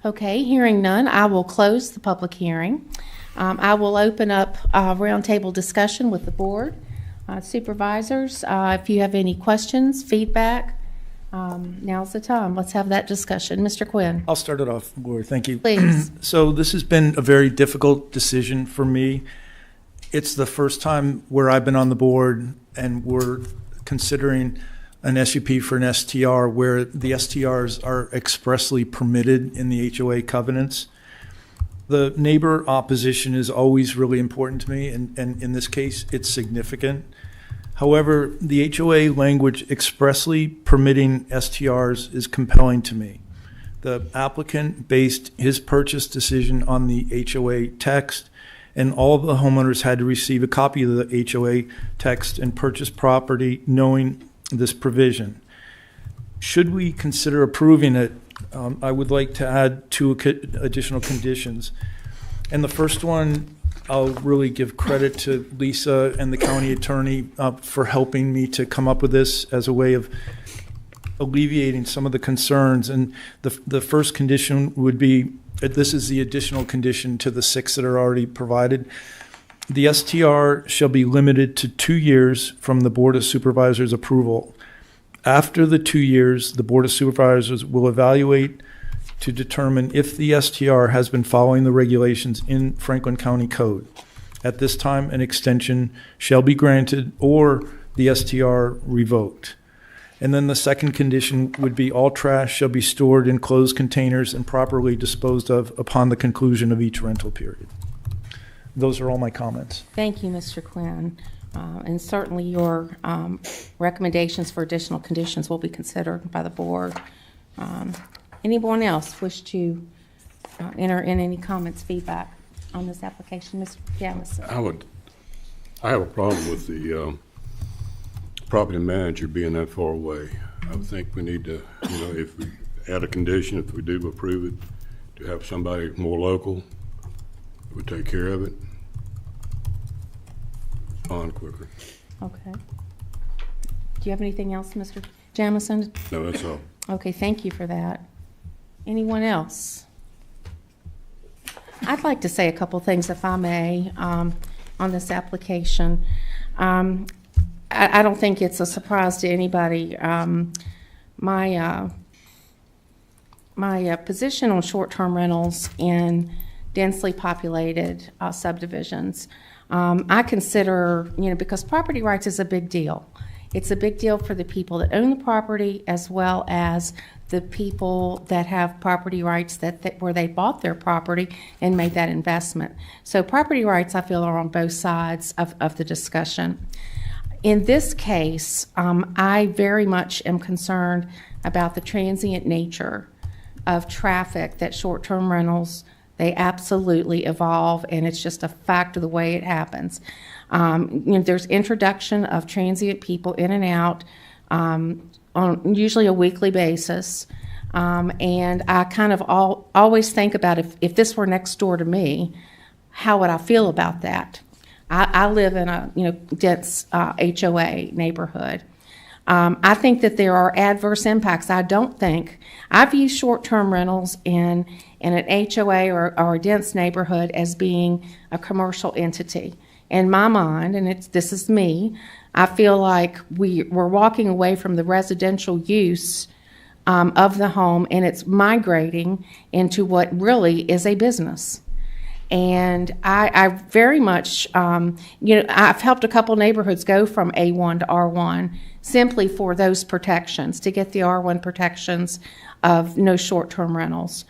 Okay, hearing none, I will close the public hearing. I will open up a roundtable discussion with the board. Supervisors, if you have any questions, feedback, now's the time. Let's have that discussion. Mr. Quinn. I'll start it off, Gloria. Thank you. Please. So this has been a very difficult decision for me. It's the first time where I've been on the board and we're considering an SUP for an STR where the STRs are expressly permitted in the HOA covenants. The neighbor opposition is always really important to me, and in this case, it's significant. However, the HOA language expressly permitting STRs is compelling to me. The applicant based his purchase decision on the HOA text, and all of the homeowners had to receive a copy of the HOA text and purchase property knowing this provision. Should we consider approving it, I would like to add two additional conditions. And the first one, I'll really give credit to Lisa and the county attorney for helping me to come up with this as a way of alleviating some of the concerns. And the first condition would be, this is the additional condition to the 6 that are already provided. The STR shall be limited to 2 years from the Board of Supervisors approval. After the 2 years, the Board of Supervisors will evaluate to determine if the STR has been following the regulations in Franklin County Code. At this time, an extension shall be granted or the STR revoked. And then the second condition would be all trash shall be stored in closed containers and properly disposed of upon the conclusion of each rental period. Those are all my comments. Thank you, Mr. Quinn. And certainly your recommendations for additional conditions will be considered by the board. Anyone else wish to enter in any comments, feedback on this application? Mr. Jamison. I have a problem with the property manager being that far away. I would think we need to, if we add a condition, if we do approve it, to have somebody more local that would take care of it. On quicker. Okay. Do you have anything else, Mr. Jamison? No, that's all. Okay, thank you for that. Anyone else? I'd like to say a couple things, if I may, on this application. I don't think it's a surprise to anybody. My position on short-term rentals in densely populated subdivisions I consider, because property rights is a big deal. It's a big deal for the people that own the property as well as the people that have property rights where they bought their property and made that investment. So property rights, I feel, are on both sides of the discussion. In this case, I very much am concerned about the transient nature of traffic that short-term rentals, they absolutely evolve, and it's just a fact of the way it happens. There's introduction of transient people in and out on usually a weekly basis. And I kind of always think about if this were next door to me, how would I feel about that? I live in a dense HOA neighborhood. I think that there are adverse impacts. I view short-term rentals in an HOA or a dense neighborhood as being a commercial entity. In my mind, and this is me, I feel like we're walking away from the residential use of the home, and it's migrating into what really is a business. And I very much, I've helped a couple neighborhoods go from A1 to R1 simply for those protections, to get the R1 protections of no short-term rentals.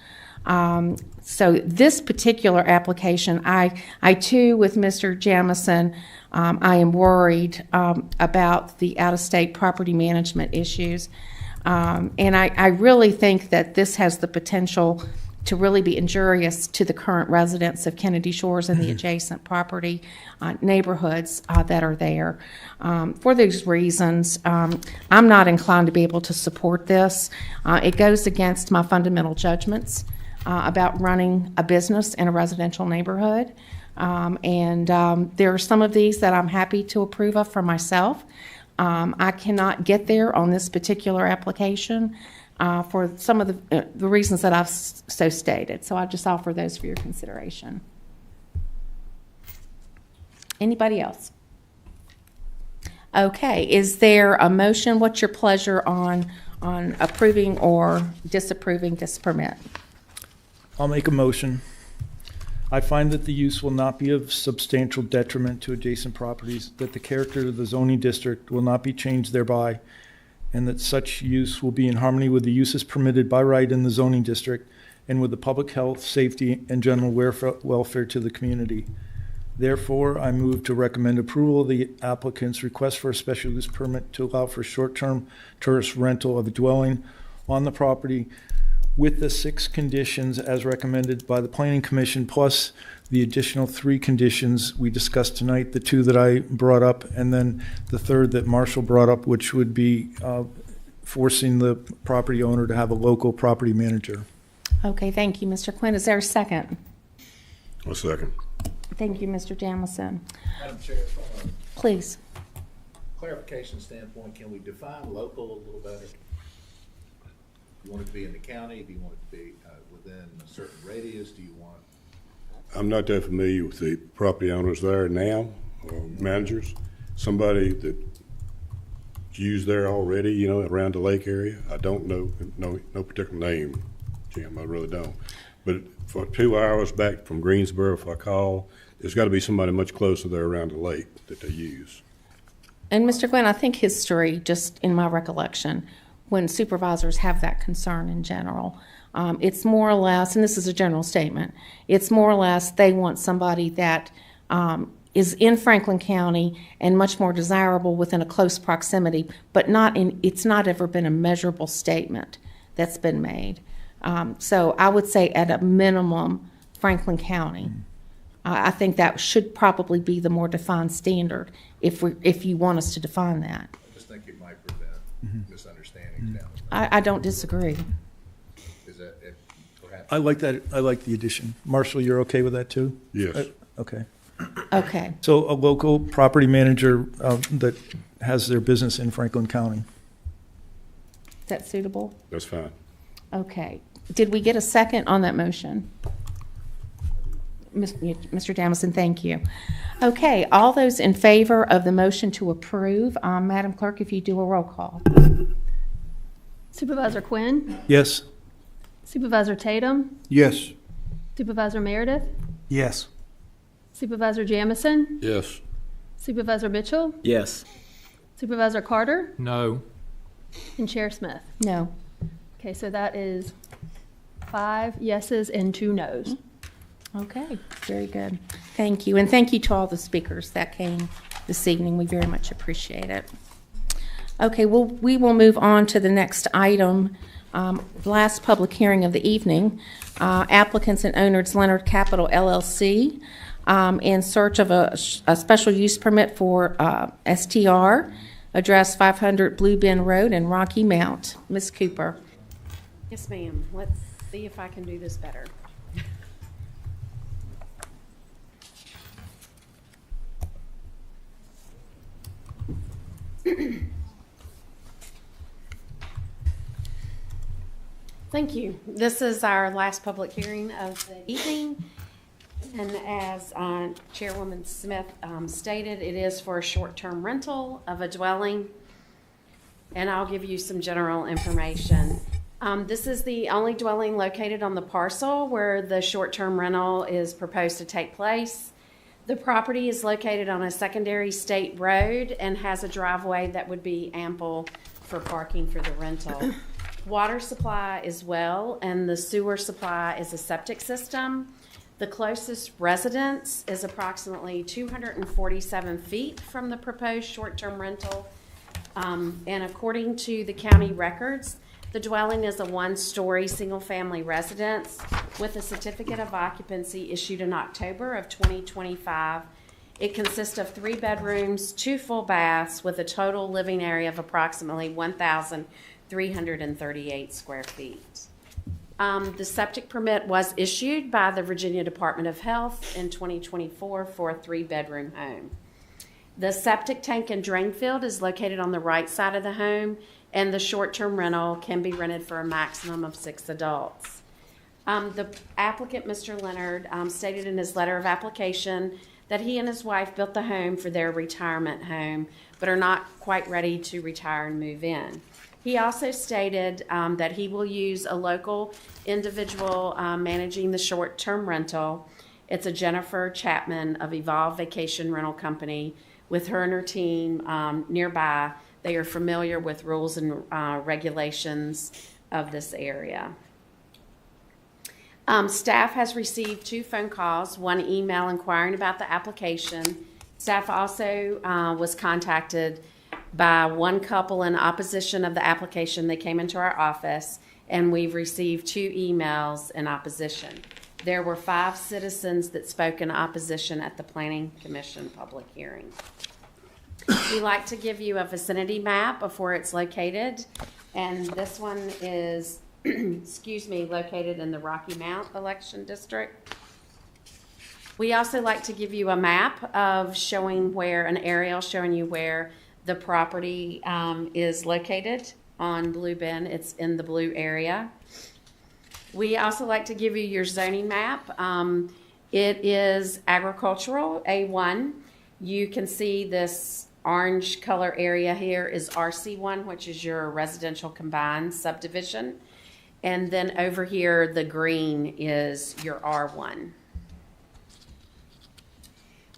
So this particular application, I too, with Mr. Jamison, I am worried about the out-of-state property management issues. And I really think that this has the potential to really be injurious to the current residents of Kennedy Shores and the adjacent property neighborhoods that are there. For these reasons, I'm not inclined to be able to support this. It goes against my fundamental judgments about running a business in a residential neighborhood. And there are some of these that I'm happy to approve of for myself. I cannot get there on this particular application for some of the reasons that I've so stated. So I just offer those for your consideration. Anybody else? Okay, is there a motion? What's your pleasure on approving or disapproving this permit? I'll make a motion. I find that the use will not be of substantial detriment to adjacent properties, that the character of the zoning district will not be changed thereby, and that such use will be in harmony with the uses permitted by right in the zoning district and with the public health, safety, and general welfare to the community. Therefore, I move to recommend approval of the applicant's request for a special use permit to allow for short-term tourist rental of a dwelling on the property with the 6 conditions as recommended by the Planning Commission, plus the additional 3 conditions we discussed tonight, the 2 that I brought up, and then the 3rd that Marshall brought up, which would be forcing the property owner to have a local property manager. Okay, thank you, Mr. Quinn. Is there a second? A second. Thank you, Mr. Jamison. Madam Chair, from a Please. clarification standpoint, can we define local a little better? Do you want it to be in the county? Do you want it to be within a certain radius? Do you want? I'm not that familiar with the property owners there now, or managers. Somebody that's used there already, around the lake area. I don't know no particular name, Jim. I really don't. But for 2 hours back from Greensboro, if I call, there's got to be somebody much closer there around the lake that they use. And Mr. Glenn, I think history, just in my recollection, when supervisors have that concern in general, it's more or less, and this is a general statement, it's more or less they want somebody that is in Franklin County and much more desirable within a close proximity, but it's not ever been a measurable statement that's been made. So I would say at a minimum, Franklin County. I think that should probably be the more defined standard if you want us to define that. I just think it might prevent misunderstandings down the road. I don't disagree. Is that perhaps? I like that. I like the addition. Marshall, you're okay with that too? Yes. Okay. Okay. So a local property manager that has their business in Franklin County. Is that suitable? That's fine. Okay. Did we get a second on that motion? Mr. Jamison, thank you. Okay, all those in favor of the motion to approve, Madam Clerk, if you do a roll call. Supervisor Quinn? Yes. Supervisor Tatum? Yes. Supervisor Meredith? Yes. Supervisor Jamison, Yes. Supervisor Mitchell, Yes. Supervisor Carter, No. and Chair Smith. No. Okay, so that is 5 yeses and 2 nos. Okay, very good. Thank you, and thank you to all the speakers that came this evening. We very much appreciate it. Okay, well, we will move on to the next item, last public hearing of the evening. Applicants and owners Leonard Capital LLC in search of a special use permit for STR, address 500 Blue Bend Road in Rocky Mount. Ms. Cooper. Yes, ma'am. Let's see if I can do this better. Thank you. This is our last public hearing of the evening. And as Chairwoman Smith stated, it is for a short-term rental of a dwelling. And I'll give you some general information. This is the only dwelling located on the parcel where the short-term rental is proposed to take place. The property is located on a secondary state road and has a driveway that would be ample for parking for the rental. Water supply is well, and the sewer supply is a septic system. The closest residence is approximately 247 feet from the proposed short-term rental. And according to the county records, the dwelling is a one-story, single-family residence with a certificate of occupancy issued in October of 2025. It consists of 3 bedrooms, 2 full baths, with a total living area of approximately 1,338 square feet. The septic permit was issued by the Virginia Department of Health in 2024 for a 3-bedroom home. The septic tank and drain field is located on the right side of the home, and the short-term rental can be rented for a maximum of 6 adults. The applicant, Mr. Leonard, stated in his letter of application that he and his wife built the home for their retirement home, but are not quite ready to retire and move in. He also stated that he will use a local individual managing the short-term rental. It's a Jennifer Chapman of Evolve Vacation Rental Company. With her and her team nearby, they are familiar with rules and regulations of this area. Staff has received 2 phone calls, 1 email inquiring about the application. Staff also was contacted by 1 couple in opposition of the application. They came into our office, and we've received 2 emails in opposition. There were 5 citizens that spoke in opposition at the Planning Commission public hearing. We like to give you a vicinity map of where it's located, and this one is, located in the Rocky Mount election district. We also like to give you a map of showing where, an aerial showing you where the property is located on Blue Bend. It's in the blue area. We also like to give you your zoning map. It is agricultural, A1. You can see this orange color area here is RC1, which is your residential combined subdivision. And then over here, the green is your R1.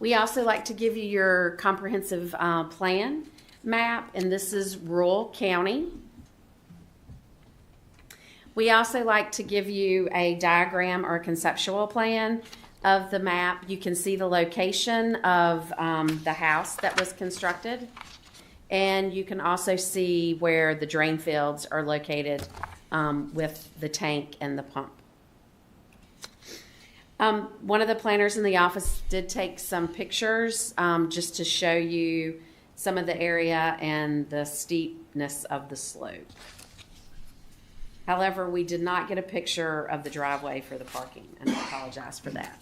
We also like to give you your comprehensive plan map, and this is rural county. We also like to give you a diagram or a conceptual plan of the map. You can see the location of the house that was constructed, and you can also see where the drain fields are located with the tank and the pump. One of the planners in the office did take some pictures just to show you some of the area and the steepness of the slope. However, we did not get a picture of the driveway for the parking, and I apologize for that.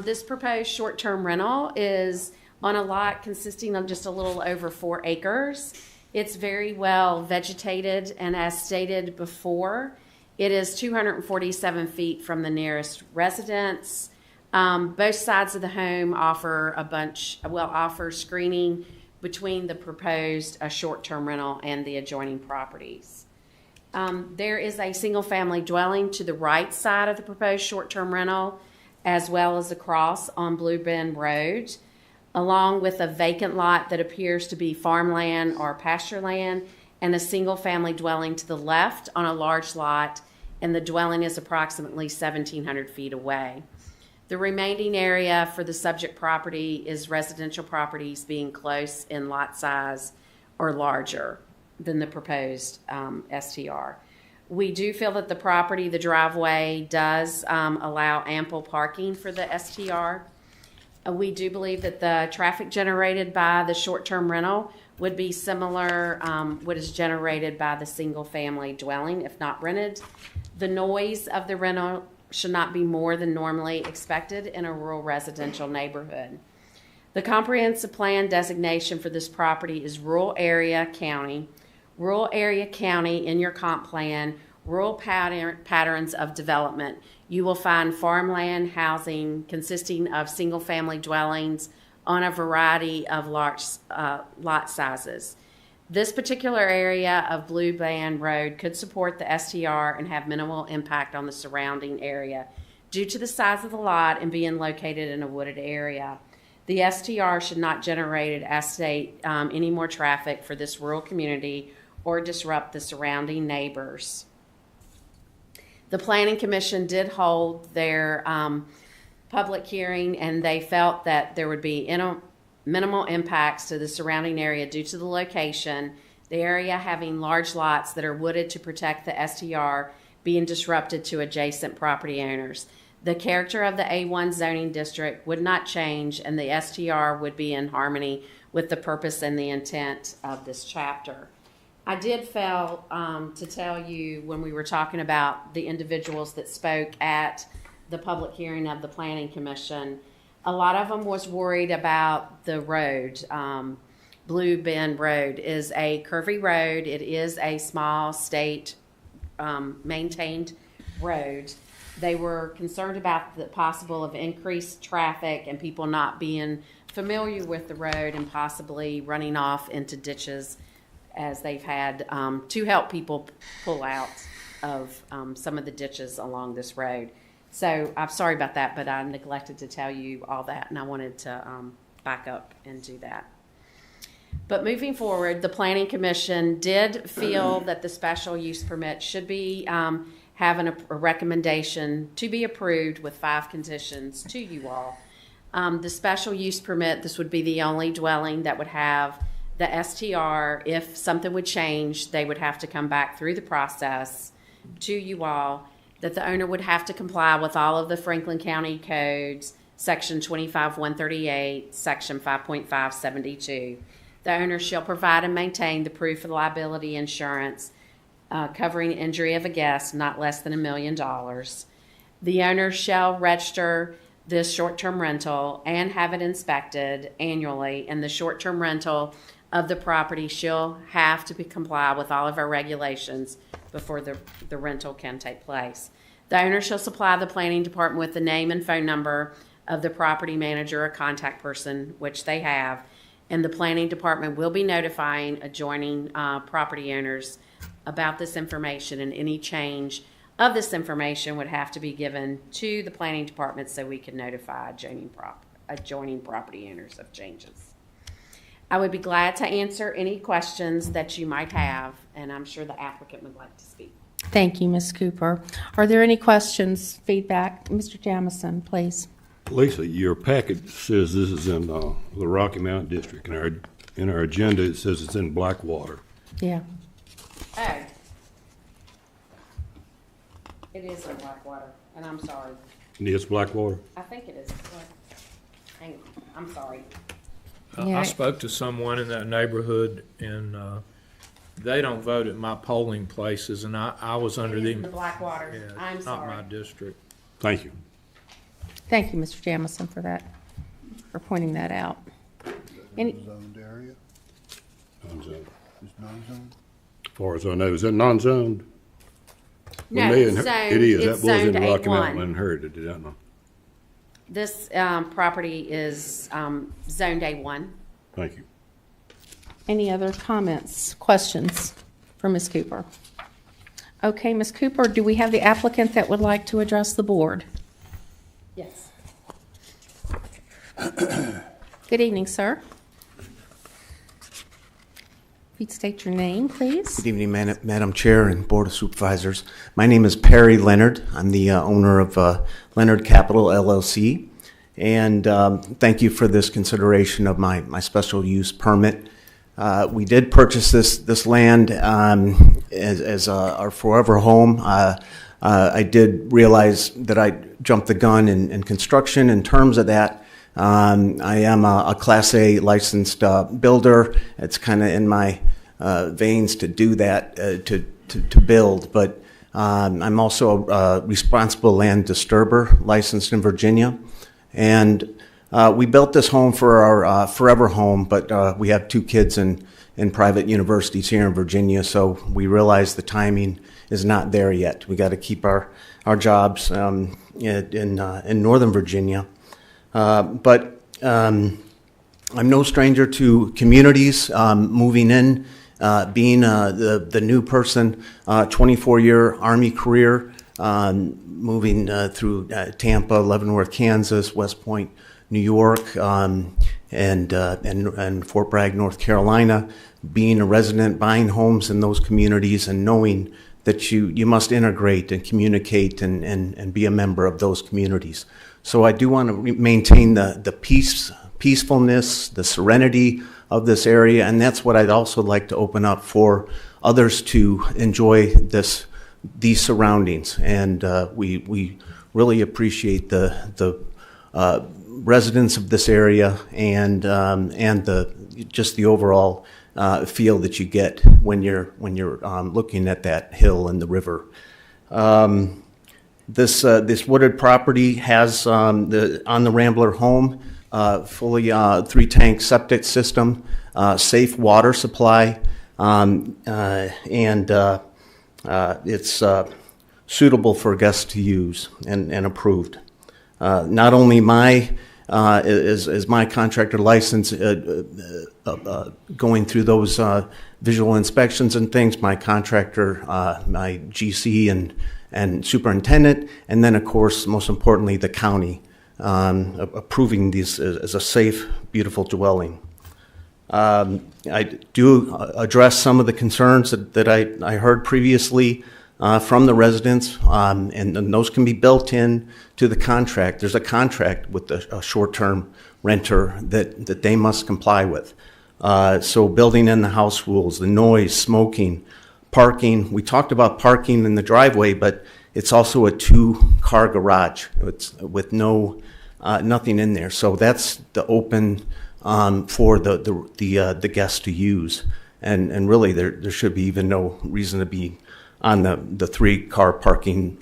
This proposed short-term rental is on a lot consisting of just a little over 4 acres. It's very well vegetated, and as stated before, it is 247 feet from the nearest residence. Both sides of the home offer offer screening between the proposed short-term rental and the adjoining properties. There is a single-family dwelling to the right side of the proposed short-term rental. as well as across on Blue Bend Road, along with a vacant lot that appears to be farmland or pasture land, and a single-family dwelling to the left on a large lot, and the dwelling is approximately 1,700 feet away. The remaining area for the subject property is residential properties being close in lot size or larger than the proposed STR. We do feel that the property, the driveway, does allow ample parking for the STR. We do believe that the traffic generated by the short-term rental would be similar what is generated by the single-family dwelling if not rented. The noise of the rental should not be more than normally expected in a rural residential neighborhood. The comprehensive plan designation for this property is rural area county. Rural area county in your comp plan, rural patterns of development. You will find farmland housing consisting of single-family dwellings on a variety of large lot sizes. This particular area of Blue Band Road could support the STR and have minimal impact on the surrounding area due to the size of the lot and being located in a wooded area. The STR should not generate any more traffic for this rural community or disrupt the surrounding neighbors. The Planning Commission did hold their public hearing, and they felt that there would be minimal impacts to the surrounding area due to the location, the area having large lots that are wooded to protect the STR being disrupted to adjacent property owners. The character of the A1 zoning district would not change, and the STR would be in harmony with the purpose and the intent of this chapter. I did fail to tell you when we were talking about the individuals that spoke at the public hearing of the Planning Commission. A lot of them was worried about the road. Blue Bend Road is a curvy road. It is a small state maintained road. They were concerned about the possible of increased traffic and people not being familiar with the road and possibly running off into ditches, as they've had to help people pull out of some of the ditches along this road. So I'm sorry about that, but I neglected to tell you all that, and I wanted to back up and do that. But moving forward, the Planning Commission did feel that the special use permit should be having a recommendation to be approved with 5 conditions to you all. The special use permit, this would be the only dwelling that would have the STR. If something would change, they would have to come back through the process to you all, that the owner would have to comply with all of the Franklin County codes, section 25-138, section 5.572. The owner shall provide and maintain the proof of liability insurance covering injury of a guest not less than $1 million. The owner shall register this short-term rental and have it inspected annually, and the short-term rental of the property shall have to comply with all of our regulations before the rental can take place. The owner shall supply the planning department with the name and phone number of the property manager or contact person, which they have, and the planning department will be notifying adjoining property owners about this information, and any change of this information would have to be given to the planning department so we can notify adjoining property owners of changes. I would be glad to answer any questions that you might have, and I'm sure the applicant would like to speak. Thank you, Ms. Cooper. Are there any questions, feedback? Mr. Jamison, please. Lisa, your packet says this is in the Rocky Mountain District. In our agenda, it says it's in Blackwater. Yeah. Oh. It is in Blackwater, and I'm sorry. It's Blackwater? I think it is. Hang on. I'm sorry. Yeah. I spoke to someone in that neighborhood, and they don't vote at my polling places, and I was under It is in the the Blackwater. Yeah, I'm it's not sorry. my district. Thank you. Thank you, Mr. Jamison, for that, for pointing that out. Zoned area? Non-zoned. It's non-zoned? As far as I know, is that non-zoned? No, We may it's have- zoned. It is. It's That was in zoned Rocky A1. Mountain and heard it, did I know? This property is zoned A1. Thank you. Any other comments, questions for Ms. Cooper? Okay, Ms. Cooper, do we have the applicant that would like to address the board? Yes. Good evening, sir. If you'd state your name, please. Good evening, Madam Chair and Board of Supervisors. My name is Perry Leonard. I'm the owner of Leonard Capital LLC. And thank you for this consideration of my special use permit. We did purchase this land as our forever home. I did realize that I jumped the gun in construction in terms of that. I am a Class A licensed builder. It's kind of in my veins to do that, to build. But I'm also a responsible land disturber licensed in Virginia. And we built this home for our forever home, but we have 2 kids in private universities here in Virginia, so we realize the timing is not there yet. We got to keep our jobs in Northern Virginia. But I'm no stranger to communities, moving in, being the new person, 24-year Army career, moving through Tampa, Leavenworth, Kansas, West Point, New York, and Fort Bragg, North Carolina, being a resident, buying homes in those communities, and knowing that you must integrate and communicate and be a member of those communities. So I do want to maintain the peacefulness, the serenity of this area, and that's what I'd also like to open up for others to enjoy these surroundings. And we really appreciate the residents of this area and just the overall feel that you get when you're looking at that hill and the river. This wooded property has on the Rambler home fully 3-tank septic system, safe water supply, and it's suitable for guests to use and approved. Not only is my contractor license going through those visual inspections and things, my contractor, my GC and superintendent, and then of course, most importantly, the county approving these as a safe, beautiful dwelling. I do address some of the concerns that I heard previously from the residents, and those can be built in to the contract. There's a contract with a short-term renter that they must comply with. So building in the house rules, the noise, smoking, parking. We talked about parking in the driveway, but it's also a 2-car garage. It's with nothing in there. So that's the open for the guests to use. And really there should be even no reason to be on the 3-car parking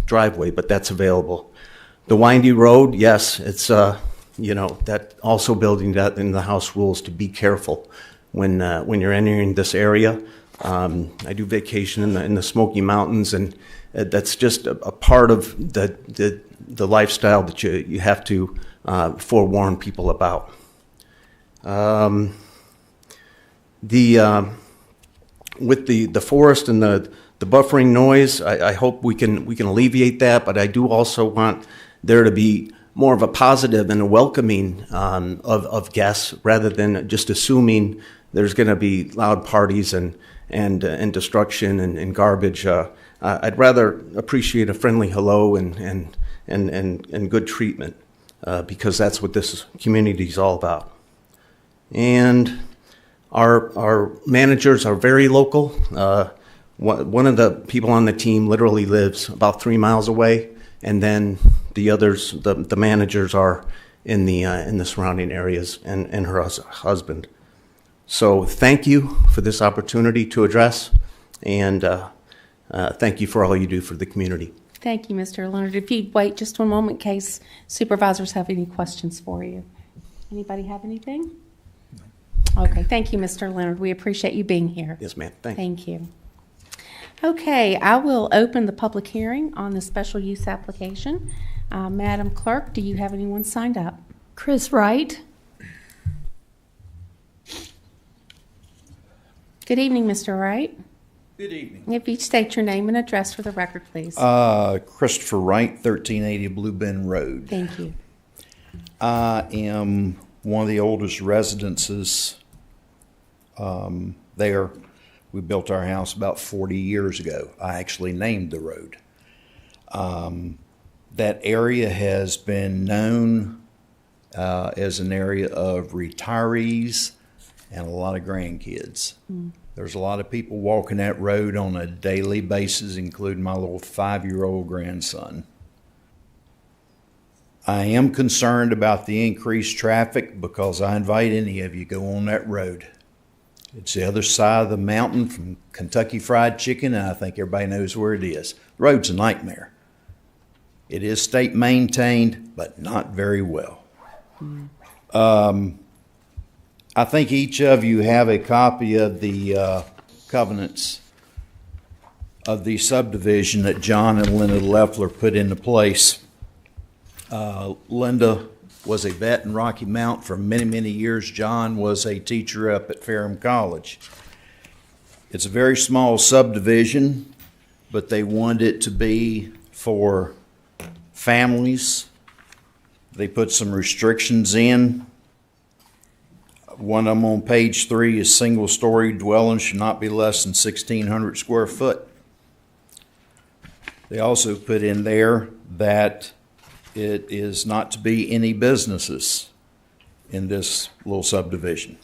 driveway, but that's available. The windy road, yes, it's that also building that in the house rules to be careful when you're entering this area. I do vacation in the Smoky Mountains, and that's just a part of the lifestyle that you have to forewarn people about. With the forest and the buffering noise, I hope we can alleviate that, but I do also want there to be more of a positive and a welcoming of guests, rather than just assuming there's going to be loud parties and destruction and garbage. I'd rather appreciate a friendly hello and good treatment, because that's what this community is all about. And our managers are very local. One of the people on the team literally lives about 3 miles away, and then the others, the managers, are in the surrounding areas, and her husband. So thank you for this opportunity to address, and thank you for all you do for the community. Thank you, Mr. Leonard. If you'd wait just one moment in case supervisors have any questions for you. Anybody have anything? Okay, thank you, Mr. Leonard. We appreciate you being here. Yes, ma'am. Thank you. Thank you. Okay, I will open the public hearing on the special use application. Madam Clerk, do you have anyone signed up? Chris Wright. Good evening, Mr. Wright. Good evening. If you'd state your name and address for the record, please. Christopher Wright, 1380 Blue Bend Road. Thank you. I am one of the oldest residences there. We built our house about 40 years ago. I actually named the road. That area has been known as an area of retirees and a lot of grandkids. There's a lot of people walking that road on a daily basis, including my little 5-year-old grandson. I am concerned about the increased traffic because I invite any of you to go on that road. It's the other side of the mountain from Kentucky Fried Chicken, and I think everybody knows where it is. The road's a nightmare. It is state maintained, but not very well. I think each of you have a copy of the covenants of the subdivision that John and Linda Leffler put into place. Linda was a vet in Rocky Mount for many, many years. John was a teacher up at Ferrum College. It's a very small subdivision, but they wanted it to be for families. They put some restrictions in. One of them on page 3 is single-story dwelling should not be less than 1,600 square foot. They also put in there that it is not to be any businesses in this little subdivision.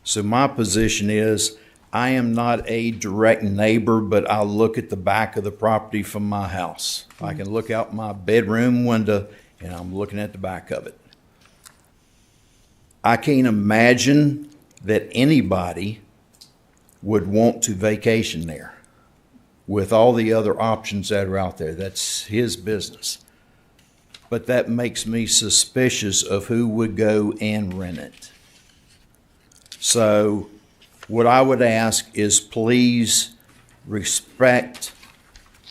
So my position is I am not a direct neighbor, but I'll look at the back of the property from my house. I can look out my bedroom window and I'm looking at the back of it. I can't imagine that anybody would want to vacation there with all the other options that are out there. That's his business. But that makes me suspicious of who would go and rent it. So what I would ask is please respect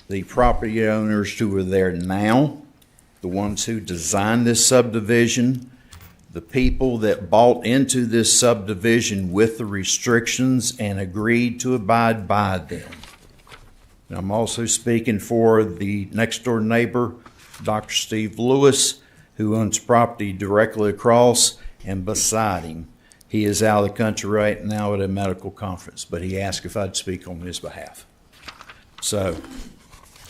the property owners who are there now, the ones who designed this subdivision, the people that bought into this subdivision with the restrictions and agreed to abide by them. And I'm also speaking for the next door neighbor, Dr. Steve Lewis, who owns property directly across and beside him. He is out of the country right now at a medical conference, but he asked if I'd speak on his behalf. So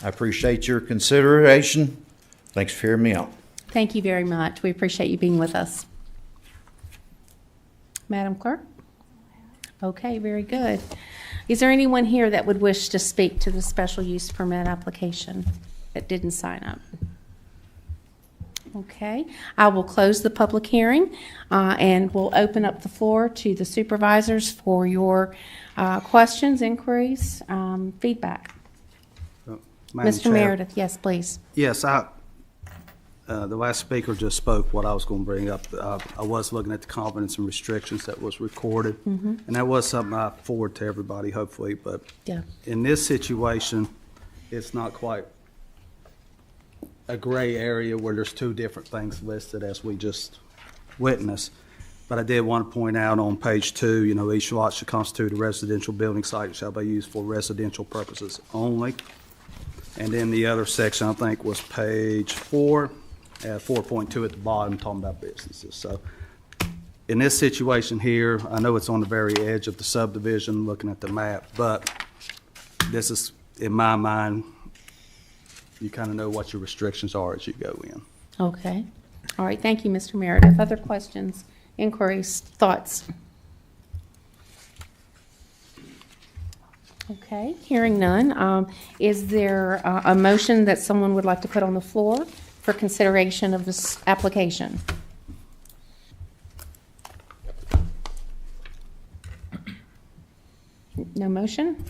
I appreciate your consideration. Thanks for hearing me out. Thank you very much. We appreciate you being with us. Madam Clerk? Okay, very good. Is there anyone here that would wish to speak to the special use permit application that didn't sign up? Okay, I will close the public hearing and we'll open up the floor to the supervisors for your questions, inquiries, feedback. Mr. Meredith, yes, please. Yes, the last speaker just spoke what I was going to bring up. I was looking at the covenants and restrictions that was recorded, and that was something I forward to everybody, hopefully. But in this situation, it's not quite a gray area where there's two different things listed as we just witnessed. But I did want to point out on page 2, each lot should constitute a residential building site and shall be used for residential purposes only. And then the other section, I think, was page 4, 4.2 at the bottom, talking about businesses. So in this situation here, I know it's on the very edge of the subdivision, looking at the map, but this is, in my mind, you kind of know what your restrictions are as you go in. Okay. All right. Thank you, Mr. Meredith. Other questions, inquiries, thoughts? Okay. Hearing none. Is there a motion that someone would like to put on the floor for consideration of this application? No motion?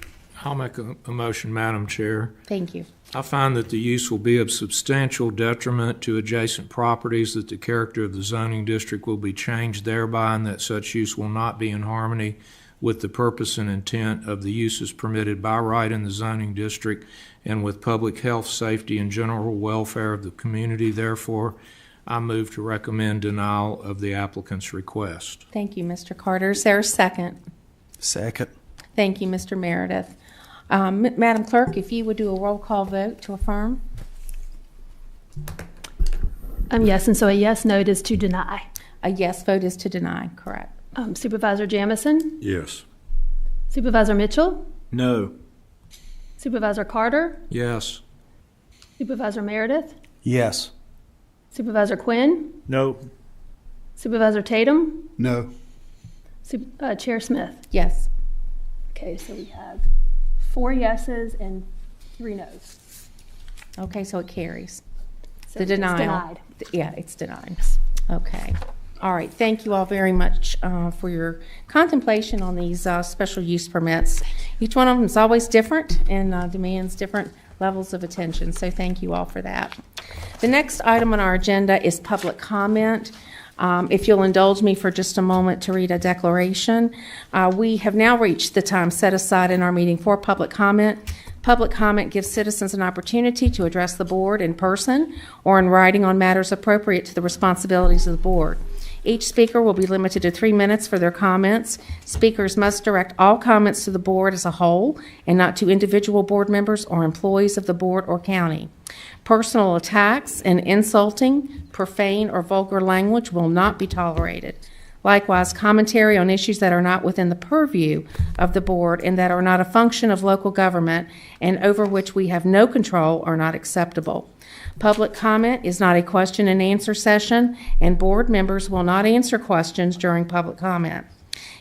I'll make a motion, Madam Chair. Thank you. I find that the use will be of substantial detriment to adjacent properties, that the character of the zoning district will be changed thereby, and that such use will not be in harmony with the purpose and intent of the uses permitted by right in the zoning district and with public health, safety, and general welfare of the community. Therefore, I move to recommend denial of the applicant's request. Thank you, Mr. Carter. Is there a second? Second. Thank you, Mr. Meredith. Madam Clerk, if you would do a roll call vote to affirm. Yes, and so a yes note is to deny. A yes vote is to deny, correct. Supervisor Jamison? Yes. Supervisor Mitchell? No. Supervisor Carter? Yes. Supervisor Meredith? Yes. Supervisor Quinn? No. Supervisor Tatum? No. Chair Smith? Yes. Okay, so we have 4 yeses and 3 noes. Okay, so it carries. So The it's denial. denied. Yeah, it's denied. Okay. All right, thank you all very much for your contemplation on these special use permits. Each one of them is always different and demands different levels of attention, so thank you all for that. The next item on our agenda is public comment. If you'll indulge me for just a moment to read a declaration. We have now reached the time set aside in our meeting for public comment. Public comment gives citizens an opportunity to address the board in person or in writing on matters appropriate to the responsibilities of the board. Each speaker will be limited to 3 minutes for their comments. Speakers must direct all comments to the board as a whole and not to individual board members or employees of the board or county. Personal attacks and insulting, profane, or vulgar language will not be tolerated. Likewise, commentary on issues that are not within the purview of the board and that are not a function of local government and over which we have no control are not acceptable. Public comment is not a question and answer session, and board members will not answer questions during public comment.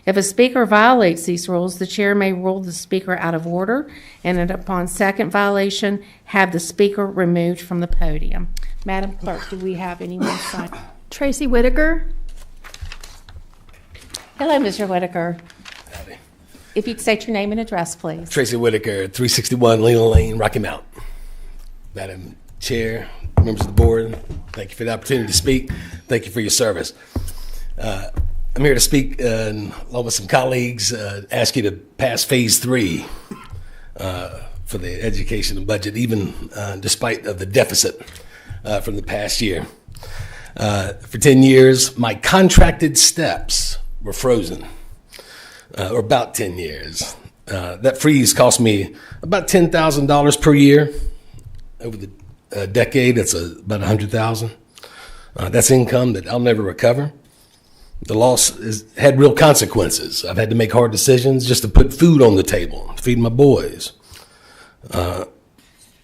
If a speaker violates these rules, the chair may rule the speaker out of order and upon second violation, have the speaker removed from the podium. Madam Clerk, do we have anyone sign? Tracy Whitaker? Hello, Mr. Whitaker. If you'd state your name and address, please. Tracy Whitaker, 361 Lena Lane, Rocky Mount. Madam Chair, members of the board, thank you for the opportunity to speak. Thank you for your service. I'm here to speak along with some colleagues, ask you to pass phase 3 for the education and budget, even despite of the deficit from the past year. For 10 years, my contracted steps were frozen, or about 10 years. That freeze cost me about $10,000 per year. Over the decade, that's about $100,000. That's income that I'll never recover. The loss had real consequences. I've had to make hard decisions just to put food on the table, feed my boys. I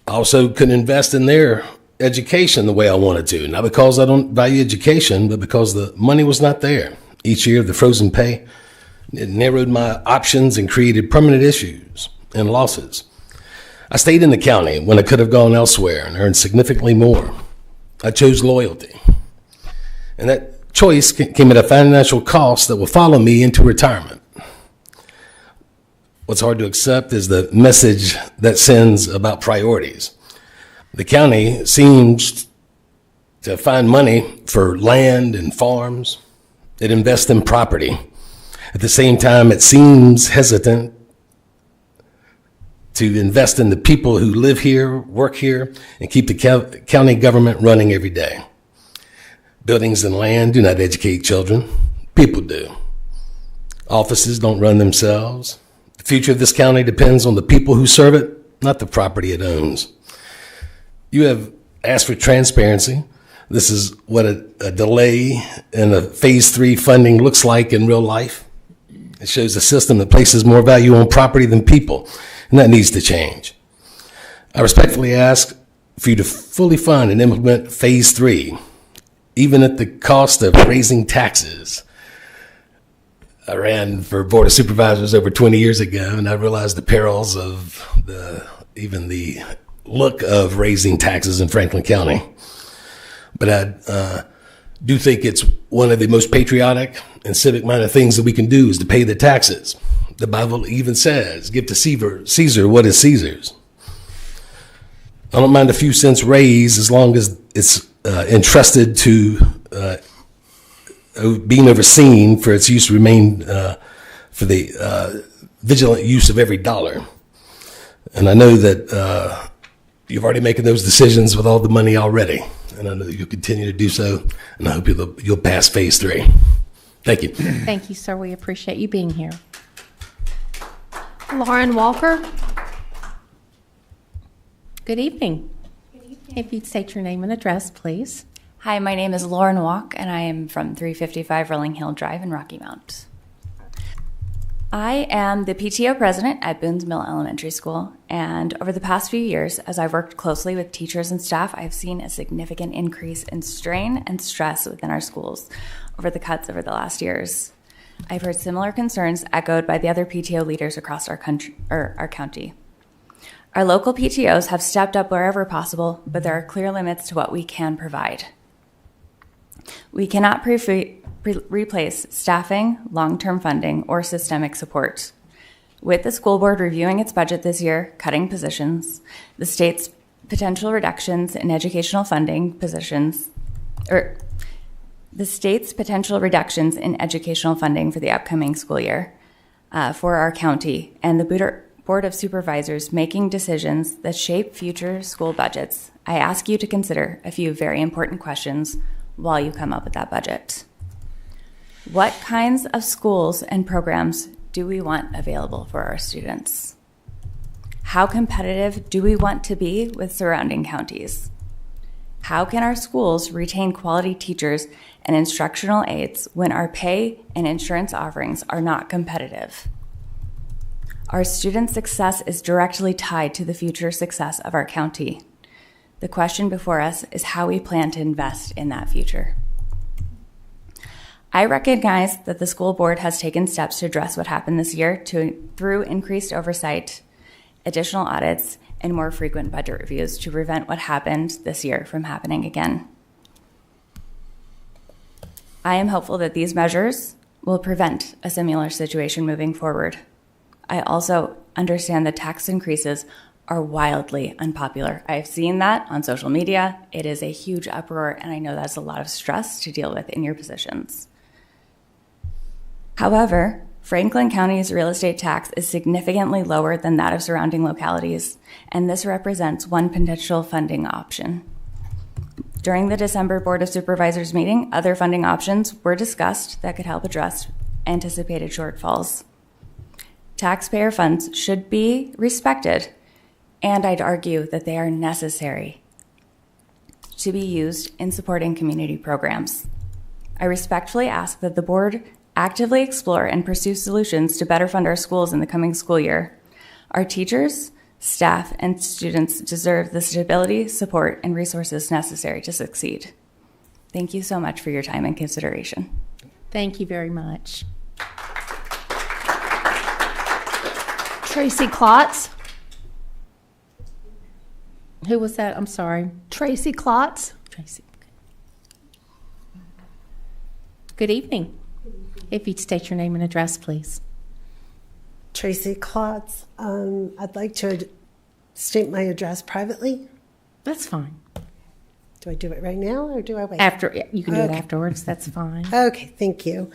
also couldn't invest in their education the way I wanted to, not because I don't value education, but because the money was not there. Each year, the frozen pay, it narrowed my options and created permanent issues and losses. I stayed in the county when I could have gone elsewhere and earned significantly more. I chose loyalty. And that choice came at a financial cost that will follow me into retirement. What's hard to accept is the message that sends about priorities. The county seems to find money for land and farms. It invests in property. At the same time, it seems hesitant to invest in the people who live here, work here, and keep the county government running every day. Buildings and land do not educate children. People do. Offices don't run themselves. The future of this county depends on the people who serve it, not the property it owns. You have asked for transparency. This is what a delay in a phase 3 funding looks like in real life. It shows a system that places more value on property than people, and that needs to change. I respectfully ask for you to fully fund and implement phase 3, even at the cost of raising taxes. I ran for Board of Supervisors over 20 years ago, and I realized the perils of even the look of raising taxes in Franklin County. But I do think it's one of the most patriotic and civic-minded things that we can do is to pay the taxes. The Bible even says, give to Caesar what is Caesar's. I don't mind a few cents raised as long as it's entrusted to being overseen for its use to remain for the vigilant use of every dollar. And I know that you've already making those decisions with all the money already. And I know that you'll continue to do so, and I hope you'll pass phase 3. Thank you. Thank you, sir. We appreciate you being here. Lauren Walker? Good evening. Good evening. If you'd state your name and address, please. Hi, my name is Lauren Walk, and I am from 355 Rolling Hill Drive in Rocky Mount. I am the PTO president at Boone's Mill Elementary School, and over the past few years, as I've worked closely with teachers and staff, I've seen a significant increase in strain and stress within our schools over the cuts over the last years. I've heard similar concerns echoed by the other PTO leaders across our county. Our local PTOs have stepped up wherever possible, but there are clear limits to what we can provide. We cannot replace staffing, long-term funding, or systemic support. With the school board reviewing its budget this year, cutting positions, the state's potential reductions in educational funding positions, for the upcoming school year for our county, and the Board of Supervisors making decisions that shape future school budgets, I ask you to consider a few very important questions while you come up with that budget. What kinds of schools and programs do we want available for our students? How competitive do we want to be with surrounding counties? How can our schools retain quality teachers and instructional aides when our pay and insurance offerings are not competitive? Our student success is directly tied to the future success of our county. The question before us is how we plan to invest in that future. I recognize that the school board has taken steps to address what happened this year through increased oversight, additional audits, and more frequent budget reviews to prevent what happened this year from happening again. I am hopeful that these measures will prevent a similar situation moving forward. I also understand that tax increases are wildly unpopular. I've seen that on social media. It is a huge uproar, and I know that's a lot of stress to deal with in your positions. However, Franklin County's real estate tax is significantly lower than that of surrounding localities, and this represents one potential funding option. During the December Board of Supervisors meeting, other funding options were discussed that could help address anticipated shortfalls. Taxpayer funds should be respected, and I'd argue that they are necessary to be used in supporting community programs. I respectfully ask that the board actively explore and pursue solutions to better fund our schools in the coming school year. Our teachers, staff, and students deserve the stability, support, and resources necessary to succeed. Thank you so much for your time and consideration. Thank you very much. Tracy Klotz. Who was that? I'm sorry. Tracy Klotz. Tracy. Good evening. If you'd state your name and address, please. Tracy Klotz. I'd like to state my address privately. That's fine. Do I do it right now or do I wait? After, you can do it afterwards. That's fine. Okay, thank you.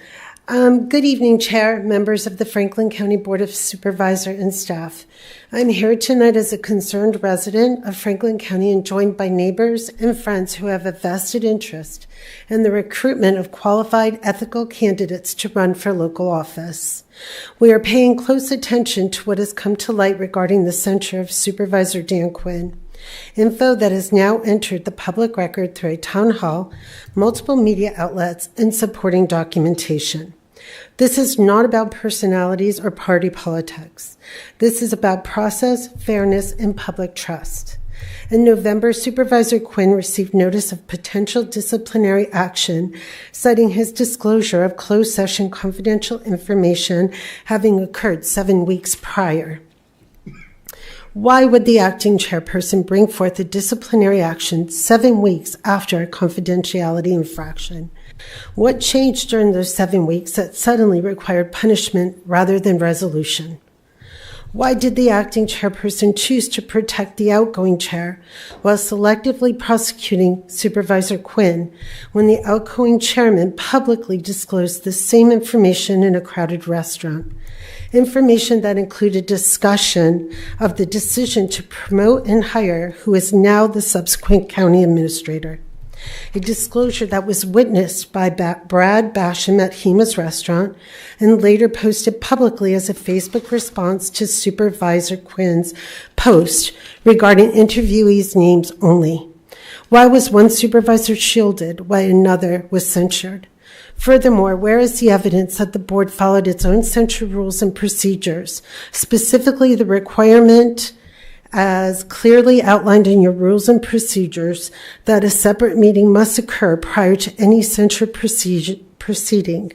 Good evening, Chair, members of the Franklin County Board of Supervisors and staff. I'm here tonight as a concerned resident of Franklin County and joined by neighbors and friends who have a vested interest in the recruitment of qualified ethical candidates to run for local office. We are paying close attention to what has come to light regarding the censure of Supervisor Dan Quinn. Info that has now entered the public record through a town hall, multiple media outlets, and supporting documentation. This is not about personalities or party politics. This is about process, fairness, and public trust. In November, Supervisor Quinn received notice of potential disciplinary action, citing his disclosure of closed session confidential information having occurred 7 weeks prior. Why would the acting chairperson bring forth a disciplinary action 7 weeks after a confidentiality infraction? What changed during those 7 weeks that suddenly required punishment rather than resolution? Why did the acting chairperson choose to protect the outgoing chair while selectively prosecuting Supervisor Quinn when the outgoing chairman publicly disclosed the same information in a crowded restaurant? Information that included discussion of the decision to promote and hire who is now the subsequent county administrator. A disclosure that was witnessed by Brad Basham at Hima's restaurant and later posted publicly as a Facebook response to Supervisor Quinn's post regarding interviewees' names only. Why was one supervisor shielded while another was censured? Furthermore, where is the evidence that the board followed its own censure rules and procedures, specifically the requirement as clearly outlined in your rules and procedures that a separate meeting must occur prior to any censure proceeding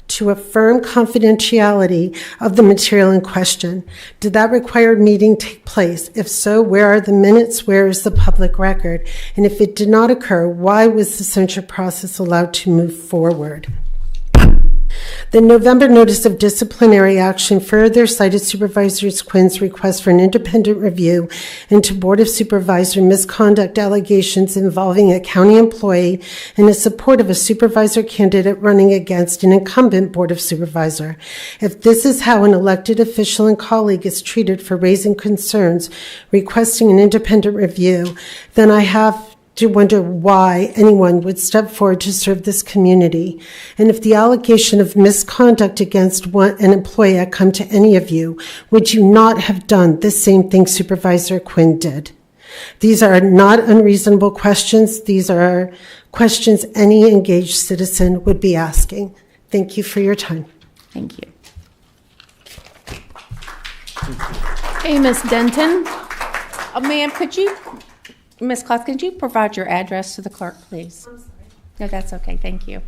to affirm confidentiality of the material in question? Did that required meeting take place? If so, where are the minutes? Where is the public record? And if it did not occur, why was the censure process allowed to move forward? The November notice of disciplinary action further cited Supervisor Quinn's request for an independent review into Board of Supervisor misconduct allegations involving a county employee and in support of a supervisor candidate running against an incumbent Board of Supervisor. If this is how an elected official and colleague is treated for raising concerns, requesting an independent review, then I have to wonder why anyone would step forward to serve this community. And if the allegation of misconduct against an employee had come to any of you, would you not have done the same thing Supervisor Quinn did? These are not unreasonable questions. These are questions any engaged citizen would be asking. Thank you for your time. Thank you. Hey, Ms. Denton. Ma'am, Ms. Kloss, could you provide your address to the clerk, please? I'm sorry. No, that's okay. Thank you.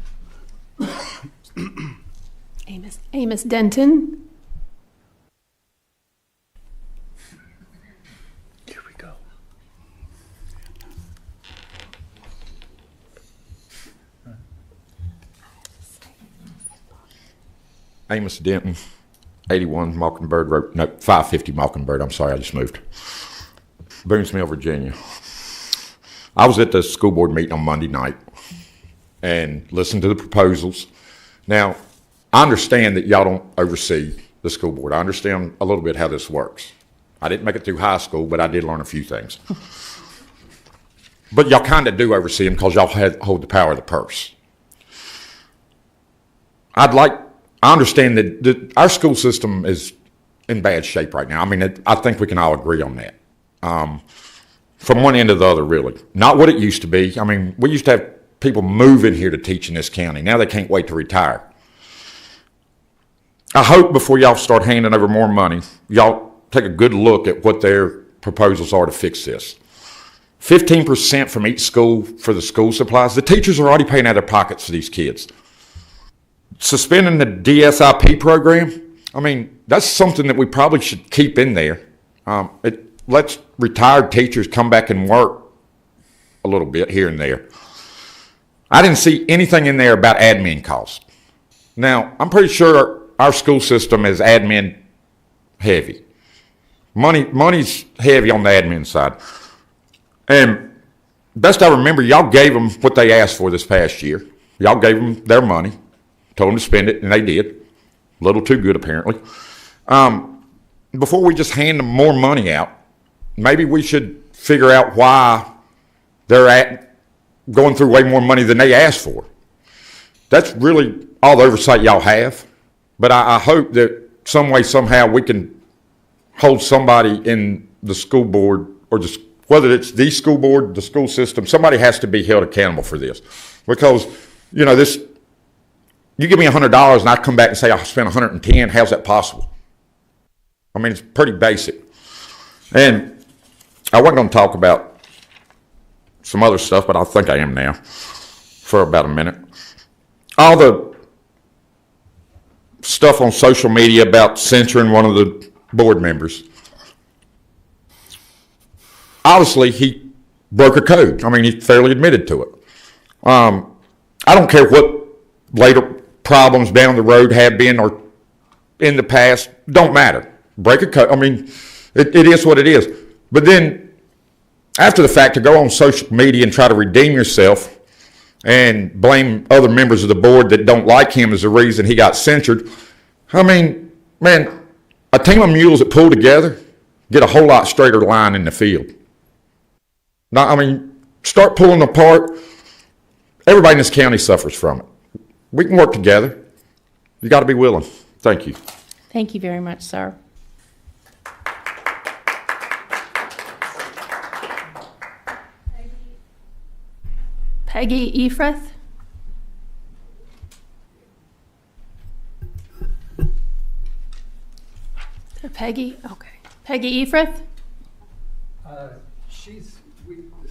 Hey, Ms. Denton. Here we go. Amos Denton, 81 Mockingbird Road, no, 550 Mockingbird, I'm sorry, I just moved. Boonesville, Virginia. I was at the school board meeting on Monday night and listened to the proposals. Now, I understand that y'all don't oversee the school board. I understand a little bit how this works. I didn't make it through high school, but I did learn a few things. But y'all kind of do oversee them because y'all hold the power of the purse. I understand that our school system is in bad shape right now. I mean, I think we can all agree on that. From one end to the other, really. Not what it used to be. I mean, we used to have people move in here to teach in this county. Now they can't wait to retire. I hope before y'all start handing over more money, y'all take a good look at what their proposals are to fix this. 15% from each school for the school supplies. The teachers are already paying out of their pockets for these kids. Suspending the DSIP program, I mean, that's something that we probably should keep in there. It lets retired teachers come back and work a little bit here and there. I didn't see anything in there about admin costs. Now, I'm pretty sure our school system is admin heavy. Money's heavy on the admin side. And best I remember, y'all gave them what they asked for this past year. Y'all gave them their money, told them to spend it, and they did. A little too good, apparently. Before we just hand them more money out, maybe we should figure out why they're going through way more money than they asked for. That's really all the oversight y'all have. But I hope that some way, somehow, we can hold somebody in the school board, or just whether it's the school board, the school system, somebody has to be held accountable for this. Because, you know, you give me $100 and I come back and say I spent $110, how's that possible? I mean, it's pretty basic. And I wasn't going to talk about some other stuff, but I think I am now for about a minute. All the stuff on social media about censoring one of the board members. Obviously, he broke a code. I mean, he fairly admitted to it. I don't care what later problems down the road have been or in the past. Don't matter. Break a code. I mean, it is what it is. But then, after the fact, to go on social media and try to redeem yourself and blame other members of the board that don't like him as the reason he got censured. I mean, man, a team of mules that pull together get a whole lot straighter line in the field. Now, I mean, start pulling apart. Everybody in this county suffers from it. We can work together. You got to be willing. Thank you. Thank you very much, sir. Peggy Efrith. Peggy, okay. Peggy Efrith? The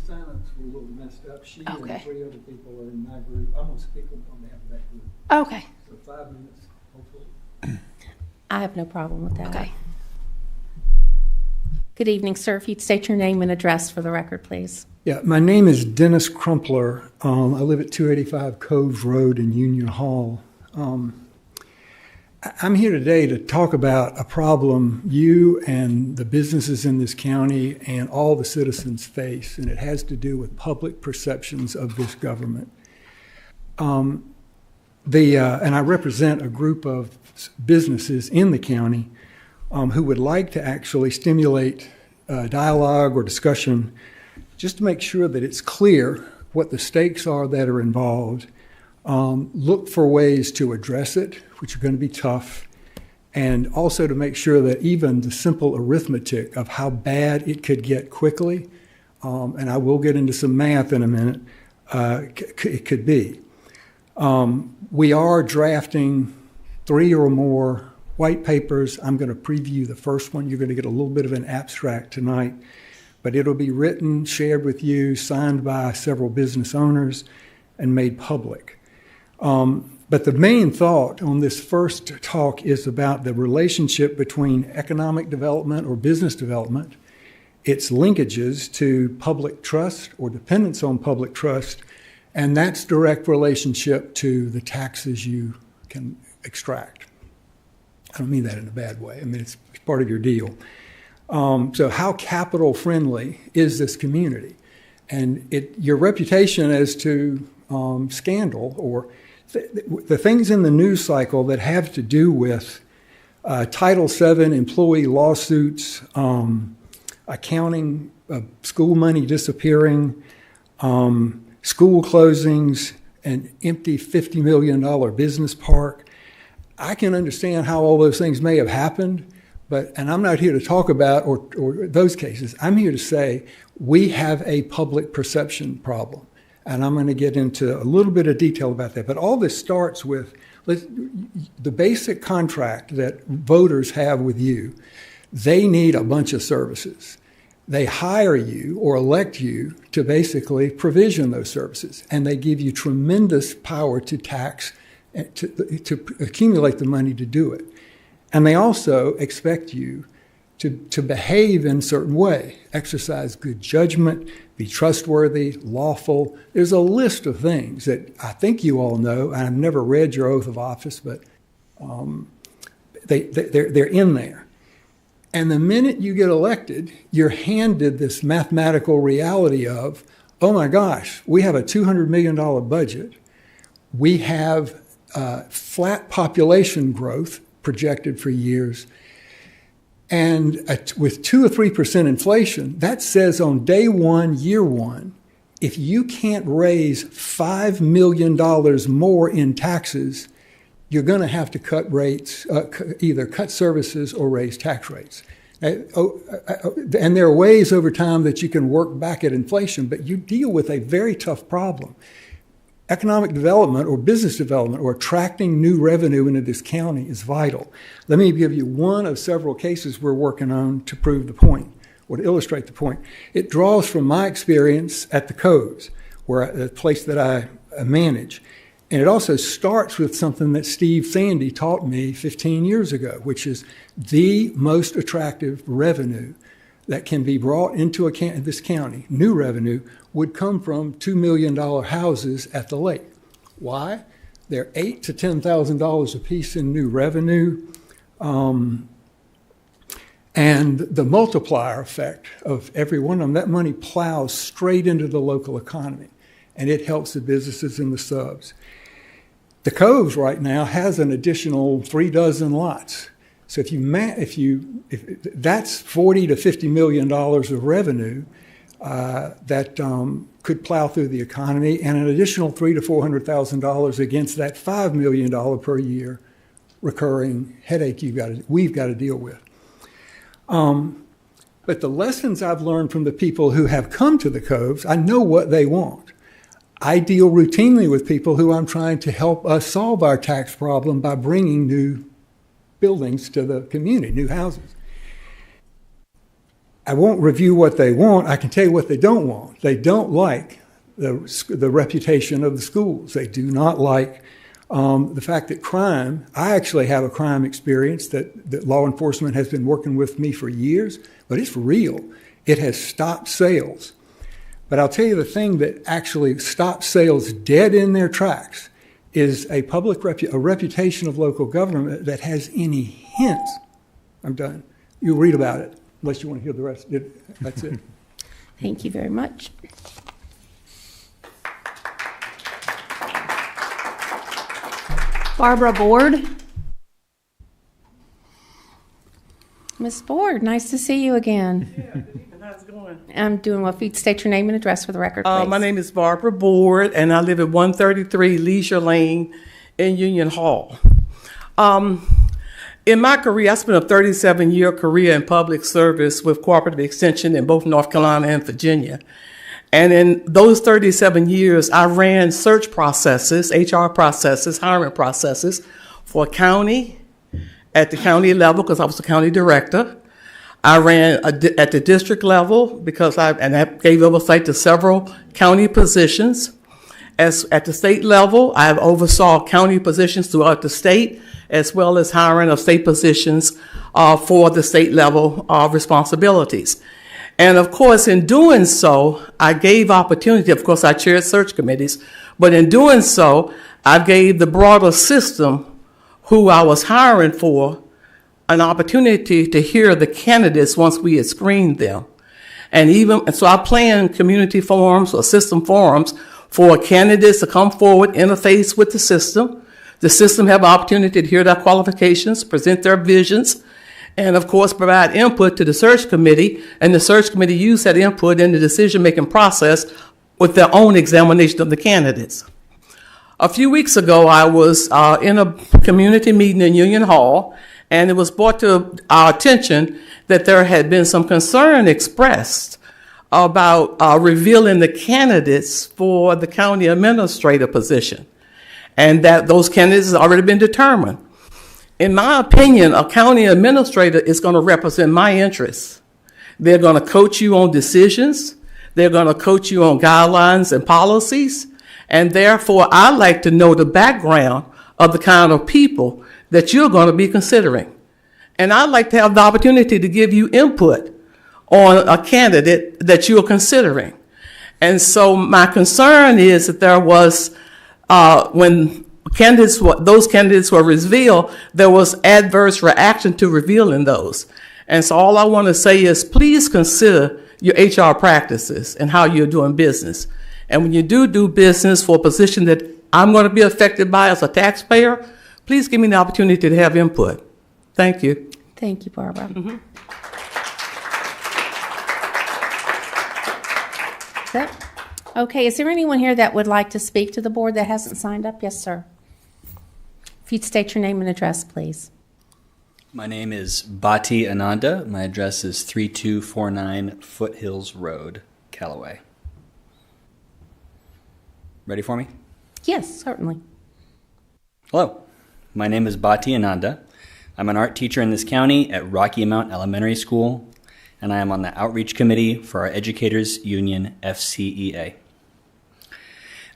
silence were a little messed up. She Okay. and 3 other people are in my group. I'm going to speak on behalf of that group. Okay. So 5 minutes, hopefully. I have no problem with that. Okay. Good evening, sir. If you'd state your name and address for the record, please. Yeah, my name is Dennis Crumpler. I live at 285 Cove Road in Union Hall. I'm here today to talk about a problem you and the businesses in this county and all the citizens face, and it has to do with public perceptions of this government. And I represent a group of businesses in the county who would like to actually stimulate dialogue or discussion just to make sure that it's clear what the stakes are that are involved. Look for ways to address it, which are going to be tough, and also to make sure that even the simple arithmetic of how bad it could get quickly, and I will get into some math in a minute, it could be. We are drafting 3 or more white papers. I'm going to preview the first one. You're going to get a little bit of an abstract tonight, but it'll be written, shared with you, signed by several business owners, and made public. But the main thought on this first talk is about the relationship between economic development or business development, its linkages to public trust or dependence on public trust, and that's direct relationship to the taxes you can extract. I don't mean that in a bad way. I mean, it's part of your deal. So how capital friendly is this community? And your reputation as to scandal or the things in the news cycle that have to do with Title VII employee lawsuits, accounting, school money disappearing, school closings, an empty $50 million business park. I can understand how all those things may have happened, and I'm not here to talk about or those cases. I'm here to say we have a public perception problem. And I'm going to get into a little bit of detail about that. But all this starts with the basic contract that voters have with you. They need a bunch of services. They hire you or elect you to basically provision those services. And they give you tremendous power to tax, to accumulate the money to do it. And they also expect you to behave in a certain way, exercise good judgment, be trustworthy, lawful. There's a list of things that I think you all know. I've never read your oath of office, but they're in there. And the minute you get elected, you're handed this mathematical reality of, oh my gosh, we have a $200 million budget. We have flat population growth projected for years. And with 2 or 3% inflation, that says on day one, year one, if you can't raise $5 million more in taxes, you're going to have to cut rates, either cut services or raise tax rates. And there are ways over time that you can work back at inflation, but you deal with a very tough problem. Economic development or business development or attracting new revenue into this county is vital. Let me give you one of several cases we're working on to prove the point or to illustrate the point. It draws from my experience at the Coves, the place that I manage. And it also starts with something that Steve Sandy taught me 15 years ago, which is the most attractive revenue that can be brought into this county, new revenue, would come from $2 million houses at the lake. Why? They're $8,000 to $10,000 a piece in new revenue. And the multiplier effect of every one of them, that money plows straight into the local economy, and it helps the businesses in the subs. The Coves right now has an additional 3 dozen lots. So if that's $40 to $50 million of revenue that could plow through the economy, and an additional $300,000 to $400,000 against that $5 million per year recurring headache we've got to deal with. But the lessons I've learned from the people who have come to the Coves, I know what they want. I deal routinely with people who I'm trying to help us solve our tax problem by bringing new buildings to the community, new houses. I won't review what they want. I can tell you what they don't want. They don't like the reputation of the schools. They do not like the fact that crime, I actually have a crime experience that law enforcement has been working with me for years, but it's real. It has stopped sales. But I'll tell you the thing that actually stops sales dead in their tracks is a reputation of local government that has any hint. I'm done. You'll read about it, unless you want to hear the rest. That's it. Thank you very much. Barbara Board. Ms. Board, nice to see you again. Yeah, how's it going? I'm doing well. If you'd state your name and address for the record, please. My name is Barbara Board, and I live at 133 Leisure Lane in Union Hall. In my career, I spent a 37-year career in public service with cooperative extension in both North Carolina and Virginia. And in those 37 years, I ran search processes, HR processes, hiring processes for county, at the county level, because I was the county director. I ran at the district level because I gave oversight to several county positions. As at the state level, I oversaw county positions throughout the state, as well as hiring of state positions for the state level responsibilities. And of course, in doing so, I gave opportunity. Of course, I chaired search committees, but in doing so, I gave the broader system who I was hiring for an opportunity to hear the candidates once we had screened them. And so I planned community forums or system forums for candidates to come forward, interface with the system. The system have an opportunity to hear their qualifications, present their visions, and of course provide input to the search committee, and the search committee use that input in the decision-making process with their own examination of the candidates. A few weeks ago, I was in a community meeting in Union Hall, and it was brought to our attention that there had been some concern expressed about revealing the candidates for the county administrator position, and that those candidates have already been determined. In my opinion, a county administrator is going to represent my interests. They're going to coach you on decisions. They're going to coach you on guidelines and policies. And therefore, I like to know the background of the kind of people that you're going to be considering. And I'd like to have the opportunity to give you input on a candidate that you're considering. And so my concern is that there was, when those candidates were revealed, there was adverse reaction to revealing those. And so all I want to say is please consider your HR practices and how you're doing business. And when you do business for a position that I'm going to be affected by as a taxpayer, please give me the opportunity to have input. Thank you. Thank you, Barbara. Mm-hmm. Okay, is there anyone here that would like to speak to the board that hasn't signed up? Yes, sir. If you'd state your name and address, please. My name is Bhati Ananda. My address is 3249 Foothills Road, Callaway. Ready for me? Yes, certainly. Hello, my name is Bhati Ananda. I'm an art teacher in this county at Rocky Mount Elementary School, and I am on the outreach committee for our Educators Union FCEA.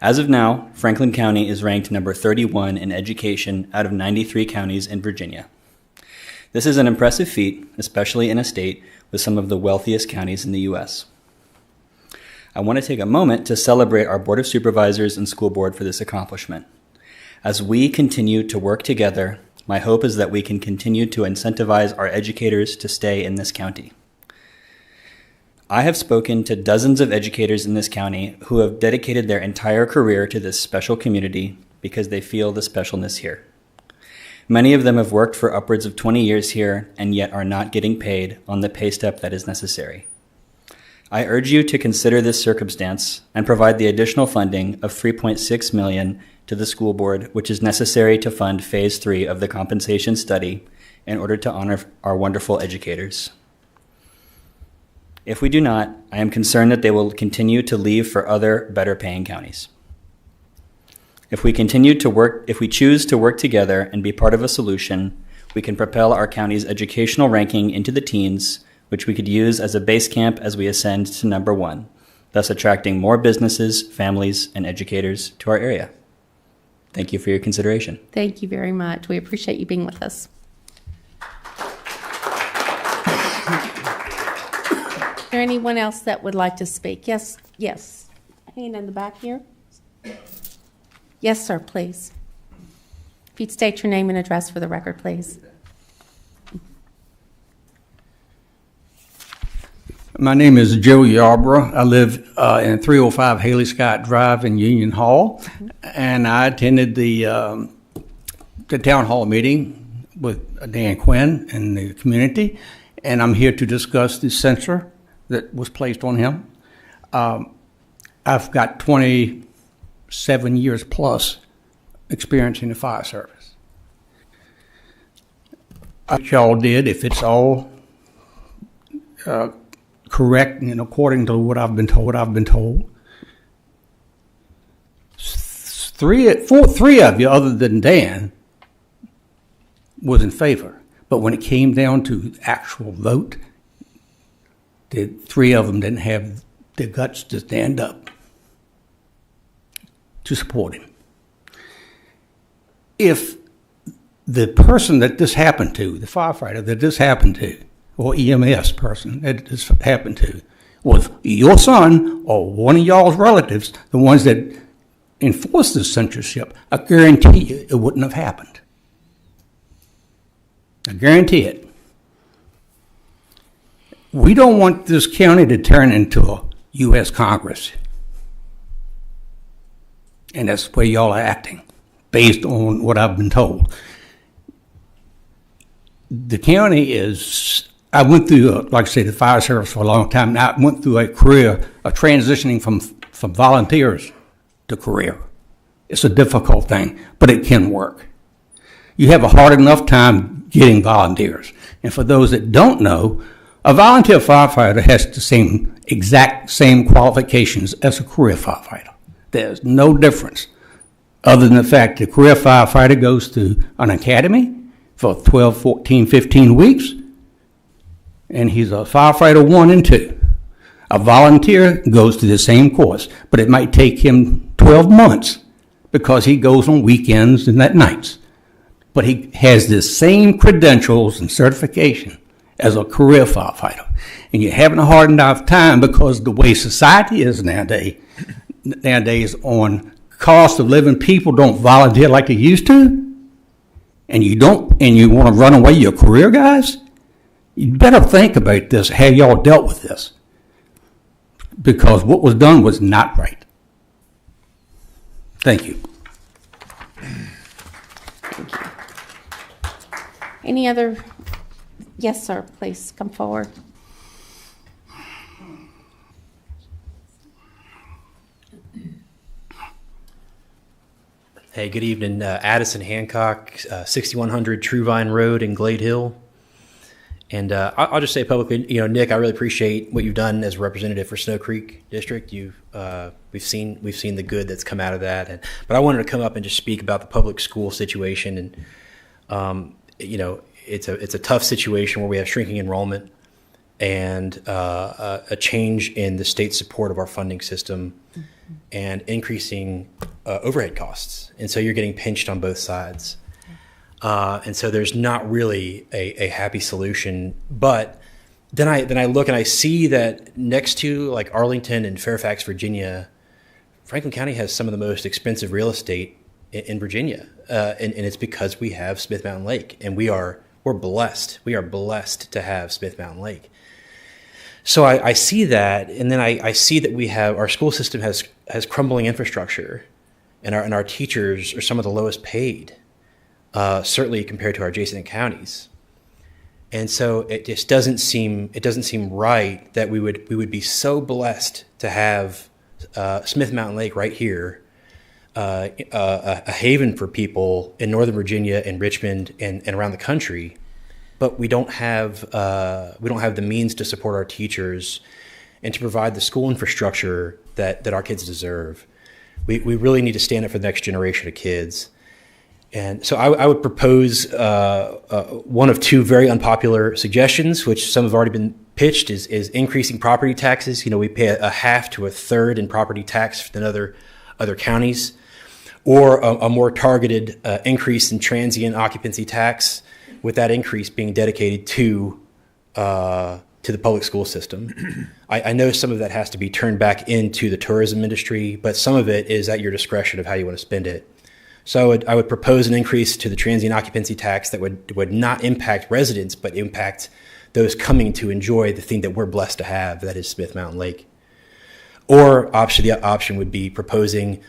As of now, Franklin County is ranked number 31 in education out of 93 counties in Virginia. This is an impressive feat, especially in a state with some of the wealthiest counties in the U.S. I want to take a moment to celebrate our Board of Supervisors and School Board for this accomplishment. As we continue to work together, my hope is that we can continue to incentivize our educators to stay in this county. I have spoken to dozens of educators in this county who have dedicated their entire career to this special community because they feel the specialness here. Many of them have worked for upwards of 20 years here and yet are not getting paid on the pay step that is necessary. I urge you to consider this circumstance and provide the additional funding of $3.6 million to the school board, which is necessary to fund phase 3 of the compensation study in order to honor our wonderful educators. If we do not, I am concerned that they will continue to leave for other better paying counties. If we choose to work together and be part of a solution, we can propel our county's educational ranking into the teens, which we could use as a base camp as we ascend to number 1, thus attracting more businesses, families, and educators to our area. Thank you for your consideration. Thank you very much. We appreciate you being with us. Is there anyone else that would like to speak? Yes, yes. Hand in the back here. Yes, sir, please. If you'd state your name and address for the record, please. My name is Joe Yarborough. I live in 305 Haley Scott Drive in Union Hall, and I attended the town hall meeting with Dan Quinn and the community, and I'm here to discuss the censure that was placed on him. I've got 27 years plus experience in the fire service. What y'all did, if it's all correct and according to what I've been told. Three of you, other than Dan, was in favor. But when it came down to actual vote, the 3 of them didn't have the guts to stand up to support him. If the person that this happened to, the firefighter that this happened to, or EMS person that this happened to, was your son or one of y'all's relatives, the ones that enforced this censorship, I guarantee you it wouldn't have happened. I guarantee it. We don't want this county to turn into a U.S. Congress. And that's the way y'all are acting, based on what I've been told. The county is... I went through, like I say, the fire service for a long time. Now I went through a career of transitioning from volunteers to career. It's a difficult thing, but it can work. You have a hard enough time getting volunteers. And for those that don't know, a volunteer firefighter has the exact same qualifications as a career firefighter. There's no difference, other than the fact that a career firefighter goes to an academy for 12, 14, 15 weeks, and he's a firefighter 1 and 2. A volunteer goes to the same course, but it might take him 12 months because he goes on weekends and at nights. But he has the same credentials and certification as a career firefighter. And you're having a hard enough time because the way society is nowadays on cost of living, people don't volunteer like they used to. And you want to run away your career guys? You better think about this, how y'all dealt with this. Because what was done was not right. Thank you. Thank you. Any other? Yes, sir, please come forward. Hey, good evening. Addison Hancock, 6100 True Road in Glade Hill. And I'll just say publicly, Nick, I really appreciate what you've done as a representative for Snow Creek District. We've seen the good that's come out of that. But I wanted to come up and just speak about the public school situation. And it's a tough situation where we have shrinking enrollment and a change in the state support of our funding system and increasing overhead costs. And so you're getting pinched on both sides. And so there's not really a happy solution. But then I look and I see that next to like Arlington and Fairfax, Virginia, Franklin County has some of the most expensive real estate in Virginia. And it's because we have Smith Mountain Lake, and we're blessed. We are blessed to have Smith Mountain Lake. So I see that, and then I see that our school system has crumbling infrastructure, and our teachers are some of the lowest paid. Certainly compared to our adjacent counties. And so it just doesn't seem right that we would be so blessed to have Smith Mountain Lake right here, a haven for people in Northern Virginia and Richmond and around the country, but we don't have the means to support our teachers and to provide the school infrastructure that our kids deserve. we really need to stand up for the next generation of kids. And so I would propose one of two very unpopular suggestions, which some have already been pitched, is increasing property taxes. We pay a half to a third in property tax than other counties, or a more targeted increase in transient occupancy tax, with that increase being dedicated to the public school system. I know some of that has to be turned back into the tourism industry, but some of it is at your discretion of how you want to spend it. So I would propose an increase to the transient occupancy tax that would not impact residents, but impact those coming to enjoy the thing that we're blessed to have, that is Smith Mountain Lake. Or the option would be proposing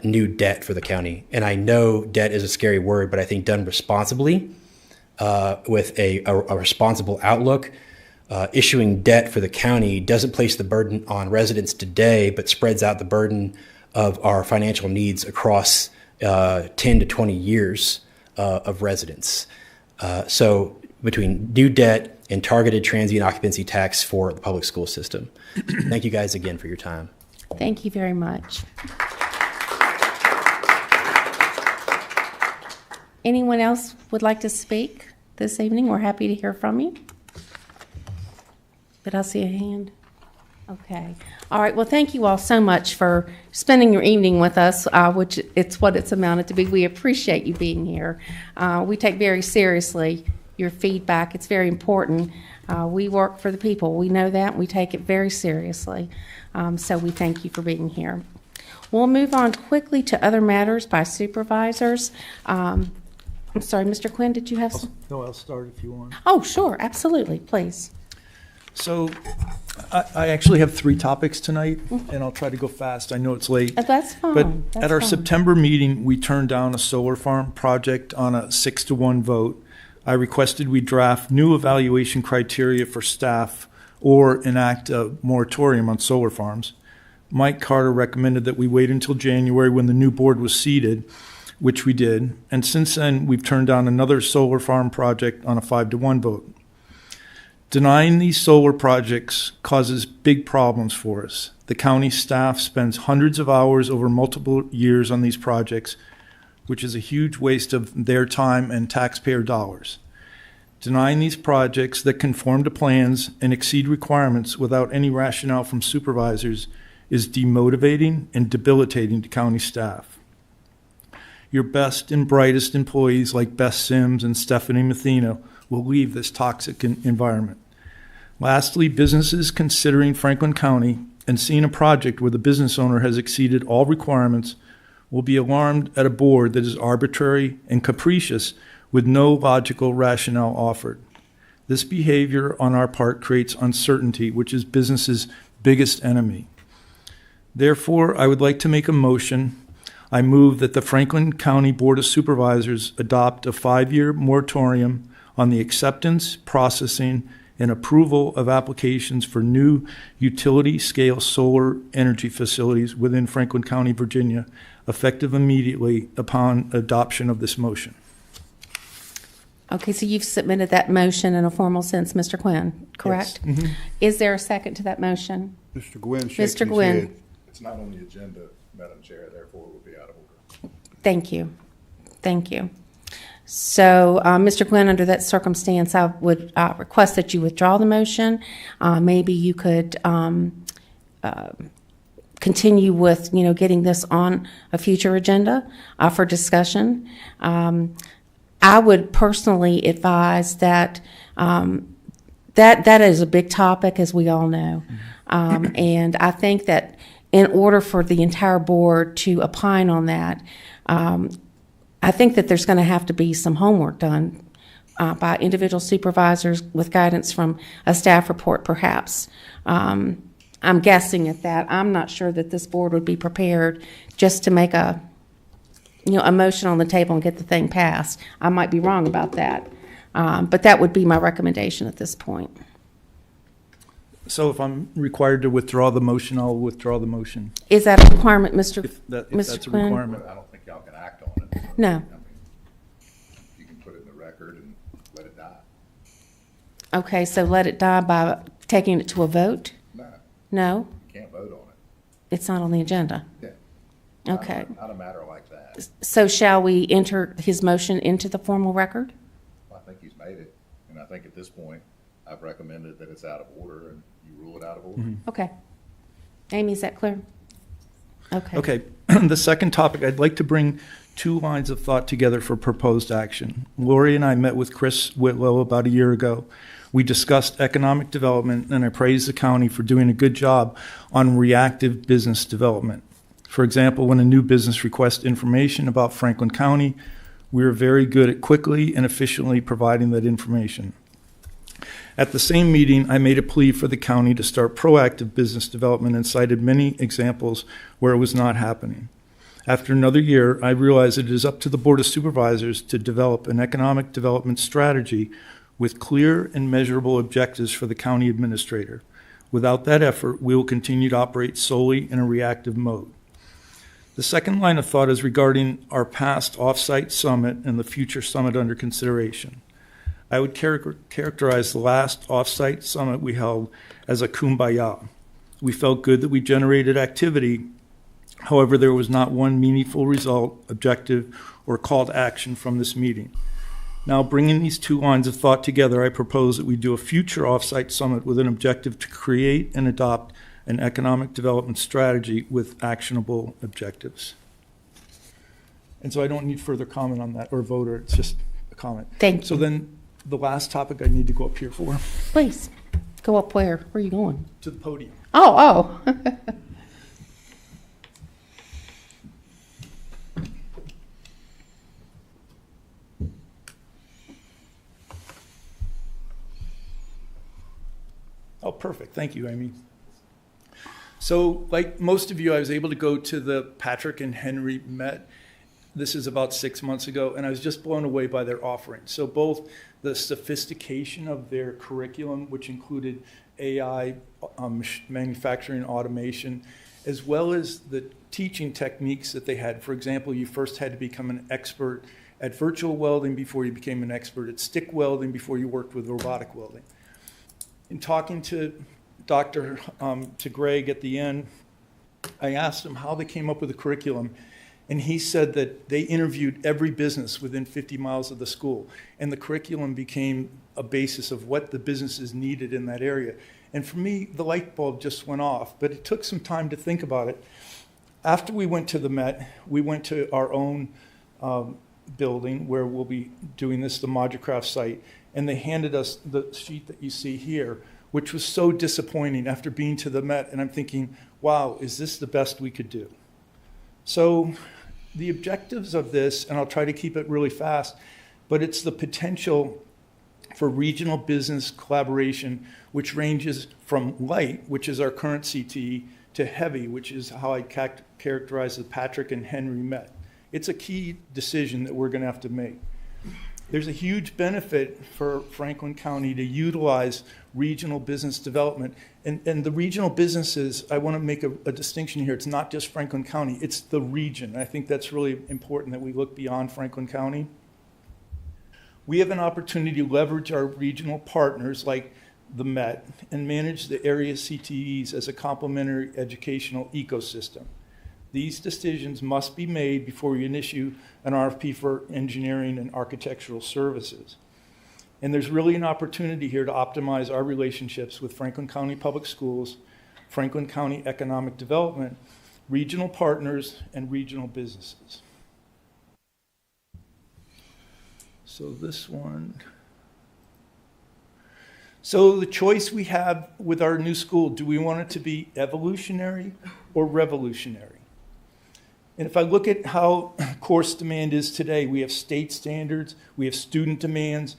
new debt for the county. And I know debt is a scary word, but I think done responsibly, with a responsible outlook, issuing debt for the county doesn't place the burden on residents today, but spreads out the burden of our financial needs across 10 to 20 years of residents. So between new debt and targeted transient occupancy tax for the public school system. Thank you guys again for your time. Thank you very much. Anyone else would like to speak this evening? We're happy to hear from you. Did I see a hand? Okay. All right. Well, thank you all so much for spending your evening with us, which it's what it's amounted to be. We appreciate you being here. We take very seriously your feedback. It's very important. We work for the people. We know that. We take it very seriously. So we thank you for being here. We'll move on quickly to other matters by supervisors. I'm sorry, Mr. Quinn, did you have some? No, I'll start if you want. Oh, sure. Absolutely. Please. So I actually have 3 topics tonight, and I'll try to go fast. I know it's late. That's fine. But That's at our fine. September meeting, we turned down a solar farm project on a 6-1 vote. I requested we draft new evaluation criteria for staff or enact a moratorium on solar farms. Mike Carter recommended that we wait until January when the new board was seated, which we did. And since then, we've turned down another solar farm project on a 5-1 vote. Denying these solar projects causes big problems for us. The county staff spends hundreds of hours over multiple years on these projects, which is a huge waste of their time and taxpayer dollars. Denying these projects that conform to plans and exceed requirements without any rationale from supervisors is demotivating and debilitating to county staff. Your best and brightest employees like Beth Sims and Stephanie Mathino will leave this toxic environment. Lastly, businesses considering Franklin County and seeing a project where the business owner has exceeded all requirements will be alarmed at a board that is arbitrary and capricious with no logical rationale offered. This behavior on our part creates uncertainty, which is business's biggest enemy. Therefore, I would like to make a motion. I move that the Franklin County Board of Supervisors adopt a 5-year moratorium on the acceptance, processing, and approval of applications for new utility-scale solar energy facilities within Franklin County, Virginia, effective immediately upon adoption of this motion. Okay, so you've submitted that motion in a formal sense, Mr. Quinn, correct? Yes. Mhm. Is there a second to that motion? Mr. Gwynn shaking Mr. his Gwynn. head. It's not on the agenda, Madam Chair, therefore it will be out of order. Thank you. Thank you. So, Mr. Quinn, under that circumstance, I would request that you withdraw the motion. Maybe you could continue with, getting this on a future agenda for discussion. I would personally advise that that is a big topic, as we all know. And I think that in order for the entire board to opine on that, I think that there's going to have to be some homework done by individual supervisors with guidance from a staff report, perhaps. I'm guessing at that. I'm not sure that this board would be prepared just to make a motion on the table and get the thing passed. I might be wrong about that. But that would be my recommendation at this point. So if I'm required to withdraw the motion, I'll withdraw the motion. Is that a requirement, Mr. If Mr. that's a Quinn? requirement. I don't think y'all can act on it. No. You can put it in the record and let it die. Okay, so let it die by taking it to a vote? No. No? You can't vote on it. It's not on the agenda? Yeah. Okay. Not a matter like that. So shall we enter his motion into the formal record? I think he's made it, and I think at this point, I've recommended that it's out of order, and you rule it out of order. Okay. Amy, is that clear? Okay. Okay, the second topic, I'd like to bring two lines of thought together for proposed action. Lori and I met with Chris Whitlow about a year ago. We discussed economic development, and I praised the county for doing a good job on reactive business development. For example, when a new business requests information about Franklin County, we are very good at quickly and efficiently providing that information. At the same meeting, I made a plea for the county to start proactive business development and cited many examples where it was not happening. After another year, I realized it is up to the Board of Supervisors to develop an economic development strategy with clear and measurable objectives for the county administrator. Without that effort, we will continue to operate solely in a reactive mode. The second line of thought is regarding our past off-site summit and the future summit under consideration. I would characterize the last off-site summit we held as a kumbaya. We felt good that we generated activity. However, there was not one meaningful result, objective, or call to action from this meeting. Now, bringing these two lines of thought together, I propose that we do a future off-site summit with an objective to create and adopt an economic development strategy with actionable objectives. And so I don't need further comment on that or vote, or it's just a comment. Thank you. So then the last topic I need to go up here for. Please. Go up where? Where are you going? To the podium. Oh. Oh, perfect. Thank you, Amy. So, like most of you, I was able to go to the Patrick and Henry Met. This is about 6 months ago, and I was just blown away by their offerings. So both the sophistication of their curriculum, which included AI, manufacturing automation, as well as the teaching techniques that they had. For example, you first had to become an expert at virtual welding before you became an expert at stick welding before you worked with robotic welding. In talking to to Greg at the end, I asked him how they came up with the curriculum, and he said that they interviewed every business within 50 miles of the school, and the curriculum became a basis of what the businesses needed in that area. And for me, the light bulb just went off, but it took some time to think about it. After we went to the Met, we went to our own building where we'll be doing this, the ModuCraft site, and they handed us the sheet that you see here, which was so disappointing after being to the Met, and I'm thinking, wow, is this the best we could do? So the objectives of this, and I'll try to keep it really fast, but it's the potential for regional business collaboration, which ranges from light, which is our current CTE, to heavy, which is how I characterize the Patrick and Henry Met. It's a key decision that we're going to have to make. There's a huge benefit for Franklin County to utilize regional business development. And the regional businesses, I want to make a distinction here. It's not just Franklin County, it's the region. I think that's really important that we look beyond Franklin County. We have an opportunity to leverage our regional partners like the Met and manage the area CTEs as a complementary educational ecosystem. These decisions must be made before we issue an RFP for engineering and architectural services. And there's really an opportunity here to optimize our relationships with Franklin County Public Schools, Franklin County Economic Development, regional partners, and regional businesses. So this one. So the choice we have with our new school, do we want it to be evolutionary or revolutionary? And if I look at how course demand is today, we have state standards, we have student demands,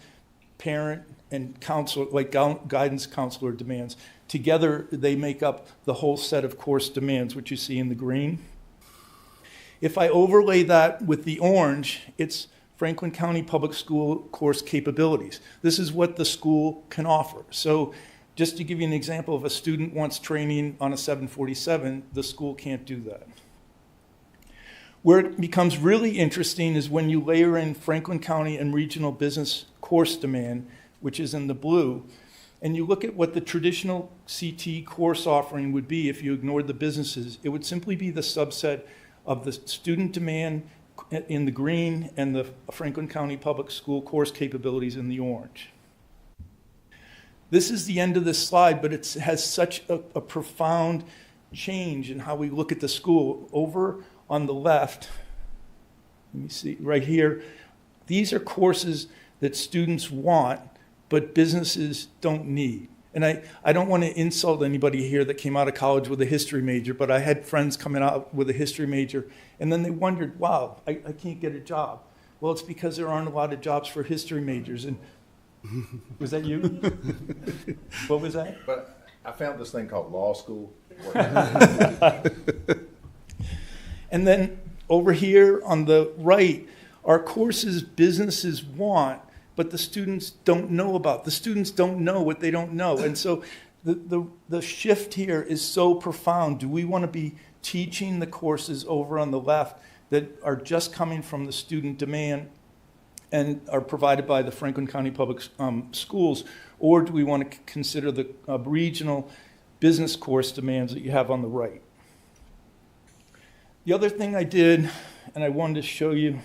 parent and counselor, like guidance counselor demands. Together, they make up the whole set of course demands, which you see in the green. If I overlay that with the orange, it's Franklin County Public School course capabilities. This is what the school can offer. So just to give you an example, if a student wants training on a 747, the school can't do that. Where it becomes really interesting is when you layer in Franklin County and regional business course demand, which is in the blue, and you look at what the traditional CT course offering would be if you ignored the businesses. It would simply be the subset of the student demand in the green and the Franklin County Public School course capabilities in the orange. This is the end of this slide, but it has such a profound change in how we look at the school. Over on the left, let me see, right here, these are courses that students want, but businesses don't need. And I don't want to insult anybody here that came out of college with a history major, but I had friends coming out with a history major, and then they wondered, wow, I can't get a job. Well, it's because there aren't a lot of jobs for history majors. And was that you? What was that? But I found this thing called law school. And then over here on the right are courses businesses want, but the students don't know about. The students don't know what they don't know. And so the shift here is so profound. Do we want to be teaching the courses over on the left that are just coming from the student demand and are provided by the Franklin County Public Schools, or do we want to consider the regional business course demands that you have on the right? The other thing I did, and I wanted to show you,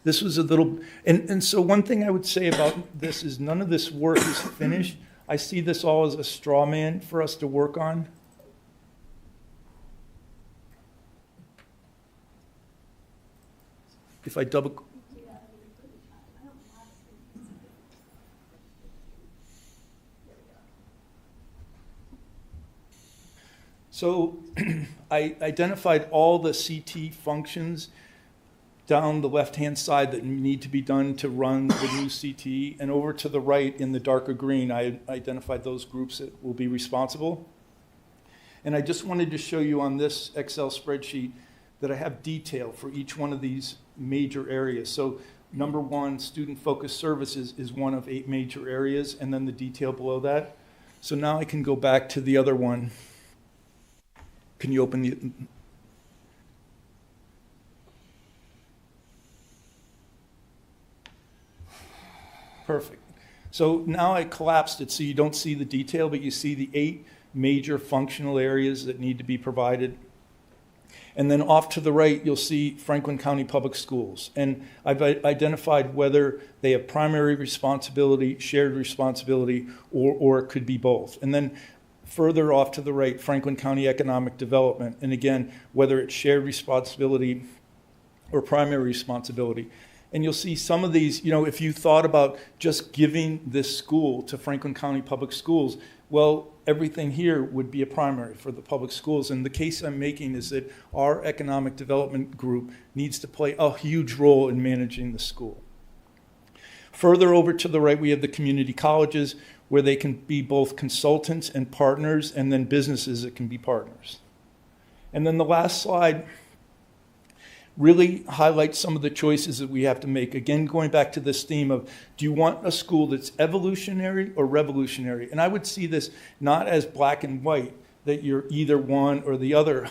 this was a little, and so one thing I would say about this is none of this work is finished. I see this all as a straw man for us to work on. If I double... So I identified all the CT functions down the left-hand side that need to be done to run the new CT, and over to the right in the darker green, I identified those groups that will be responsible. And I just wanted to show you on this Excel spreadsheet that I have detail for each one of these major areas. So number one, student-focused services is one of 8 major areas, and then the detail below that. So now I can go back to the other one. Can you open the... Perfect. So now I collapsed it so you don't see the detail, but you see the 8 major functional areas that need to be provided. And then off to the right, you'll see Franklin County Public Schools. And I've identified whether they have primary responsibility, shared responsibility, or it could be both. And then further off to the right, Franklin County Economic Development. And again, whether it's shared responsibility or primary responsibility. And you'll see some of these, you know, if you thought about just giving this school to Franklin County Public Schools, well, everything here would be a primary for the public schools. And the case I'm making is that our economic development group needs to play a huge role in managing the school. Further over to the right, we have the community colleges, where they can be both consultants and partners, and then businesses that can be partners. And then the last slide really highlights some of the choices that we have to make. Again, going back to this theme of, do you want a school that's evolutionary or revolutionary? And I would see this not as black and white, that you're either one or the other.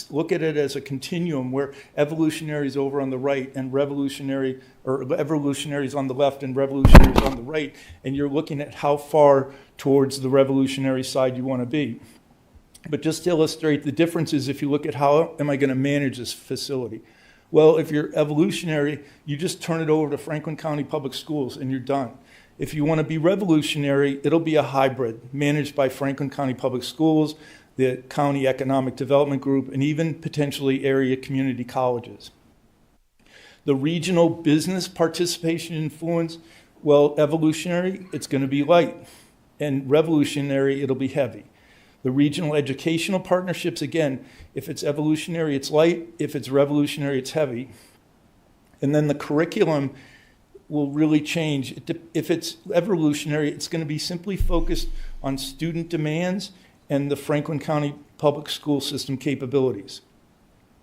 Look at it as a continuum where evolutionary is over on the right and revolutionary, or evolutionary is on the left and revolutionary is on the right. And you're looking at how far towards the revolutionary side you want to be. But just to illustrate the differences, if you look at how am I going to manage this facility? Well, if you're evolutionary, you just turn it over to Franklin County Public Schools and you're done. If you want to be revolutionary, it'll be a hybrid managed by Franklin County Public Schools, the County Economic Development Group, and even potentially area community colleges. The regional business participation influence, well, evolutionary, it's going to be light, and revolutionary, it'll be heavy. The regional educational partnerships, again, if it's evolutionary, it's light. If it's revolutionary, it's heavy. And then the curriculum will really change. If it's evolutionary, it's going to be simply focused on student demands and the Franklin County public school system capabilities.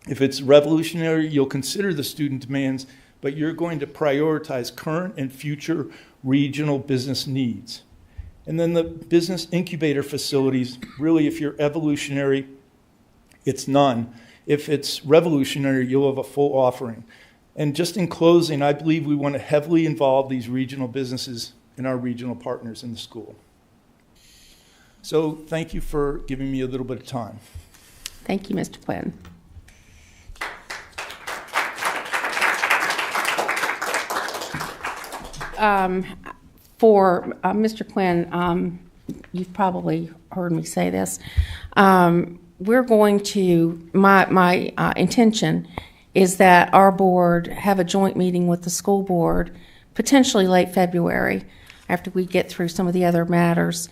If it's revolutionary, you'll consider the student demands, but you're going to prioritize current and future regional business needs. And then the business incubator facilities, really, if you're evolutionary, it's none. If it's revolutionary, you'll have a full offering. And just in closing, I believe we want to heavily involve these regional businesses and our regional partners in the school. So thank you for giving me a little bit of time. Thank you, Mr. Quinn. for Mr. Quinn, you've probably heard me say this. We're going to, my intention is that our board have a joint meeting with the school board, potentially late February, after we get through some of the other matters,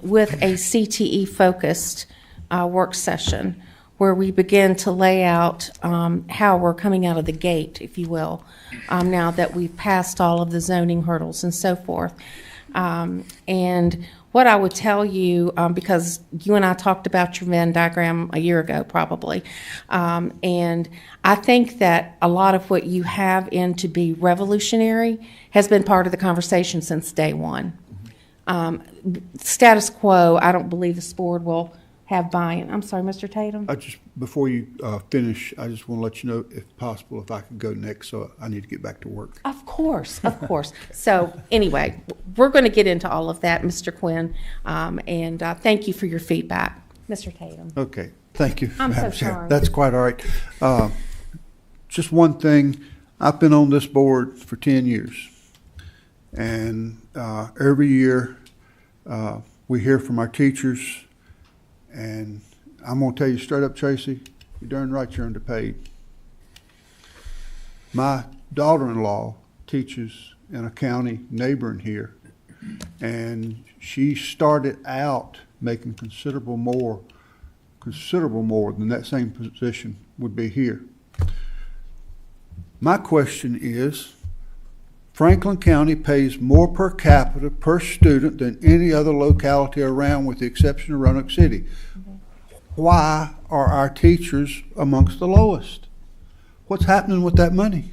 with a CTE-focused work session where we begin to lay out how we're coming out of the gate, if you will, now that we've passed all of the zoning hurdles and so forth. And what I would tell you, because you and I talked about your Venn diagram a year ago probably, and I think that a lot of what you have in to be revolutionary has been part of the conversation since day one. Status quo, I don't believe this board will have buy-in. I'm sorry, Mr. Tatum? Before you finish, I just want to let you know, if possible, if I could go next, so I need to get back to work. Of course, of course. So anyway, we're going to get into all of that, Mr. Quinn, and thank you for your feedback. Mr. Tatum. Okay, thank you. I'm Madam so Chair. sorry. That's quite all right. Just one thing, I've been on this board for 10 years, and every year we hear from our teachers, and I'm going to tell you straight up, Tracy, you're darn right you're underpaid. My daughter-in-law teaches in a county neighboring here, and she started out making considerable more than that same position would be here. My question is, Franklin County pays more per capita per student than any other locality around, with the exception of Roanoke City. Why are our teachers amongst the lowest? What's happening with that money?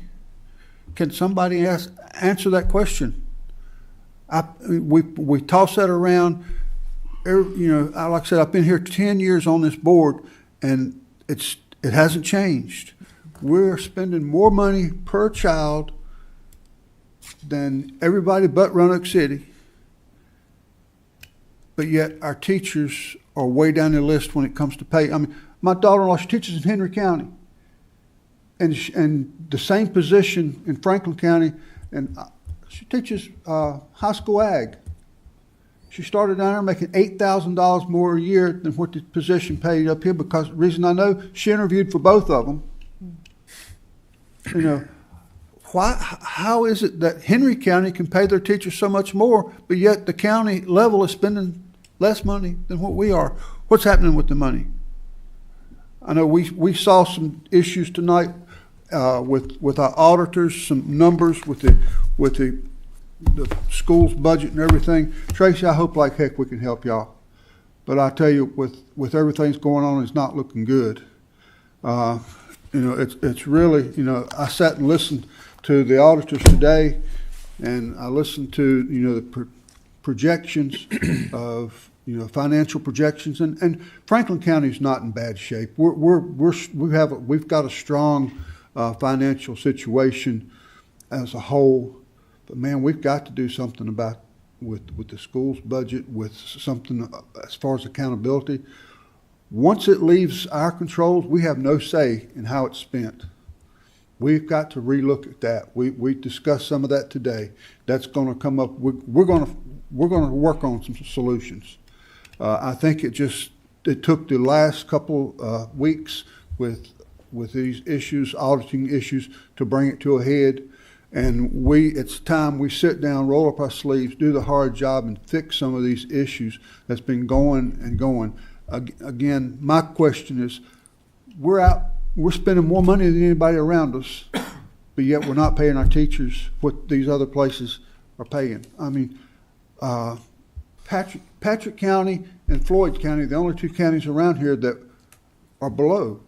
Can somebody answer that question? We toss that around. Like I said, I've been here 10 years on this board, and it hasn't changed. We're spending more money per child than everybody but Roanoke City, but yet our teachers are way down the list when it comes to pay. I mean, my daughter-in-law, she teaches in Henry County, and the same position in Franklin County, and she teaches high school ag. She started down there making $8,000 more a year than what the position paid up here, because the reason I know, she interviewed for both of them. How is it that Henry County can pay their teachers so much more, but yet the county level is spending less money than what we are? What's happening with the money? I know we saw some issues tonight with our auditors, some numbers with the school's budget and everything. Tracy, I hope like heck we can help y'all, but I tell you, with everything's going on, it's not looking good. It's really, I sat and listened to the auditors today, and I listened to, the projections of, financial projections, and Franklin County is not in bad shape. We've got a strong financial situation as a whole, but man, we've got to do something about with the school's budget, with something as far as accountability. Once it leaves our controls, we have no say in how it's spent. We've got to relook at that. We discussed some of that today. That's going to come up. We're going to work on some solutions. I think it took the last couple weeks with these issues, auditing issues, to bring it to a head. And it's time we sit down, roll up our sleeves, do the hard job, and fix some of these issues that's been going and going. Again, my question is, we're spending more money than anybody around us, but yet we're not paying our teachers what these other places are paying. I mean, Patrick County and Floyd County, the only two counties around here that are below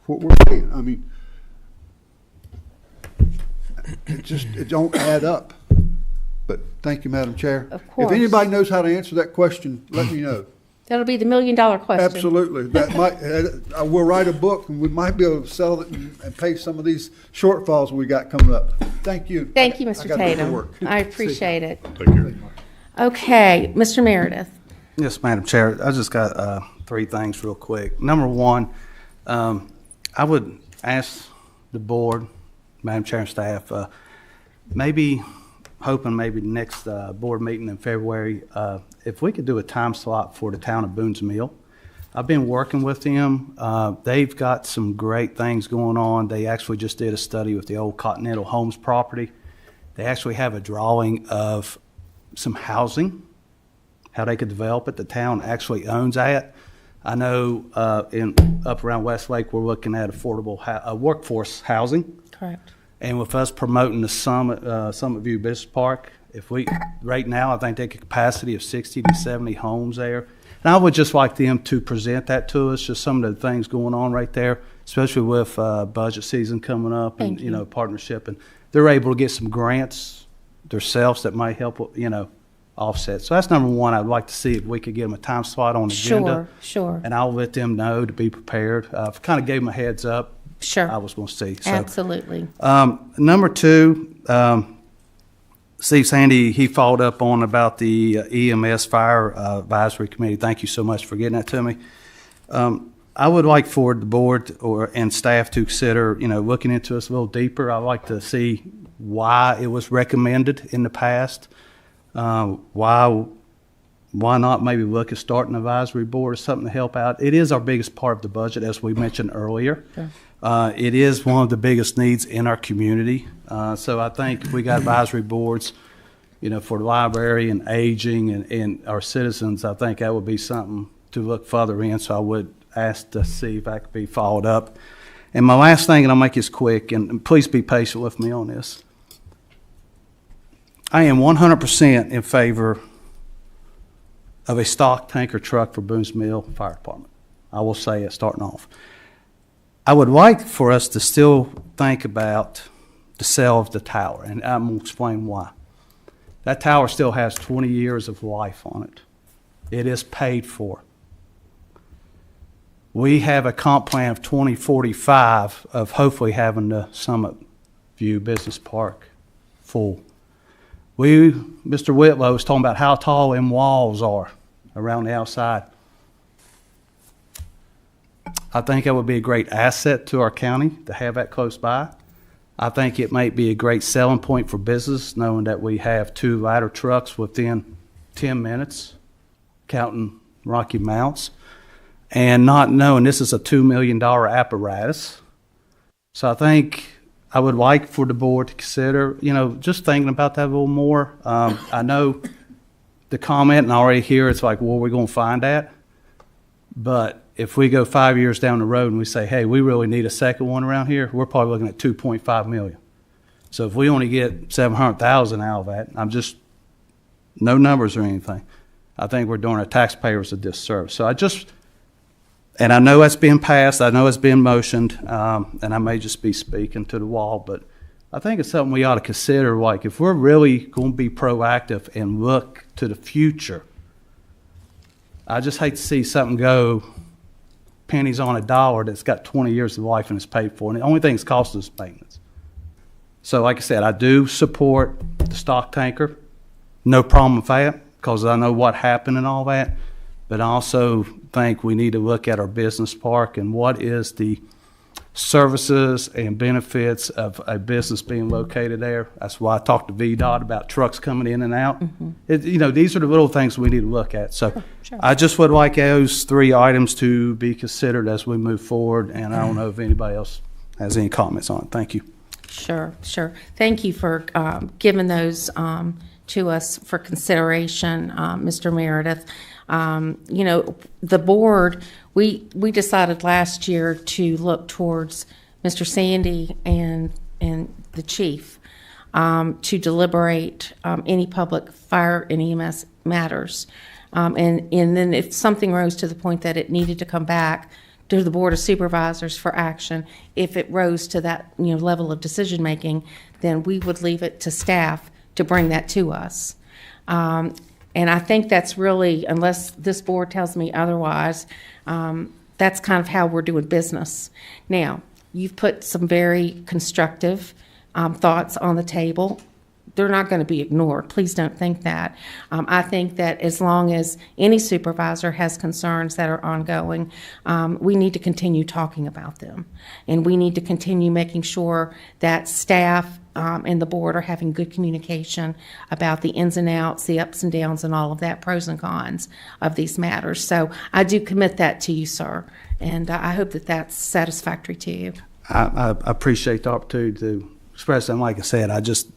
what we're paying. I mean, it don't add up. But thank you, Madam Chair. Of course. If anybody knows how to answer that question, let me know. That'll be the $1 million question. Absolutely. That might. We'll write a book, and we might be able to sell it and pay some of these shortfalls we got coming up. Thank you. Thank you, I Mr. gotta get to Tatum. work. I appreciate it. Take care. Okay, Mr. Meredith. Yes, Madam Chair. I just got three things real quick. Number one, I would ask the board, Madam Chair and staff, maybe hoping maybe the next board meeting in February, if we could do a time slot for the town of Boone's Mill. I've been working with them. They've got some great things going on. They actually just did a study with the old Continental Homes property. They actually have a drawing of some housing, how they could develop it. The town actually owns that. I know up around Westlake, we're looking at affordable workforce housing. Correct. And with us promoting the Summit View Business Park, right now, I think they have a capacity of 60 to 70 homes there. And I would just like them to present that to us, just some of the things going on right there, especially with budget season coming up and, partnership. And they're able to get some grants themselves that might help, offset. So that's number one. I'd like to see if we could get them a time slot on the agenda. Sure. And I'll let them know to be prepared. I've kind of gave them a heads up. Sure. I was going to see. So, absolutely. Number two, Steve Sandy, he followed up on about the EMS Fire Advisory Committee. Thank you so much for getting that to me. I would like for the board and staff to consider, looking into this a little deeper. I'd like to see why it was recommended in the past. Why not maybe look at starting an advisory board or something to help out? It is our biggest part of the budget, as we mentioned earlier. Sure. It is one of the biggest needs in our community. So I think if we got advisory boards, for the library and aging and our citizens, I think that would be something to look further in. So I would ask to see if that could be followed up. And my last thing, and I'll make this quick, and please be patient with me on this. I am 100% in favor of a stock tanker truck for Boone's Mill Fire Department. I will say it starting off. I would like for us to still think about the sale of the tower, and I'm going to explain why. That tower still has 20 years of life on it. It is paid for. We have a comp plan of 2045 of hopefully having the Summit View Business Park full. Mr. Whitlow was talking about how tall them walls are around the outside. I think that would be a great asset to our county to have that close by. I think it might be a great selling point for business, knowing that we have 2 ladder trucks within 10 minutes, counting Rocky Mounts, and not knowing this is a $2 million apparatus. So I think I would like for the board to consider, just thinking about that a little more. I know the comment, and I already hear it's like, well, we're going to find that. But if we go 5 years down the road and we say, hey, we really need a second one around here, we're probably looking at $2.5 million. So if we only get $700,000 out of that, no numbers or anything, I think we're doing our taxpayers a disservice. So and I know that's being passed, I know it's being motioned, and I may just be speaking to the wall, but I think it's something we ought to consider, like if we're really going to be proactive and look to the future, I just hate to see something go pennies on a dollar that's got 20 years of life and is paid for, and the only thing it's costing us maintenance. So like I said, I do support the stock tanker, no problem with that, because I know what happened and all that, but I also think we need to look at our business park and what is the services and benefits of a business being located there. That's why I talked to VDOT about trucks coming in and out. Mm-hmm. These are the little things we need to look at. So sure. I just would like those 3 items to be considered as we move forward, and I don't know if anybody else has any comments on it. Thank you. Sure. Thank you for giving those to us for consideration, Mr. Meredith. The board, we decided last year to look towards Mr. Sandy and the chief to deliberate any public fire and EMS matters. And then if something rose to the point that it needed to come back to the Board of Supervisors for action, if it rose to that level of decision making, then we would leave it to staff to bring that to us. And I think that's really, unless this board tells me otherwise, that's kind of how we're doing business. Now, you've put some very constructive thoughts on the table. They're not going to be ignored. Please don't think that. I think that as long as any supervisor has concerns that are ongoing, we need to continue talking about them. And we need to continue making sure that staff and the board are having good communication about the ins and outs, the ups and downs, and all of that, pros and cons of these matters. So I do commit that to you, sir, and I hope that that's satisfactory to you. I appreciate the opportunity to express them. Like I said,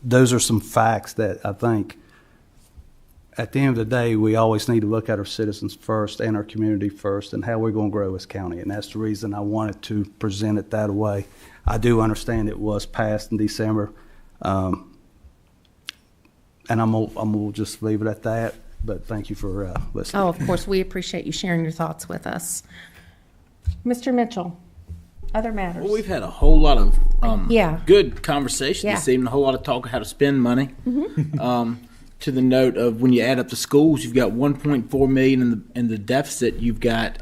those are some facts that I think at the end of the day, we always need to look at our citizens first and our community first and how we're going to grow this county. And that's the reason I wanted to present it that way. I do understand it was passed in December. And I'm gonna just leave it at that. But thank you for listening. Oh, of course, we appreciate you sharing your thoughts with us. Mr. Mitchell, other matters? Well, we've had a whole lot of good conversation this Yeah. evening, a whole lot of talk of how to spend money. To the note of when you add up the schools, you've got 1.4 million in the deficit. You've got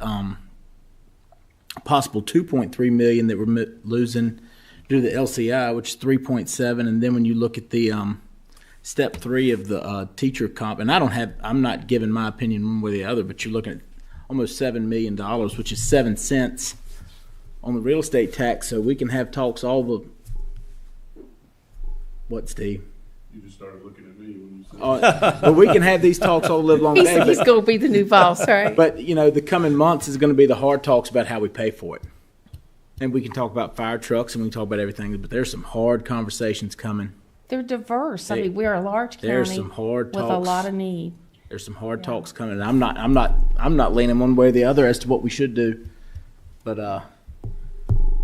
possible 2.3 million that we're losing due to the LCI, which is 3.7. And then when you look at the step 3 of the teacher comp, and I'm not giving my opinion one way or the other, but you're looking at almost $7 million, which is 7 cents on the real estate tax. So we can have talks what, Steve? You just started looking at me when you said But we can have these talks all live long day. He's going to be the new boss, right? But, the coming months is going to be the hard talks about how we pay for it. And we can talk about fire trucks and we can talk about everything, but there's some hard conversations coming. They're diverse. I mean, we're a large county There's some hard with talks. a lot of need. There's some hard talks coming. And I'm not leaning one way or the other as to what we should do. But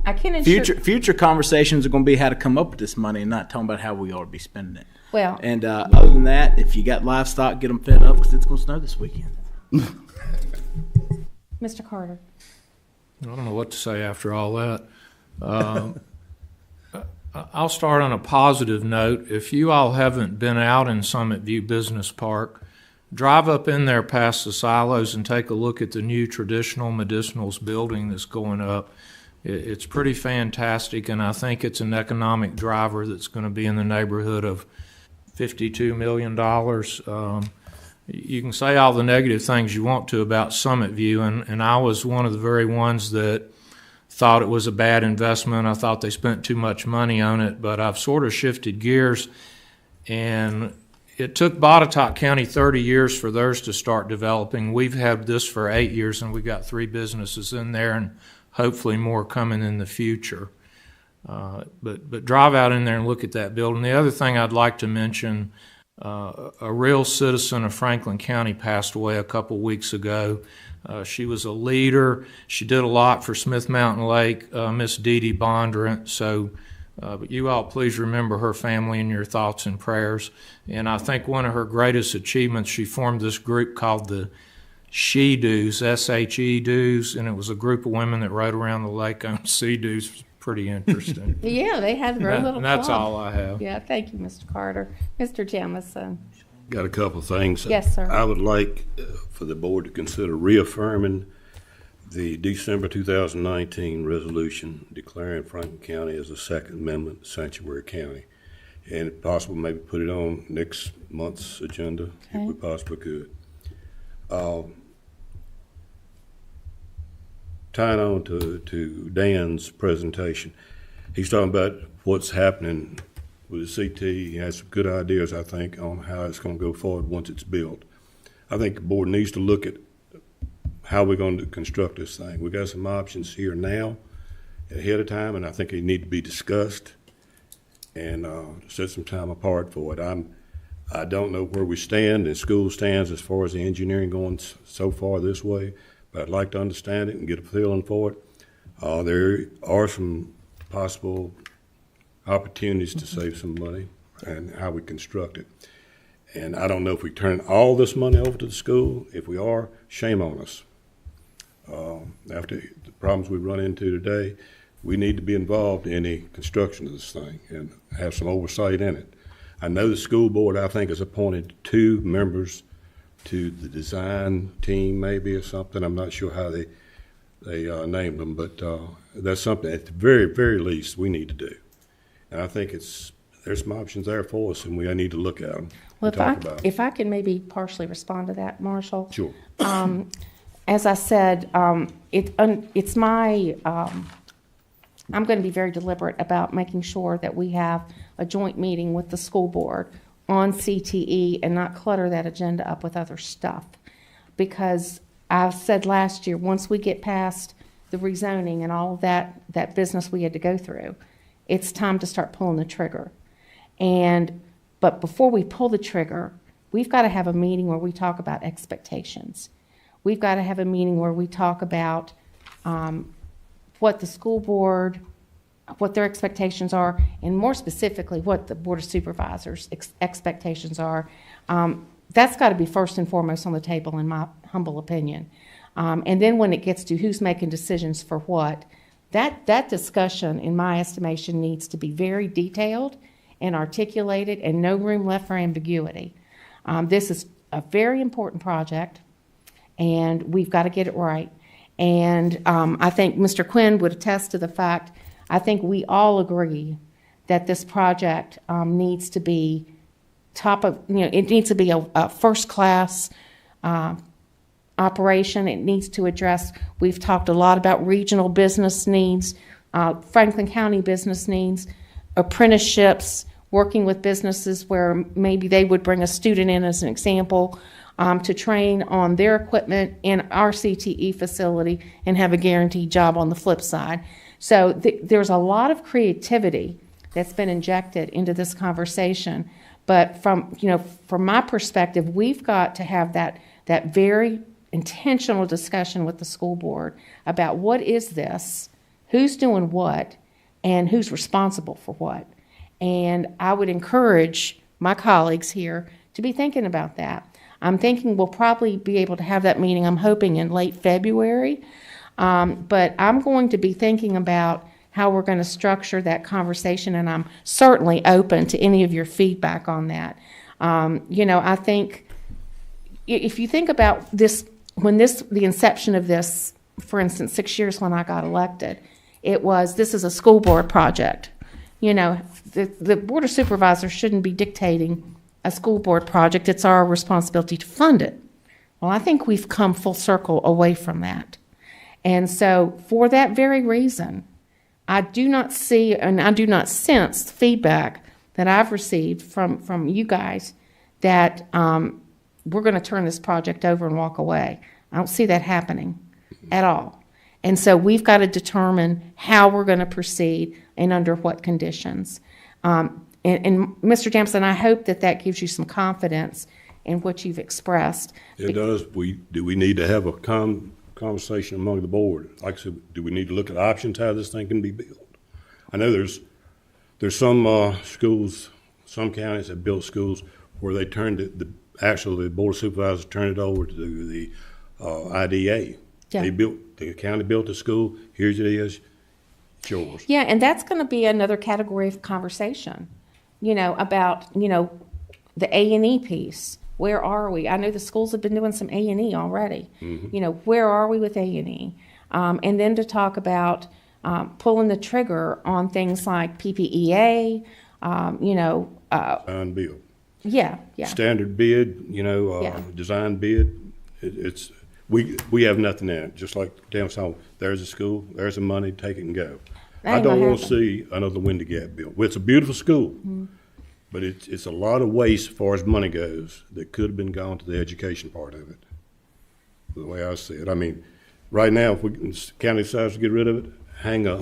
I can ensure future conversations are going to be how to come up with this money and not talking about how we ought to be spending it. Well, and other than that, if you got livestock, get them fed up because it's going to snow this weekend. Mr. Carter. I don't know what to say after all that. I'll start on a positive note. If you all haven't been out in Summit View Business Park, drive up in there past the silos and take a look at the new traditional medicinals building that's going up. It's pretty fantastic, and I think it's an economic driver that's going to be in the neighborhood of $52 million. You can say all the negative things you want to about Summit View, and I was one of the very ones that thought it was a bad investment. I thought they spent too much money on it, but I've sort of shifted gears, and it took Botetourt County 30 years for theirs to start developing. We've had this for 8 years, and we've got 3 businesses in there, and hopefully more coming in the future. But drive out in there and look at that building. The other thing I'd like to mention, a real citizen of Franklin County passed away a couple weeks ago. She was a leader. She did a lot for Smith Mountain Lake, Miss Dee Dee Bondurant. So, but you all please remember her family in your thoughts and prayers. And I think one of her greatest achievements, she formed this group called the She Doos, S-H-E Doos, and it was a group of women that rode around the lake on sea doos. It was pretty interesting. Yeah, they had their own little club. That's all I have. Yeah, thank you, Mr. Carter. Mr. Jamison. Got a couple of things. Yes, sir. I would like for the board to consider reaffirming the December 2019 resolution declaring Franklin County as a Second Amendment sanctuary county. And if possible, maybe put it on next month's agenda, if we possibly could. Tying on to Dan's presentation, he's talking about what's happening with the CT. He has some good ideas, I think, on how it's going to go forward once it's built. I think the board needs to look at how we're going to construct this thing. We got some options here now ahead of time, and I think they need to be discussed and set some time apart for it. I don't know where we stand and school stands as far as the engineering going so far this way, but I'd like to understand it and get a feeling for it. There are some possible opportunities to save some money and how we construct it. And I don't know if we turn all this money over to the school. If we are, shame on us. After the problems we run into today, we need to be involved in the construction of this thing and have some oversight in it. I know the school board, I think, has appointed 2 members to the design team maybe or something. I'm not sure how they named them, but that's something at the very, very least we need to do. And I think there's some options there for us, and we need to look at them and talk about them. If I can maybe partially respond to that, Marshall. Sure. As I said, it's my, I'm going to be very deliberate about making sure that we have a joint meeting with the school board on CTE and not clutter that agenda up with other stuff. Because I said last year, once we get past the rezoning and all of that business we had to go through, it's time to start pulling the trigger. But before we pull the trigger, we've got to have a meeting where we talk about expectations. We've got to have a meeting where we talk about what the school board, what their expectations are, and more specifically, what the Board of Supervisors' expectations are. That's got to be first and foremost on the table, in my humble opinion. And then when it gets to who's making decisions for what, that discussion, in my estimation, needs to be very detailed and articulated and no room left for ambiguity. This is a very important project, and we've got to get it right. And I think Mr. Quinn would attest to the fact, I think we all agree that this project needs to be it needs to be a first-class operation. It needs to address, we've talked a lot about regional business needs, Franklin County business needs, apprenticeships, working with businesses where maybe they would bring a student in as an example to train on their equipment in our CTE facility and have a guaranteed job on the flip side. So there's a lot of creativity that's been injected into this conversation. But from my perspective, we've got to have that very intentional discussion with the school board about what is this, who's doing what, and who's responsible for what. And I would encourage my colleagues here to be thinking about that. I'm thinking we'll probably be able to have that meeting, I'm hoping, in late February. But I'm going to be thinking about how we're going to structure that conversation, and I'm certainly open to any of your feedback on that. I think if you think about this, the inception of this, for instance, 6 years when I got elected, this is a school board project. The Board of Supervisors shouldn't be dictating a school board project. It's our responsibility to fund it. Well, I think we've come full circle away from that. And so for that very reason, I do not see and I do not sense the feedback that I've received from you guys that we're going to turn this project over and walk away. I don't see that happening at all. And so we've got to determine how we're going to proceed and under what conditions. And Mr. Jampson, I hope that gives you some confidence in what you've expressed. It does. Do we need to have a conversation among the board? Like I said, do we need to look at options how this thing can be built? I know there's some schools, some counties have built schools where they turned the Board of Supervisors turned it over to the IDA. Yeah. The county built the school. Here's it is. It's yours. Yeah, and that's going to be another category of conversation. About the A&E piece. Where are we? I know the schools have been doing some A&E already. Mm-hmm. Where are we with A&E? And then to talk about pulling the trigger on things like PPEA, design build. Yeah. Standard bid, design bid. We have nothing in it. Just like down south, there's a school, there's the money, take it and go. I don't want to see another Windy Gap built. Well, it's a beautiful school. Mm-hmm. But it's a lot of waste as far as money goes that could have been gone to the education part of it, the way I see it. I mean, right now, if the county decides to get rid of it, hang a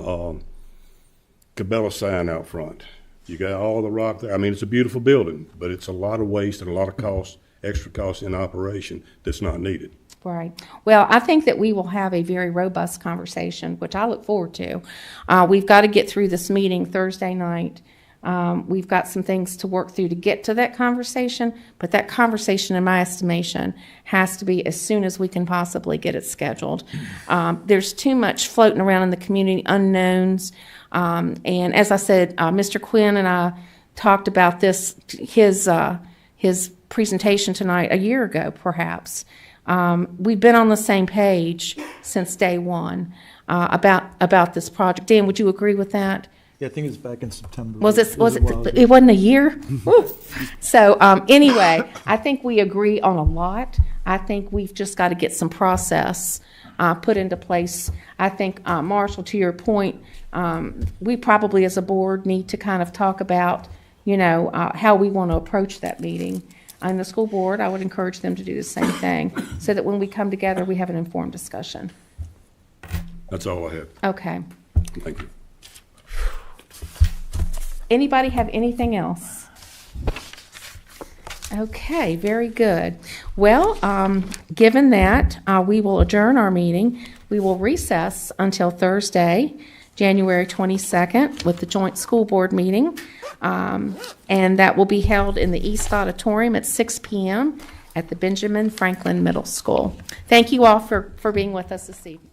Cabela sign out front. You got all the rock there. I mean, it's a beautiful building, but it's a lot of waste and a lot of cost, extra cost in operation that's not needed. Right. Well, I think that we will have a very robust conversation, which I look forward to. We've got to get through this meeting Thursday night. We've got some things to work through to get to that conversation, but that conversation, in my estimation, has to be as soon as we can possibly get it scheduled. There's too much floating around in the community, unknowns, and as I said, Mr. Quinn and I talked about this, his presentation tonight a year ago, perhaps. We've been on the same page since day one about this project. Dan, would you agree with that? Yeah, I think it was back in September. It wasn't a year? So anyway, I think we agree on a lot. I think we've just got to get some process put into place. I think, Marshall, to your point, we probably as a board need to kind of talk about how we want to approach that meeting. And the school board, I would encourage them to do the same thing, so that when we come together, we have an informed discussion. That's all I have. Okay. Thank you. Anybody have anything else? Okay, very good. Well, given that, we will adjourn our meeting. We will recess until Thursday, January 22nd, with the joint school board meeting. And that will be held in the East Auditorium at 6 p.m. at the Benjamin Franklin Middle School. Thank you all for being with us this evening.